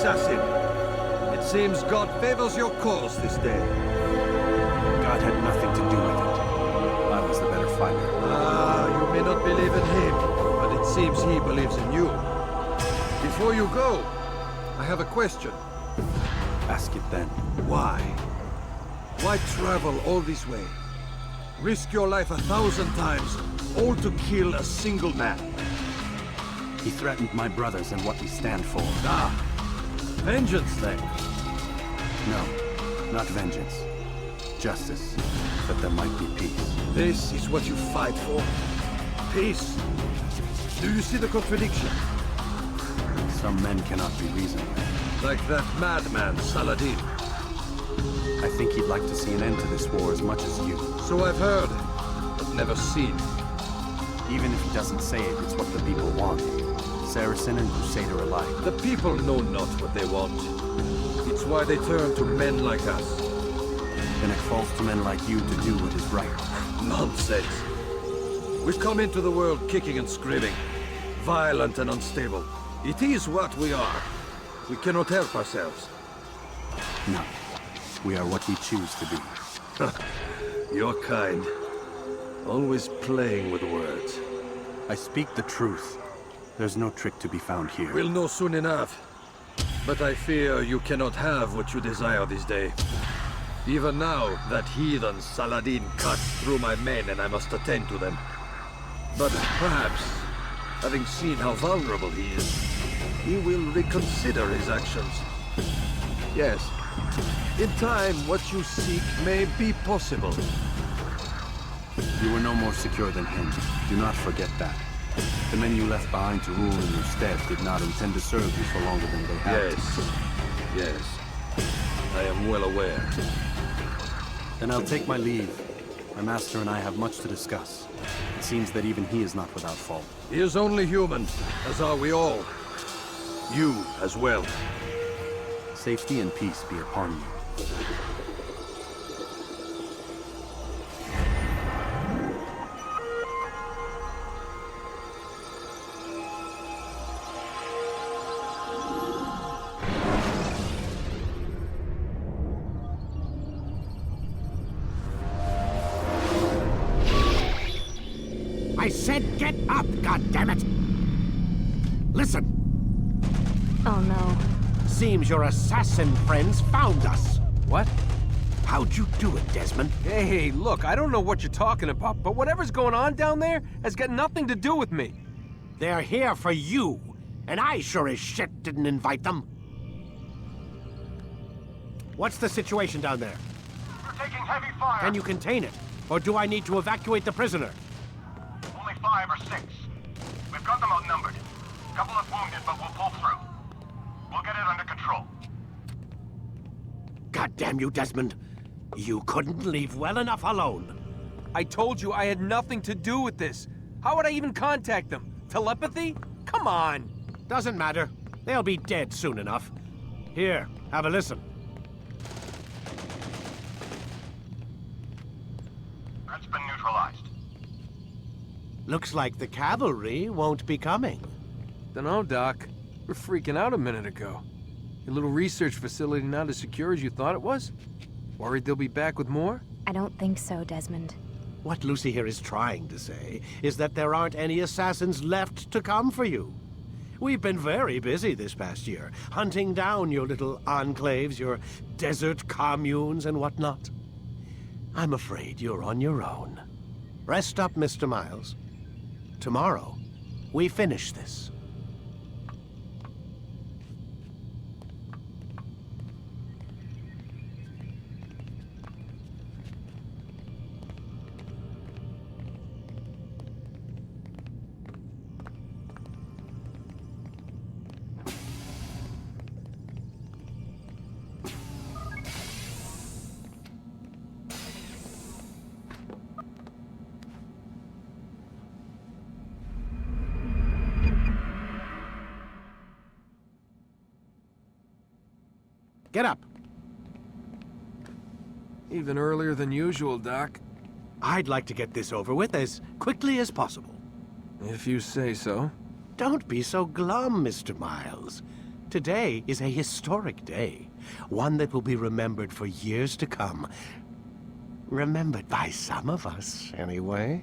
Speaker 14: assassin. It seems God favors your cause this day.
Speaker 19: God had nothing to do with it. I was the better fighter.
Speaker 14: Ah, you may not believe in him, but it seems he believes in you. Before you go, I have a question.
Speaker 19: Ask it then.
Speaker 14: Why? Why travel all this way? Risk your life 1,000 times, all to kill a single man.
Speaker 19: He threatened my brothers and what we stand for.
Speaker 14: Ah, vengeance then.
Speaker 19: No, not vengeance. Justice, that there might be peace.
Speaker 14: This is what you fight for? Peace? Do you see the contradiction?
Speaker 19: Some men cannot be reasoned with.
Speaker 14: Like that madman, Saladin.
Speaker 19: I think he'd like to see an end to this war as much as you.
Speaker 14: So I've heard, but never seen.
Speaker 19: Even if he doesn't say it, it's what the people want. Saracen and Crusader alike.
Speaker 14: The people know not what they want. It's why they turn to men like us.
Speaker 19: Then it falls to men like you to do what is right.
Speaker 14: Nonsense. We come into the world kicking and screaming, violent and unstable. It is what we are. We cannot help ourselves.
Speaker 19: No. We are what we choose to be.
Speaker 14: You're kind. Always playing with words.
Speaker 19: I speak the truth. There's no trick to be found here.
Speaker 14: We'll know soon enough. But I fear you cannot have what you desire this day. Even now, that heathen Saladin cuts through my men and I must attend to them. But perhaps, having seen how vulnerable he is, he will reconsider his actions. Yes, in time, what you seek may be possible.
Speaker 19: You were no more secure than him. Do not forget that. The men you left behind to rule in your stead did not intend to serve you for longer than they had.
Speaker 14: Yes. I am well aware.
Speaker 19: Then I'll take my leave. My master and I have much to discuss. It seems that even he is not without fault.
Speaker 14: He is only human, as are we all. You as well.
Speaker 19: Safety and peace be upon you.
Speaker 4: I said get up, goddammit! Listen!
Speaker 9: Oh no.
Speaker 4: Seems your assassin friends found us.
Speaker 1: What?
Speaker 4: How'd you do it, Desmond?
Speaker 1: Hey, look, I don't know what you're talking about, but whatever's going on down there has got nothing to do with me.
Speaker 4: They're here for you, and I sure as shit didn't invite them. What's the situation down there?
Speaker 21: We're taking heavy fire.
Speaker 4: Can you contain it? Or do I need to evacuate the prisoner?
Speaker 21: Only 5 or 6. We've got them outnumbered. Couple of wounded, but we'll pull through. We'll get it under control.
Speaker 4: God damn you, Desmond. You couldn't leave well enough alone.
Speaker 1: I told you I had nothing to do with this. How would I even contact them? Telepathy? Come on.
Speaker 4: Doesn't matter. They'll be dead soon enough. Here, have a listen.
Speaker 21: That's been neutralized.
Speaker 4: Looks like the cavalry won't be coming.
Speaker 1: Dunno, Doc. We're freaking out a minute ago. Your little research facility not as secure as you thought it was? Worried they'll be back with more?
Speaker 9: I don't think so, Desmond.
Speaker 4: What Lucy here is trying to say is that there aren't any assassins left to come for you. We've been very busy this past year, hunting down your little enclaves, your desert communes and whatnot. I'm afraid you're on your own. Rest up, Mr. Miles. Tomorrow, we finish this. Get up.
Speaker 1: Even earlier than usual, Doc.
Speaker 4: I'd like to get this over with as quickly as possible.
Speaker 1: If you say so.
Speaker 4: Don't be so glum, Mr. Miles. Today is a historic day, one that will be remembered for years to come. Remembered by some of us, anyway.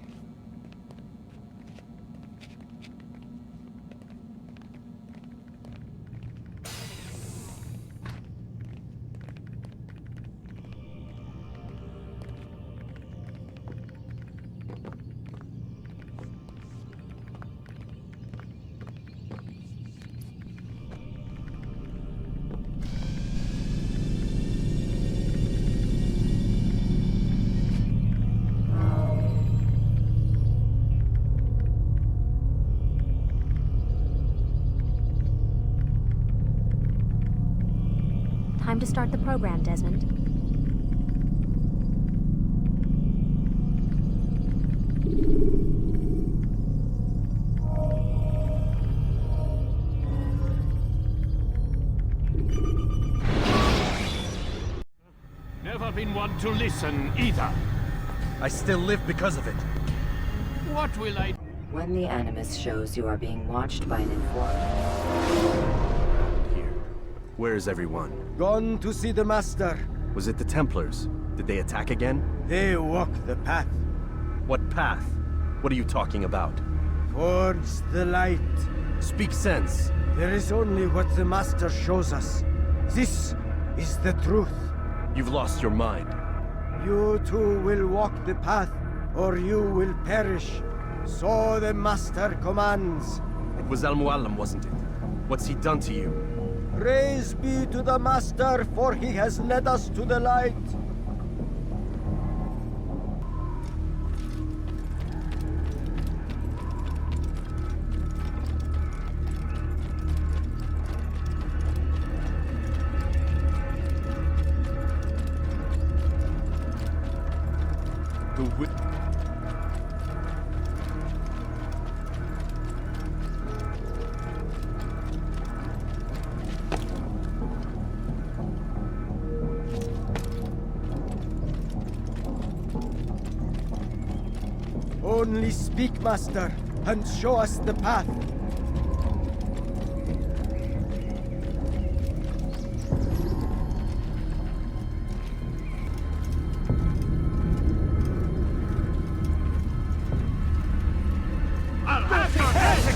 Speaker 9: Time to start the program, Desmond.
Speaker 11: Never been one to listen, either.
Speaker 14: I still live because of it.
Speaker 11: What will I...
Speaker 5: When the Animus shows you are being watched by an informant...
Speaker 19: Where is everyone?
Speaker 13: Gone to see the Master.
Speaker 19: Was it the Templars? Did they attack again?
Speaker 13: They walk the path.
Speaker 19: What path? What are you talking about?
Speaker 13: Towards the light.
Speaker 19: Speak sense.
Speaker 13: There is only what the Master shows us. This is the truth.
Speaker 19: You've lost your mind.
Speaker 13: You too will walk the path, or you will perish. So the Master commands.
Speaker 19: It was Al-Muallim, wasn't it? What's he done to you?
Speaker 13: Praise be to the Master, for he has led us to the light. Only speak, Master, and show us the path.
Speaker 11: I'll have your head!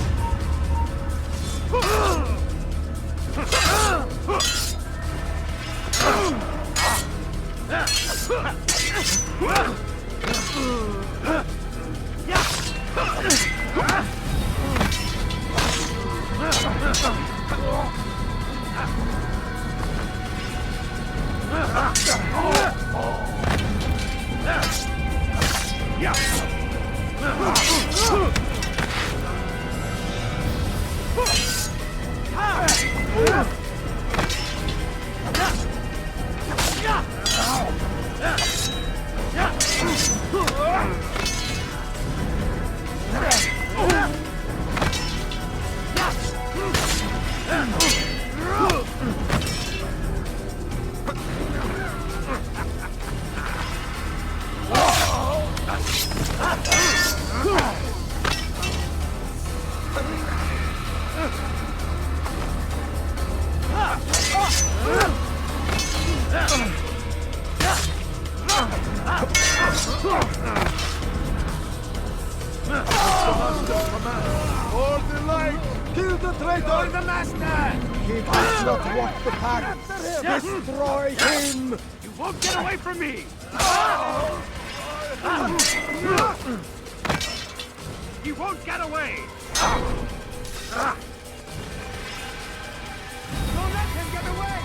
Speaker 15: For the light! Kill the traitor! For the Master! He does not walk the path! Destroy him!
Speaker 11: You won't get away from me! He won't get away!
Speaker 15: Don't let him get away!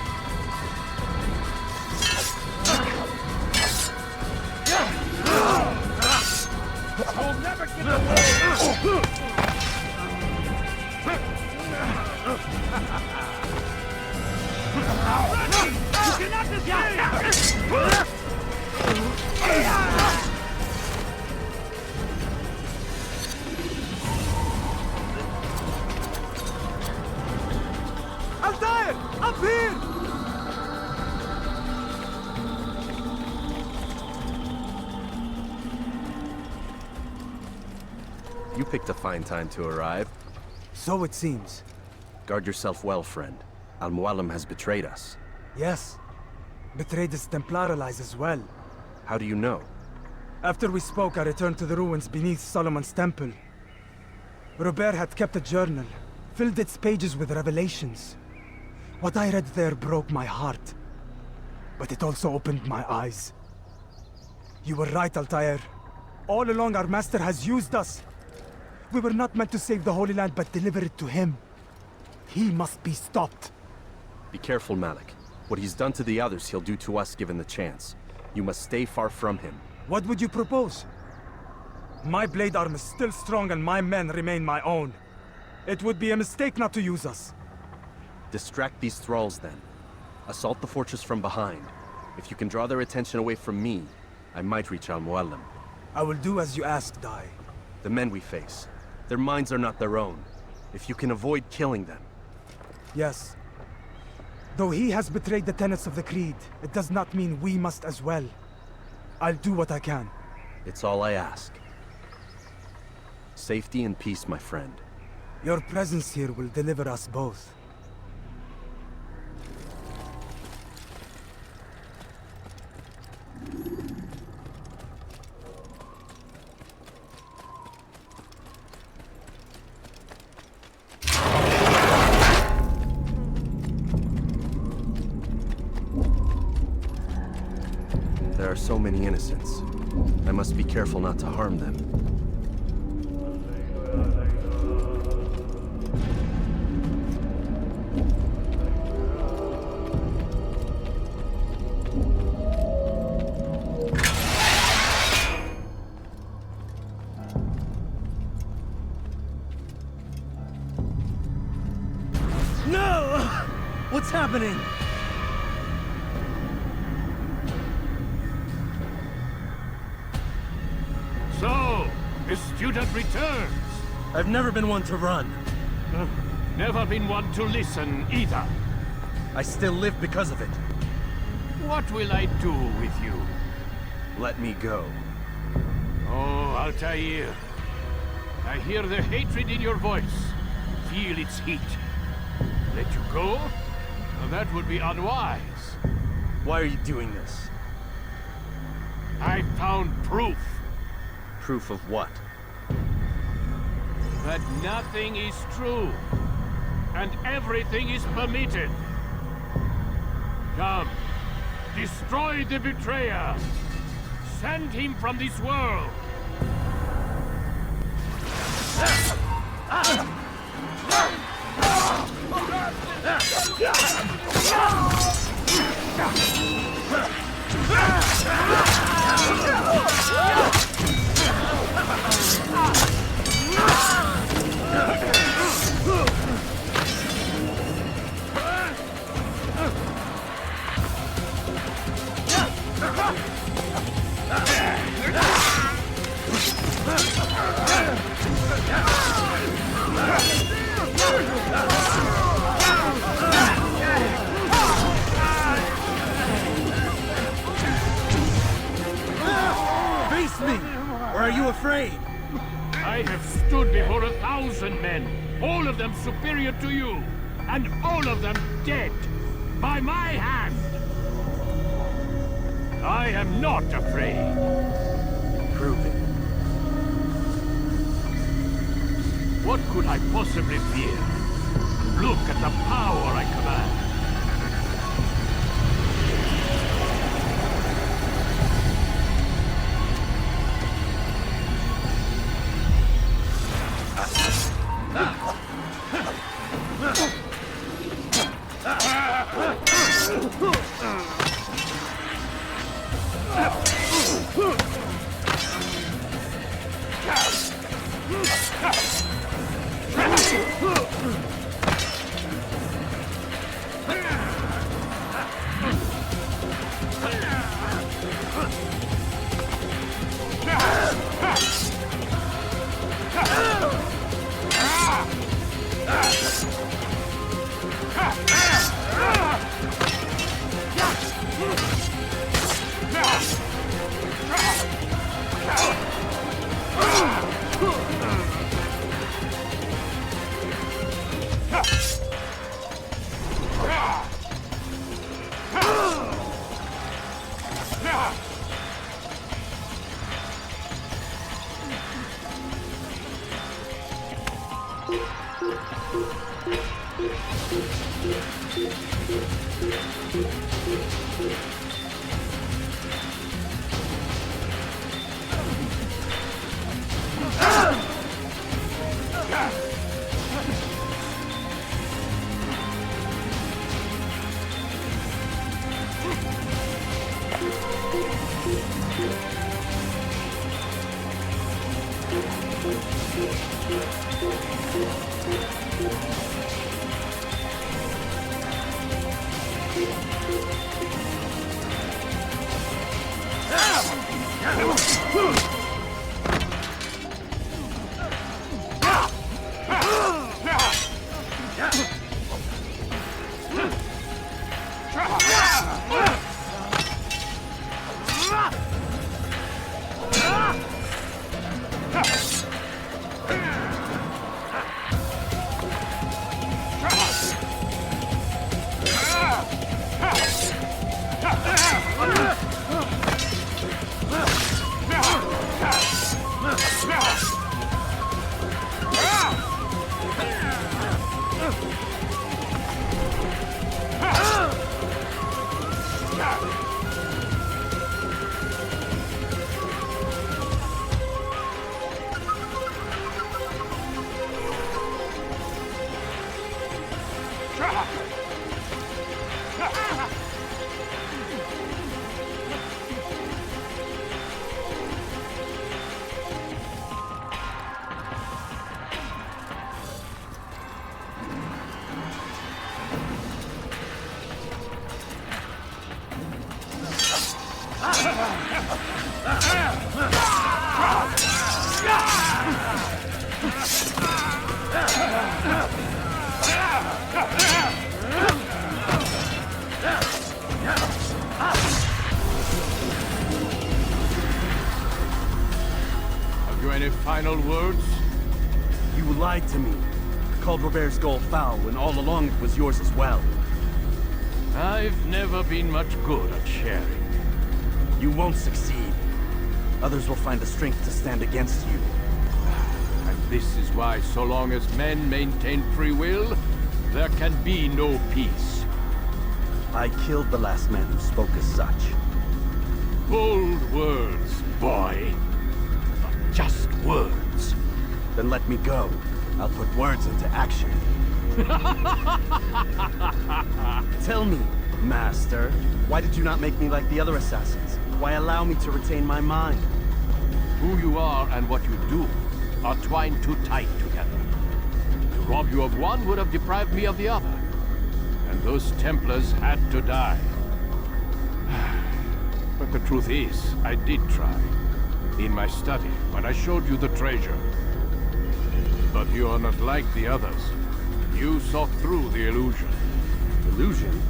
Speaker 11: You'll never get away! You cannot escape!
Speaker 15: Altaïr! Up here!
Speaker 19: You picked a fine time to arrive.
Speaker 10: So it seems.
Speaker 19: Guard yourself well, friend. Al-Mualim has betrayed us.
Speaker 10: Yes. Betrayed his Templar allies as well.
Speaker 19: How do you know?
Speaker 10: After we spoke, I returned to the ruins beneath Solomon's temple. Robert had kept a journal, filled its pages with revelations. What I read there broke my heart. But it also opened my eyes. You were right, Altaïr. All along, our master has used us. We were not meant to save the Holy Land, but deliver it to him. He must be stopped.
Speaker 19: Be careful, Malik. What he's done to the others, he'll do to us given the chance. You must stay far from him.
Speaker 10: What would you propose? My blade arm is still strong and my men remain my own. It would be a mistake not to use us.
Speaker 19: Distract these thralls then. Assault the fortress from behind. If you can draw their attention away from me, I might reach Al-Mualim.
Speaker 10: I will do as you ask, Dai.
Speaker 19: The men we face, their minds are not their own. If you can avoid killing them.
Speaker 10: Yes. Though he has betrayed the tenets of the Creed, it does not mean we must as well. I'll do what I can.
Speaker 19: It's all I ask. Safety and peace, my friend.
Speaker 10: Your presence here will deliver us both.
Speaker 19: There are so many innocents. I must be careful not to harm them.
Speaker 17: No! What's happening?
Speaker 11: So, a student returns.
Speaker 17: I've never been one to run.
Speaker 11: Never been one to listen either.
Speaker 17: I still live because of it.
Speaker 11: What will I do with you?
Speaker 19: Let me go.
Speaker 11: Oh, Altaïr. I hear the hatred in your voice. Feel its heat. Let you go? Well, that would be unwise.
Speaker 17: Why are you doing this?
Speaker 11: I found proof.
Speaker 19: Proof of what?
Speaker 11: That nothing is true. And everything is permitted. Come. Destroy the betrayer. Send him from this world.
Speaker 17: Face me! Or are you afraid?
Speaker 11: I have stood before 1,000 men, all of them superior to you, and all of them dead, by my hand. I am not afraid.
Speaker 19: Prove it.
Speaker 11: What could I possibly fear? Look at the power I command. Have you any final words?
Speaker 19: You lied to me. Called Robert's goal foul when all along it was yours as well.
Speaker 11: I've never been much good at sharing.
Speaker 19: You won't succeed. Others will find the strength to stand against you.
Speaker 11: And this is why, so long as men maintain free will, there can be no peace.
Speaker 19: I killed the last man who spoke as such.
Speaker 11: Bold words, boy. But just words.
Speaker 19: Then let me go. I'll put words into action. Tell me, Master, why did you not make me like the other assassins? Why allow me to retain my mind?
Speaker 11: Who you are and what you do are twined too tight together. To rob you of one would have deprived me of the other. And those Templars had to die. But the truth is, I did try. In my study, when I showed you the treasure. But you are not like the others. You saw through the illusion.
Speaker 19: Illusion?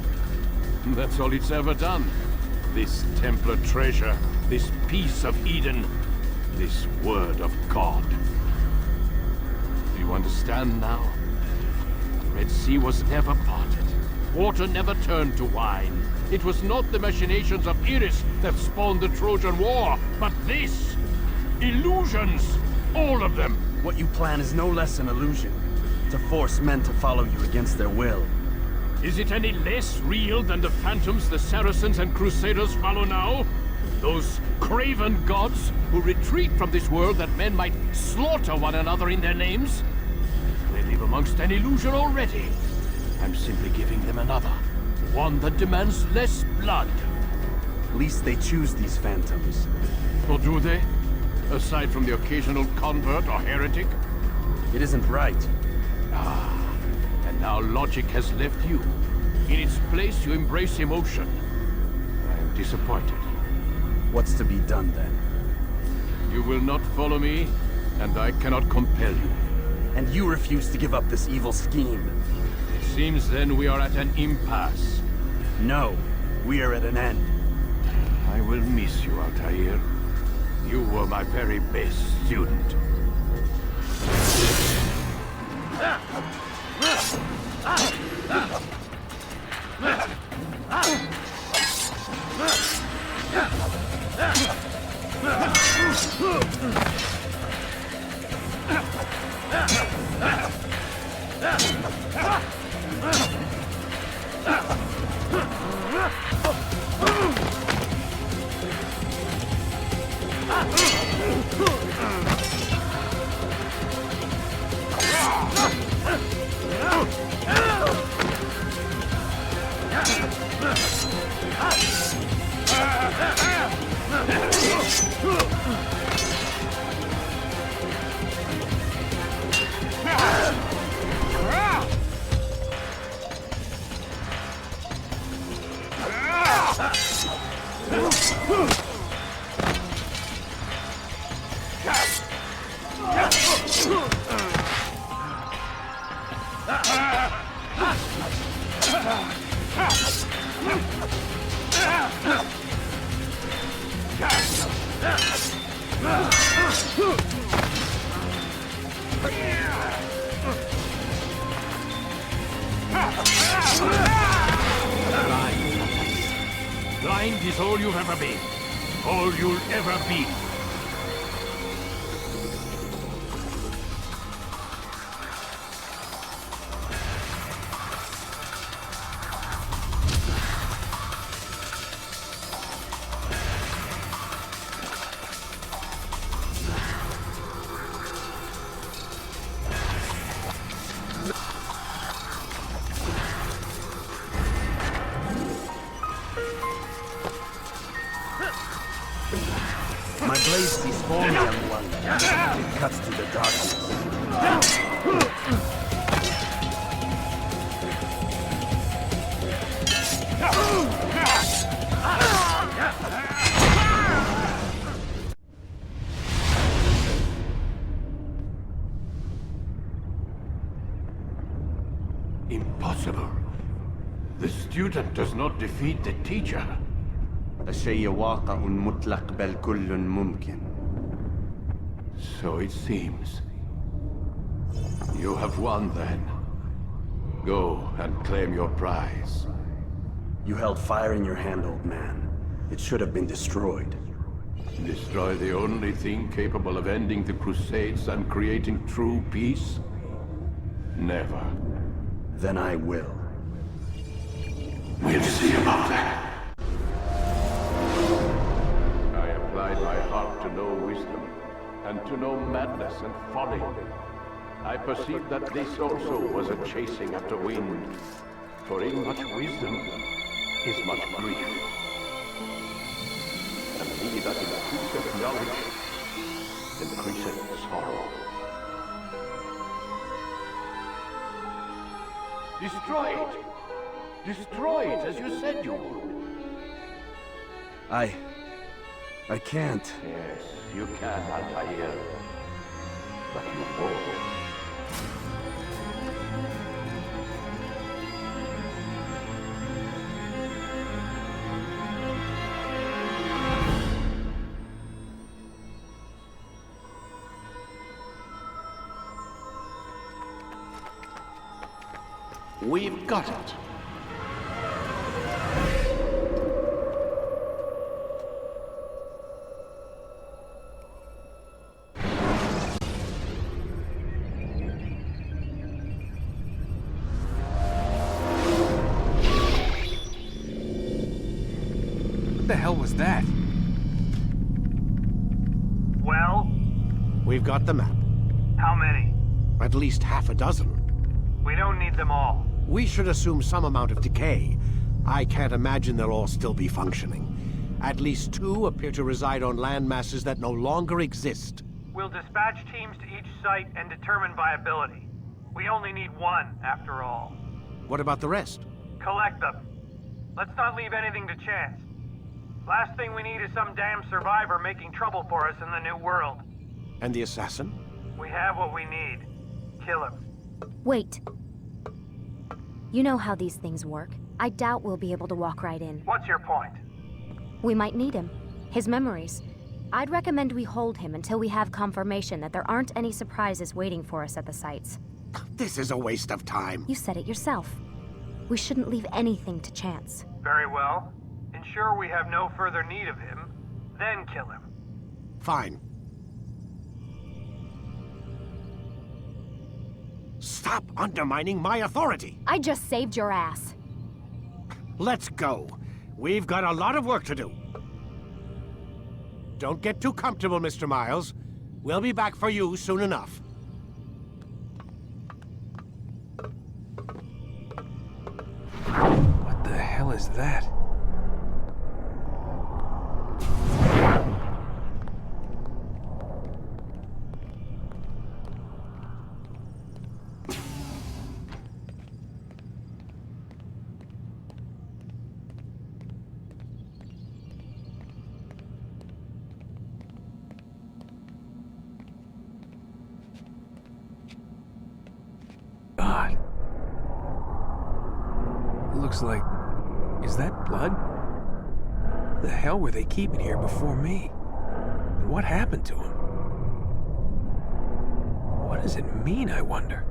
Speaker 11: That's all it's ever done. This Templar treasure, this piece of Eden, this word of God. Do you understand now? The Red Sea was never parted. Water never turned to wine. It was not the machinations of Iris that spawned the Trojan War, but this! Illusions! All of them!
Speaker 19: What you plan is no less an illusion. To force men to follow you against their will.
Speaker 11: Is it any less real than the phantoms the Saracens and Crusaders follow now? Those craven gods who retreat from this world that men might slaughter one another in their names? They live amongst an illusion already. I'm simply giving them another. One that demands less blood.
Speaker 19: At least they choose these phantoms.
Speaker 11: Or do they? Aside from the occasional convert or heretic?
Speaker 19: It isn't right.
Speaker 11: Ah, and now logic has left you. In its place, you embrace emotion. I am disappointed.
Speaker 19: What's to be done, then?
Speaker 11: You will not follow me, and I cannot compel you.
Speaker 19: And you refuse to give up this evil scheme.
Speaker 11: It seems then we are at an impasse.
Speaker 19: No, we are at an end.
Speaker 11: I will miss you, Altaïr. You were my very best student. Blind is all you've ever been. All you'll ever be.
Speaker 8: My blade sees form, young one. It cuts through the darkness.
Speaker 11: Impossible. The student does not defeat the teacher.
Speaker 19: الشيء واقع مطلق بل كل ممكن.
Speaker 11: So it seems. You have won then. Go and claim your prize.
Speaker 19: You held fire in your hand, old man. It should have been destroyed.
Speaker 11: Destroy the only thing capable of ending the Crusades and creating true peace? Never.
Speaker 19: Then I will.
Speaker 11: We'll see about that. I applied my heart to know wisdom, and to know madness and folly. I perceived that this also was a chasing after wind, for in much wisdom is much grief. And he that increaseth knowledge increaseth sorrow. Destroy it! Destroy it as you said you would.
Speaker 19: I can't.
Speaker 11: Yes, you can, Altaïr. But you won't.
Speaker 6: We've got it.
Speaker 1: What the hell was that?
Speaker 10: Well?
Speaker 4: We've got the map.
Speaker 10: How many?
Speaker 4: At least half a dozen.
Speaker 10: We don't need them all.
Speaker 4: We should assume some amount of decay. I can't imagine they'll all still be functioning. At least 2 appear to reside on land masses that no longer exist.
Speaker 10: We'll dispatch teams to each site and determine viability. We only need 1, after all.
Speaker 4: What about the rest?
Speaker 10: Collect them. Let's not leave anything to chance. Last thing we need is some damn survivor making trouble for us in the new world.
Speaker 4: And the assassin?
Speaker 10: We have what we need. Kill him.
Speaker 9: Wait. You know how these things work. I doubt we'll be able to walk right in.
Speaker 10: What's your point?
Speaker 9: We might need him. His memories. I'd recommend we hold him until we have confirmation that there aren't any surprises waiting for us at the sites.
Speaker 4: This is a waste of time.
Speaker 9: You said it yourself. We shouldn't leave anything to chance.
Speaker 10: Very well. Ensure we have no further need of him, then kill him.
Speaker 4: Fine. Stop undermining my authority!
Speaker 9: I just saved your ass.
Speaker 4: Let's go. We've got a lot of work to do. Don't get too comfortable, Mr. Miles. We'll be back for you soon enough.
Speaker 1: What the hell is that? God. Looks like... Is that blood? The hell were they keeping here before me? And what happened to him? What does it mean, I wonder?